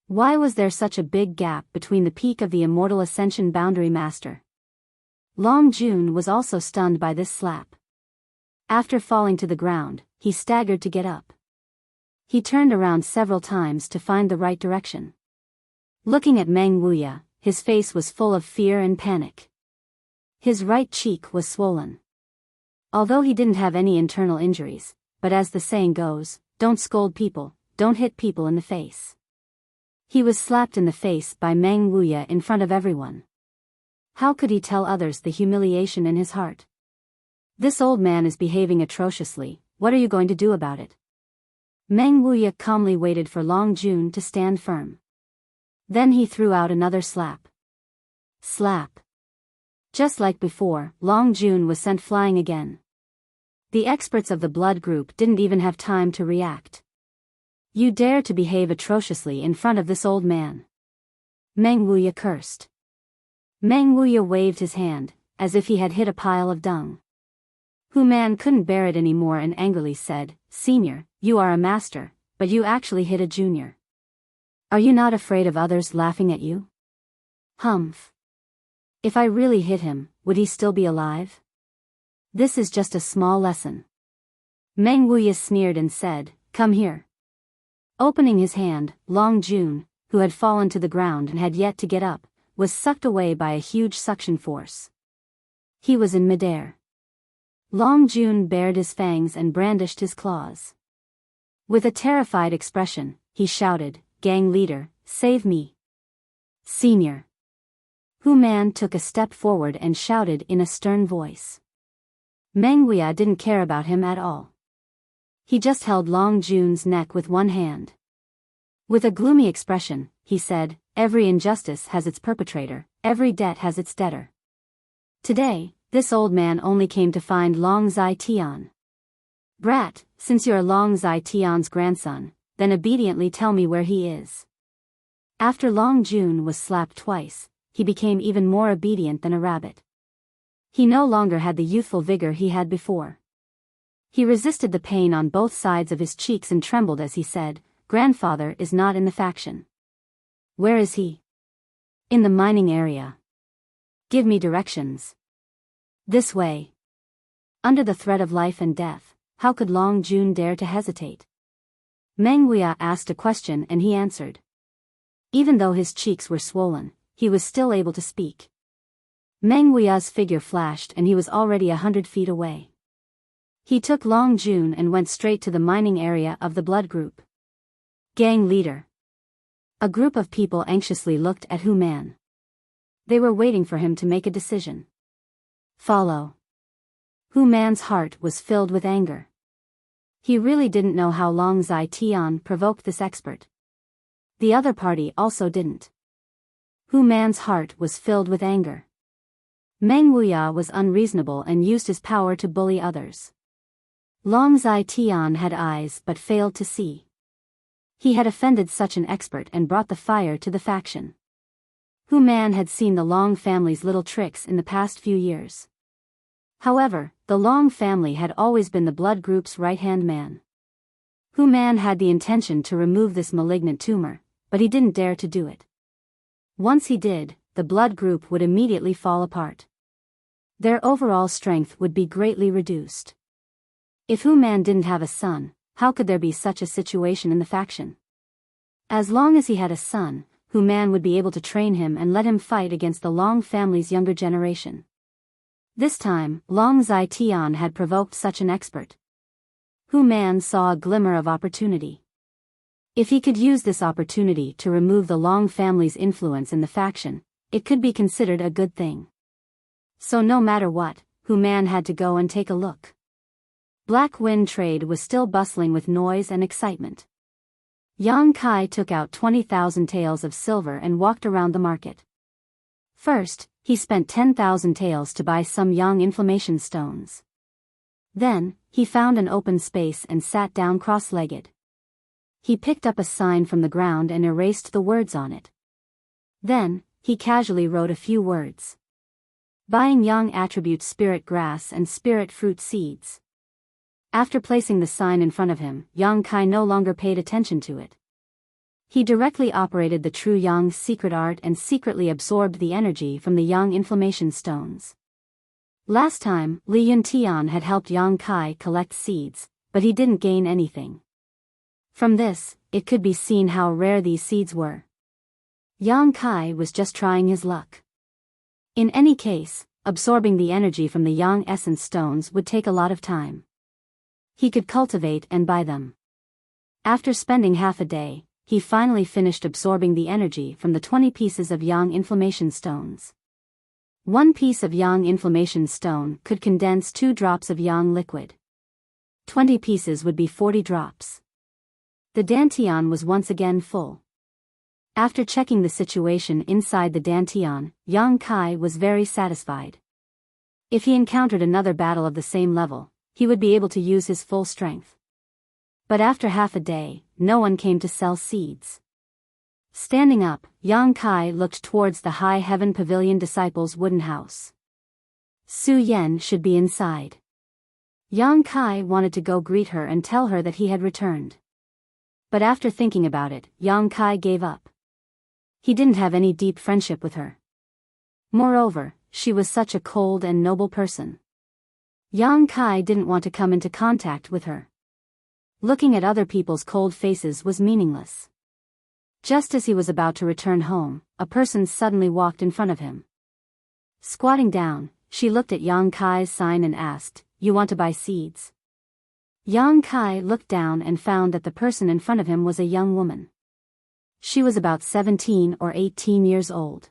Why was there such a big gap between the peak of the Immortal Ascension boundary master? Long Jun was also stunned by this slap. After falling to the ground, he staggered to get up. He turned around several times to find the right direction. Looking at Meng Wuya, his face was full of fear and panic. His right cheek was swollen. Although he didn't have any internal injuries, but as the saying goes, don't scold people, don't hit people in the face. He was slapped in the face by Meng Wuya in front of everyone. How could he tell others the humiliation in his heart? This old man is behaving atrociously, what are you going to do about it? Meng Wuya calmly waited for Long Jun to stand firm. Then he threw out another slap. Slap. Just like before, Long Jun was sent flying again. The experts of the blood group didn't even have time to react. You dare to behave atrociously in front of this old man. Meng Wuya cursed. Meng Wuya waved his hand, as if he had hit a pile of dung. Hu Man couldn't bear it anymore and angrily said, "Senior, you are a master, but you actually hit a junior. Are you not afraid of others laughing at you?" Humph. If I really hit him, would he still be alive? This is just a small lesson. Meng Wuya sneered and said, "Come here." Opening his hand, Long Jun, who had fallen to the ground and had yet to get up, was sucked away by a huge suction force. He was in midair. Long Jun bared his fangs and brandished his claws. With a terrified expression, he shouted, "Gang leader, save me." "Senior." Hu Man took a step forward and shouted in a stern voice. Meng Wuya didn't care about him at all. He just held Long Jun's neck with one hand. With a gloomy expression, he said, "Every injustice has its perpetrator, every debt has its debtor. Today, this old man only came to find Long Zai Tian. Brat, since you're Long Zai Tian's grandson, then obediently tell me where he is." After Long Jun was slapped twice, he became even more obedient than a rabbit. He no longer had the youthful vigor he had before. He resisted the pain on both sides of his cheeks and trembled as he said, "Grandfather is not in the faction." "Where is he?" "In the mining area." "Give me directions." "This way." Under the threat of life and death, how could Long Jun dare to hesitate? Meng Wuya asked a question and he answered. Even though his cheeks were swollen, he was still able to speak. Meng Wuya's figure flashed and he was already 100 feet away. He took Long Jun and went straight to the mining area of the blood group. "Gang leader." A group of people anxiously looked at Hu Man. They were waiting for him to make a decision. "Follow." Hu Man's heart was filled with anger. He really didn't know how Long Zai Tian provoked this expert. The other party also didn't. Hu Man's heart was filled with anger. Meng Wuya was unreasonable and used his power to bully others. Long Zai Tian had eyes but failed to see. He had offended such an expert and brought the fire to the faction. Hu Man had seen the Long family's little tricks in the past few years. However, the Long family had always been the blood group's right-hand man. Hu Man had the intention to remove this malignant tumor, but he didn't dare to do it. Once he did, the blood group would immediately fall apart. Their overall strength would be greatly reduced. If Hu Man didn't have a son, how could there be such a situation in the faction? As long as he had a son, Hu Man would be able to train him and let him fight against the Long family's younger generation. This time, Long Zai Tian had provoked such an expert. Hu Man saw a glimmer of opportunity. If he could use this opportunity to remove the Long family's influence in the faction, it could be considered a good thing. So no matter what, Hu Man had to go and take a look. Black Wind trade was still bustling with noise and excitement. Yang Kai took out 20,000 taels of silver and walked around the market. First, he spent 10,000 taels to buy some yang inflammation stones. Then, he found an open space and sat down cross-legged. He picked up a sign from the ground and erased the words on it. Then, he casually wrote a few words. Buying yang attribute spirit grass and spirit fruit seeds. After placing the sign in front of him, Yang Kai no longer paid attention to it. He directly operated the true Yang's secret art and secretly absorbed the energy from the Yang inflammation stones. Last time, Li Yuntian had helped Yang Kai collect seeds, but he didn't gain anything. From this, it could be seen how rare these seeds were. Yang Kai was just trying his luck. In any case, absorbing the energy from the Yang essence stones would take a lot of time. He could cultivate and buy them. After spending half a day, he finally finished absorbing the energy from the 20 pieces of Yang inflammation stones. One piece of Yang inflammation stone could condense 2 drops of Yang liquid. 20 pieces would be 40 drops. The dantian was once again full. After checking the situation inside the dantian, Yang Kai was very satisfied. If he encountered another battle of the same level, he would be able to use his full strength. But after half a day, no one came to sell seeds. Standing up, Yang Kai looked towards the High Heaven Pavilion disciples' wooden house. Su Yen should be inside. Yang Kai wanted to go greet her and tell her that he had returned. But after thinking about it, Yang Kai gave up. He didn't have any deep friendship with her. Moreover, she was such a cold and noble person. Yang Kai didn't want to come into contact with her. Looking at other people's cold faces was meaningless. Just as he was about to return home, a person suddenly walked in front of him. Squatting down, she looked at Yang Kai's sign and asked, "You want to buy seeds?" Yang Kai looked down and found that the person in front of him was a young woman. She was about 17 or 18 years old.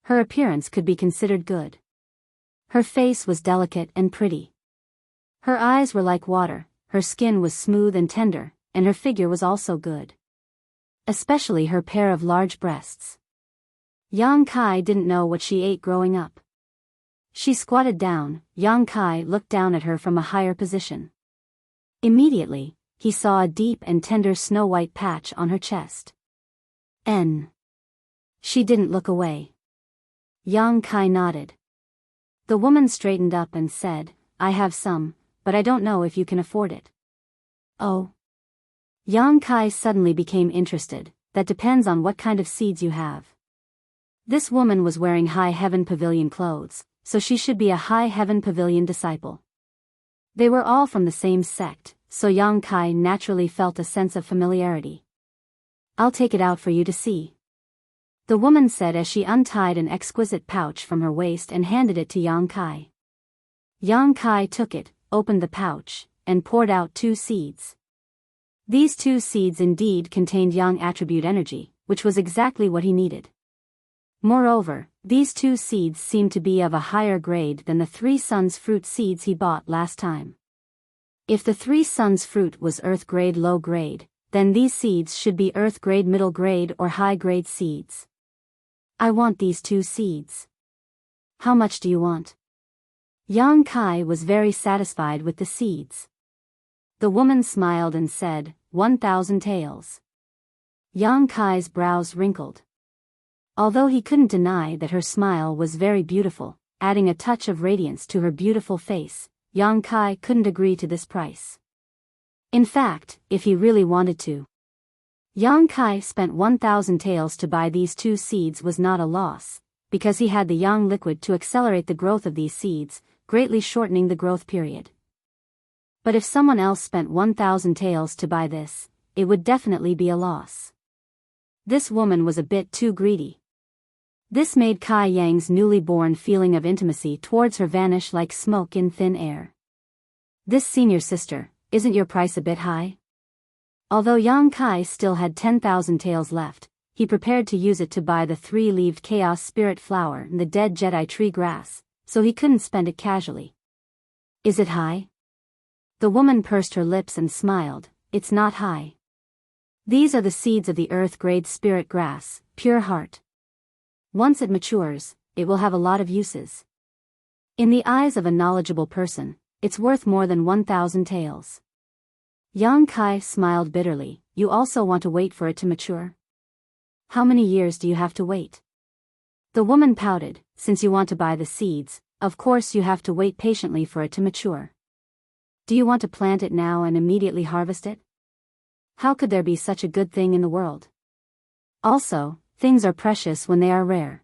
Her appearance could be considered good. Her face was delicate and pretty. Her eyes were like water, her skin was smooth and tender, and her figure was also good. Especially her pair of large breasts. Yang Kai didn't know what she ate growing up. She squatted down. Yang Kai looked down at her from a higher position. Immediately, he saw a deep and tender snow-white patch on her chest. She didn't look away. Yang Kai nodded. The woman straightened up and said, "I have some, but I don't know if you can afford it." "Oh." Yang Kai suddenly became interested. "That depends on what kind of seeds you have." This woman was wearing High Heaven Pavilion clothes, so she should be a High Heaven Pavilion disciple. They were all from the same sect, so Yang Kai naturally felt a sense of familiarity. "I'll take it out for you to see," the woman said as she untied an exquisite pouch from her waist and handed it to Yang Kai. Yang Kai took it, opened the pouch, and poured out 2 seeds. These 2 seeds indeed contained Yang attribute energy, which was exactly what he needed. Moreover, these 2 seeds seemed to be of a higher grade than the 3 suns fruit seeds he bought last time. If the 3 suns fruit was earth grade low grade, then these seeds should be earth grade middle grade or high grade seeds. "I want these 2 seeds." "How much do you want?" Yang Kai was very satisfied with the seeds. The woman smiled and said, 1,000 taels. Yang Kai's brows wrinkled. Although he couldn't deny that her smile was very beautiful, adding a touch of radiance to her beautiful face, Yang Kai couldn't agree to this price. In fact, if he really wanted to, Yang Kai spent 1,000 taels to buy these 2 seeds was not a loss, because he had the Yang liquid to accelerate the growth of these seeds, greatly shortening the growth period. But if someone else spent 1,000 taels to buy this, it would definitely be a loss. This woman was a bit too greedy. This made Kai Yang's newly born feeling of intimacy towards her vanish like smoke in thin air. "This senior sister, isn't your price a bit high?" Although Yang Kai still had 10,000 taels left, he prepared to use it to buy the 3-leaved chaos spirit flower and the dead Jedi tree grass, so he couldn't spend it casually. Is it high? The woman pursed her lips and smiled. It's not high. These are the seeds of the earth-grade spirit grass, pure heart. Once it matures, it will have a lot of uses. In the eyes of a knowledgeable person, it's worth more than 1,000 taels. Yang Kai smiled bitterly. You also want to wait for it to mature? How many years do you have to wait? The woman pouted. Since you want to buy the seeds, of course you have to wait patiently for it to mature. Do you want to plant it now and immediately harvest it? How could there be such a good thing in the world? Also, things are precious when they are rare.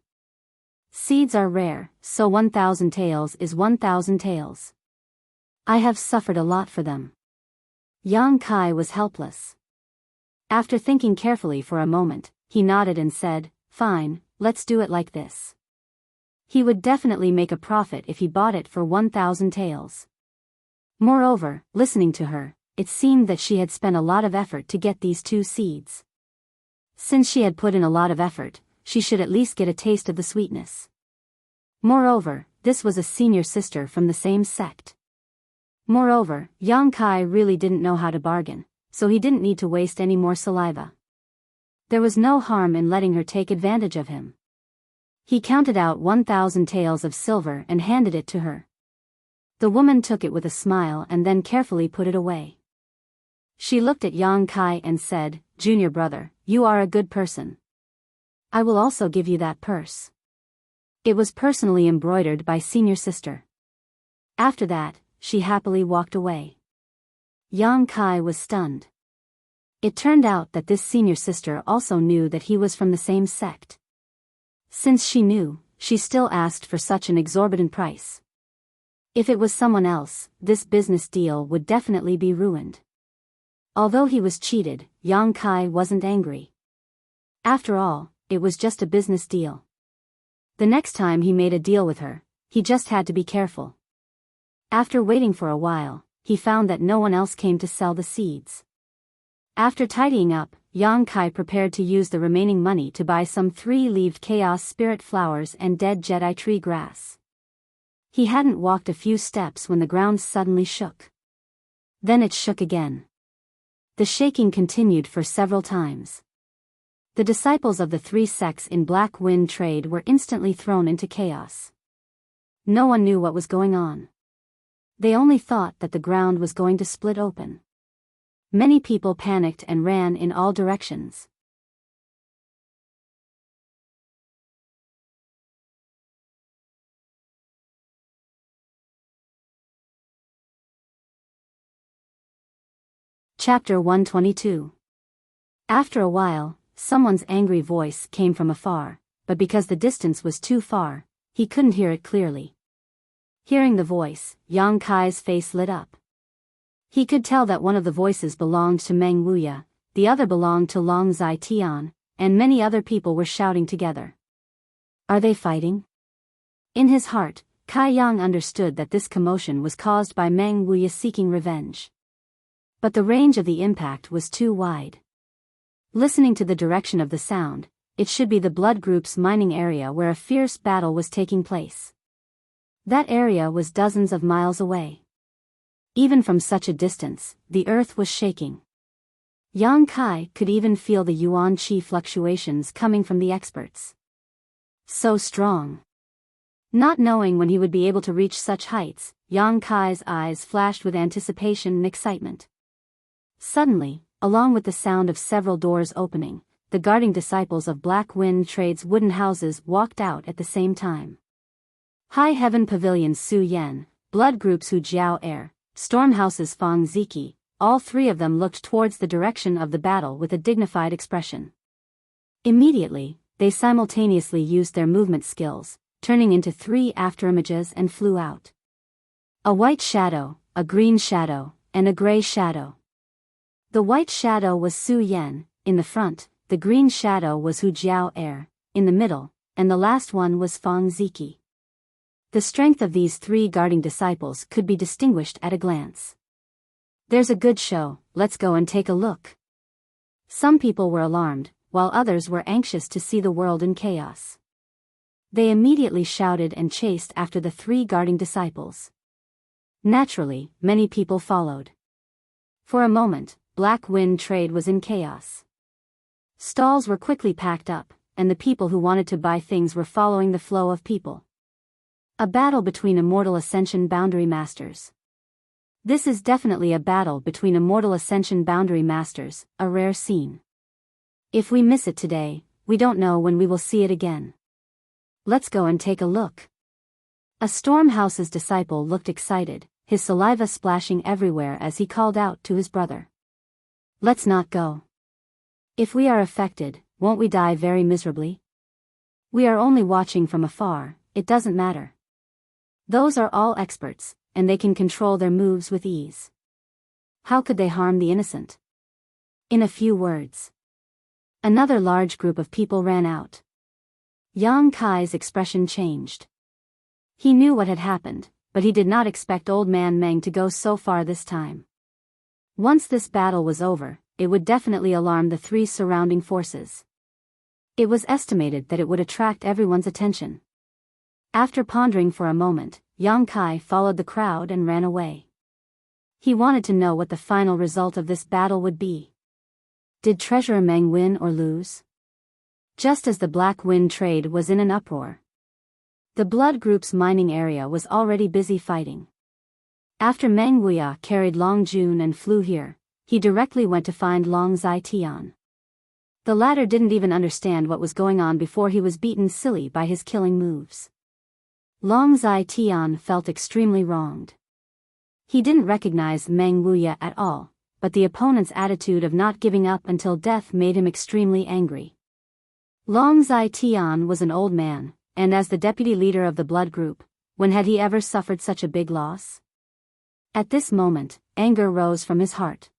Seeds are rare, so 1,000 taels is 1,000 taels. I have suffered a lot for them. Yang Kai was helpless. After thinking carefully for a moment, he nodded and said, Fine, let's do it like this. He would definitely make a profit if he bought it for 1,000 taels. Moreover, listening to her, it seemed that she had spent a lot of effort to get these 2 seeds. Since she had put in a lot of effort, she should at least get a taste of the sweetness. Moreover, this was a senior sister from the same sect. Moreover, Yang Kai really didn't know how to bargain, so he didn't need to waste any more saliva. There was no harm in letting her take advantage of him. He counted out 1,000 taels of silver and handed it to her. The woman took it with a smile and then carefully put it away. She looked at Yang Kai and said, Junior brother, you are a good person. I will also give you that purse. It was personally embroidered by senior sister. After that, she happily walked away. Yang Kai was stunned. It turned out that this senior sister also knew that he was from the same sect. Since she knew, she still asked for such an exorbitant price. If it was someone else, this business deal would definitely be ruined. Although he was cheated, Yang Kai wasn't angry. After all, it was just a business deal. The next time he made a deal with her, he just had to be careful. After waiting for a while, he found that no one else came to sell the seeds. After tidying up, Yang Kai prepared to use the remaining money to buy some 3-leaved chaos spirit flowers and dead Jedi tree grass. He hadn't walked a few steps when the ground suddenly shook. Then it shook again. The shaking continued for several times. The disciples of the 3 sects in Black Wind Trade were instantly thrown into chaos. No one knew what was going on. They only thought that the ground was going to split open. Many people panicked and ran in all directions. Chapter 122. After a while, someone's angry voice came from afar, but because the distance was too far, he couldn't hear it clearly. Hearing the voice, Yang Kai's face lit up. He could tell that one of the voices belonged to Meng Wuya, the other belonged to Long Zai Tian, and many other people were shouting together. Are they fighting? In his heart, Kai Yang understood that this commotion was caused by Meng Wuya seeking revenge. But the range of the impact was too wide. Listening to the direction of the sound, it should be the blood group's mining area where a fierce battle was taking place. That area was dozens of miles away. Even from such a distance, the earth was shaking. Yang Kai could even feel the yuan qi fluctuations coming from the experts. So strong. Not knowing when he would be able to reach such heights, Yang Kai's eyes flashed with anticipation and excitement. Suddenly, along with the sound of several doors opening, the guarding disciples of Black Wind Trade's wooden houses walked out at the same time. High Heaven Pavilions Su Yen, Blood Groups Hu Jiao Air, Stormhouses Fang Ziki, all 3 of them looked towards the direction of the battle with a dignified expression. Immediately, they simultaneously used their movement skills, turning into 3 afterimages and flew out. A white shadow, a green shadow, and a gray shadow. The white shadow was Su Yen, in the front, the green shadow was Hu Jiao Air, in the middle, and the last one was Fang Ziki. The strength of these 3 guarding disciples could be distinguished at a glance. There's a good show, let's go and take a look. Some people were alarmed, while others were anxious to see the world in chaos. They immediately shouted and chased after the 3 guarding disciples. Naturally, many people followed. For a moment, Black Wind trade was in chaos. Stalls were quickly packed up, and the people who wanted to buy things were following the flow of people. A battle between Immortal Ascension Boundary Masters. This is definitely a battle between Immortal Ascension Boundary Masters, a rare scene. If we miss it today, we don't know when we will see it again. Let's go and take a look. A Stormhouse's disciple looked excited, his saliva splashing everywhere as he called out to his brother. Let's not go. If we are affected, won't we die very miserably? We are only watching from afar, it doesn't matter. Those are all experts, and they can control their moves with ease. How could they harm the innocent? In a few words. Another large group of people ran out. Yang Kai's expression changed. He knew what had happened, but he did not expect Old Man Meng to go so far this time. Once this battle was over, it would definitely alarm the 3 surrounding forces. It was estimated that it would attract everyone's attention. After pondering for a moment, Yang Kai followed the crowd and ran away. He wanted to know what the final result of this battle would be. Did Treasurer Meng win or lose? Just as the Black Wind trade was in an uproar, the Blood Group's mining area was already busy fighting. After Meng Wuya carried Long Jun and flew here, he directly went to find Long Zai Tian. The latter didn't even understand what was going on before he was beaten silly by his killing moves. Long Zai Tian felt extremely wronged. He didn't recognize Meng Wuya at all, but the opponent's attitude of not giving up until death made him extremely angry. Long Zai Tian was an old man, and as the deputy leader of the Blood Group, when had he ever suffered such a big loss? At this moment, anger rose from his heart.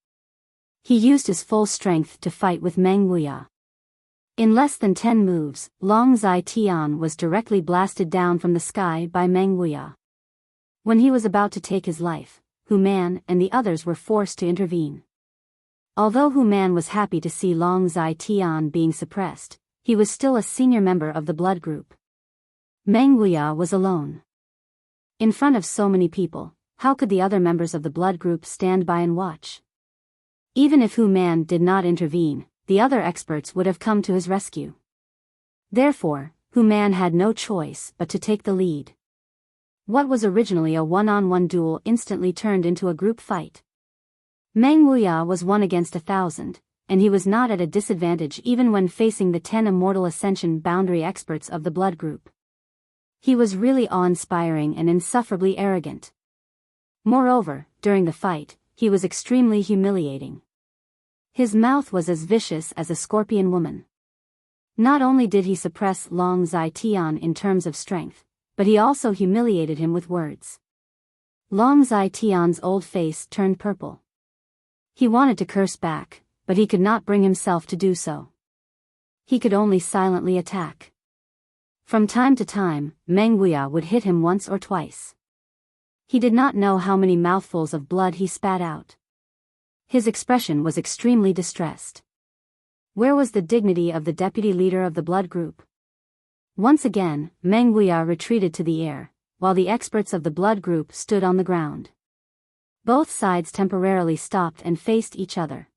He used his full strength to fight with Meng Wuya. In less than 10 moves, Long Zai Tian was directly blasted down from the sky by Meng Wuya. When he was about to take his life, Hu Man and the others were forced to intervene. Although Hu Man was happy to see Long Zai Tian being suppressed, he was still a senior member of the Blood Group. Meng Wuya was alone. In front of so many people, how could the other members of the Blood Group stand by and watch? Even if Hu Man did not intervene, the other experts would have come to his rescue. Therefore, Hu Man had no choice but to take the lead. What was originally a one-on-one duel instantly turned into a group fight. Meng Wuya was 1 against 1,000, and he was not at a disadvantage even when facing the 10 Immortal Ascension Boundary experts of the Blood Group. He was really awe-inspiring and insufferably arrogant. Moreover, during the fight, he was extremely humiliating. His mouth was as vicious as a scorpion woman. Not only did he suppress Long Zai Tian in terms of strength, but he also humiliated him with words. Long Zai Tian's old face turned purple. He wanted to curse back, but he could not bring himself to do so. He could only silently attack. From time to time, Meng Wuya would hit him once or twice. He did not know how many mouthfuls of blood he spat out. His expression was extremely distressed. Where was the dignity of the deputy leader of the Blood Group? Once again, Meng Wuya retreated to the air, while the experts of the Blood Group stood on the ground. Both sides temporarily stopped and faced each other.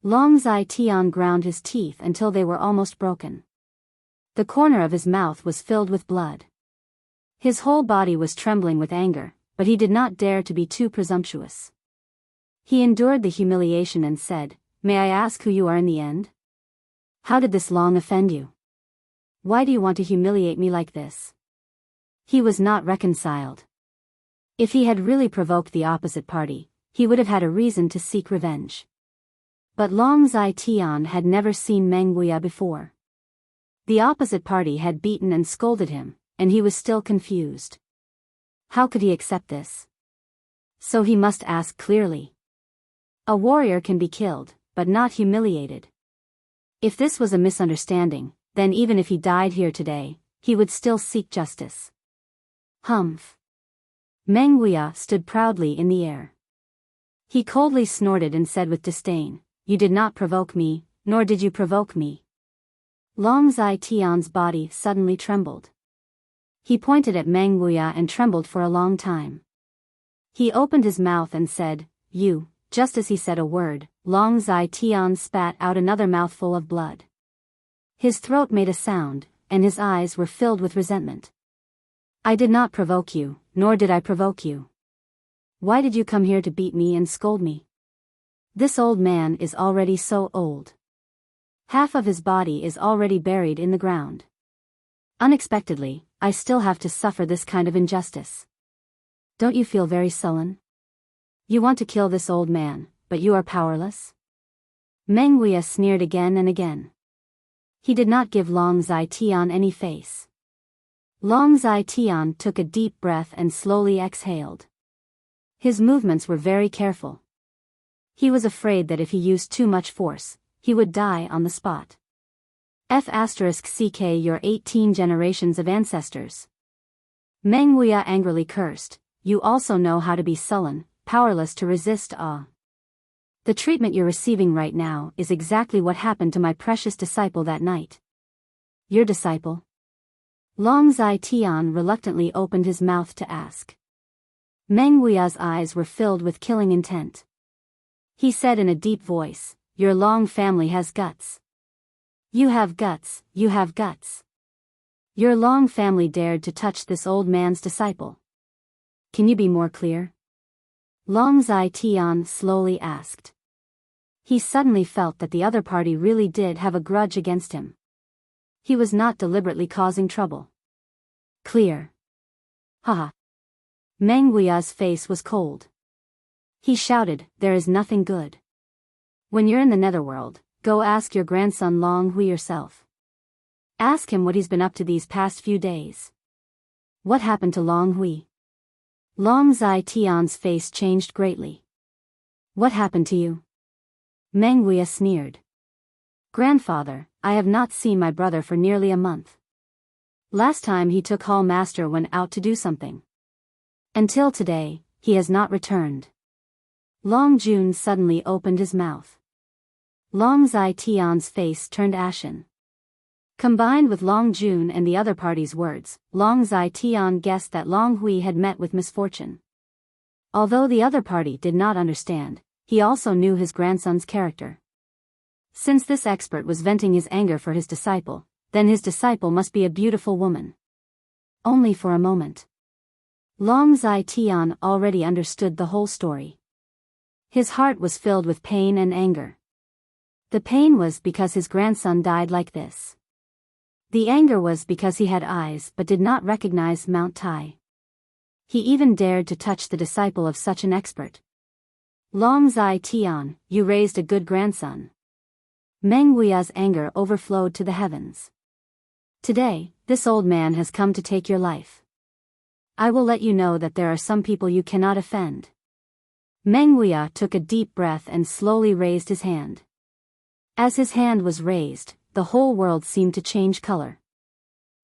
Long Zai Tian ground his teeth until they were almost broken. The corner of his mouth was filled with blood. His whole body was trembling with anger, but he did not dare to be too presumptuous. He endured the humiliation and said, "May I ask who you are in the end? How did this long offend you? Why do you want to humiliate me like this?" He was not reconciled. If he had really provoked the opposite party, he would have had a reason to seek revenge. But Long Zai Tian had never seen Meng Wuya before. The opposite party had beaten and scolded him, and he was still confused. How could he accept this? So he must ask clearly. A warrior can be killed, but not humiliated. If this was a misunderstanding, then even if he died here today, he would still seek justice. Humph. Meng Wuya stood proudly in the air. He coldly snorted and said with disdain, "You did not provoke me, nor did you provoke me." Long Zai Tian's body suddenly trembled. He pointed at Meng Wuya and trembled for a long time. He opened his mouth and said, "You." Just as he said a word, Long Zai Tian spat out another mouthful of blood. His throat made a sound, and his eyes were filled with resentment. "I did not provoke you, nor did I provoke you. Why did you come here to beat me and scold me? This old man is already so old. Half of his body is already buried in the ground. Unexpectedly, I still have to suffer this kind of injustice. Don't you feel very sullen? You want to kill this old man, but you are powerless?" Meng Wuya sneered again and again. He did not give Long Zai Tian any face. Long Zai Tian took a deep breath and slowly exhaled. His movements were very careful. He was afraid that if he used too much force, he would die on the spot. *CK your 18 generations of ancestors. Meng Wuya angrily cursed, "You also know how to be sullen, powerless to resist awe. The treatment you're receiving right now is exactly what happened to my precious disciple that night." "Your disciple?" Long Zai Tian reluctantly opened his mouth to ask. Meng Wuya's eyes were filled with killing intent. He said in a deep voice, "Your Long family has guts. You have guts, you have guts. Your Long family dared to touch this old man's disciple. Can you be more clear?" Long Zai Tian slowly asked. He suddenly felt that the other party really did have a grudge against him. He was not deliberately causing trouble. "Clear. Haha." Meng Wuya's face was cold. He shouted, "There is nothing good. When you're in the netherworld, go ask your grandson Long Hui yourself. Ask him what he's been up to these past few days. What happened to Long Hui?" Long Zai Tian's face changed greatly. "What happened to you?" Meng Wuya sneered. "Grandfather, I have not seen my brother for nearly a month. Last time he took Hall Master went out to do something. Until today, he has not returned." Long Jun suddenly opened his mouth. Long Zai Tian's face turned ashen. Combined with Long Jun and the other party's words, Long Zai Tian guessed that Long Hui had met with misfortune. Although the other party did not understand, he also knew his grandson's character. Since this expert was venting his anger for his disciple, then his disciple must be a beautiful woman. Only for a moment. Long Zai Tian already understood the whole story. His heart was filled with pain and anger. The pain was because his grandson died like this. The anger was because he had eyes but did not recognize Mount Tai. He even dared to touch the disciple of such an expert. Long Zai Tian, you raised a good grandson. Meng Wuya's anger overflowed to the heavens. Today, this old man has come to take your life. I will let you know that there are some people you cannot offend. Meng Wuya took a deep breath and slowly raised his hand. As his hand was raised, the whole world seemed to change color.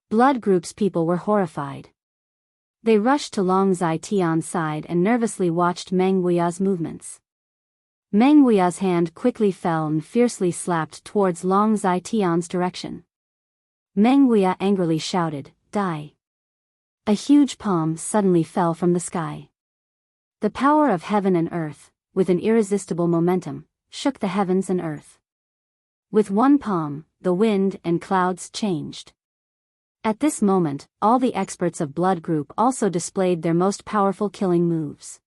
Blood Group's people were horrified. They rushed to Long Zai Tian's side and nervously watched Meng Wuya's movements. Meng Wuya's hand quickly fell and fiercely slapped towards Long Zai Tian's direction. Meng Wuya angrily shouted, "Die!" A huge palm suddenly fell from the sky. The power of heaven and earth, with an irresistible momentum, shook the heavens and earth. With one palm, the wind and clouds changed. At this moment, all the experts of Blood Group also displayed their most powerful killing moves.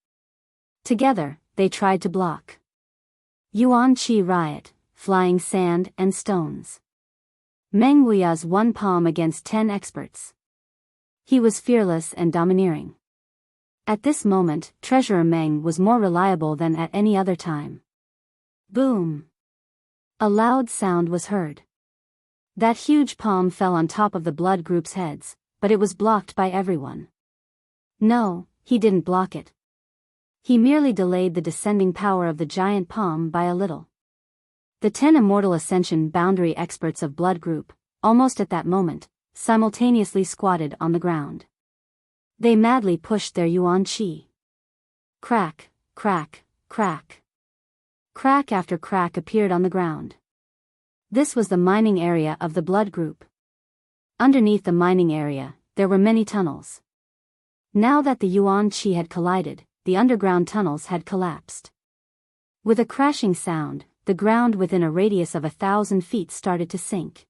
Together, they tried to block. Yuan Qi riot, flying sand and stones. Meng Wuya's one palm against 10 experts. He was fearless and domineering. At this moment, Treasurer Meng was more reliable than at any other time. Boom! A loud sound was heard. That huge palm fell on top of the Blood Group's heads, but it was blocked by everyone. No, he didn't block it. He merely delayed the descending power of the giant palm by a little. The 10 Immortal Ascension boundary experts of Blood Group, almost at that moment, simultaneously squatted on the ground. They madly pushed their Yuan Qi. Crack, crack, crack. Crack after crack appeared on the ground. This was the mining area of the Blood Group. Underneath the mining area, there were many tunnels. Now that the Yuan Qi had collided, the underground tunnels had collapsed. With a crashing sound, the ground within a radius of 1,000 feet started to sink.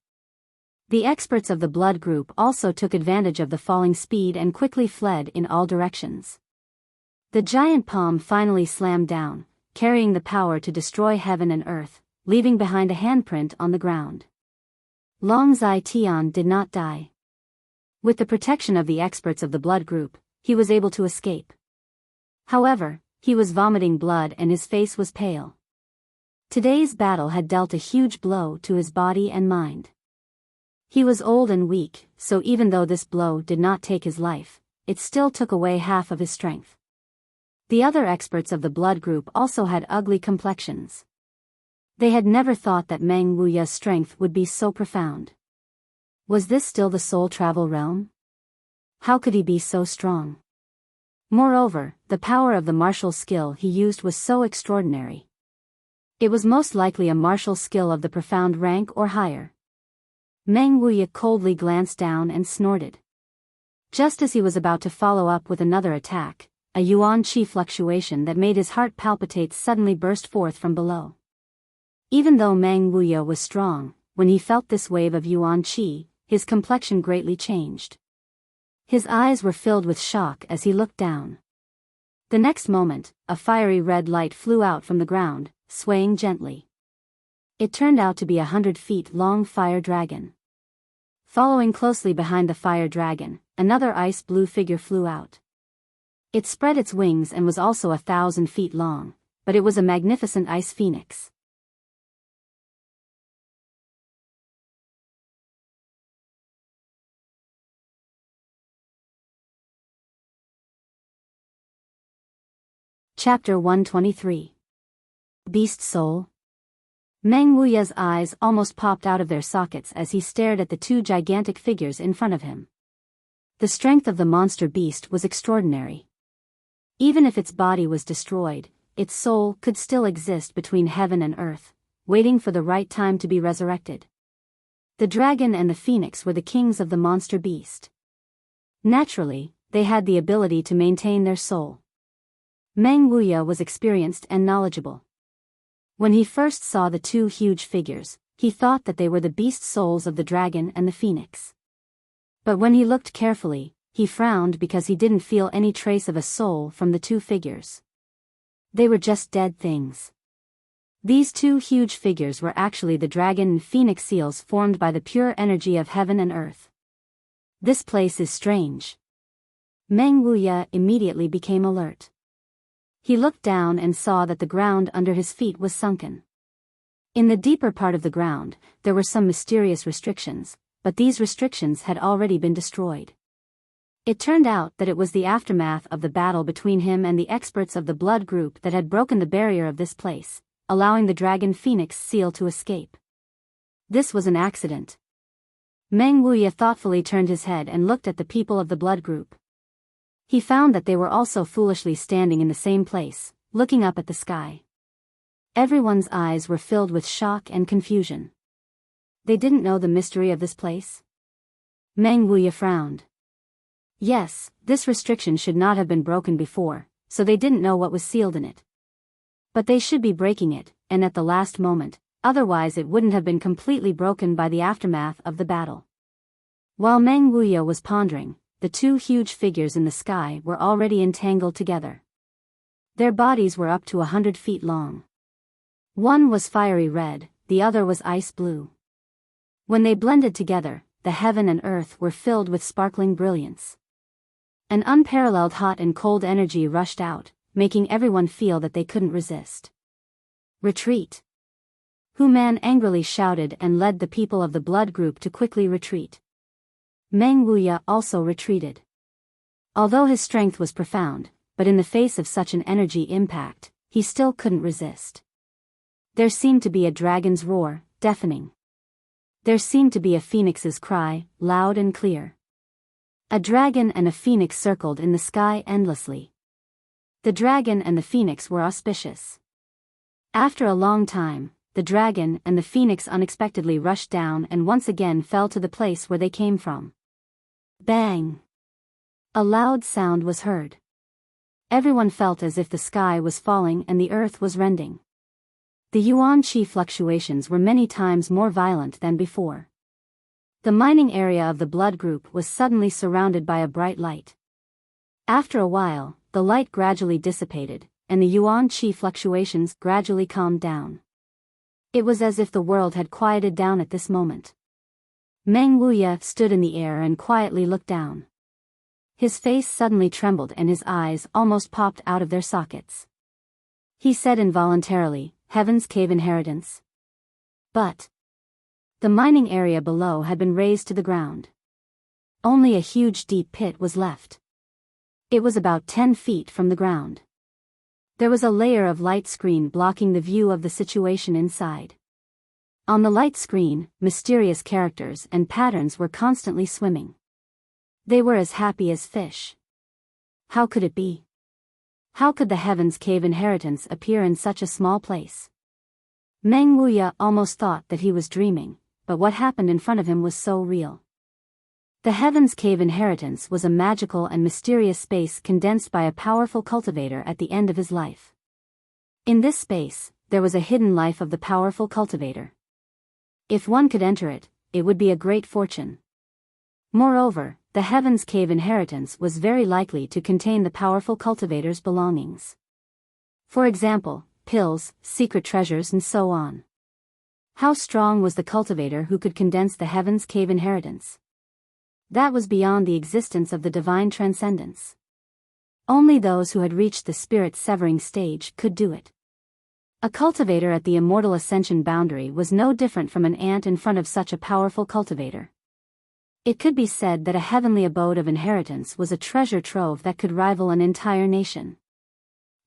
The experts of the blood group also took advantage of the falling speed and quickly fled in all directions. The giant palm finally slammed down, carrying the power to destroy heaven and earth, leaving behind a handprint on the ground. Long Zai Tian did not die. With the protection of the experts of the blood group, he was able to escape. However, he was vomiting blood and his face was pale. Today's battle had dealt a huge blow to his body and mind. He was old and weak, so even though this blow did not take his life, it still took away half of his strength. The other experts of the blood group also had ugly complexions. They had never thought that Meng Wuya's strength would be so profound. Was this still the soul travel realm? How could he be so strong? Moreover, the power of the martial skill he used was so extraordinary. It was most likely a martial skill of the profound rank or higher. Meng Wuya coldly glanced down and snorted. Just as he was about to follow up with another attack, a Yuan Qi fluctuation that made his heart palpitate suddenly burst forth from below. Even though Meng Wuya was strong, when he felt this wave of Yuan Qi, his complexion greatly changed. His eyes were filled with shock as he looked down. The next moment, a fiery red light flew out from the ground, swaying gently. It turned out to be 100 feet long fire dragon. Following closely behind the fire dragon, another ice blue figure flew out. It spread its wings and was also 1,000 feet long, but it was a magnificent ice phoenix. Chapter 123. Beast Soul. Meng Wuya's eyes almost popped out of their sockets as he stared at the two gigantic figures in front of him. The strength of the monster beast was extraordinary. Even if its body was destroyed, its soul could still exist between heaven and earth, waiting for the right time to be resurrected. The dragon and the phoenix were the kings of the monster beast. Naturally, they had the ability to maintain their soul. Meng Wuya was experienced and knowledgeable. When he first saw the two huge figures, he thought that they were the beast souls of the dragon and the phoenix. But when he looked carefully, he frowned because he didn't feel any trace of a soul from the two figures. They were just dead things. These two huge figures were actually the dragon and phoenix seals formed by the pure energy of heaven and earth. This place is strange. Meng Wuya immediately became alert. He looked down and saw that the ground under his feet was sunken. In the deeper part of the ground, there were some mysterious restrictions, but these restrictions had already been destroyed. It turned out that it was the aftermath of the battle between him and the experts of the blood group that had broken the barrier of this place, allowing the dragon phoenix seal to escape. This was an accident. Meng Wuya thoughtfully turned his head and looked at the people of the blood group. He found that they were also foolishly standing in the same place, looking up at the sky. Everyone's eyes were filled with shock and confusion. They didn't know the mystery of this place? Meng Wuya frowned. Yes, this restriction should not have been broken before, so they didn't know what was sealed in it. But they should be breaking it, and at the last moment, otherwise it wouldn't have been completely broken by the aftermath of the battle. While Meng Wuya was pondering, the two huge figures in the sky were already entangled together. Their bodies were up to 100 feet long. One was fiery red, the other was ice blue. When they blended together, the heaven and earth were filled with sparkling brilliance. An unparalleled hot and cold energy rushed out, making everyone feel that they couldn't resist. Retreat! Hu Man angrily shouted and led the people of the blood group to quickly retreat. Meng Wuya also retreated. Although his strength was profound, but in the face of such an energy impact, he still couldn't resist. There seemed to be a dragon's roar, deafening. There seemed to be a phoenix's cry, loud and clear. A dragon and a phoenix circled in the sky endlessly. The dragon and the phoenix were auspicious. After a long time, the dragon and the phoenix unexpectedly rushed down and once again fell to the place where they came from. Bang! A loud sound was heard. Everyone felt as if the sky was falling and the earth was rending. The yuan qi fluctuations were many times more violent than before. The mining area of the blood group was suddenly surrounded by a bright light. After a while, the light gradually dissipated, and the yuan qi fluctuations gradually calmed down. It was as if the world had quieted down at this moment. Meng Wuya stood in the air and quietly looked down. His face suddenly trembled and his eyes almost popped out of their sockets. He said involuntarily, "Heaven's Cave Inheritance." But the mining area below had been razed to the ground. Only a huge deep pit was left. It was about 10 feet from the ground. There was a layer of light screen blocking the view of the situation inside. On the light screen, mysterious characters and patterns were constantly swimming. They were as happy as fish. How could it be? How could the Heaven's Cave Inheritance appear in such a small place? Meng Wuya almost thought that he was dreaming, but what happened in front of him was so real. The Heaven's Cave Inheritance was a magical and mysterious space condensed by a powerful cultivator at the end of his life. In this space, there was a hidden life of the powerful cultivator. If one could enter it, it would be a great fortune. Moreover, the Heaven's Cave Inheritance was very likely to contain the powerful cultivator's belongings. For example, pills, secret treasures and so on. How strong was the cultivator who could condense the Heaven's Cave Inheritance? That was beyond the existence of the divine transcendence. Only those who had reached the spirit-severing stage could do it. A cultivator at the immortal ascension boundary was no different from an ant in front of such a powerful cultivator. It could be said that a heavenly abode of inheritance was a treasure trove that could rival an entire nation.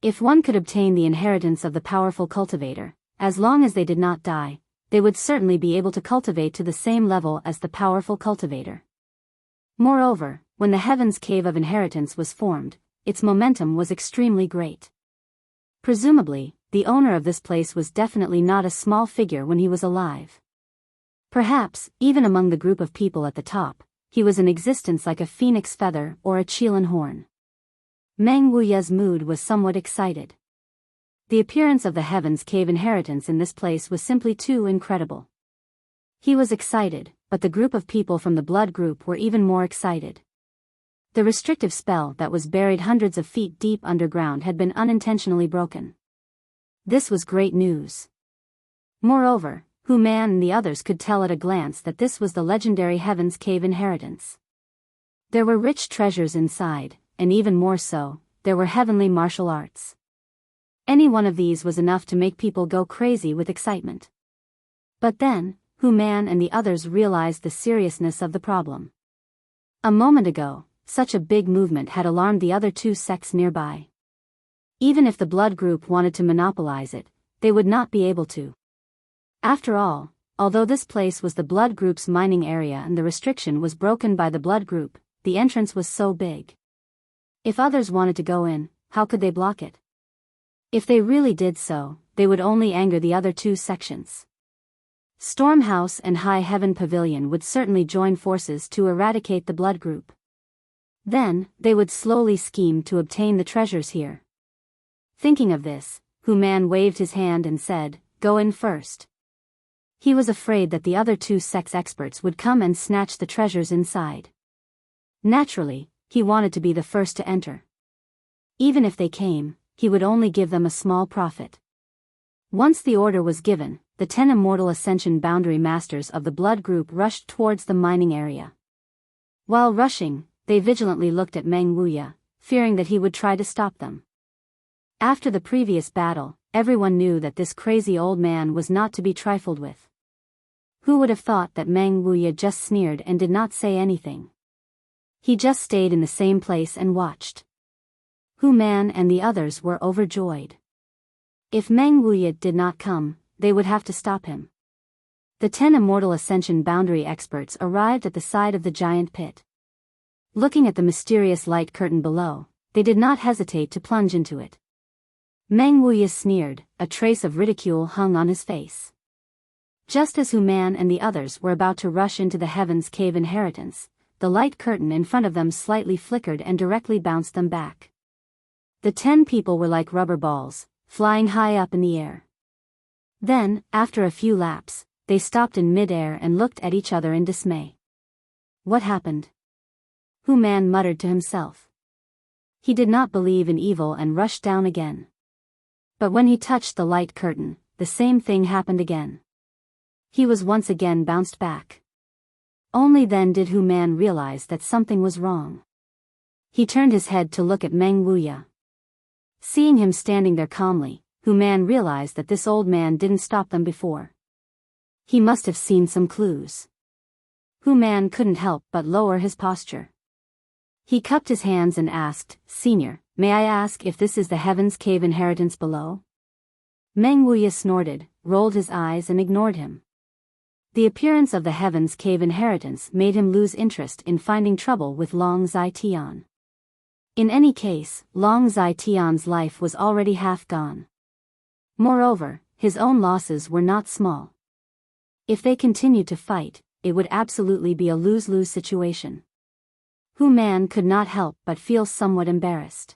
If one could obtain the inheritance of the powerful cultivator, as long as they did not die, they would certainly be able to cultivate to the same level as the powerful cultivator. Moreover, when the Heaven's Cave of Inheritance was formed, its momentum was extremely great. Presumably, the owner of this place was definitely not a small figure when he was alive. Perhaps, even among the group of people at the top, he was in existence like a phoenix feather or a Qilin horn. Meng Wuya's mood was somewhat excited. The appearance of the Heaven's Cave Inheritance in this place was simply too incredible. He was excited, but the group of people from the blood group were even more excited. The restrictive spell that was buried hundreds of feet deep underground had been unintentionally broken. This was great news. Moreover, Hu Man and the others could tell at a glance that this was the legendary Heaven's Cave Inheritance. There were rich treasures inside, and even more so, there were heavenly martial arts. Any one of these was enough to make people go crazy with excitement. But then, Hu Man and the others realized the seriousness of the problem. A moment ago, such a big movement had alarmed the other two sects nearby. Even if the blood group wanted to monopolize it, they would not be able to. After all, although this place was the blood group's mining area and the restriction was broken by the blood group, the entrance was so big. If others wanted to go in, how could they block it? If they really did so, they would only anger the other two sections. Stormhouse and High Heaven Pavilion would certainly join forces to eradicate the blood group. Then, they would slowly scheme to obtain the treasures here. Thinking of this, Hu Man waved his hand and said, "Go in first." He was afraid that the other two sects experts would come and snatch the treasures inside. Naturally, he wanted to be the first to enter. Even if they came, he would only give them a small profit. Once the order was given, the 10 immortal ascension boundary masters of the blood group rushed towards the mining area. While rushing, they vigilantly looked at Meng Wuya, fearing that he would try to stop them. After the previous battle, everyone knew that this crazy old man was not to be trifled with. Who would have thought that Meng Wuya just sneered and did not say anything? He just stayed in the same place and watched. Hu Man and the others were overjoyed. If Meng Wuya did not come, they would have to stop him. The 10 immortal ascension boundary experts arrived at the side of the giant pit. Looking at the mysterious light curtain below, they did not hesitate to plunge into it. Meng Wuya sneered, a trace of ridicule hung on his face. Just as Hu Man and the others were about to rush into the Heaven's Cave Inheritance, the light curtain in front of them slightly flickered and directly bounced them back. The 10 people were like rubber balls, flying high up in the air. Then, after a few laps, they stopped in mid-air and looked at each other in dismay. What happened? Hu Man muttered to himself. He did not believe in evil and rushed down again. But when he touched the light curtain, the same thing happened again. He was once again bounced back. Only then did Hu Man realize that something was wrong. He turned his head to look at Meng Wuya. Seeing him standing there calmly, Hu Man realized that this old man didn't stop them before. He must have seen some clues. Hu Man couldn't help but lower his posture. He cupped his hands and asked, "Senior, may I ask if this is the Heaven's Cave inheritance below?" Meng Wuya snorted, rolled his eyes and ignored him. The appearance of the Heaven's Cave inheritance made him lose interest in finding trouble with Long Zai Tian. In any case, Long Zai Tian's life was already half gone. Moreover, his own losses were not small. If they continued to fight, it would absolutely be a lose-lose situation. Hu Man could not help but feel somewhat embarrassed.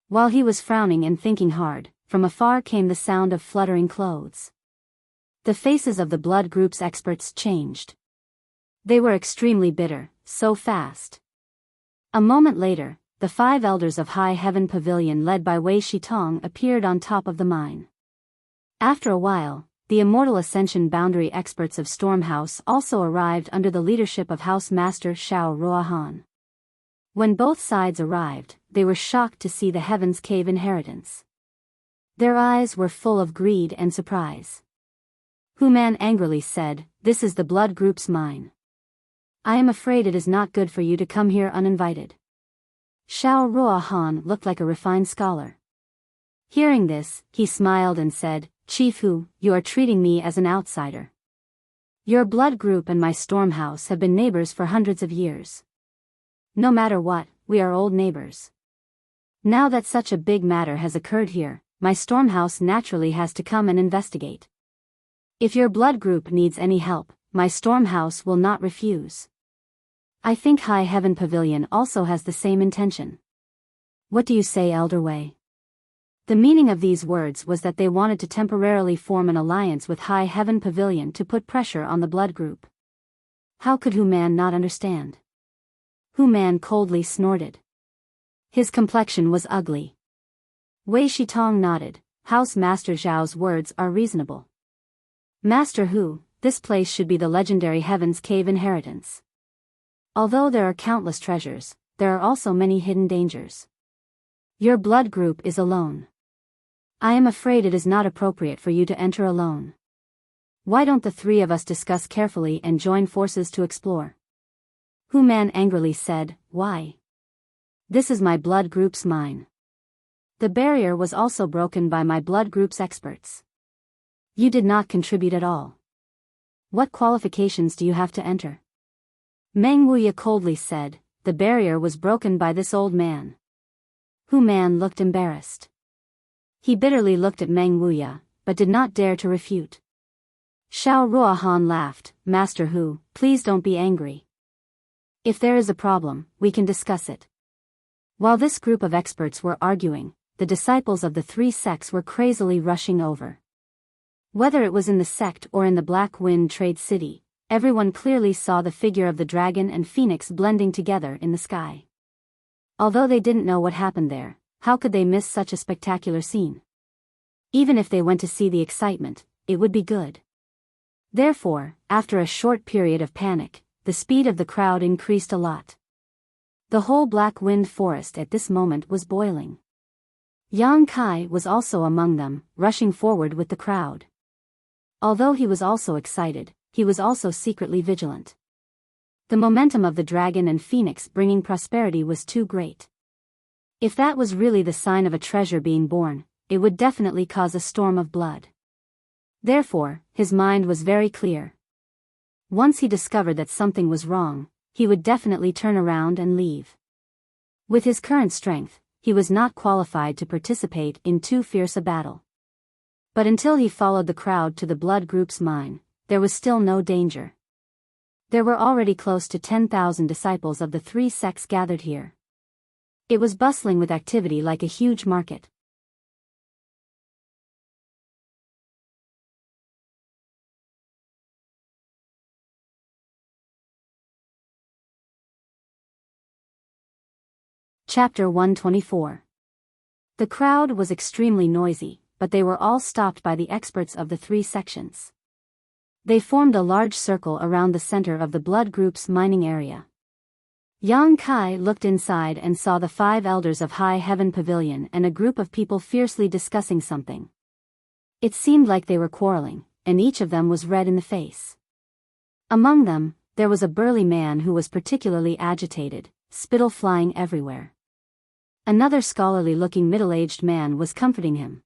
While he was frowning and thinking hard, from afar came the sound of fluttering clothes. The faces of the blood group's experts changed. They were extremely bitter, so fast. A moment later, the 5 elders of High Heaven Pavilion led by Wei Shitong appeared on top of the mine. After a while, the Immortal Ascension Boundary experts of Stormhouse also arrived under the leadership of House Master Xiao Ruohan. When both sides arrived, they were shocked to see the Heaven's Cave inheritance. Their eyes were full of greed and surprise. Hu Man angrily said, "This is the blood group's mine. I am afraid it is not good for you to come here uninvited." Xiao Ruohan looked like a refined scholar. Hearing this, he smiled and said, "Chief Hu, you are treating me as an outsider. Your blood group and my Stormhouse have been neighbors for hundreds of years. No matter what, we are old neighbors. Now that such a big matter has occurred here, my Stormhouse naturally has to come and investigate. If your blood group needs any help, my Stormhouse will not refuse. I think High Heaven Pavilion also has the same intention. What do you say, Elder Wei?" The meaning of these words was that they wanted to temporarily form an alliance with High Heaven Pavilion to put pressure on the blood group. How could Hu Man not understand? Hu Man coldly snorted. His complexion was ugly. Wei Shitong nodded. House Master Zhao's words are reasonable. Master Hu, this place should be the legendary Heaven's Cave inheritance. Although there are countless treasures, there are also many hidden dangers. Your blood group is alone. I am afraid it is not appropriate for you to enter alone. Why don't the 3 of us discuss carefully and join forces to explore?" Hu Man angrily said, "Why? This is my blood group's mine. The barrier was also broken by my blood group's experts. You did not contribute at all. What qualifications do you have to enter?" Meng Wuya coldly said, "The barrier was broken by this old man." Hu Man looked embarrassed. He bitterly looked at Meng Wuya, but did not dare to refute. Xiao Ruohan laughed, "Master Hu, please don't be angry. If there is a problem, we can discuss it." While this group of experts were arguing, the disciples of the 3 sects were crazily rushing over. Whether it was in the sect or in the Black Wind Trade City, everyone clearly saw the figure of the dragon and phoenix blending together in the sky. Although they didn't know what happened there, how could they miss such a spectacular scene? Even if they went to see the excitement, it would be good. Therefore, after a short period of panic, the speed of the crowd increased a lot. The whole Black Wind Forest at this moment was boiling. Yang Kai was also among them, rushing forward with the crowd. Although he was also excited, he was also secretly vigilant. The momentum of the dragon and phoenix bringing prosperity was too great. If that was really the sign of a treasure being born, it would definitely cause a storm of blood. Therefore, his mind was very clear. Once he discovered that something was wrong, he would definitely turn around and leave. With his current strength, he was not qualified to participate in too fierce a battle. But until he followed the crowd to the blood group's mine, there was still no danger. There were already close to 10,000 disciples of the three sects gathered here. It was bustling with activity like a huge market. Chapter 124. The crowd was extremely noisy, but they were all stopped by the experts of the three sections. They formed a large circle around the center of the blood group's mining area. Yang Kai looked inside and saw the 5 elders of High Heaven Pavilion and a group of people fiercely discussing something. It seemed like they were quarreling, and each of them was red in the face. Among them, there was a burly man who was particularly agitated, spittle flying everywhere. Another scholarly-looking middle-aged man was comforting him.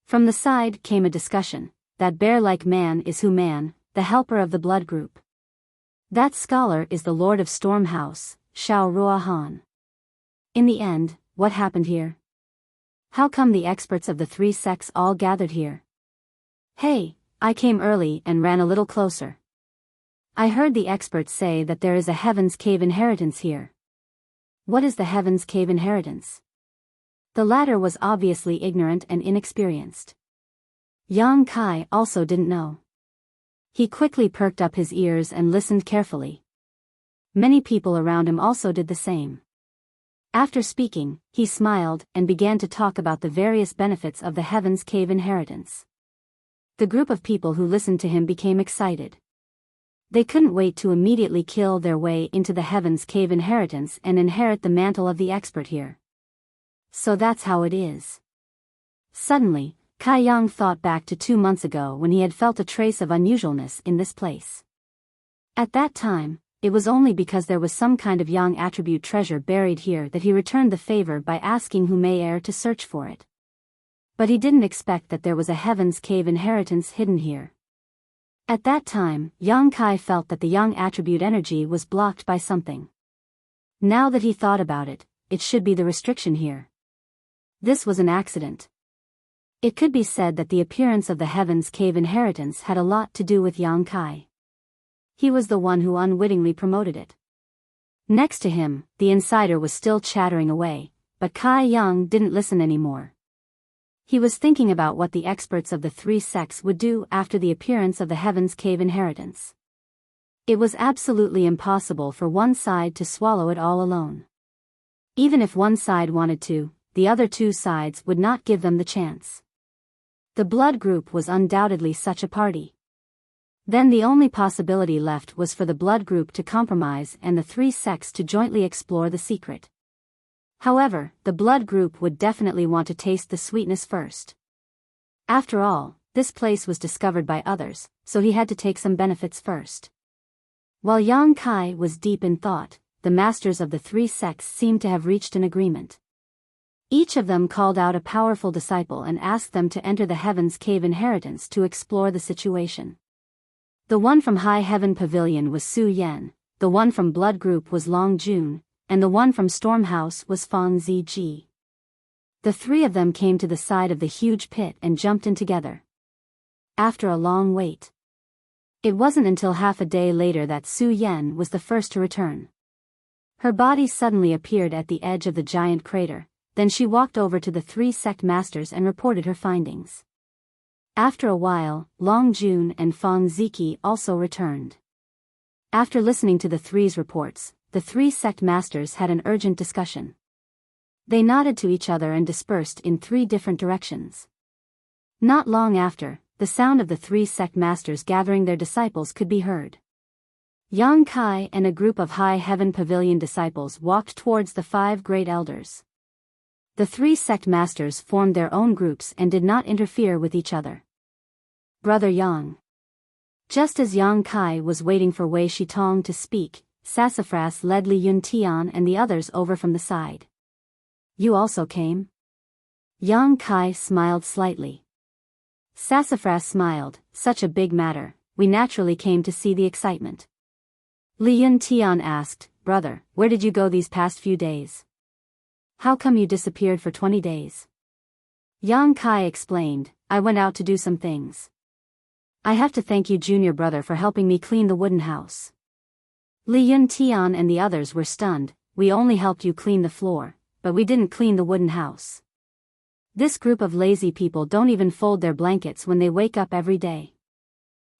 From the side came a discussion. That bear-like man is Hu Man, the helper of the blood group. That scholar is the Lord of Storm House, Xiao Ruahan. In the end, what happened here? How come the experts of the three sects all gathered here? Hey, I came early and ran a little closer. I heard the experts say that there is a Heaven's Cave inheritance here. What is the Heaven's Cave inheritance? The latter was obviously ignorant and inexperienced. Yang Kai also didn't know. He quickly perked up his ears and listened carefully. Many people around him also did the same. After speaking, he smiled and began to talk about the various benefits of the Heaven's Cave inheritance. The group of people who listened to him became excited. They couldn't wait to immediately kill their way into the Heaven's Cave inheritance and inherit the mantle of the expert here. So that's how it is. Suddenly, Kai Yang thought back to 2 months ago when he had felt a trace of unusualness in this place. At that time, it was only because there was some kind of Yang attribute treasure buried here that he returned the favor by asking Hu Mei to search for it. But he didn't expect that there was a Heaven's Cave inheritance hidden here. At that time, Yang Kai felt that the Yang attribute energy was blocked by something. Now that he thought about it, it should be the restriction here. This was an accident. It could be said that the appearance of the Heaven's Cave inheritance had a lot to do with Yang Kai. He was the one who unwittingly promoted it. Next to him, the insider was still chattering away, but Kai Yang didn't listen anymore. He was thinking about what the experts of the three sects would do after the appearance of the Heaven's Cave inheritance. It was absolutely impossible for one side to swallow it all alone. Even if one side wanted to, the other 2 sides would not give them the chance. The blood group was undoubtedly such a party. Then the only possibility left was for the blood group to compromise and the three sects to jointly explore the secret. However, the blood group would definitely want to taste the sweetness first. After all, this place was discovered by others, so he had to take some benefits first. While Yang Kai was deep in thought, the masters of the three sects seemed to have reached an agreement. Each of them called out a powerful disciple and asked them to enter the Heaven's Cave inheritance to explore the situation. The one from High Heaven Pavilion was Su Yan, the one from Blood Group was Long Jun, and the one from Storm House was Fang Ziji. The 3 of them came to the side of the huge pit and jumped in together. After a long wait. It wasn't until half a day later that Su Yan was the first to return. Her body suddenly appeared at the edge of the giant crater, then she walked over to the 3 sect masters and reported her findings. After a while, Long Jun and Fang Ziki also returned. After listening to the 3's reports, the 3 sect masters had an urgent discussion. They nodded to each other and dispersed in 3 different directions. Not long after, the sound of the 3 sect masters gathering their disciples could be heard. Yang Kai and a group of High Heaven Pavilion disciples walked towards the 5 great elders. The 3 sect masters formed their own groups and did not interfere with each other. Brother Yang. Just as Yang Kai was waiting for Wei Shitong to speak, Sassafras led Li Yuntian and the others over from the side. You also came? Yang Kai smiled slightly. Sassafras smiled, such a big matter, we naturally came to see the excitement. Li Yuntian asked, Brother, where did you go these past few days? How come you disappeared for 20 days? Yang Kai explained, I went out to do some things. I have to thank you junior brother for helping me clean the wooden house. Li Yuntian and the others were stunned. We only helped you clean the floor, but we didn't clean the wooden house. This group of lazy people don't even fold their blankets when they wake up every day.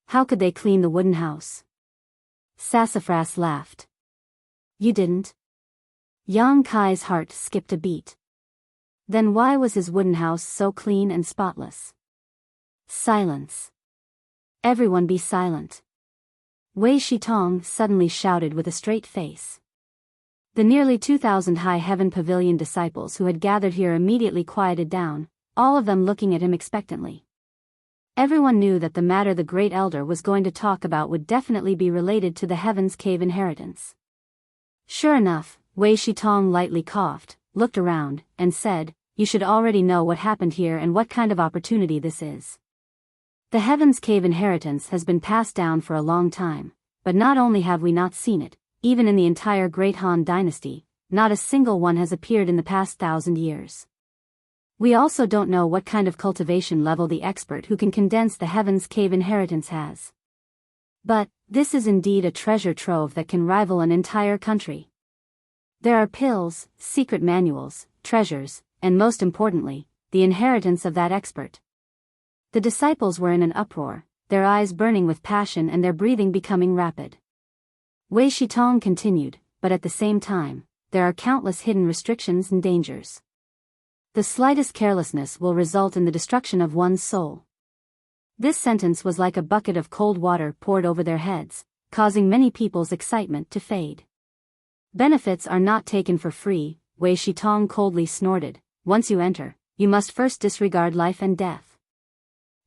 How could they clean the wooden house? Sassafras laughed. You didn't? Yang Kai's heart skipped a beat. Then why was his wooden house so clean and spotless? Silence. Everyone be silent. Wei Shitong suddenly shouted with a straight face. The nearly 2,000 High Heaven Pavilion disciples who had gathered here immediately quieted down, all of them looking at him expectantly. Everyone knew that the matter the Great Elder was going to talk about would definitely be related to the Heaven's Cave inheritance. Sure enough, Wei Shitong lightly coughed, looked around, and said, "You should already know what happened here and what kind of opportunity this is. The Heaven's Cave inheritance has been passed down for a long time, but not only have we not seen it, even in the entire Great Han dynasty, not a single one has appeared in the past 1,000 years. We also don't know what kind of cultivation level the expert who can condense the Heaven's Cave inheritance has. But, this is indeed a treasure trove that can rival an entire country. There are pills, secret manuals, treasures, and most importantly, the inheritance of that expert." The disciples were in an uproar, their eyes burning with passion and their breathing becoming rapid. Wei Shitong continued, "But at the same time, there are countless hidden restrictions and dangers. The slightest carelessness will result in the destruction of one's soul." This sentence was like a bucket of cold water poured over their heads, causing many people's excitement to fade. "Benefits are not taken for free," Wei Shitong coldly snorted. "Once you enter, you must first disregard life and death.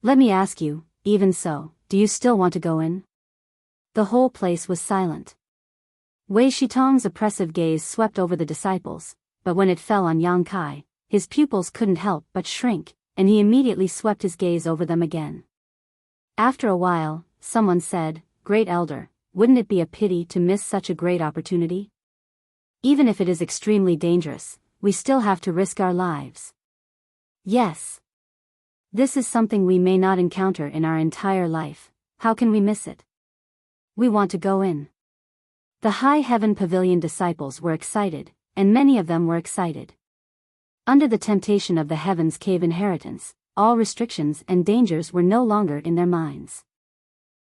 Let me ask you, even so, do you still want to go in?" The whole place was silent. Wei Shitong's oppressive gaze swept over the disciples, but when it fell on Yang Kai, his pupils couldn't help but shrink, and he immediately swept his gaze over them again. After a while, someone said, "Great Elder, wouldn't it be a pity to miss such a great opportunity? Even if it is extremely dangerous, we still have to risk our lives." "Yes. This is something we may not encounter in our entire life. How can we miss it? We want to go in." The High Heaven Pavilion disciples were excited, and many of them were excited. Under the temptation of the Heaven's Cave inheritance, all restrictions and dangers were no longer in their minds.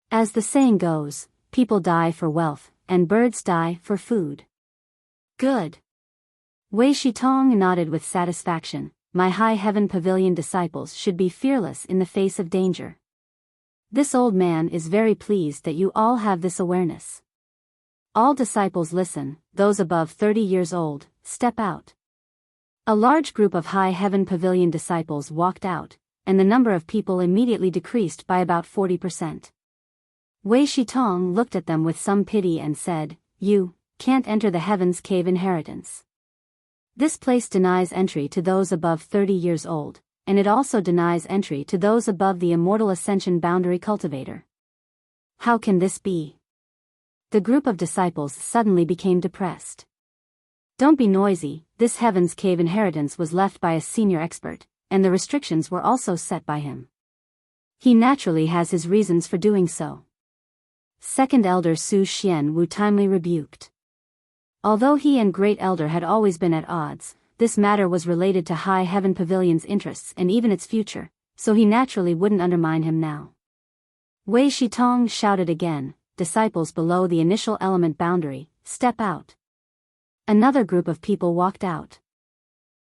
As the saying goes, people die for wealth, and birds die for food. Good. Wei Shitong nodded with satisfaction. My High Heaven Pavilion disciples should be fearless in the face of danger. This old man is very pleased that you all have this awareness. All disciples listen, those above 30 years old, step out. A large group of High Heaven Pavilion disciples walked out, and the number of people immediately decreased by about 40%. Wei Shitong looked at them with some pity and said, "You can't enter the Heaven's Cave inheritance. This place denies entry to those above 30 years old, and it also denies entry to those above the Immortal Ascension Boundary Cultivator." How can this be? The group of disciples suddenly became depressed. Don't be noisy, this Heaven's Cave inheritance was left by a senior expert, and the restrictions were also set by him. He naturally has his reasons for doing so. Second Elder Su Xian Wu timely rebuked. Although he and Great Elder had always been at odds, this matter was related to High Heaven Pavilion's interests and even its future, so he naturally wouldn't undermine him now. Wei Shitong shouted again, "Disciples below the initial element boundary, step out." Another group of people walked out.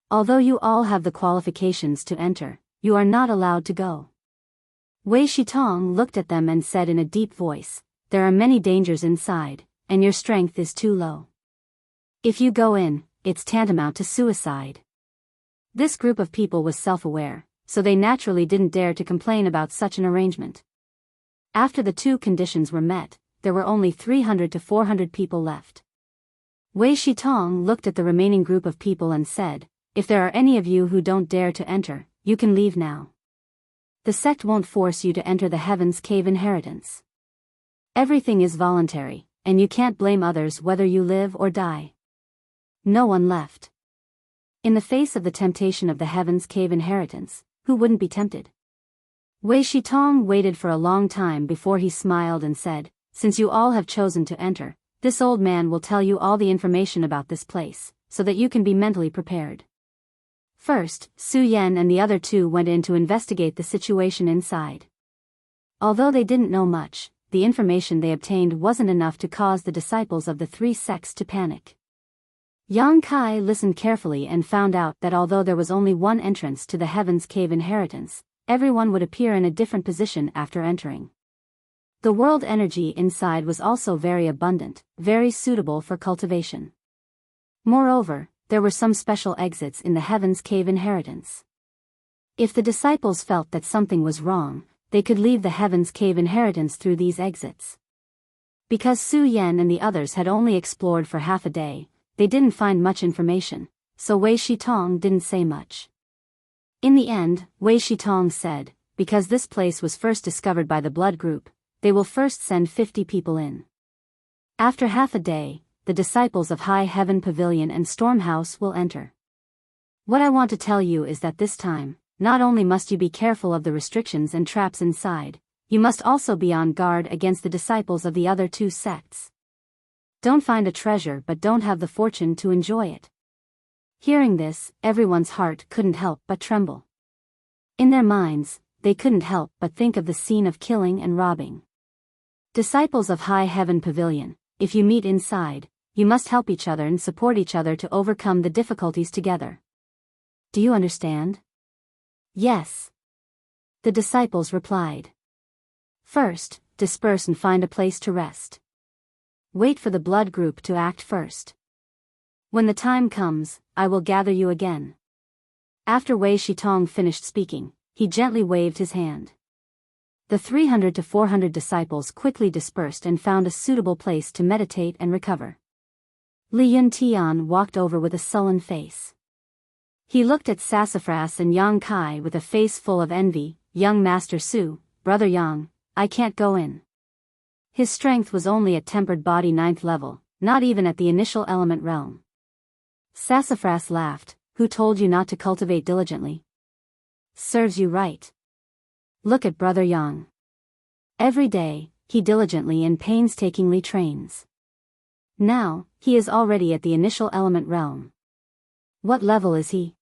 "Although you all have the qualifications to enter, you are not allowed to go." Wei Shitong looked at them and said in a deep voice, "There are many dangers inside, and your strength is too low. If you go in, it's tantamount to suicide." This group of people was self-aware, so they naturally didn't dare to complain about such an arrangement. After the two conditions were met, there were only 300 to 400 people left. Wei Shitong looked at the remaining group of people and said, "If there are any of you who don't dare to enter, you can leave now. The sect won't force you to enter the Heaven's Cave inheritance. Everything is voluntary, and you can't blame others whether you live or die." No one left. In the face of the temptation of the Heaven's Cave inheritance, who wouldn't be tempted? Wei Shitong waited for a long time before he smiled and said, "Since you all have chosen to enter, This old man will tell you all the information about this place, so that you can be mentally prepared. First, Su Yan and the other two went in to investigate the situation inside. Although they didn't know much, the information they obtained wasn't enough to cause the disciples of the three sects to panic. Yang Kai listened carefully and found out that although there was only one entrance to the Heaven's Cave inheritance, everyone would appear in a different position after entering. The world energy inside was also very abundant, very suitable for cultivation. Moreover, there were some special exits in the Heaven's Cave inheritance. If the disciples felt that something was wrong, they could leave the Heaven's Cave inheritance through these exits. Because Su Yan and the others had only explored for half a day, they didn't find much information, so Wei Shitong didn't say much. In the end, Wei Shitong said, because this place was first discovered by the blood group, they will first send 50 people in. After half a day, the disciples of High Heaven Pavilion and Stormhouse will enter. What I want to tell you is that this time, not only must you be careful of the restrictions and traps inside, you must also be on guard against the disciples of the other two sects. Don't find a treasure but don't have the fortune to enjoy it. Hearing this, everyone's heart couldn't help but tremble. In their minds, they couldn't help but think of the scene of killing and robbing. Disciples of High Heaven Pavilion, if you meet inside, you must help each other and support each other to overcome the difficulties together. Do you understand? Yes. The disciples replied. First, disperse and find a place to rest. Wait for the blood group to act first. When the time comes, I will gather you again. After Wei Shitong finished speaking, he gently waved his hand. The 300 to 400 disciples quickly dispersed and found a suitable place to meditate and recover. Li Yuntian walked over with a sullen face. He looked at Sassafras and Yang Kai with a face full of envy. Young Master Su, Brother Yang, I can't go in. His strength was only at tempered body 9th level, not even at the initial element realm. Sassafras laughed. Who told you not to cultivate diligently? Serves you right. Look at Brother Yang. Every day, he diligently and painstakingly trains. Now, he is already at the initial element realm. What level is he?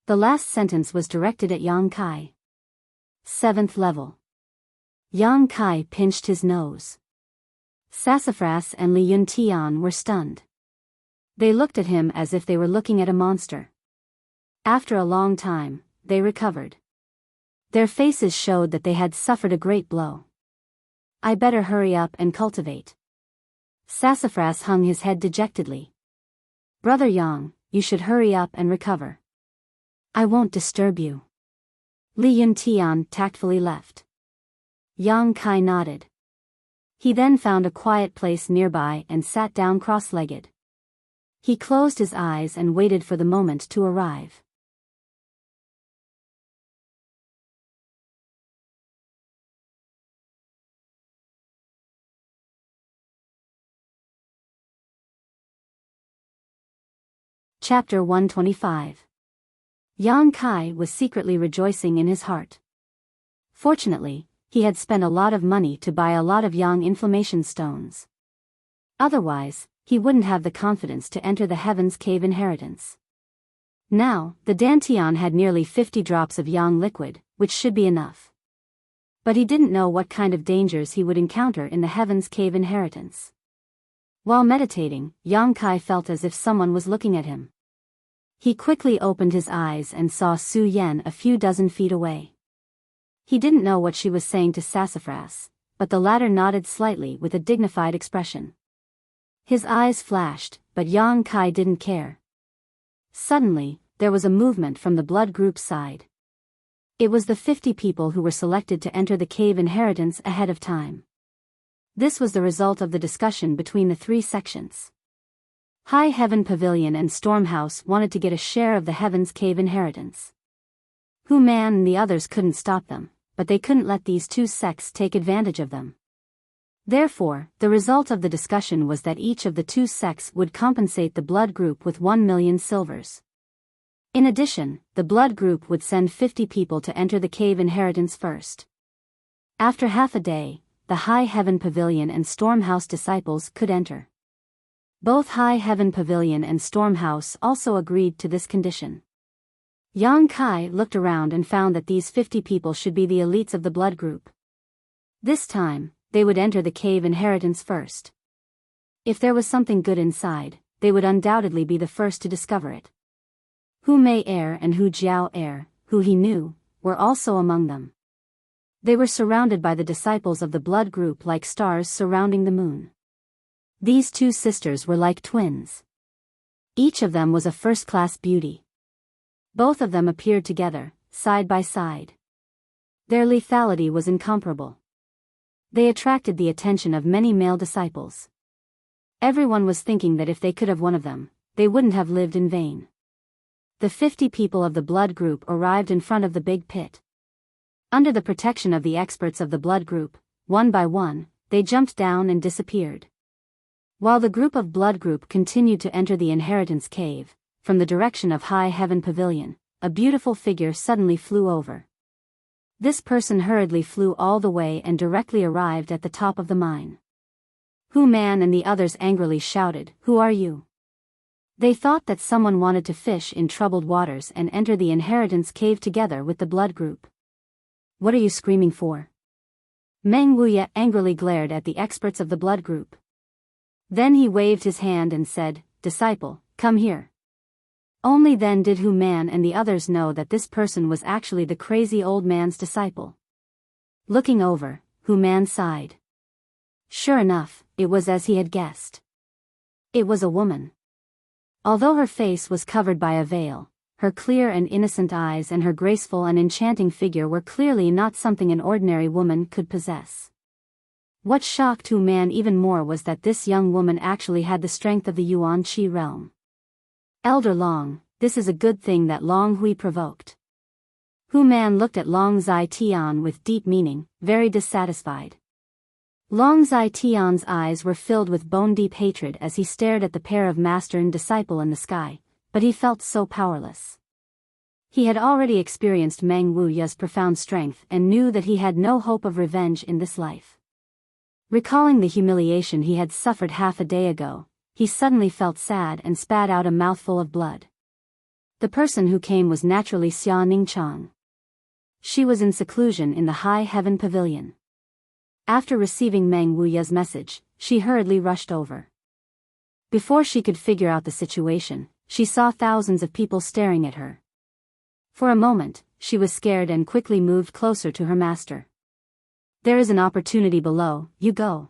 The last sentence was directed at Yang Kai. 7th level. Yang Kai pinched his nose. Sassafras and Li Yuntian were stunned. They looked at him as if they were looking at a monster. After a long time, they recovered. Their faces showed that they had suffered a great blow. I better hurry up and cultivate. Sassafras hung his head dejectedly. Brother Yang, you should hurry up and recover. I won't disturb you. Li Yuntian tactfully left. Yang Kai nodded. He then found a quiet place nearby and sat down cross-legged. He closed his eyes and waited for the moment to arrive. Chapter 125. Yang Kai was secretly rejoicing in his heart. Fortunately, he had spent a lot of money to buy a lot of yang inflammation stones. Otherwise, he wouldn't have the confidence to enter the Heaven's Cave inheritance. Now, the Dantian had nearly 50 drops of yang liquid, which should be enough. But he didn't know what kind of dangers he would encounter in the Heaven's Cave inheritance. While meditating, Yang Kai felt as if someone was looking at him. He quickly opened his eyes and saw Su Yan a few dozen feet away. He didn't know what she was saying to Sassafras, but the latter nodded slightly with a dignified expression. His eyes flashed, but Yang Kai didn't care. Suddenly, there was a movement from the blood group's side. It was the 50 people who were selected to enter the cave inheritance ahead of time. This was the result of the discussion between the three sections. High Heaven Pavilion and Stormhouse wanted to get a share of the Heaven's Cave inheritance. Hu Man and the others couldn't stop them, but they couldn't let these two sects take advantage of them. Therefore, the result of the discussion was that each of the two sects would compensate the blood group with 1 million silvers. In addition, the blood group would send 50 people to enter the cave inheritance first. After half a day, the High Heaven Pavilion and Stormhouse disciples could enter. Both High Heaven Pavilion and Storm House also agreed to this condition. Yang Kai looked around and found that these 50 people should be the elites of the blood group. This time, they would enter the cave inheritance first. If there was something good inside, they would undoubtedly be the first to discover it. Hu Mei heir and Hu Jiao heir, who he knew, were also among them. They were surrounded by the disciples of the blood group like stars surrounding the moon. These two sisters were like twins. Each of them was a first-class beauty. Both of them appeared together, side by side. Their lethality was incomparable. They attracted the attention of many male disciples. Everyone was thinking that if they could have one of them, they wouldn't have lived in vain. The 50 people of the blood group arrived in front of the big pit. Under the protection of the experts of the blood group, one by one, they jumped down and disappeared. While the group of blood group continued to enter the inheritance cave, from the direction of High Heaven Pavilion, a beautiful figure suddenly flew over. This person hurriedly flew all the way and directly arrived at the top of the mine. Hu Man and the others angrily shouted, "Who are you?" They thought that someone wanted to fish in troubled waters and enter the inheritance cave together with the blood group. "What are you screaming for?" Meng Wuya angrily glared at the experts of the blood group. Then he waved his hand and said, "Disciple, come here." Only then did Hu Man and the others know that this person was actually the crazy old man's disciple. Looking over, Hu Man sighed. Sure enough, it was as he had guessed. It was a woman. Although her face was covered by a veil, her clear and innocent eyes and her graceful and enchanting figure were clearly not something an ordinary woman could possess. What shocked Hu Man even more was that this young woman actually had the strength of the Yuan Qi realm. Elder Long, this is a good thing that Long Hui provoked. Hu Man looked at Long Zai Tian with deep meaning, very dissatisfied. Long Zai Tian's eyes were filled with bone-deep hatred as he stared at the pair of master and disciple in the sky, but he felt so powerless. He had already experienced Meng Wuya's profound strength and knew that he had no hope of revenge in this life. Recalling the humiliation he had suffered half a day ago, he suddenly felt sad and spat out a mouthful of blood. The person who came was naturally Xia Ningchang. She was in seclusion in the High Heaven Pavilion. After receiving Meng Wuya's message, she hurriedly rushed over. Before she could figure out the situation, she saw thousands of people staring at her. For a moment, she was scared and quickly moved closer to her master. "There is an opportunity below, you go,"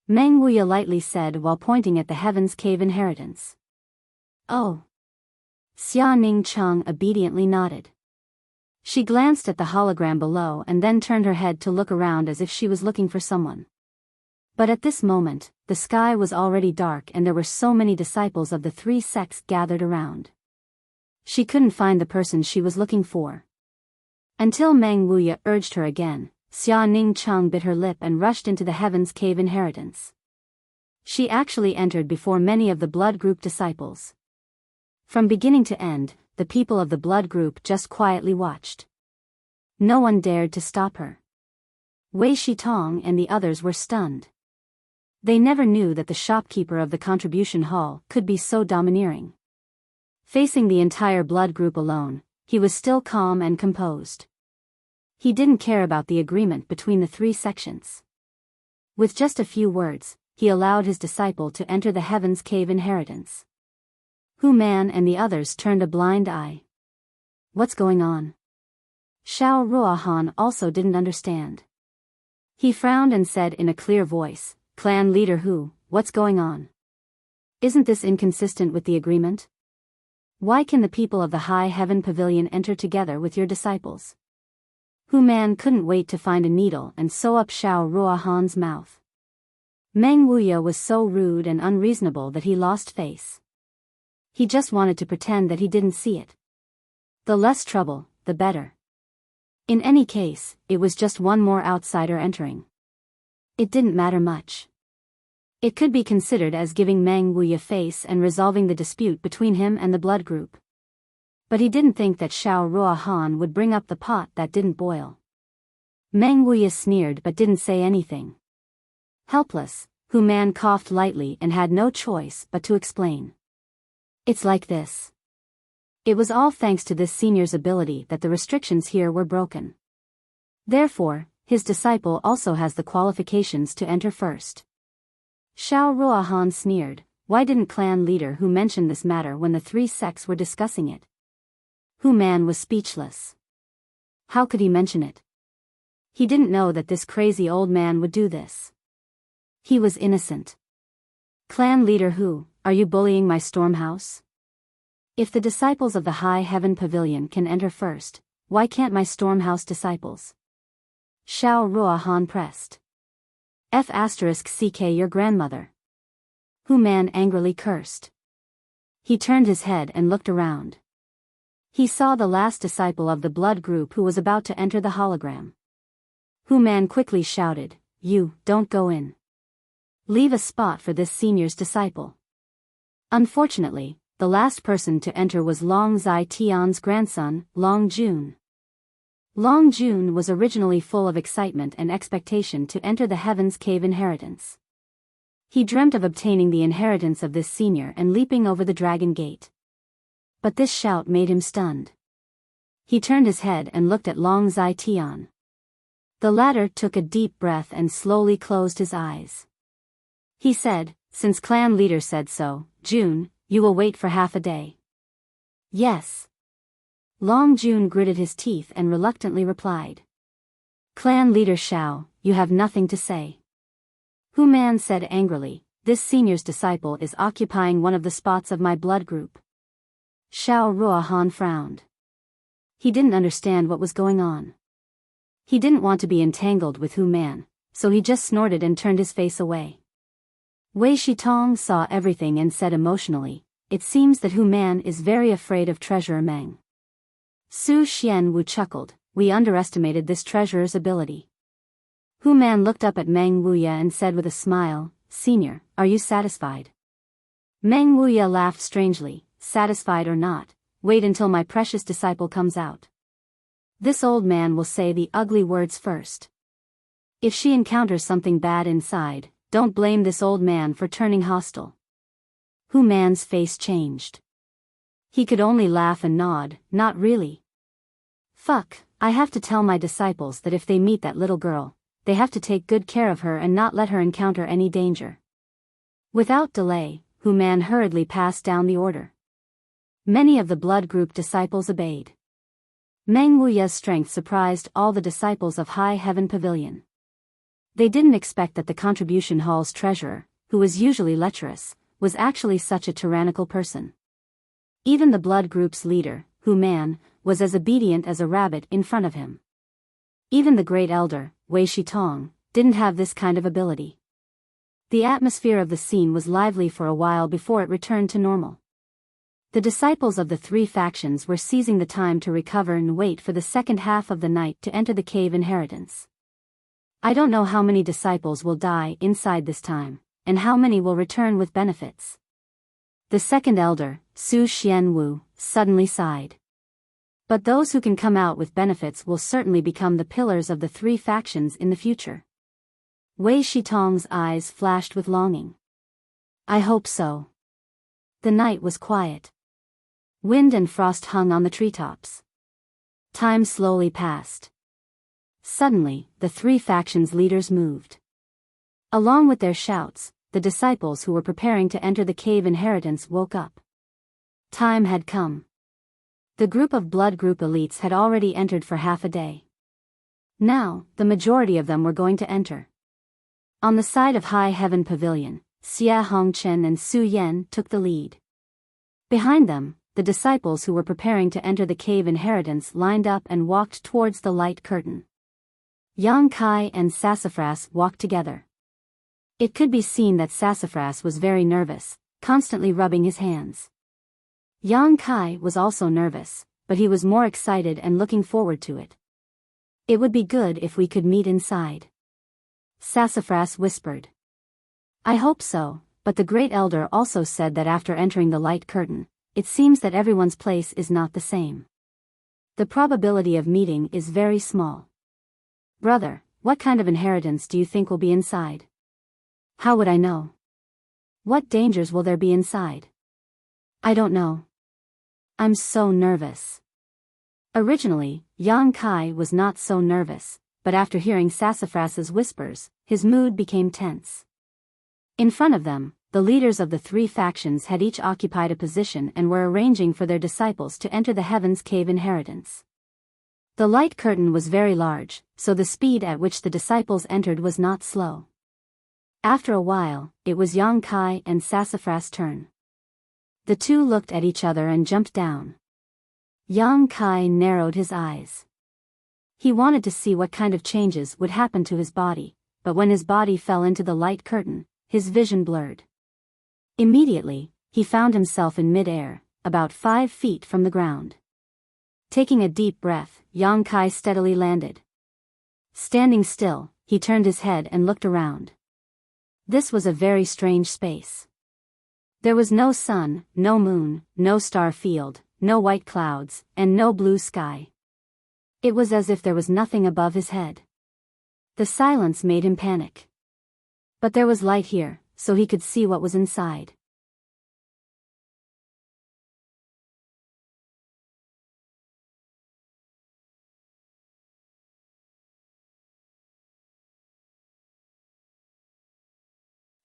Meng Wuya lightly said while pointing at the Heaven's Cave inheritance. "Oh." Xia Ningchang obediently nodded. She glanced at the hologram below and then turned her head to look around as if she was looking for someone. But at this moment, the sky was already dark and there were so many disciples of the three sects gathered around. She couldn't find the person she was looking for. Until Meng Wuya urged her again, Xia Ningchang bit her lip and rushed into the Heaven's Cave inheritance. She actually entered before many of the blood group disciples. From beginning to end, the people of the blood group just quietly watched. No one dared to stop her. Wei Shitong and the others were stunned. They never knew that the shopkeeper of the contribution hall could be so domineering. Facing the entire blood group alone, he was still calm and composed. He didn't care about the agreement between the three sections. With just a few words, he allowed his disciple to enter the Heaven's Cave inheritance. Hu Man and the others turned a blind eye. What's going on? Shao Ruahan also didn't understand. He frowned and said in a clear voice, "Clan leader Hu, what's going on? Isn't this inconsistent with the agreement? Why can the people of the High Heaven Pavilion enter together with your disciples?" Hu Man couldn't wait to find a needle and sew up Shao Ruahan's mouth. Meng Wuya was so rude and unreasonable that he lost face. He just wanted to pretend that he didn't see it. The less trouble, the better. In any case, it was just one more outsider entering. It didn't matter much. It could be considered as giving Meng Wuya face and resolving the dispute between him and the blood group. But he didn't think that Shao Ruahan would bring up the pot that didn't boil. Meng Wuya sneered but didn't say anything. Helpless, Hu Man coughed lightly and had no choice but to explain. It's like this. It was all thanks to this senior's ability that the restrictions here were broken. Therefore, his disciple also has the qualifications to enter first. Xiao Ruohan sneered. Why didn't clan leader Hu mention this matter when the three sects were discussing it? Hu Man was speechless. How could he mention it? He didn't know that this crazy old man would do this. He was innocent. Clan leader Hu, are you bullying my storm house? If the disciples of the High Heaven Pavilion can enter first, why can't my storm house disciples? Xiao Ruohan pressed. F***ck your grandmother. Hu Man angrily cursed. He turned his head and looked around. He saw the last disciple of the blood group who was about to enter the hologram. Hu Man quickly shouted, You, don't go in. Leave a spot for this senior's disciple. Unfortunately, the last person to enter was Long Zai Tian's grandson, Long Jun. Long Jun was originally full of excitement and expectation to enter the Heaven's Cave inheritance. He dreamt of obtaining the inheritance of this senior and leaping over the dragon gate. But this shout made him stunned. He turned his head and looked at Long Zai Tian. The latter took a deep breath and slowly closed his eyes. He said, Since clan leader said so, Jun, you will wait for half a day. Yes. Long Jun gritted his teeth and reluctantly replied. Clan leader Xiao, you have nothing to say. Hu Man said angrily, This senior's disciple is occupying one of the spots of my blood group. Xiao Ruohan frowned. He didn't understand what was going on. He didn't want to be entangled with Hu Man, so he just snorted and turned his face away. Wei Shitong saw everything and said emotionally, It seems that Hu Man is very afraid of Treasurer Meng. Su Xianwu chuckled, We underestimated this treasurer's ability. Hu Man looked up at Meng Wuya and said with a smile, Senior, are you satisfied? Meng Wuya laughed strangely, Satisfied or not, wait until my precious disciple comes out. This old man will say the ugly words first. If she encounters something bad inside, don't blame this old man for turning hostile. Hu Man's face changed. He could only laugh and nod, Not really. Fuck, I have to tell my disciples that if they meet that little girl, they have to take good care of her and not let her encounter any danger. Without delay, Hu Man hurriedly passed down the order. Many of the blood group disciples obeyed. Meng Wuya's strength surprised all the disciples of High Heaven Pavilion. They didn't expect that the contribution hall's treasurer, who was usually lecherous, was actually such a tyrannical person. Even the blood group's leader, Hu Man, was as obedient as a rabbit in front of him. Even the great elder, Wei Shitong, didn't have this kind of ability. The atmosphere of the scene was lively for a while before it returned to normal. The disciples of the three factions were seizing the time to recover and wait for the second half of the night to enter the cave inheritance. I don't know how many disciples will die inside this time, and how many will return with benefits. The second elder, Su Xianwu, suddenly sighed. But those who can come out with benefits will certainly become the pillars of the three factions in the future. Wei Shitong's eyes flashed with longing. I hope so. The night was quiet. Wind and frost hung on the treetops. Time slowly passed. Suddenly, the three factions' leaders moved. Along with their shouts, the disciples who were preparing to enter the cave inheritance woke up. Time had come. The group of blood group elites had already entered for half a day. Now, the majority of them were going to enter. On the side of High Heaven Pavilion, Xia Hongchen and Su Yan took the lead. Behind them, the disciples who were preparing to enter the cave inheritance lined up and walked towards the light curtain. Yang Kai and Sassafras walked together. It could be seen that Sassafras was very nervous, constantly rubbing his hands. Yang Kai was also nervous, but he was more excited and looking forward to it. It would be good if we could meet inside. Sassafras whispered. I hope so, but the great elder also said that after entering the light curtain, it seems that everyone's place is not the same. The probability of meeting is very small. Brother, what kind of inheritance do you think will be inside? How would I know? What dangers will there be inside? I don't know. I'm so nervous. Originally, Yang Kai was not so nervous, but after hearing Sassafras's whispers, his mood became tense. In front of them, the leaders of the three factions had each occupied a position and were arranging for their disciples to enter the Heaven's Cave inheritance. The light curtain was very large, so the speed at which the disciples entered was not slow. After a while, it was Yang Kai and Sassafras' turn. The two looked at each other and jumped down. Yang Kai narrowed his eyes. He wanted to see what kind of changes would happen to his body, but when his body fell into the light curtain, his vision blurred. Immediately, he found himself in mid-air, about 5 feet from the ground. Taking a deep breath, Yang Kai steadily landed. Standing still, he turned his head and looked around. This was a very strange space. There was no sun, no moon, no star field, no white clouds, and no blue sky. It was as if there was nothing above his head. The silence made him panic. But there was light here, so he could see what was inside.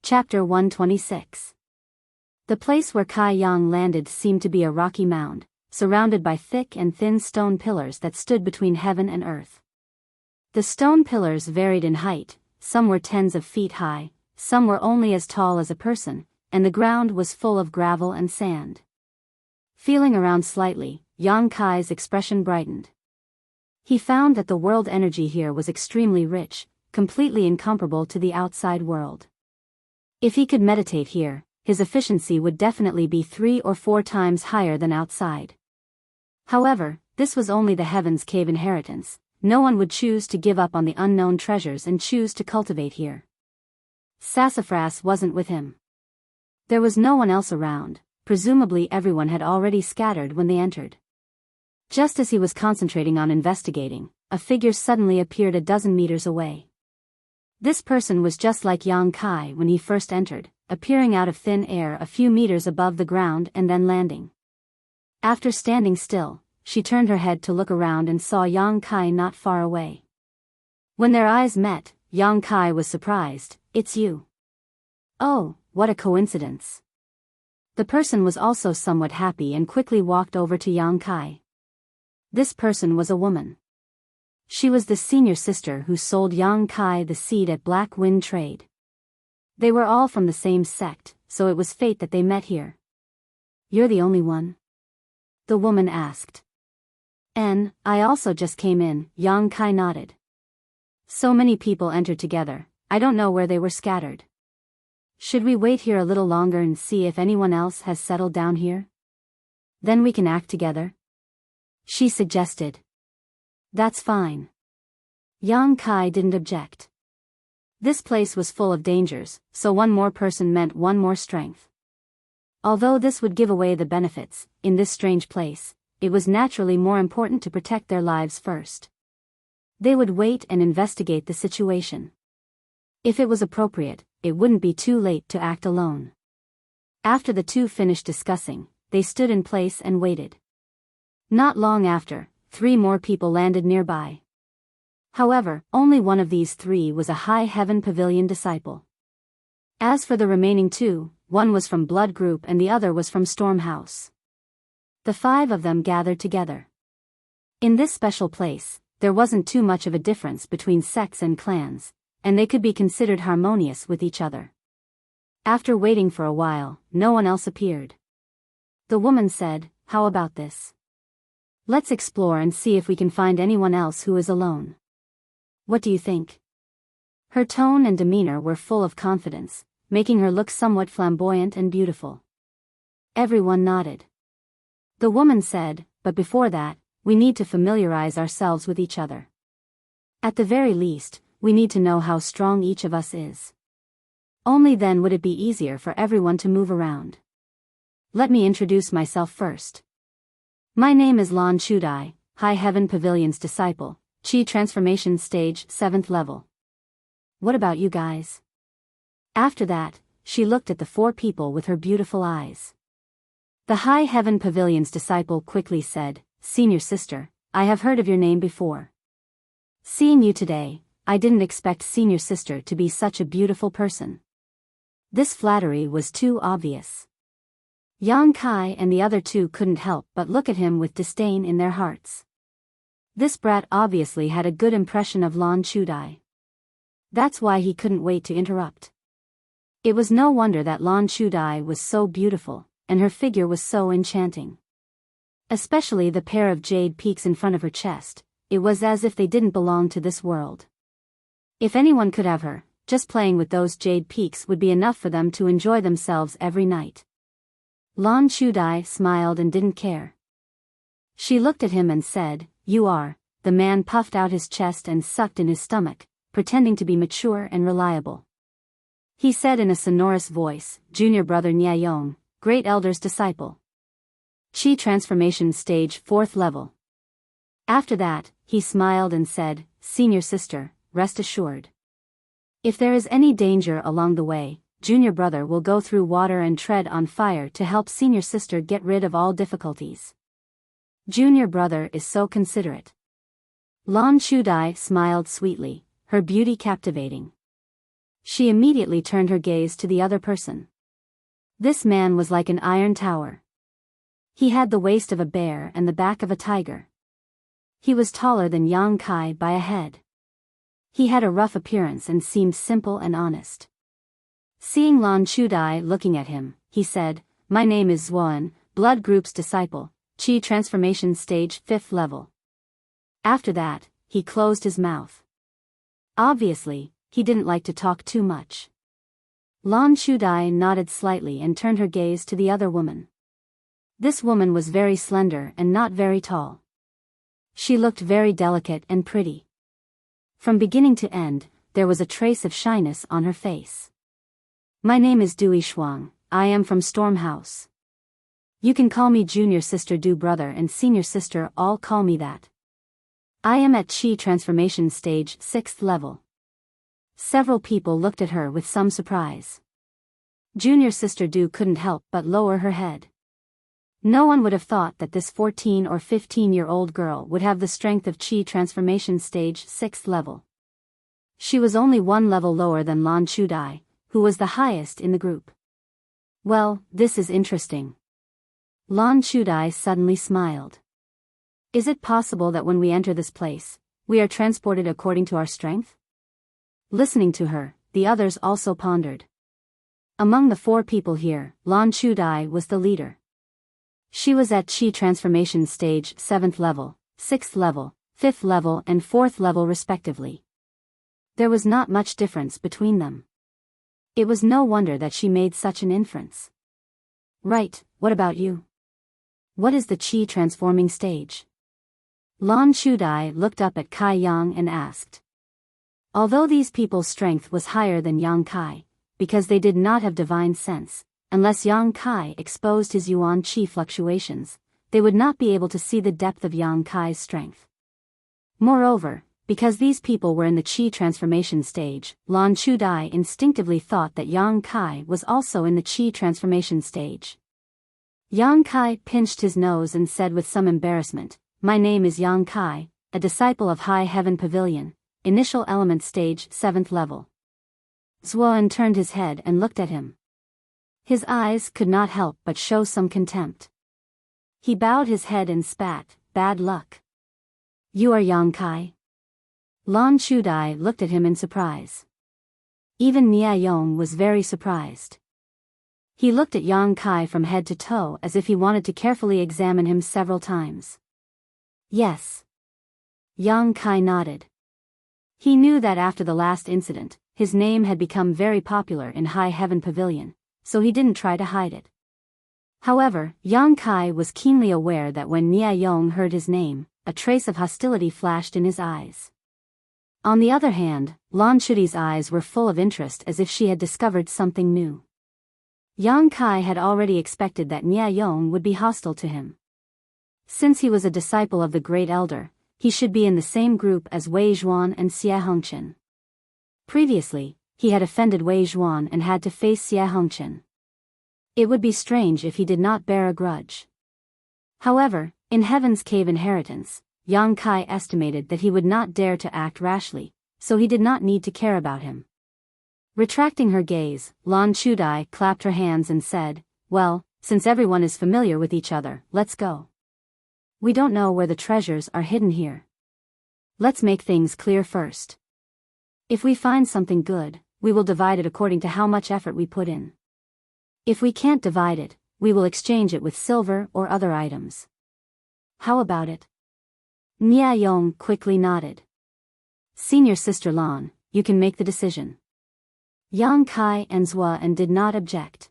Chapter 126. The place where Kai Yang landed seemed to be a rocky mound, surrounded by thick and thin stone pillars that stood between heaven and earth. The stone pillars varied in height, some were tens of feet high, some were only as tall as a person, and the ground was full of gravel and sand. Feeling around slightly, Yang Kai's expression brightened. He found that the world energy here was extremely rich, completely incomparable to the outside world. If he could meditate here, his efficiency would definitely be 3 or 4 times higher than outside. However, this was only the Heaven's Cave inheritance. No one would choose to give up on the unknown treasures and choose to cultivate here. Sassafras wasn't with him. There was no one else around, presumably everyone had already scattered when they entered. Just as he was concentrating on investigating, a figure suddenly appeared a dozen meters away. This person was just like Yang Kai when he first entered, appearing out of thin air a few meters above the ground and then landing. After standing still, she turned her head to look around and saw Yang Kai not far away. When their eyes met, Yang Kai was surprised. "It's you." "Oh, what a coincidence." The person was also somewhat happy and quickly walked over to Yang Kai. This person was a woman. She was the senior sister who sold Yang Kai the seed at Black Wind Trade. They were all from the same sect, so it was fate that they met here. "You're the only one?" the woman asked. I also just came in," Yang Kai nodded. "So many people entered together, I don't know where they were scattered. Should we wait here a little longer and see if anyone else has settled down here? Then we can act together?" she suggested. "That's fine." Yang Kai didn't object. This place was full of dangers, so one more person meant one more strength. Although this would give away the benefits, in this strange place, it was naturally more important to protect their lives first. They would wait and investigate the situation. If it was appropriate, it wouldn't be too late to act alone. After the two finished discussing, they stood in place and waited. Not long after, 3 more people landed nearby. However, only one of these 3 was a High Heaven Pavilion disciple. As for the remaining 2, one was from Blood Group and the other was from Storm House. The 5 of them gathered together. In this special place, there wasn't too much of a difference between sects and clans, and they could be considered harmonious with each other. After waiting for a while, no one else appeared. The woman said, "How about this? Let's explore and see if we can find anyone else who is alone. What do you think?" Her tone and demeanor were full of confidence, making her look somewhat flamboyant and beautiful. Everyone nodded. The woman said, "But before that, we need to familiarize ourselves with each other. At the very least, we need to know how strong each of us is. Only then would it be easier for everyone to move around. Let me introduce myself first. My name is Lan Chudai, High Heaven Pavilion's disciple, Chi Transformation Stage 7th level. What about you guys?" After that, she looked at the four people with her beautiful eyes. The High Heaven Pavilion's disciple quickly said, "Senior sister, I have heard of your name before. Seeing you today, I didn't expect senior sister to be such a beautiful person." This flattery was too obvious. Yang Kai and the other two couldn't help but look at him with disdain in their hearts. This brat obviously had a good impression of Lan Chudai. That's why he couldn't wait to interrupt. It was no wonder that Lan Chudai was so beautiful, and her figure was so enchanting. Especially the pair of jade peaks in front of her chest, it was as if they didn't belong to this world. If anyone could have her, just playing with those jade peaks would be enough for them to enjoy themselves every night. Lan Chudai smiled and didn't care. She looked at him and said, "You are." The man puffed out his chest and sucked in his stomach, pretending to be mature and reliable. He said in a sonorous voice, "Junior brother Nyayong, great elder's disciple. Chi transformation stage 4th level." After that, he smiled and said, "Senior sister, rest assured. If there is any danger along the way, junior brother will go through water and tread on fire to help senior sister get rid of all difficulties. Junior brother is so considerate." Lan Chudai smiled sweetly, her beauty captivating. She immediately turned her gaze to the other person. This man was like an iron tower. He had the waist of a bear and the back of a tiger. He was taller than Yang Kai by a head. He had a rough appearance and seemed simple and honest. Seeing Lan Chudai looking at him, he said, "My name is Zuan, blood group's disciple, Chi transformation stage 5th level." After that, he closed his mouth. Obviously, he didn't like to talk too much. Lan Chudai nodded slightly and turned her gaze to the other woman. This woman was very slender and not very tall. She looked very delicate and pretty. From beginning to end, there was a trace of shyness on her face. "My name is Dui Shuang, I am from Storm House. You can call me junior sister Du brother and senior sister, all call me that. I am at Chi transformation stage 6th level." Several people looked at her with some surprise. Junior sister Du couldn't help but lower her head. No one would have thought that this 14 or 15-year-old girl would have the strength of Chi transformation stage 6th level. She was only one level lower than Lan Chudai, who was the highest in the group. "Well, this is interesting." Lan Chudai suddenly smiled. "Is it possible that when we enter this place, we are transported according to our strength?" Listening to her, the others also pondered. Among the four people here, Lan Chudai was the leader. She was at Chi transformation stage 7th level, 6th level, 5th level and 4th level respectively. There was not much difference between them. It was no wonder that she made such an inference. "Right, what about you? What is the Chi transforming stage?" Lan Chudai looked up at Kai Yang and asked. Although these people's strength was higher than Yang Kai, because they did not have divine sense, unless Yang Kai exposed his Yuan Qi fluctuations, they would not be able to see the depth of Yang Kai's strength. Moreover, because these people were in the Qi transformation stage, Lan Chudai instinctively thought that Yang Kai was also in the Qi transformation stage. Yang Kai pinched his nose and said with some embarrassment, "My name is Yang Kai, a disciple of High Heaven Pavilion, initial element stage 7th level." Zuan turned his head and looked at him. His eyes could not help but show some contempt. He bowed his head and spat, "Bad luck. You are Yang Kai?" Lan Chudai looked at him in surprise. Even Nyayong was very surprised. He looked at Yang Kai from head to toe as if he wanted to carefully examine him several times. "Yes." Yang Kai nodded. He knew that after the last incident, his name had become very popular in High Heaven Pavilion, so he didn't try to hide it. However, Yang Kai was keenly aware that when Nyayong heard his name, a trace of hostility flashed in his eyes. On the other hand, Lan Chudi's eyes were full of interest as if she had discovered something new. Yang Kai had already expected that Nyayong would be hostile to him. Since he was a disciple of the Great Elder, he should be in the same group as Wei Zhuan and Xie Hongchen. Previously, he had offended Wei Zhuan and had to face Xie Hongchen. It would be strange if he did not bear a grudge. However, in Heaven's Cave inheritance, Yang Kai estimated that he would not dare to act rashly, so he did not need to care about him. Retracting her gaze, Lan Chudai clapped her hands and said, "Well, since everyone is familiar with each other, let's go. We don't know where the treasures are hidden here. Let's make things clear first. If we find something good, we will divide it according to how much effort we put in. If we can't divide it, we will exchange it with silver or other items. How about it?" Nia Yong quickly nodded. "Senior Sister Lan, you can make the decision." Yang Kai and Zhuan did not object.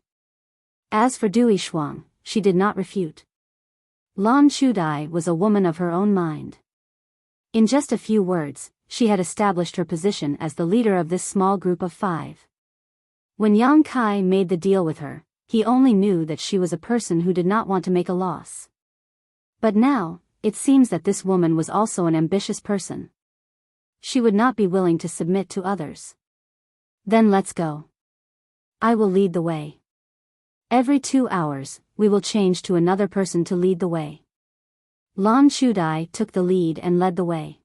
As for Dui Shuang, she did not refute. Lan Chudai was a woman of her own mind. In just a few words, she had established her position as the leader of this small group of 5. When Yang Kai made the deal with her, he only knew that she was a person who did not want to make a loss. But now, it seems that this woman was also an ambitious person. She would not be willing to submit to others. Then let's go. I will lead the way. Every 2 hours, we will change to another person to lead the way. Lan Chudai took the lead and led the way.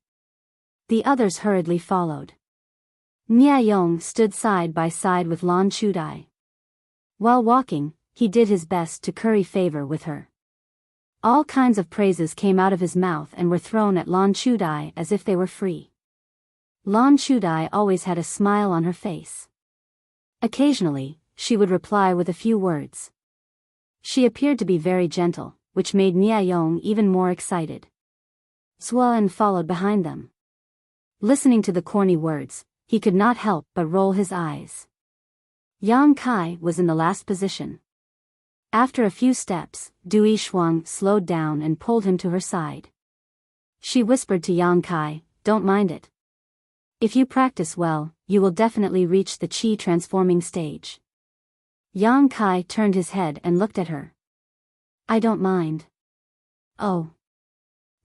The others hurriedly followed. Nia Yong stood side by side with Lan Chudai. While walking, he did his best to curry favor with her. All kinds of praises came out of his mouth and were thrown at Lan Chudai as if they were free. Lan Chudai always had a smile on her face. Occasionally, she would reply with a few words. She appeared to be very gentle, which made Nia Yong even more excited. Zhuan followed behind them. Listening to the corny words, he could not help but roll his eyes. Yang Kai was in the last position. After a few steps, Dui Shuang slowed down and pulled him to her side. She whispered to Yang Kai, "Don't mind it. If you practice well, you will definitely reach the qi transforming stage." Yang Kai turned his head and looked at her. "I don't mind." "Oh."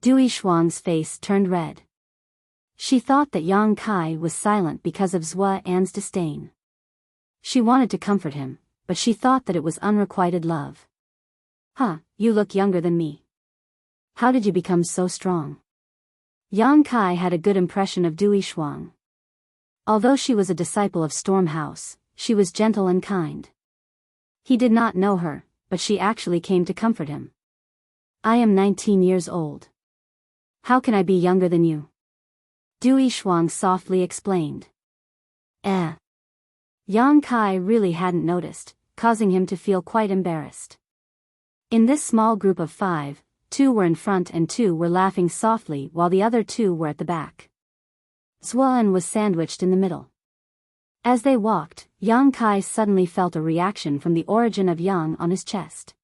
Dui Shuang's face turned red. She thought that Yang Kai was silent because of Zhuan's disdain. She wanted to comfort him, but she thought that it was unrequited love. "Huh, you look younger than me. How did you become so strong?" Yang Kai had a good impression of Dui Shuang. Although she was a disciple of Storm House, she was gentle and kind. He did not know her, but she actually came to comfort him. "I am 19 years old. How can I be younger than you?" Dui Shuang softly explained. Yang Kai really hadn't noticed, causing him to feel quite embarrassed. In this small group of 5, 2 were in front and 2 were laughing softly while the other 2 were at the back. Zhuan was sandwiched in the middle. As they walked, Yang Kai suddenly felt a reaction from the origin of Yang on his chest.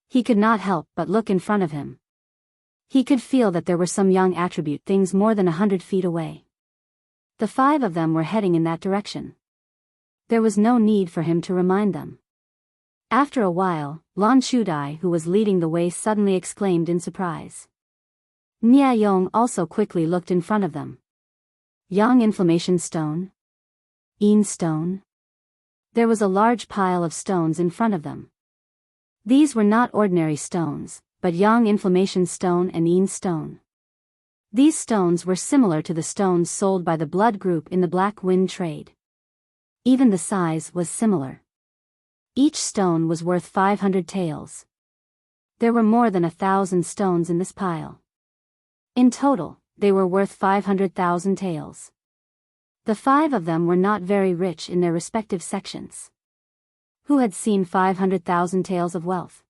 He could not help but look in front of him. He could feel that there were some Yang attribute things more than 100 feet away. The 5 of them were heading in that direction. There was no need for him to remind them. After a while, Lan Chudai, who was leading the way, suddenly exclaimed in surprise. Nia Yong also quickly looked in front of them. Yang inflammation stone? Yin stone? There was a large pile of stones in front of them. These were not ordinary stones, but Yang inflammation stone and Yin stone. These stones were similar to the stones sold by the blood group in the Black Wind trade. Even the size was similar. Each stone was worth 500 taels. There were more than 1,000 stones in this pile. In total, they were worth 500,000 taels. The 5 of them were not very rich in their respective sections. Who had seen 500,000 taels of wealth?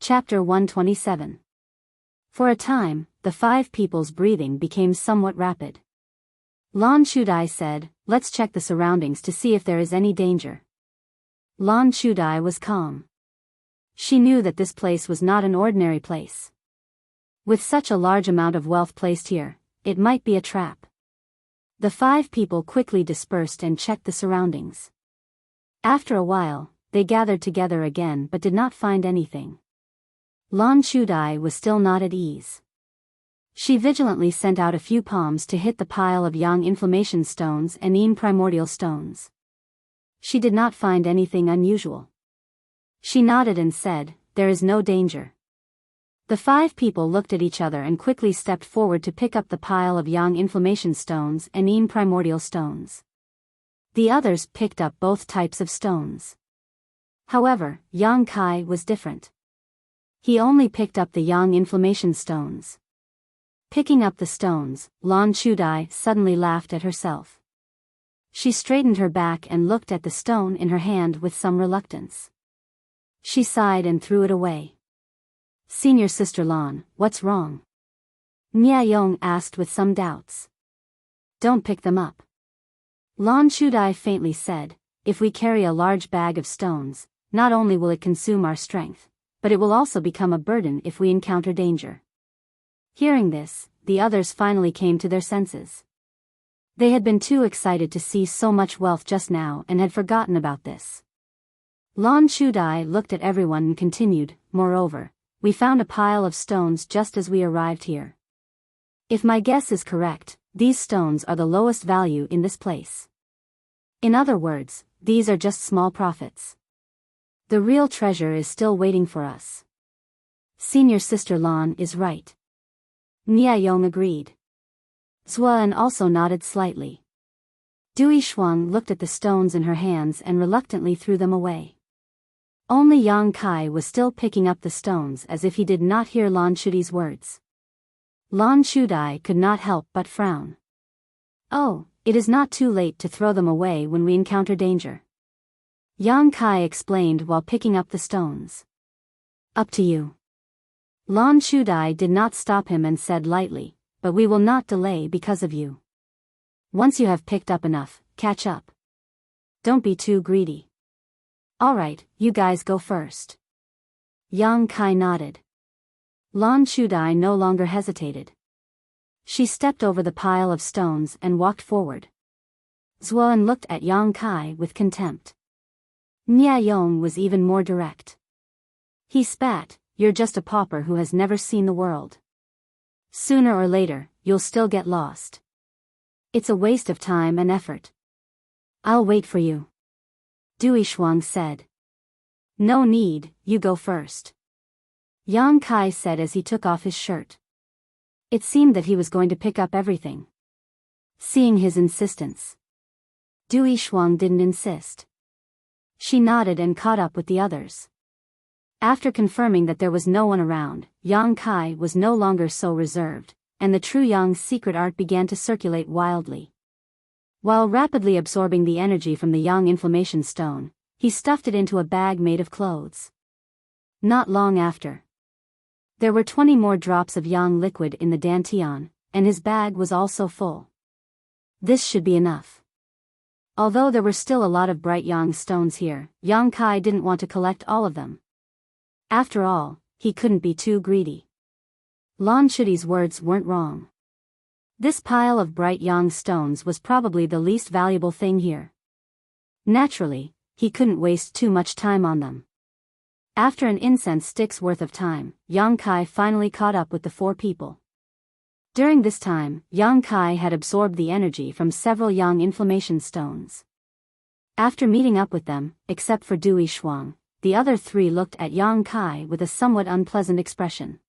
Chapter 127. For a time, the 5 people's breathing became somewhat rapid. Lan Chudai said, "Let's check the surroundings to see if there is any danger." Lan Chudai was calm. She knew that this place was not an ordinary place. With such a large amount of wealth placed here, it might be a trap. The 5 people quickly dispersed and checked the surroundings. After a while, they gathered together again but did not find anything. Lan Chudai was still not at ease. She vigilantly sent out a few palms to hit the pile of yang inflammation stones and yin primordial stones. She did not find anything unusual. She nodded and said, "There is no danger." The 5 people looked at each other and quickly stepped forward to pick up the pile of yang inflammation stones and yin primordial stones. The others picked up both types of stones. However, Yang Kai was different. He only picked up the yang inflammation stones. Picking up the stones, Lan Chudai suddenly laughed at herself. She straightened her back and looked at the stone in her hand with some reluctance. She sighed and threw it away. "Senior Sister Lan, what's wrong?" Nia Yong asked with some doubts. "Don't pick them up." Lan Chudai faintly said, "If we carry a large bag of stones, not only will it consume our strength, but it will also become a burden if we encounter danger." Hearing this, the others finally came to their senses. They had been too excited to see so much wealth just now and had forgotten about this. Lan Chudai looked at everyone and continued, "Moreover, we found a pile of stones just as we arrived here. If my guess is correct, these stones are the lowest value in this place. In other words, these are just small profits. The real treasure is still waiting for us." Senior Sister Lan is right. Nia Yong agreed. Zuan also nodded slightly. Dui Shuang looked at the stones in her hands and reluctantly threw them away. Only Yang Kai was still picking up the stones as if he did not hear Lan Chudai's words. Lan Chudai could not help but frown. "Oh, it is not too late to throw them away when we encounter danger," Yang Kai explained while picking up the stones. "Up to you." Lan Chudai did not stop him and said lightly, "But we will not delay because of you. Once you have picked up enough, catch up. Don't be too greedy." "All right, you guys go first." Yang Kai nodded. Lan Chudai no longer hesitated. She stepped over the pile of stones and walked forward. Zuan looked at Yang Kai with contempt. Nia Yong was even more direct. He spat, "You're just a pauper who has never seen the world. Sooner or later, you'll still get lost. It's a waste of time and effort." "I'll wait for you," Dui Shuang said. "No need, you go first," Yang Kai said as he took off his shirt. It seemed that he was going to pick up everything. Seeing his insistence, Dui Shuang didn't insist. She nodded and caught up with the others. After confirming that there was no one around, Yang Kai was no longer so reserved, and the true Yang's secret art began to circulate wildly. While rapidly absorbing the energy from the Yang inflammation stone, he stuffed it into a bag made of clothes. Not long after, there were 20 more drops of Yang liquid in the dantian, and his bag was also full. This should be enough. Although there were still a lot of bright Yang stones here, Yang Kai didn't want to collect all of them. After all, he couldn't be too greedy. Lan Chudai's words weren't wrong. This pile of bright Yang stones was probably the least valuable thing here. Naturally, he couldn't waste too much time on them. After an incense stick's worth of time, Yang Kai finally caught up with the 4 people. During this time, Yang Kai had absorbed the energy from several Yang inflammation stones. After meeting up with them, except for Dui Shuang, the other 3 looked at Yang Kai with a somewhat unpleasant expression.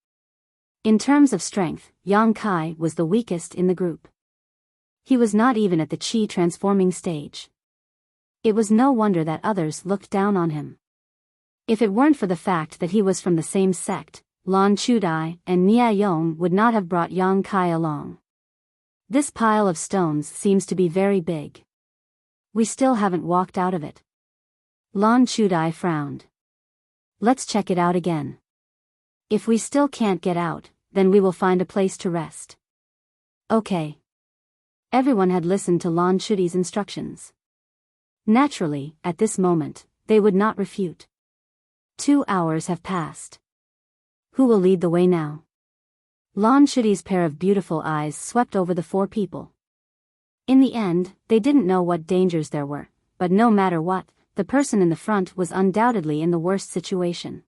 In terms of strength, Yang Kai was the weakest in the group. He was not even at the chi transforming stage. It was no wonder that others looked down on him. If it weren't for the fact that he was from the same sect, Lan Chudai and Nia Yong would not have brought Yang Kai along. This pile of stones seems to be very big. We still haven't walked out of it. Lan Chudai frowned. "Let's check it out again. If we still can't get out, then we will find a place to rest." "Okay." Everyone had listened to Lan Chudai's instructions. Naturally, at this moment, they would not refute. 2 hours have passed. Who will lead the way now? Lan Chudai's pair of beautiful eyes swept over the 4 people. In the end, they didn't know what dangers there were, but no matter what, the person in the front was undoubtedly in the worst situation.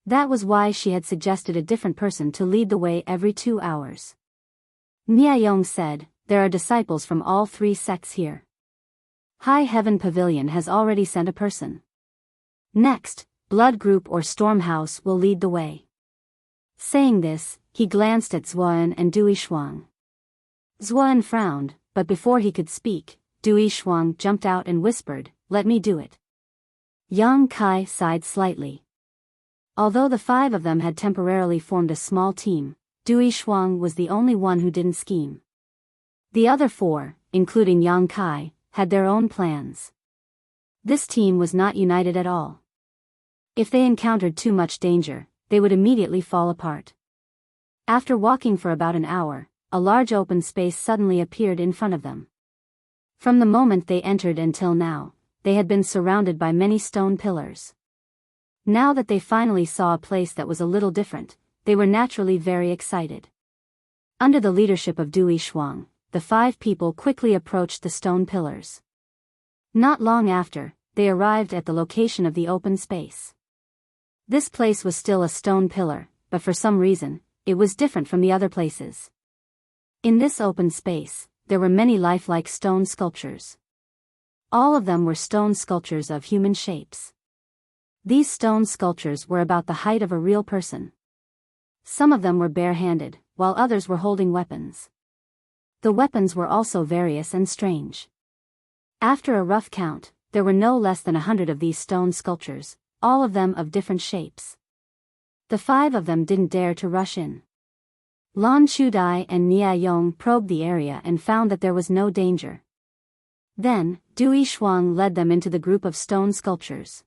That was why she had suggested a different person to lead the way every 2 hours. Niayong said, "There are disciples from all 3 sects here. High Heaven Pavilion has already sent a person. Next, Blood Group or Storm House will lead the way." Saying this, he glanced at Zuan and Dui Shuang. Zuan frowned, but before he could speak, Dui Shuang jumped out and whispered, "Let me do it." Yang Kai sighed slightly. Although the 5 of them had temporarily formed a small team, Dui Shuang was the only one who didn't scheme. The other 4, including Yang Kai, had their own plans. This team was not united at all. If they encountered too much danger, they would immediately fall apart. After walking for about an hour, a large open space suddenly appeared in front of them. From the moment they entered until now, they had been surrounded by many stone pillars. Now that they finally saw a place that was a little different, they were naturally very excited. Under the leadership of Dui Shuang, the 5 people quickly approached the stone pillars. Not long after, they arrived at the location of the open space. This place was still a stone pillar, but for some reason, it was different from the other places. In this open space, there were many lifelike stone sculptures. All of them were stone sculptures of human shapes. These stone sculptures were about the height of a real person. Some of them were bare-handed, while others were holding weapons. The weapons were also various and strange. After a rough count, there were no less than 100 of these stone sculptures, all of them of different shapes. The 5 of them didn't dare to rush in. Lan Chudai and Niayong probed the area and found that there was no danger. Then, Dui Shuang led them into the group of stone sculptures.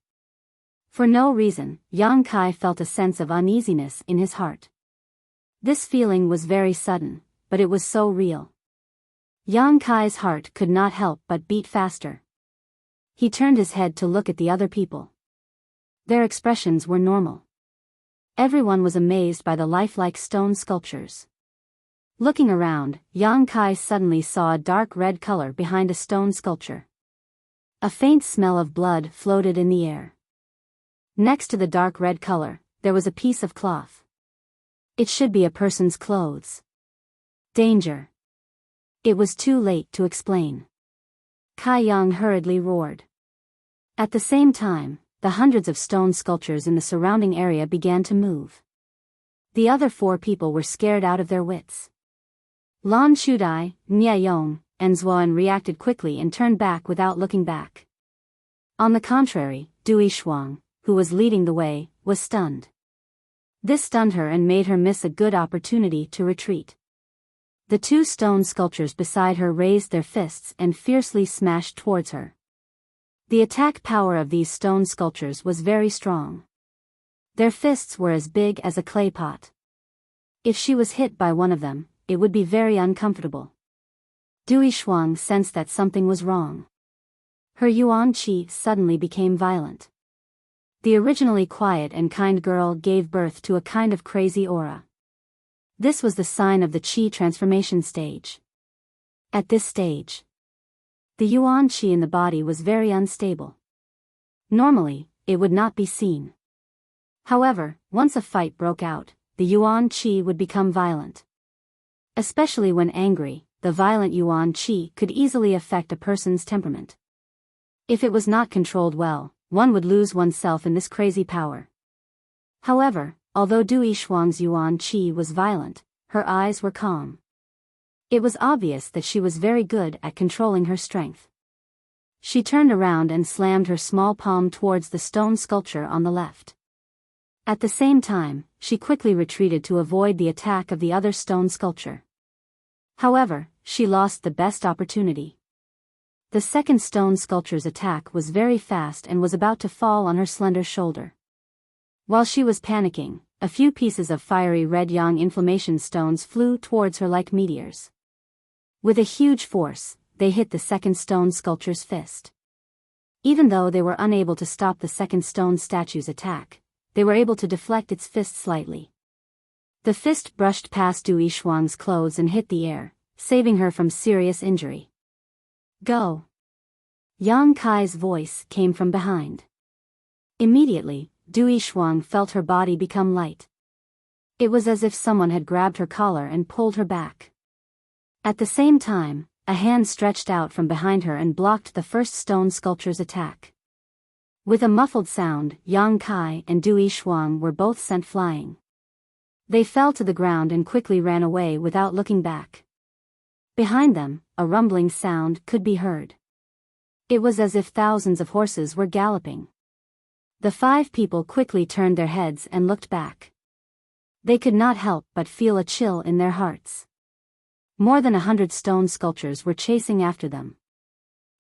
For no reason, Yang Kai felt a sense of uneasiness in his heart. This feeling was very sudden, but it was so real. Yang Kai's heart could not help but beat faster. He turned his head to look at the other people. Their expressions were normal. Everyone was amazed by the lifelike stone sculptures. Looking around, Yang Kai suddenly saw a dark red color behind a stone sculpture. A faint smell of blood floated in the air. Next to the dark red color, there was a piece of cloth. It should be a person's clothes. Danger. It was too late to explain. Kai Yang hurriedly roared. At the same time, the hundreds of stone sculptures in the surrounding area began to move. The other 4 people were scared out of their wits. Lan Chudai, Niayong, and Zuan reacted quickly and turned back without looking back. On the contrary, Dui Shuang, who was leading the way, was stunned. This stunned her and made her miss a good opportunity to retreat. The 2 stone sculptures beside her raised their fists and fiercely smashed towards her. The attack power of these stone sculptures was very strong. Their fists were as big as a clay pot. If she was hit by one of them, it would be very uncomfortable. Dui Shuang sensed that something was wrong. Her yuan qi suddenly became violent. The originally quiet and kind girl gave birth to a kind of crazy aura. This was the sign of the qi transformation stage. At this stage, the yuan qi in the body was very unstable. Normally, it would not be seen. However, once a fight broke out, the yuan qi would become violent. Especially when angry, the violent yuan qi could easily affect a person's temperament. If it was not controlled well, one would lose oneself in this crazy power. However, although Dui Shuang's yuan qi was violent, her eyes were calm. It was obvious that she was very good at controlling her strength. She turned around and slammed her small palm towards the stone sculpture on the left. At the same time, she quickly retreated to avoid the attack of the other stone sculpture. However, she lost the best opportunity. The second stone sculpture's attack was very fast and was about to fall on her slender shoulder. While she was panicking, a few pieces of fiery red yang inflammation stones flew towards her like meteors. With a huge force, they hit the second stone sculpture's fist. Even though they were unable to stop the second stone statue's attack, they were able to deflect its fist slightly. The fist brushed past Dui Shuang's clothes and hit the air, saving her from serious injury. Go! Yang Kai's voice came from behind. Immediately, Du Yishuang felt her body become light. It was as if someone had grabbed her collar and pulled her back. At the same time, a hand stretched out from behind her and blocked the first stone sculpture's attack. With a muffled sound, Yang Kai and Du Yishuang were both sent flying. They fell to the ground and quickly ran away without looking back. Behind them, a rumbling sound could be heard. It was as if thousands of horses were galloping. The 5 people quickly turned their heads and looked back. They could not help but feel a chill in their hearts. More than 100 stone sculptures were chasing after them.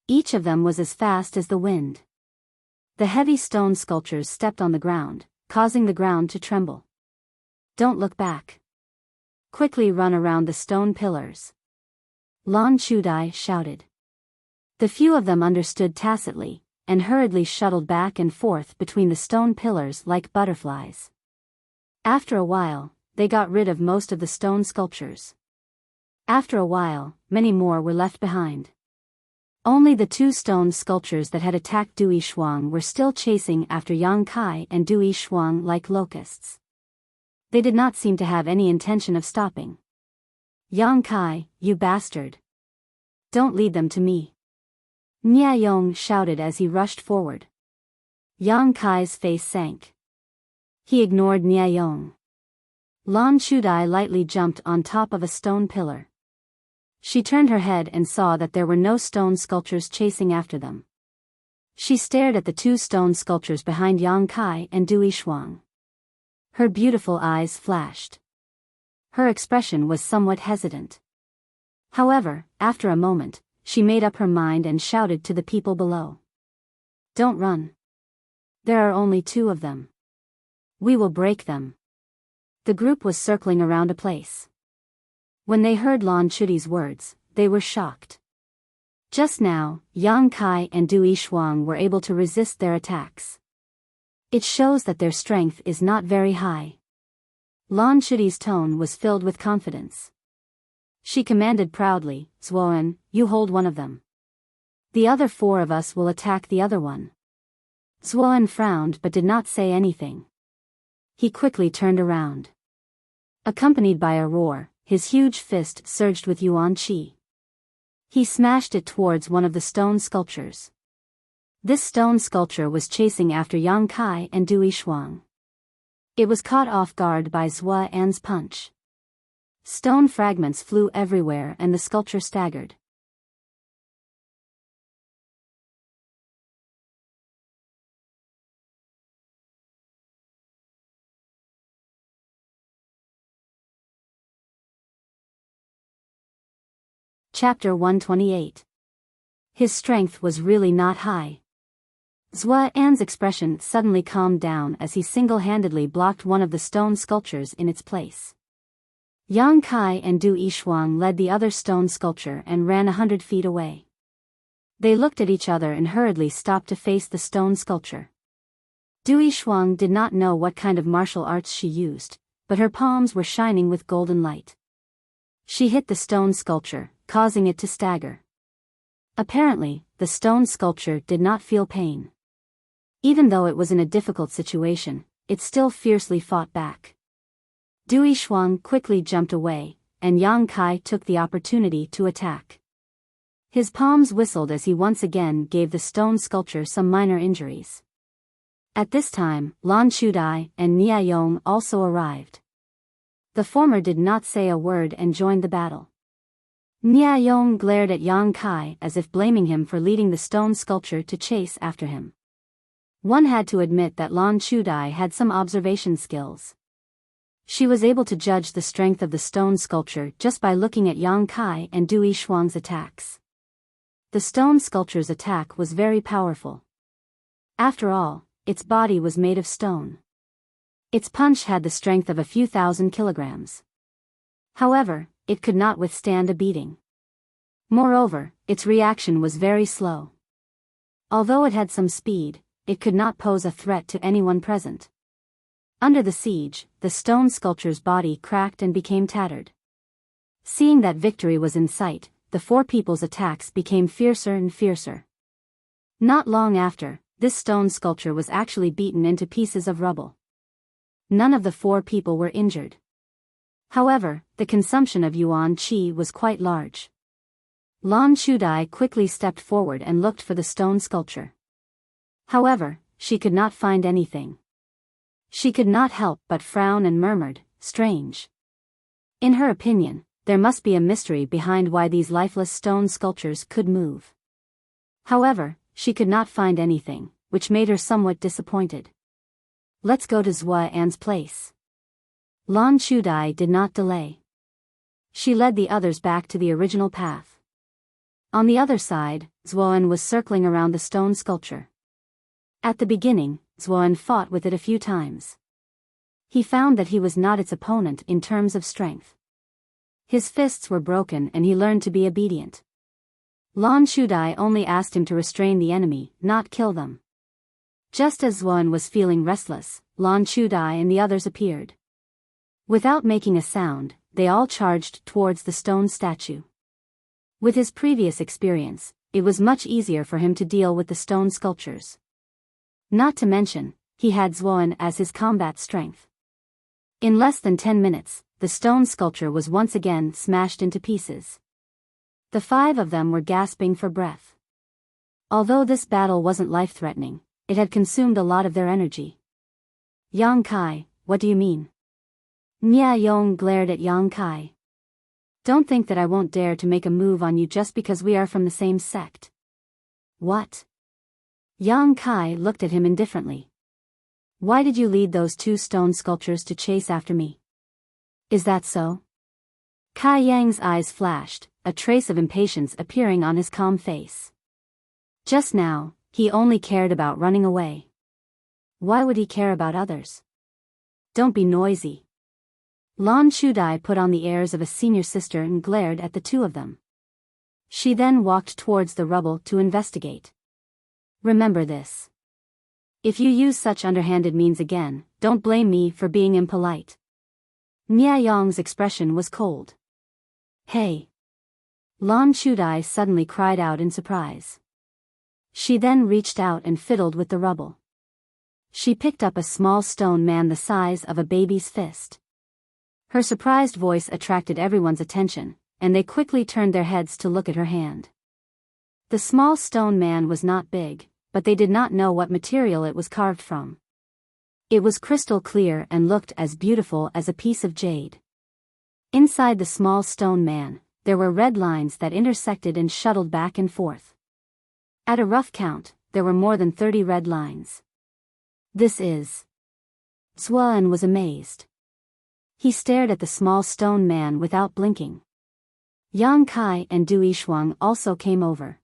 Each of them was as fast as the wind. The heavy stone sculptures stepped on the ground, causing the ground to tremble. Don't look back. Quickly run around the stone pillars. Lan Chudai shouted. The few of them understood tacitly, and hurriedly shuttled back and forth between the stone pillars like butterflies. After a while, they got rid of most of the stone sculptures. After a while, many more were left behind. Only the 2 stone sculptures that had attacked Du Yishuang were still chasing after Yang Kai and Du Yishuang like locusts. They did not seem to have any intention of stopping. Yang Kai, you bastard! Don't lead them to me! Niayong shouted as he rushed forward. Yang Kai's face sank. He ignored Niayong. Lan Chudai lightly jumped on top of a stone pillar. She turned her head and saw that there were no stone sculptures chasing after them. She stared at the 2 stone sculptures behind Yang Kai and Du Yishuang. Her beautiful eyes flashed. Her expression was somewhat hesitant. However, after a moment, she made up her mind and shouted to the people below. Don't run. There are only 2 of them. We will break them. The group was circling around a place. When they heard Lan Chudi's words, they were shocked. Just now, Yang Kai and Du Yishuang were able to resist their attacks. It shows that their strength is not very high. Lan Chudi's tone was filled with confidence. She commanded proudly, Zuoan, you hold one of them. The other 4 of us will attack the other one. Zuoan frowned but did not say anything. He quickly turned around. Accompanied by a roar, his huge fist surged with yuan qi. He smashed it towards one of the stone sculptures. This stone sculpture was chasing after Yang Kai and Du Yishuang. It was caught off guard by Zhua An's punch. Stone fragments flew everywhere and the sculpture staggered. Chapter 128. His strength was really not high. Zhua An's expression suddenly calmed down as he single-handedly blocked one of the stone sculptures in its place. Yang Kai and Du Yishuang led the other stone sculpture and ran 100 feet away. They looked at each other and hurriedly stopped to face the stone sculpture. Du Yishuang did not know what kind of martial arts she used, but her palms were shining with golden light. She hit the stone sculpture, causing it to stagger. Apparently, the stone sculpture did not feel pain. Even though it was in a difficult situation, it still fiercely fought back. Du Yishuang quickly jumped away, and Yang Kai took the opportunity to attack. His palms whistled as he once again gave the stone sculpture some minor injuries. At this time, Lan Chudai and Niayong also arrived. The former did not say a word and joined the battle. Niayong glared at Yang Kai as if blaming him for leading the stone sculpture to chase after him. One had to admit that Lan Chudai had some observation skills. She was able to judge the strength of the stone sculpture just by looking at Yang Kai and Du Yishuang's attacks. The stone sculpture's attack was very powerful. After all, its body was made of stone. Its punch had the strength of a few thousand kilograms. However, it could not withstand a beating. Moreover, its reaction was very slow. Although it had some speed, it could not pose a threat to anyone present. Under the siege, the stone sculpture's body cracked and became tattered. Seeing that victory was in sight, the 4 people's attacks became fiercer and fiercer. Not long after, this stone sculpture was actually beaten into pieces of rubble. None of the 4 people were injured. However, the consumption of yuan qi was quite large. Lan Shudai quickly stepped forward and looked for the stone sculpture. However, she could not find anything. She could not help but frown and murmured, "Strange." In her opinion, there must be a mystery behind why these lifeless stone sculptures could move. However, she could not find anything, which made her somewhat disappointed. "Let's go to Zuo-An's place." Lan Shudai did not delay. She led the others back to the original path. On the other side, Zuo-An was circling around the stone sculpture. At the beginning, Zuo-An fought with it a few times. He found that he was not its opponent in terms of strength. His fists were broken and he learned to be obedient. Lan Shudai only asked him to restrain the enemy, not kill them. Just as Zuo-An was feeling restless, Lan Shudai and the others appeared. Without making a sound, they all charged towards the stone statue. With his previous experience, it was much easier for him to deal with the stone sculptures. Not to mention, he had Zuo-An as his combat strength. In less than 10 minutes, the stone sculpture was once again smashed into pieces. The 5 of them were gasping for breath. Although this battle wasn't life-threatening, it had consumed a lot of their energy. "Yang Kai, what do you mean?" Nia Yong glared at Yang Kai. "Don't think that I won't dare to make a move on you just because we are from the same sect." "What?" Yang Kai looked at him indifferently. "Why did you lead those 2 stone sculptures to chase after me? Is that so?" Kai Yang's eyes flashed, a trace of impatience appearing on his calm face. Just now, he only cared about running away. Why would he care about others? "Don't be noisy." Lan Shudai put on the airs of a senior sister and glared at the 2 of them. She then walked towards the rubble to investigate. "Remember this. If you use such underhanded means again, don't blame me for being impolite." Nia Yong's expression was cold. "Hey!" Lan Shudai suddenly cried out in surprise. She then reached out and fiddled with the rubble. She picked up a small stone man the size of a baby's fist. Her surprised voice attracted everyone's attention, and they quickly turned their heads to look at her hand. The small stone man was not big, but they did not know what material it was carved from. It was crystal clear and looked as beautiful as a piece of jade. Inside the small stone man, there were red lines that intersected and shuttled back and forth. At a rough count, there were more than 30 red lines. "This is..." Zuo-An was amazed. He stared at the small stone man without blinking. Yang Kai and Du Yishuang also came over.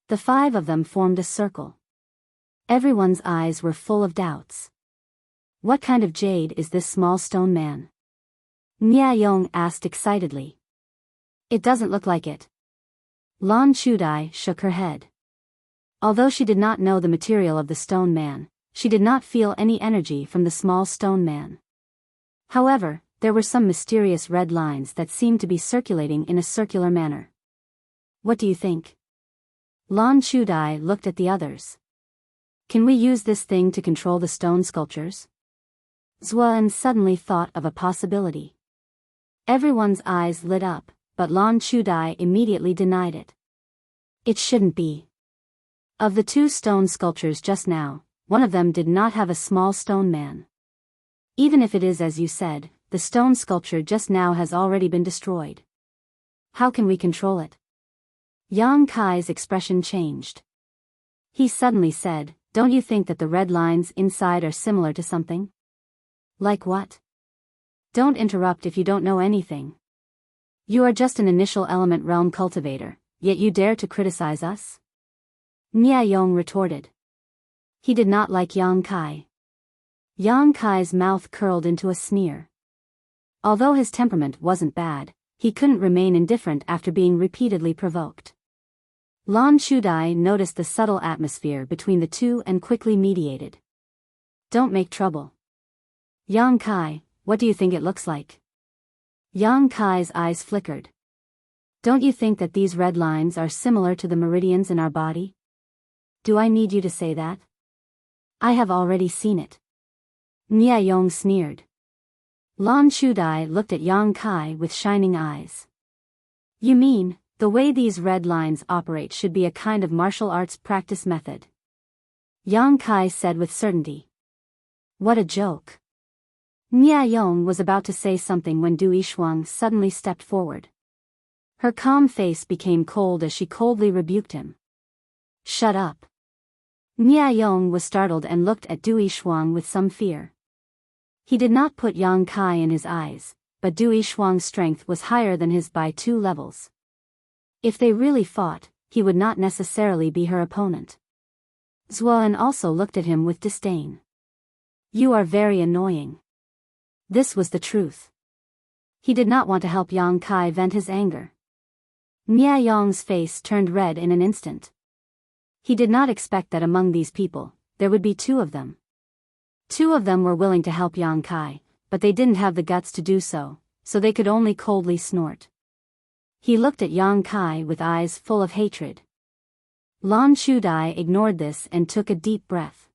The 5 of them formed a circle. Everyone's eyes were full of doubts. "What kind of jade is this small stone man?" Nia Yong asked excitedly. "It doesn't look like it." Lan Shudai shook her head. Although she did not know the material of the stone man, she did not feel any energy from the small stone man. However, there were some mysterious red lines that seemed to be circulating in a circular manner. "What do you think?" Lan Shudai looked at the others. "Can we use this thing to control the stone sculptures?" Zuo-An suddenly thought of a possibility. Everyone's eyes lit up, but Lan Shudai immediately denied it. "It shouldn't be." Of the 2 stone sculptures just now, one of them did not have a small stone man. "Even if it is as you said, the stone sculpture just now has already been destroyed. How can we control it?" Yang Kai's expression changed. He suddenly said, "Don't you think that the red lines inside are similar to something?" "Like what?" "Don't interrupt if you don't know anything. You are just an initial element realm cultivator, yet you dare to criticize us?" Nia Yong retorted. He did not like Yang Kai. Yang Kai's mouth curled into a sneer. Although his temperament wasn't bad, he couldn't remain indifferent after being repeatedly provoked. Lan Shudai noticed the subtle atmosphere between the 2 and quickly mediated. "Don't make trouble." "Yang Kai, what do you think it looks like?" Yang Kai's eyes flickered. "Don't you think that these red lines are similar to the meridians in our body?" Do I need you to say that? I have already seen it. Nia Yong sneered. Lan Chudai looked at Yang Kai with shining eyes. You mean, the way these red lines operate should be a kind of martial arts practice method? Yang Kai said with certainty. What a joke. Nia Yong was about to say something when Du Yishuang suddenly stepped forward. Her calm face became cold as she coldly rebuked him. Shut up. Nia Yong was startled and looked at Du Yishuang with some fear. He did not put Yang Kai in his eyes, but Du Yishuang's strength was higher than his by 2 levels. If they really fought, he would not necessarily be her opponent. Zuan also looked at him with disdain. You are very annoying. This was the truth. He did not want to help Yang Kai vent his anger. Nia Yong's face turned red in an instant. He did not expect that among these people, there would be 2 of them. 2 of them were willing to help Yang Kai, but they didn't have the guts to do so, so they could only coldly snort. He looked at Yang Kai with eyes full of hatred. Lan Chudai ignored this and took a deep breath.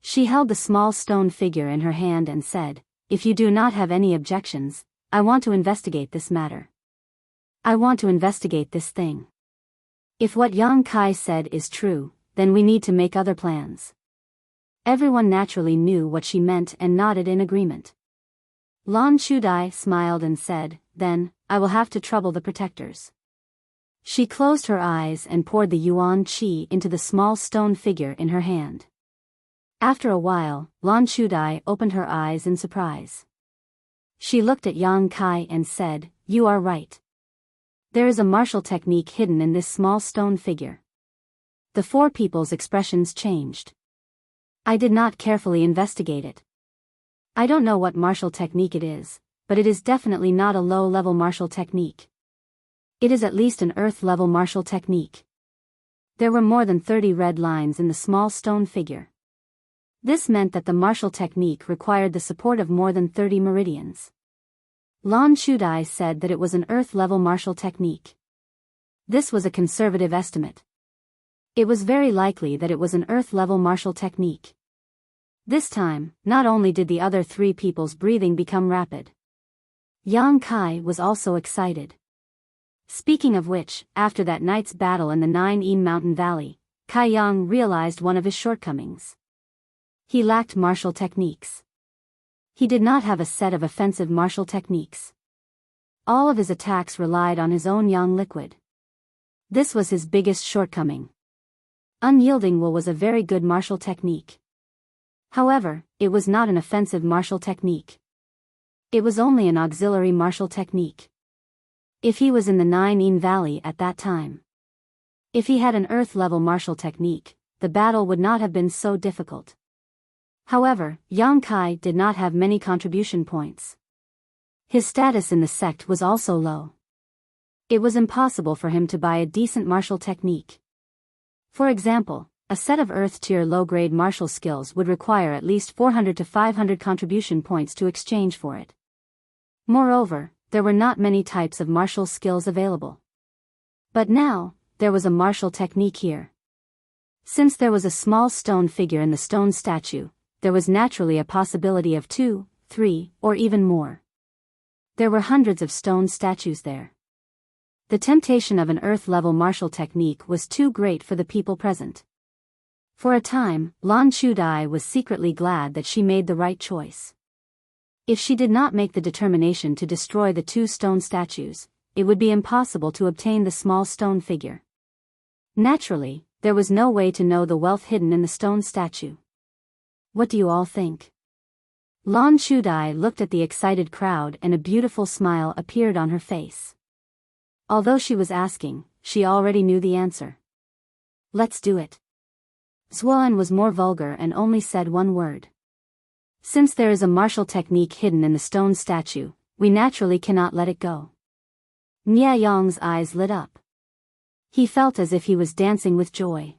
She held the small stone figure in her hand and said, If you do not have any objections, I want to investigate this matter. I want to investigate this thing. If what Yang Kai said is true, then we need to make other plans. Everyone naturally knew what she meant and nodded in agreement. Lan Chudai smiled and said, Then, I will have to trouble the protectors. She closed her eyes and poured the yuan qi into the small stone figure in her hand. After a while, Lan Chudai opened her eyes in surprise. She looked at Yang Kai and said, You are right. There is a martial technique hidden in this small stone figure. The 4 people's expressions changed. I did not carefully investigate it. I don't know what martial technique it is, but it is definitely not a low-level martial technique. It is at least an earth-level martial technique. There were more than 30 red lines in the small stone figure. This meant that the martial technique required the support of more than 30 meridians. Lan Chudai said that it was an earth-level martial technique. This was a conservative estimate. It was very likely that it was an earth-level martial technique. This time, not only did the other 3 people's breathing become rapid. Yang Kai was also excited. Speaking of which, after that night's battle in the 9 Mountain Valley, Kai Yang realized one of his shortcomings. He lacked martial techniques. He did not have a set of offensive martial techniques. All of his attacks relied on his own yang liquid. This was his biggest shortcoming. Unyielding will was a very good martial technique. However, it was not an offensive martial technique. It was only an auxiliary martial technique. If he was in the 9 Valley at that time. If he had an earth-level martial technique, the battle would not have been so difficult. However, Yang Kai did not have many contribution points. His status in the sect was also low. It was impossible for him to buy a decent martial technique. For example, a set of Earth-tier low-grade martial skills would require at least 400 to 500 contribution points to exchange for it. Moreover, there were not many types of martial skills available. But now, there was a martial technique here. Since there was a small stone figure in the stone statue, there was naturally a possibility of 2, 3, or even more. There were hundreds of stone statues there. The temptation of an earth-level martial technique was too great for the people present. For a time, Lan Chudai was secretly glad that she made the right choice. If she did not make the determination to destroy the 2 stone statues, it would be impossible to obtain the small stone figure. Naturally, there was no way to know the wealth hidden in the stone statue. What do you all think? Lan Chudai looked at the excited crowd and a beautiful smile appeared on her face. Although she was asking, she already knew the answer. Let's do it. Zuan was more vulgar and only said one word. Since there is a martial technique hidden in the stone statue, we naturally cannot let it go. Nia Yong's eyes lit up. He felt as if he was dancing with joy.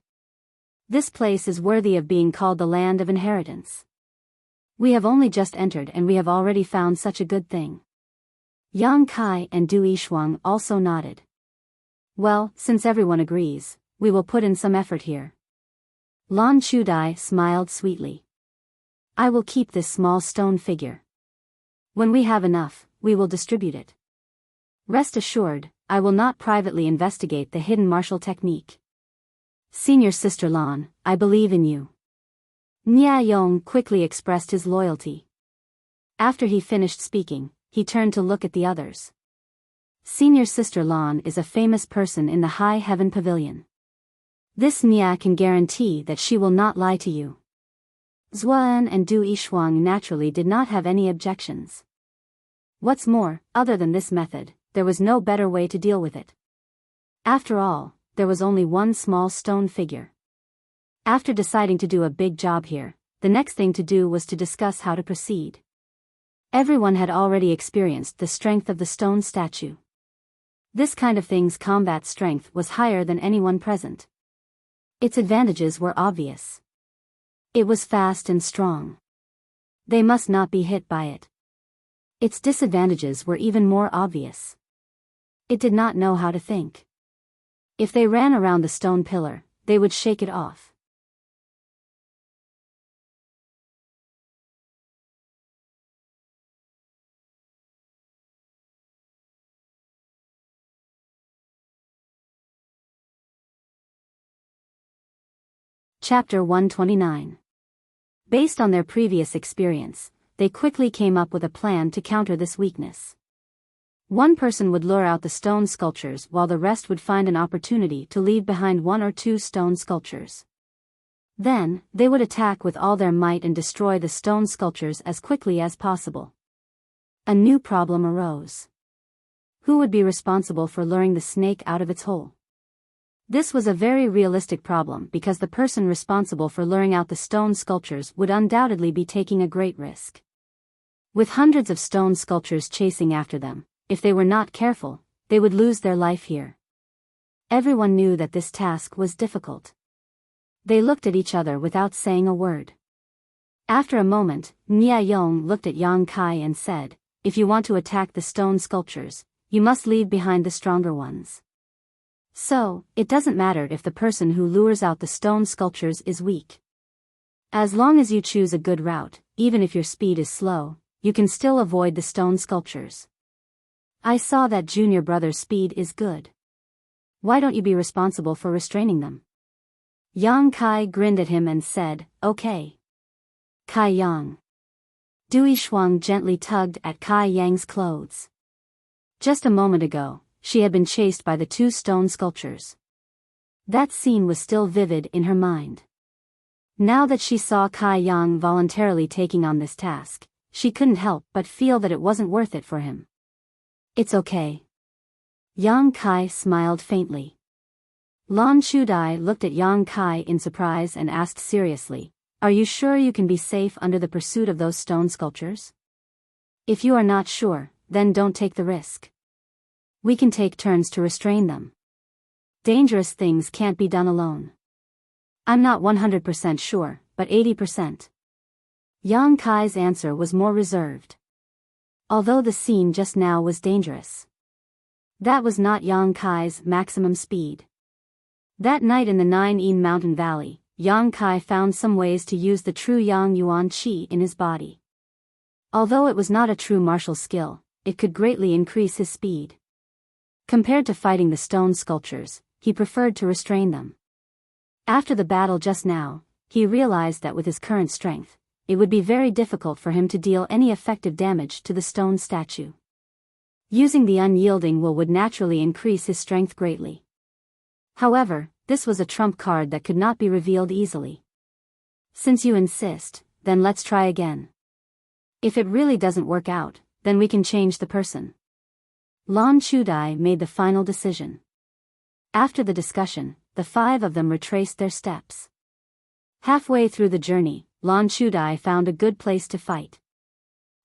This place is worthy of being called the land of inheritance. We have only just entered and we have already found such a good thing. Yang Kai and Du Yishuang also nodded. Well, since everyone agrees, we will put in some effort here. Lan Chudai smiled sweetly. I will keep this small stone figure. When we have enough, we will distribute it. Rest assured, I will not privately investigate the hidden martial technique. Senior Sister Lan, I believe in you. Nia Yong quickly expressed his loyalty. After he finished speaking, he turned to look at the others. Senior Sister Lan is a famous person in the High Heaven Pavilion. This Nia can guarantee that she will not lie to you. Zuan and Du Yishuang naturally did not have any objections. What's more, other than this method, there was no better way to deal with it. After all, there was only one small stone figure. After deciding to do a big job here, the next thing to do was to discuss how to proceed. Everyone had already experienced the strength of the stone statue. This kind of thing's combat strength was higher than anyone present. Its advantages were obvious. It was fast and strong. They must not be hit by it. Its disadvantages were even more obvious. It did not know how to think. If they ran around the stone pillar, they would shake it off. Chapter 129. Based on their previous experience, they quickly came up with a plan to counter this weakness. One person would lure out the stone sculptures while the rest would find an opportunity to leave behind one or two stone sculptures. Then, they would attack with all their might and destroy the stone sculptures as quickly as possible. A new problem arose. Who would be responsible for luring the snake out of its hole? This was a very realistic problem because the person responsible for luring out the stone sculptures would undoubtedly be taking a great risk. With hundreds of stone sculptures chasing after them, if they were not careful, they would lose their life here. Everyone knew that this task was difficult. They looked at each other without saying a word. After a moment, Nia Yong looked at Yang Kai and said, if you want to attack the stone sculptures, you must leave behind the stronger ones. So, it doesn't matter if the person who lures out the stone sculptures is weak. As long as you choose a good route, even if your speed is slow, you can still avoid the stone sculptures. I saw that junior brother's speed is good. Why don't you be responsible for restraining them? Yang Kai grinned at him and said, okay. Kai Yang. Du Yishuang gently tugged at Kai Yang's clothes. Just a moment ago, she had been chased by the two stone sculptures. That scene was still vivid in her mind. Now that she saw Kai Yang voluntarily taking on this task, she couldn't help but feel that it wasn't worth it for him. It's okay. Yang Kai smiled faintly. Lan Chudai looked at Yang Kai in surprise and asked seriously, are you sure you can be safe under the pursuit of those stone sculptures? If you are not sure, then don't take the risk. We can take turns to restrain them. Dangerous things can't be done alone. I'm not 100% sure, but 80%. Yang Kai's answer was more reserved. Although the scene just now was dangerous. That was not Yang Kai's maximum speed. That night in the Nine Mountain Valley, Yang Kai found some ways to use the true Yang Yuan Qi in his body. Although it was not a true martial skill, it could greatly increase his speed. Compared to fighting the stone sculptures, he preferred to restrain them. After the battle just now, he realized that with his current strength, it would be very difficult for him to deal any effective damage to the stone statue. Using the unyielding will would naturally increase his strength greatly. However, this was a trump card that could not be revealed easily. Since you insist, then let's try again. If it really doesn't work out, then we can change the person. Lan Chudai made the final decision. After the discussion, the five of them retraced their steps. Halfway through the journey, Lan Chudai found a good place to fight.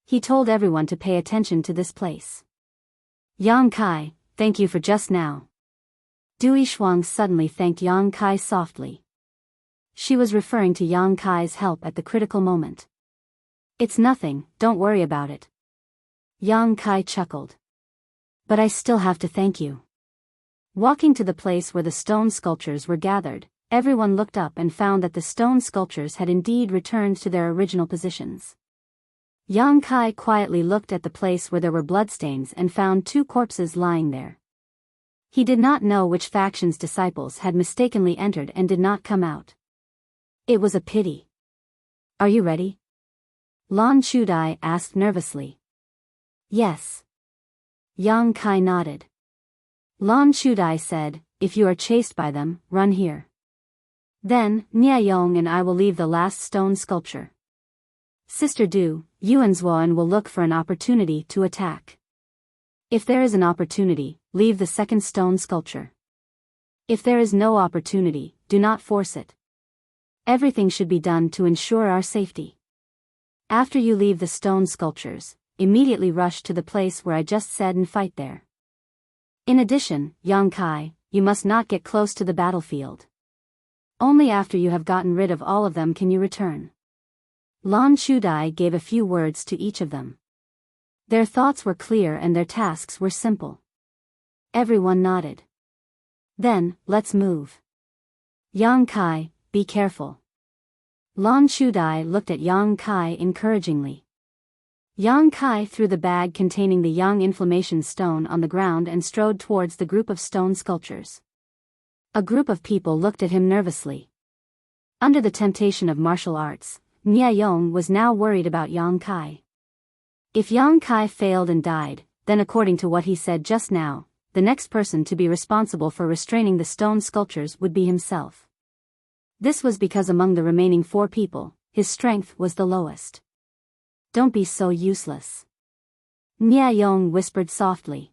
He told everyone to pay attention to this place. Yang Kai, thank you for just now. Du Yishuang suddenly thanked Yang Kai softly. She was referring to Yang Kai's help at the critical moment. It's nothing, don't worry about it. Yang Kai chuckled. But I still have to thank you. Walking to the place where the stone sculptures were gathered, everyone looked up and found that the stone sculptures had indeed returned to their original positions. Yang Kai quietly looked at the place where there were bloodstains and found 2 corpses lying there. He did not know which faction's disciples had mistakenly entered and did not come out. It was a pity. "Are you ready?" Lan Chudai asked nervously. "Yes." Yang Kai nodded. Lan Chudai said, "If you are chased by them, run here. Then, Niayong and I will leave the last stone sculpture. Sister Du, you and Zuan will look for an opportunity to attack. If there is an opportunity, leave the second stone sculpture. If there is no opportunity, do not force it. Everything should be done to ensure our safety. After you leave the stone sculptures, immediately rush to the place where I just said and fight there. In addition, Yang Kai, you must not get close to the battlefield. Only after you have gotten rid of all of them can you return." Lan Chudai gave a few words to each of them. Their thoughts were clear and their tasks were simple. Everyone nodded. "Then, let's move. Yang Kai, be careful." Lan Chudai looked at Yang Kai encouragingly. Yang Kai threw the bag containing the Yang inflammation stone on the ground and strode towards the group of stone sculptures. A group of people looked at him nervously. Under the temptation of martial arts, Niayong was now worried about Yang Kai. If Yang Kai failed and died, then according to what he said just now, the next person to be responsible for restraining the stone sculptures would be himself. This was because among the remaining 4 people, his strength was the lowest. "Don't be so useless," Niayong whispered softly.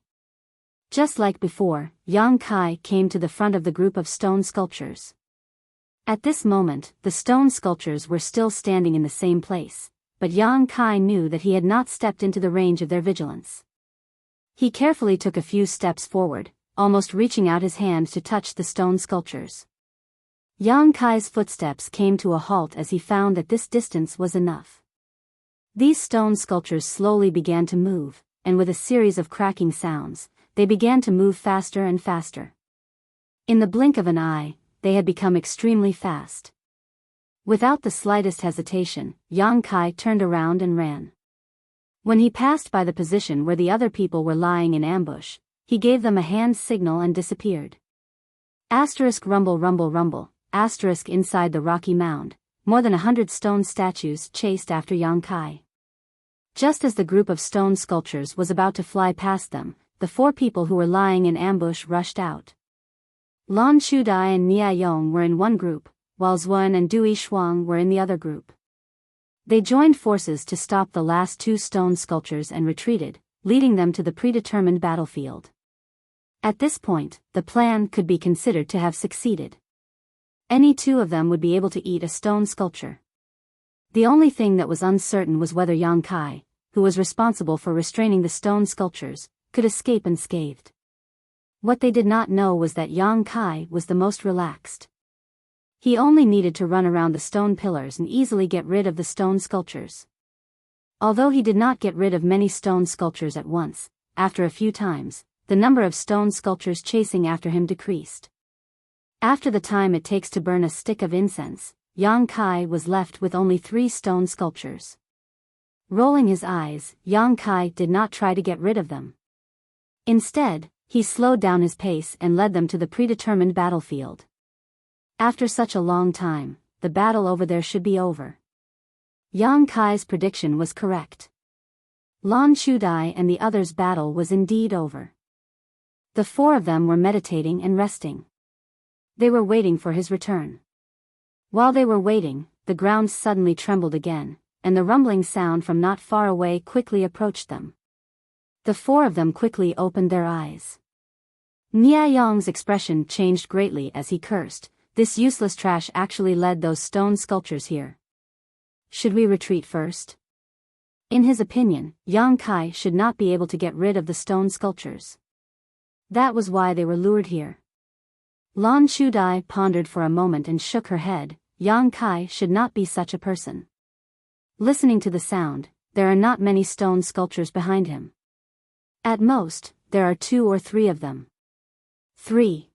Just like before, Yang Kai came to the front of the group of stone sculptures. At this moment, the stone sculptures were still standing in the same place, but Yang Kai knew that he had not stepped into the range of their vigilance. He carefully took a few steps forward, almost reaching out his hand to touch the stone sculptures. Yang Kai's footsteps came to a halt as he found that this distance was enough. These stone sculptures slowly began to move, and with a series of cracking sounds, they began to move faster and faster. In the blink of an eye, they had become extremely fast. Without the slightest hesitation, Yang Kai turned around and ran. When he passed by the position where the other people were lying in ambush, he gave them a hand signal and disappeared. Asterisk rumble rumble rumble, asterisk inside the rocky mound, more than 100 stone statues chased after Yang Kai. Just as the group of stone sculptures was about to fly past them, the 4 people who were lying in ambush rushed out. Lan Chudai and Niayong were in one group, while Zuan and Dui Shuang were in the other group. They joined forces to stop the last 2 stone sculptures and retreated, leading them to the predetermined battlefield. At this point, the plan could be considered to have succeeded. Any 2 of them would be able to eat a stone sculpture. The only thing that was uncertain was whether Yang Kai, who was responsible for restraining the stone sculptures, could escape unscathed. What they did not know was that Yang Kai was the most relaxed. He only needed to run around the stone pillars and easily get rid of the stone sculptures. Although he did not get rid of many stone sculptures at once, after a few times, the number of stone sculptures chasing after him decreased. After the time it takes to burn a stick of incense, Yang Kai was left with only 3 stone sculptures. Rolling his eyes, Yang Kai did not try to get rid of them. Instead, he slowed down his pace and led them to the predetermined battlefield. After such a long time, the battle over there should be over. Yang Kai's prediction was correct. Lan Chudai and the others' battle was indeed over. The 4 of them were meditating and resting. They were waiting for his return. While they were waiting, the ground suddenly trembled again, and the rumbling sound from not far away quickly approached them. The 4 of them quickly opened their eyes. Niayong's expression changed greatly as he cursed, "This useless trash actually led those stone sculptures here. Should we retreat first?" In his opinion, Yang Kai should not be able to get rid of the stone sculptures. That was why they were lured here. Lan Chudai pondered for a moment and shook her head. Yang Kai should not be such a person. Listening to the sound, there are not many stone sculptures behind him. At most, there are 2 or 3 of them. 3.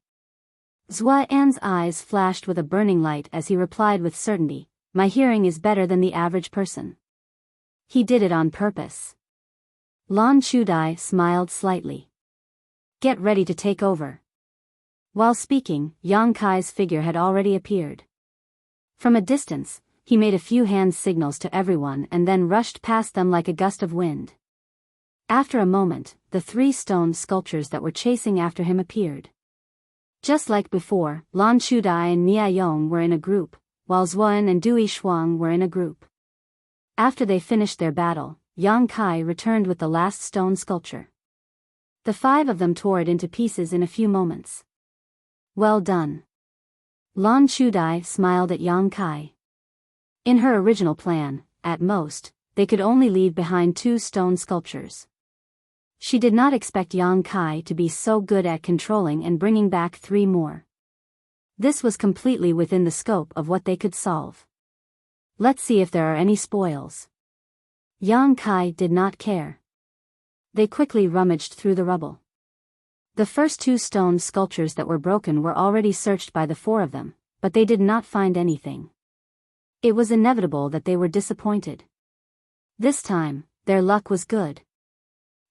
Zuan's eyes flashed with a burning light as he replied with certainty, "My hearing is better than the average person." He did it on purpose. Lan Chudai smiled slightly. "Get ready to take over." While speaking, Yang Kai's figure had already appeared. From a distance, he made a few hand signals to everyone and then rushed past them like a gust of wind. After a moment, the 3 stone sculptures that were chasing after him appeared. Just like before, Lan Chudai and Nia Yong were in a group, while Zuan and Dui Shuang were in a group. After they finished their battle, Yang Kai returned with the last stone sculpture. The 5 of them tore it into pieces in a few moments. "Well done." Lan Chudai smiled at Yang Kai. In her original plan, at most, they could only leave behind 2 stone sculptures. She did not expect Yang Kai to be so good at controlling and bringing back 3 more. This was completely within the scope of what they could solve. Let's see if there are any spoils. Yang Kai did not care. They quickly rummaged through the rubble. The first 2 stone sculptures that were broken were already searched by the 4 of them, but they did not find anything. It was inevitable that they were disappointed. This time, their luck was good.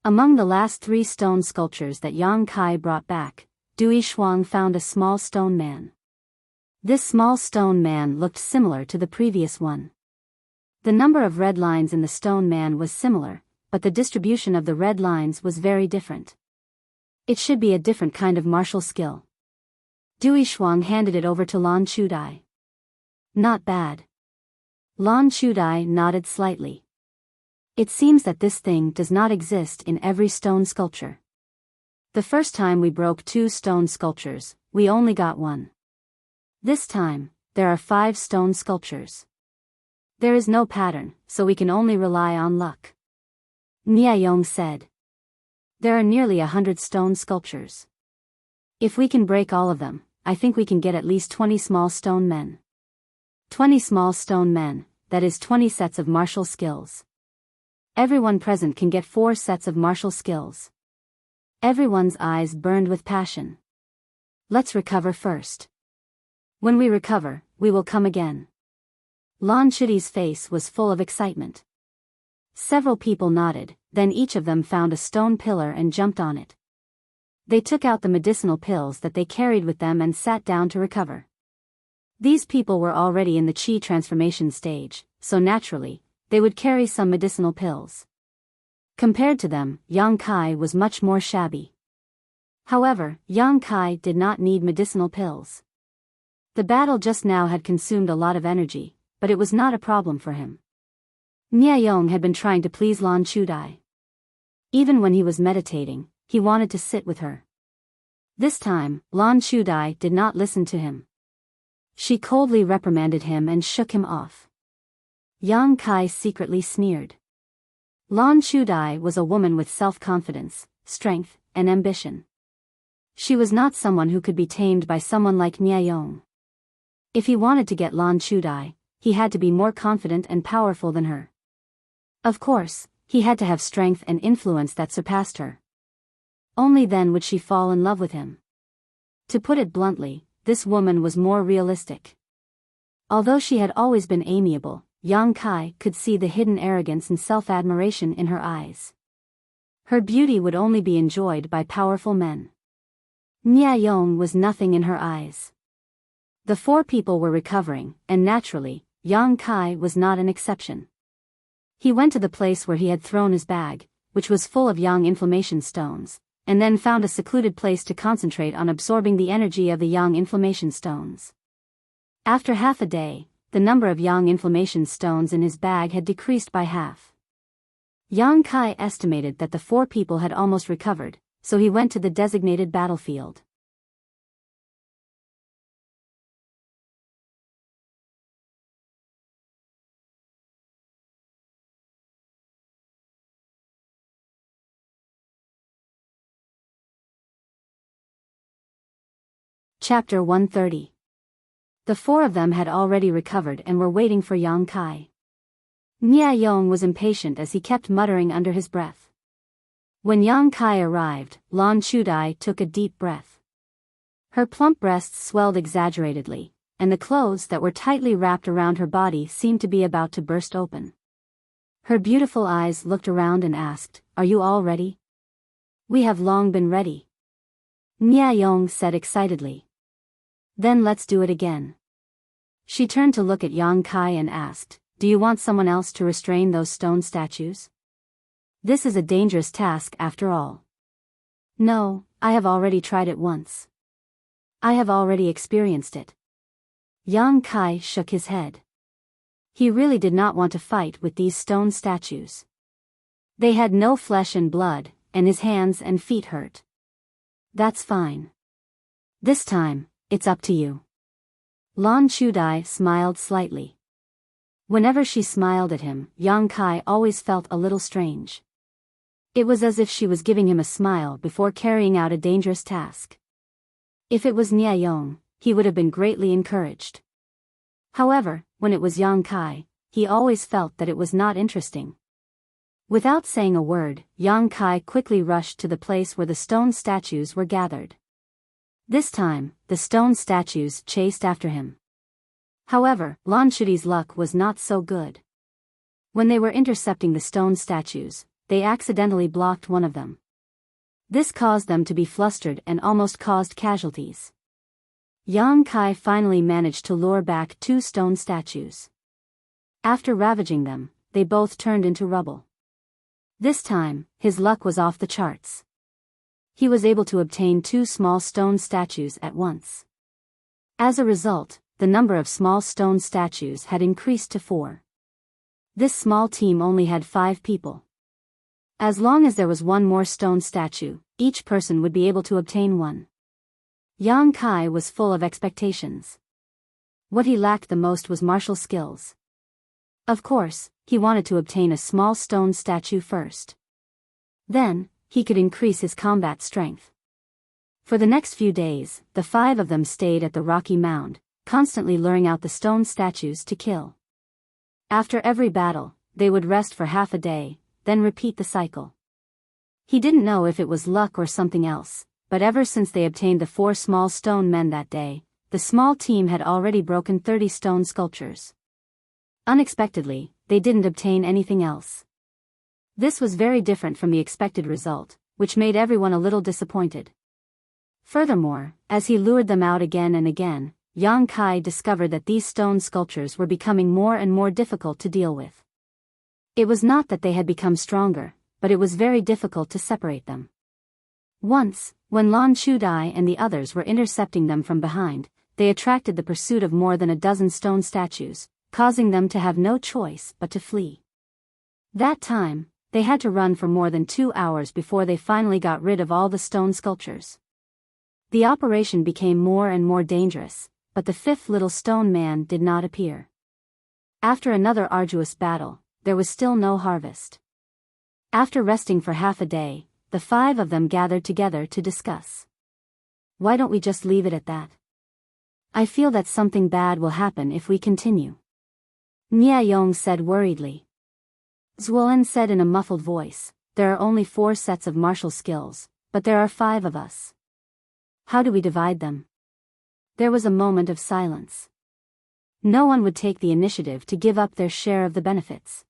Among the last 3 stone sculptures that Yang Kai brought back, Dui Shuang found a small stone man. This small stone man looked similar to the previous one. The number of red lines in the stone man was similar, but the distribution of the red lines was very different. It should be a different kind of martial skill. Dui Shuang handed it over to Lan Chudai. "Not bad." Lan Chudai nodded slightly. "It seems that this thing does not exist in every stone sculpture. The first time we broke 2 stone sculptures, we only got 1. This time, there are 5 stone sculptures. There is no pattern, so we can only rely on luck." Nia Yong said. "There are nearly 100 stone sculptures. If we can break all of them, I think we can get at least 20 small stone men. 20 small stone men, that is 20 sets of martial skills. Everyone present can get 4 sets of martial skills." Everyone's eyes burned with passion. "Let's recover first. When we recover, we will come again." Lan Chudi's face was full of excitement. Several people nodded, then each of them found a stone pillar and jumped on it. They took out the medicinal pills that they carried with them and sat down to recover. These people were already in the Qi transformation stage, so naturally, they would carry some medicinal pills. Compared to them, Yang Kai was much more shabby. However, Yang Kai did not need medicinal pills. The battle just now had consumed a lot of energy, but it was not a problem for him. Nia Yong had been trying to please Lan Chudai. Even when he was meditating, he wanted to sit with her. This time, Lan Chudai did not listen to him. She coldly reprimanded him and shook him off. Yang Kai secretly sneered. Lan Chudai was a woman with self-confidence, strength, and ambition. She was not someone who could be tamed by someone like Nia Yong. If he wanted to get Lan Chudai, he had to be more confident and powerful than her. Of course, he had to have strength and influence that surpassed her. Only then would she fall in love with him. To put it bluntly, this woman was more realistic. Although she had always been amiable, Yang Kai could see the hidden arrogance and self-admiration in her eyes. Her beauty would only be enjoyed by powerful men. Nia Yong was nothing in her eyes. The 4 people were recovering, and naturally, Yang Kai was not an exception. He went to the place where he had thrown his bag, which was full of yang inflammation stones, and then found a secluded place to concentrate on absorbing the energy of the yang inflammation stones. After half a day, the number of yang inflammation stones in his bag had decreased by half. Yang Kai estimated that the 4 people had almost recovered, so he went to the designated battlefield. Chapter 130. The 4 of them had already recovered and were waiting for Yang Kai. Nia Yong was impatient as he kept muttering under his breath. When Yang Kai arrived, Lan Chudai took a deep breath. Her plump breasts swelled exaggeratedly, and the clothes that were tightly wrapped around her body seemed to be about to burst open. Her beautiful eyes looked around and asked, "Are you all ready?" "We have long been ready," Nya said excitedly. "Then let's do it again." She turned to look at Yang Kai and asked, "Do you want someone else to restrain those stone statues? This is a dangerous task after all." "No, I have already tried it once. I have already experienced it." Yang Kai shook his head. He really did not want to fight with these stone statues. They had no flesh and blood, and his hands and feet hurt. "That's fine. This time, it's up to you." Lan Chudai smiled slightly. Whenever she smiled at him, Yang Kai always felt a little strange. It was as if she was giving him a smile before carrying out a dangerous task. If it was Nya, he would have been greatly encouraged. However, when it was Yang Kai, he always felt that it was not interesting. Without saying a word, Yang Kai quickly rushed to the place where the stone statues were gathered. This time, the stone statues chased after him. However, Lan Shudi's luck was not so good. When they were intercepting the stone statues, they accidentally blocked one of them. This caused them to be flustered and almost caused casualties. Yang Kai finally managed to lure back 2 stone statues. After ravaging them, they both turned into rubble. This time, his luck was off the charts. He was able to obtain 2 small stone statues at once. As a result, the number of small stone statues had increased to 4. This small team only had 5 people. As long as there was one more stone statue, each person would be able to obtain one. Yang Kai was full of expectations. What he lacked the most was martial skills. Of course, he wanted to obtain a small stone statue first. Then, he could increase his combat strength. For the next few days, the 5 of them stayed at the rocky mound, constantly luring out the stone statues to kill. After every battle, they would rest for half a day, then repeat the cycle. He didn't know if it was luck or something else, but ever since they obtained the 4 small stone men that day, the small team had already broken 30 stone sculptures. Unexpectedly, they didn't obtain anything else. This was very different from the expected result, which made everyone a little disappointed. Furthermore, as he lured them out again and again, Yang Kai discovered that these stone sculptures were becoming more and more difficult to deal with. It was not that they had become stronger, but it was very difficult to separate them. Once, when Lan Chudai and the others were intercepting them from behind, they attracted the pursuit of more than a dozen stone statues, causing them to have no choice but to flee. That time, they had to run for more than 2 hours before they finally got rid of all the stone sculptures. The operation became more and more dangerous, but the 5th little stone man did not appear. After another arduous battle, there was still no harvest. After resting for half a day, the 5 of them gathered together to discuss. "Why don't we just leave it at that? I feel that something bad will happen if we continue," Nya said worriedly. Zuolan said in a muffled voice, "There are only 4 sets of martial skills, but there are 5 of us. How do we divide them?" There was a moment of silence. No one would take the initiative to give up their share of the benefits.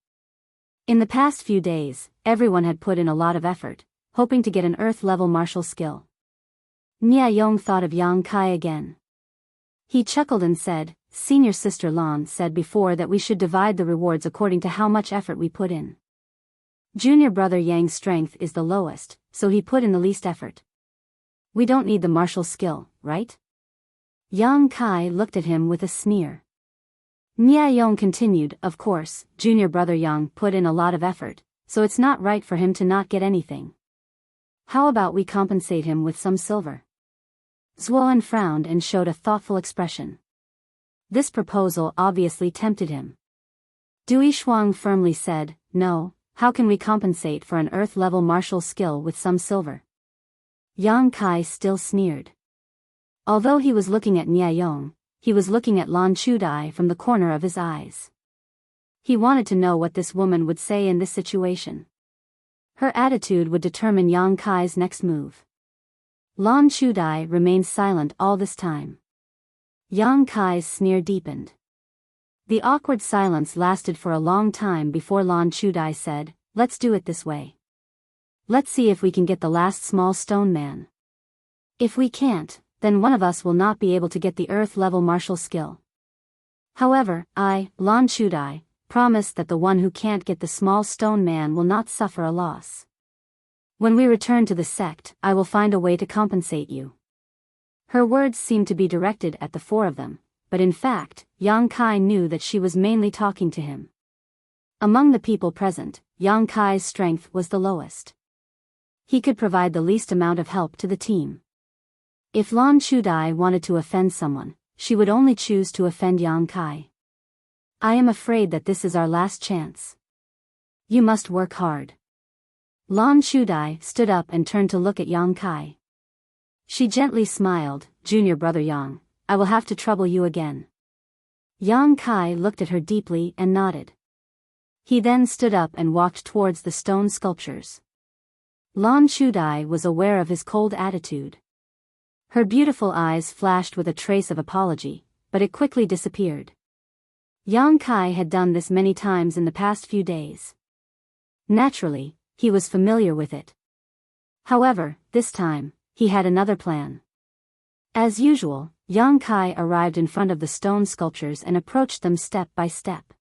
In the past few days, everyone had put in a lot of effort, hoping to get an Earth-level martial skill. Nya thought of Yang Kai again. He chuckled and said, "Senior Sister Lan said before that we should divide the rewards according to how much effort we put in. Junior brother Yang's strength is the lowest, so he put in the least effort. We don't need the martial skill, right?" Yang Kai looked at him with a sneer. Nya continued, "Of course, junior brother Yang put in a lot of effort, so it's not right for him to not get anything. How about we compensate him with some silver?" Zuolan frowned and showed a thoughtful expression. This proposal obviously tempted him. Dui Shuang firmly said, "No, how can we compensate for an Earth-level martial skill with some silver?" Yang Kai still sneered. Although he was looking at Nya, he was looking at Lan Chudai from the corner of his eyes. He wanted to know what this woman would say in this situation. Her attitude would determine Yang Kai's next move. Lan Chudai remained silent all this time. Yang Kai's sneer deepened. The awkward silence lasted for a long time before Lan Chudai said, "Let's do it this way. Let's see if we can get the last small stone man. If we can't, then one of us will not be able to get the earth-level martial skill. However, I, Lan Chudai, promise that the one who can't get the small stone man will not suffer a loss. When we return to the sect, I will find a way to compensate you." Her words seemed to be directed at the four of them, but in fact, Yang Kai knew that she was mainly talking to him. Among the people present, Yang Kai's strength was the lowest. He could provide the least amount of help to the team. If Lan Chudai wanted to offend someone, she would only choose to offend Yang Kai. "I am afraid that this is our last chance. You must work hard." Lan Chudai stood up and turned to look at Yang Kai. She gently smiled, "Junior brother Yang, I will have to trouble you again." Yang Kai looked at her deeply and nodded. He then stood up and walked towards the stone sculptures. Lan Chudai was aware of his cold attitude. Her beautiful eyes flashed with a trace of apology, but it quickly disappeared. Yang Kai had done this many times in the past few days. Naturally, he was familiar with it. However, this time, he had another plan. As usual, Yang Kai arrived in front of the stone sculptures and approached them step by step.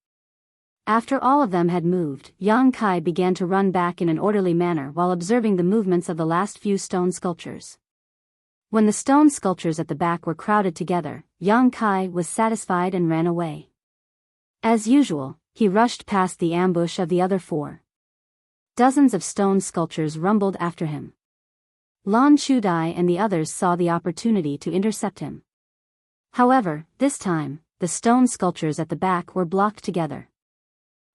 After all of them had moved, Yang Kai began to run back in an orderly manner while observing the movements of the last few stone sculptures. When the stone sculptures at the back were crowded together, Yang Kai was satisfied and ran away. As usual, he rushed past the ambush of the other four. Dozens of stone sculptures rumbled after him. Lan Chudai and the others saw the opportunity to intercept him. However, this time, the stone sculptures at the back were blocked together.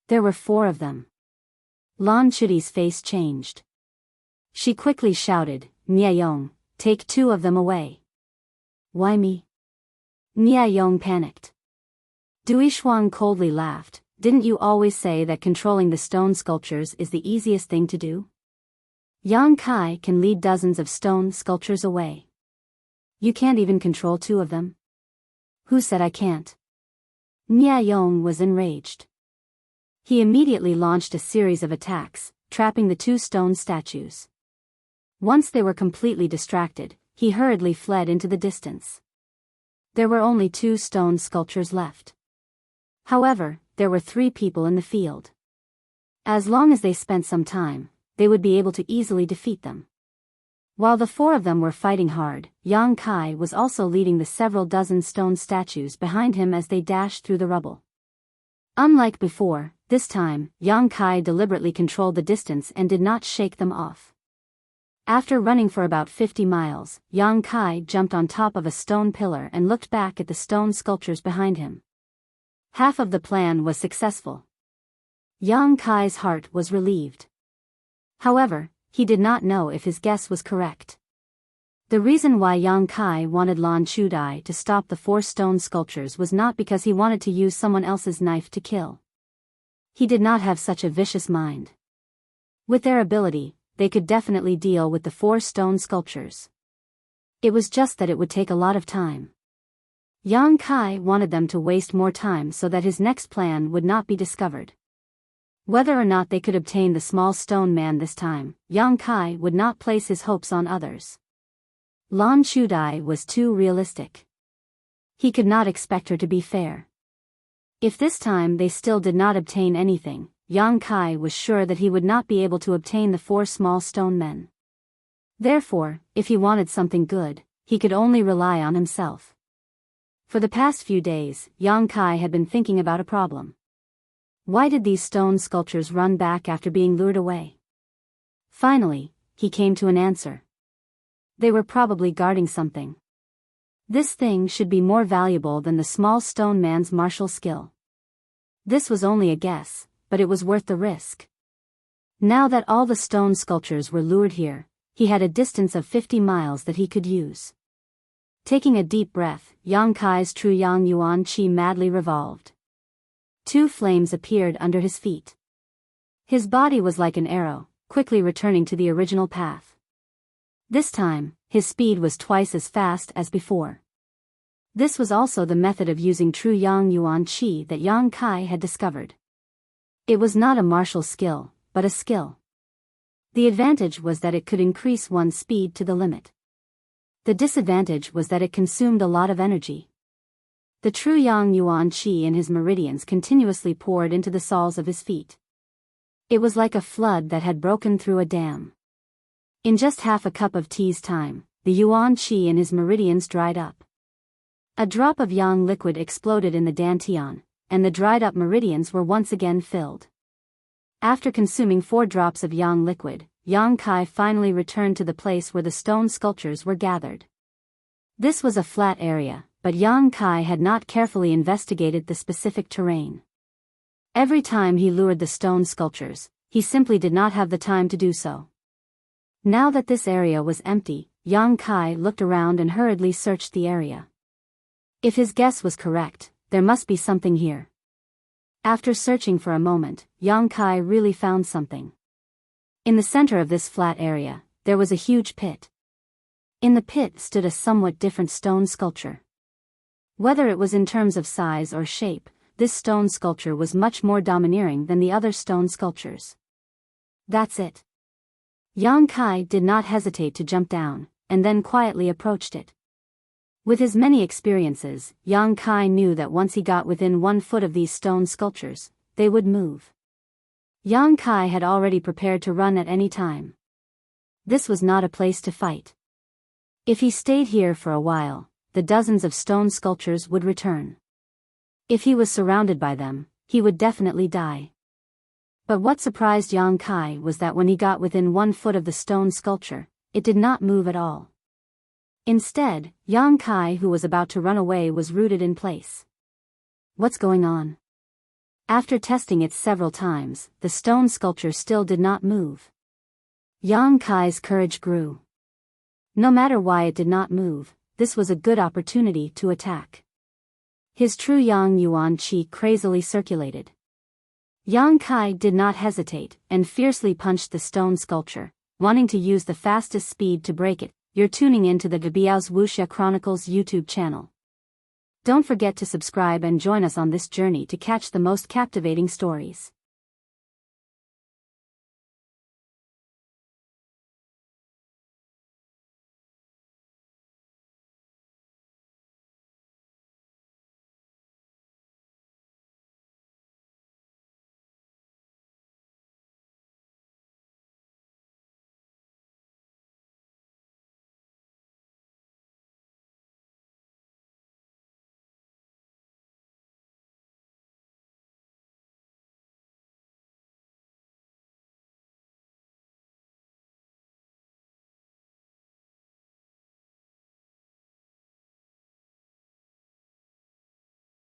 There were 4 of them. Lan Chudai's face changed. She quickly shouted, "Niayong, take 2 of them away." "Why me?" Niayong panicked. Duishuang coldly laughed. "Didn't you always say that controlling the stone sculptures is the easiest thing to do? Yang Kai can lead dozens of stone sculptures away. You can't even control 2 of them?" "Who said I can't?" Niayong was enraged. He immediately launched a series of attacks, trapping the 2 stone statues. Once they were completely distracted, he hurriedly fled into the distance. There were only 2 stone sculptures left. However, there were 3 people in the field. As long as they spent some time, they would be able to easily defeat them. While the 4 of them were fighting hard, Yang Kai was also leading the several dozen stone statues behind him as they dashed through the rubble. Unlike before, this time, Yang Kai deliberately controlled the distance and did not shake them off. After running for about 50 miles, Yang Kai jumped on top of a stone pillar and looked back at the stone sculptures behind him. Half of the plan was successful. Yang Kai's heart was relieved. However, he did not know if his guess was correct. The reason why Yang Kai wanted Lan Chudai to stop the 4 stone sculptures was not because he wanted to use someone else's knife to kill. He did not have such a vicious mind. With their ability, they could definitely deal with the 4 stone sculptures. It was just that it would take a lot of time. Yang Kai wanted them to waste more time so that his next plan would not be discovered. Whether or not they could obtain the small stone man this time, Yang Kai would not place his hopes on others. Lan Chudai was too realistic. He could not expect her to be fair. If this time they still did not obtain anything, Yang Kai was sure that he would not be able to obtain the 4 small stone men. Therefore, if he wanted something good, he could only rely on himself. For the past few days, Yang Kai had been thinking about a problem. Why did these stone sculptures run back after being lured away? Finally, he came to an answer. They were probably guarding something. This thing should be more valuable than the small stone man's martial skill. This was only a guess, but it was worth the risk. Now that all the stone sculptures were lured here, he had a distance of 50 miles that he could use. Taking a deep breath, Yang Kai's true Yang Yuan Qi madly revolved. 2 flames appeared under his feet. His body was like an arrow, quickly returning to the original path. This time, his speed was twice as fast as before. This was also the method of using true Yang Yuan Qi that Yang Kai had discovered. It was not a martial skill, but a skill. The advantage was that it could increase one's speed to the limit. The disadvantage was that it consumed a lot of energy. The true Yang Yuan Qi in his meridians continuously poured into the soles of his feet. It was like a flood that had broken through a dam. In just half a cup of tea's time, the Yuan Qi in his meridians dried up. A drop of Yang liquid exploded in the dantian, and the dried-up meridians were once again filled. After consuming 4 drops of Yang liquid, Yang Kai finally returned to the place where the stone sculptures were gathered. This was a flat area, but Yang Kai had not carefully investigated the specific terrain. Every time he lured the stone sculptures, he simply did not have the time to do so. Now that this area was empty, Yang Kai looked around and hurriedly searched the area. If his guess was correct, there must be something here. After searching for a moment, Yang Kai really found something. In the center of this flat area, there was a huge pit. In the pit stood a somewhat different stone sculpture. Whether it was in terms of size or shape, this stone sculpture was much more domineering than the other stone sculptures. That's it. Yang Kai did not hesitate to jump down, and then quietly approached it. With his many experiences, Yang Kai knew that once he got within 1 foot of these stone sculptures, they would move. Yang Kai had already prepared to run at any time. This was not a place to fight. If he stayed here for a while, the dozens of stone sculptures would return. If he was surrounded by them, he would definitely die. But what surprised Yang Kai was that when he got within 1 foot of the stone sculpture, it did not move at all. Instead, Yang Kai, who was about to run away, was rooted in place. What's going on? After testing it several times, the stone sculpture still did not move. Yang Kai's courage grew. No matter why it did not move, this was a good opportunity to attack. His true Yang Yuan Qi crazily circulated. Yang Kai did not hesitate, and fiercely punched the stone sculpture, wanting to use the fastest speed to break it. You're tuning into the Biyao's Wuxia Chronicles YouTube channel. Don't forget to subscribe and join us on this journey to catch the most captivating stories.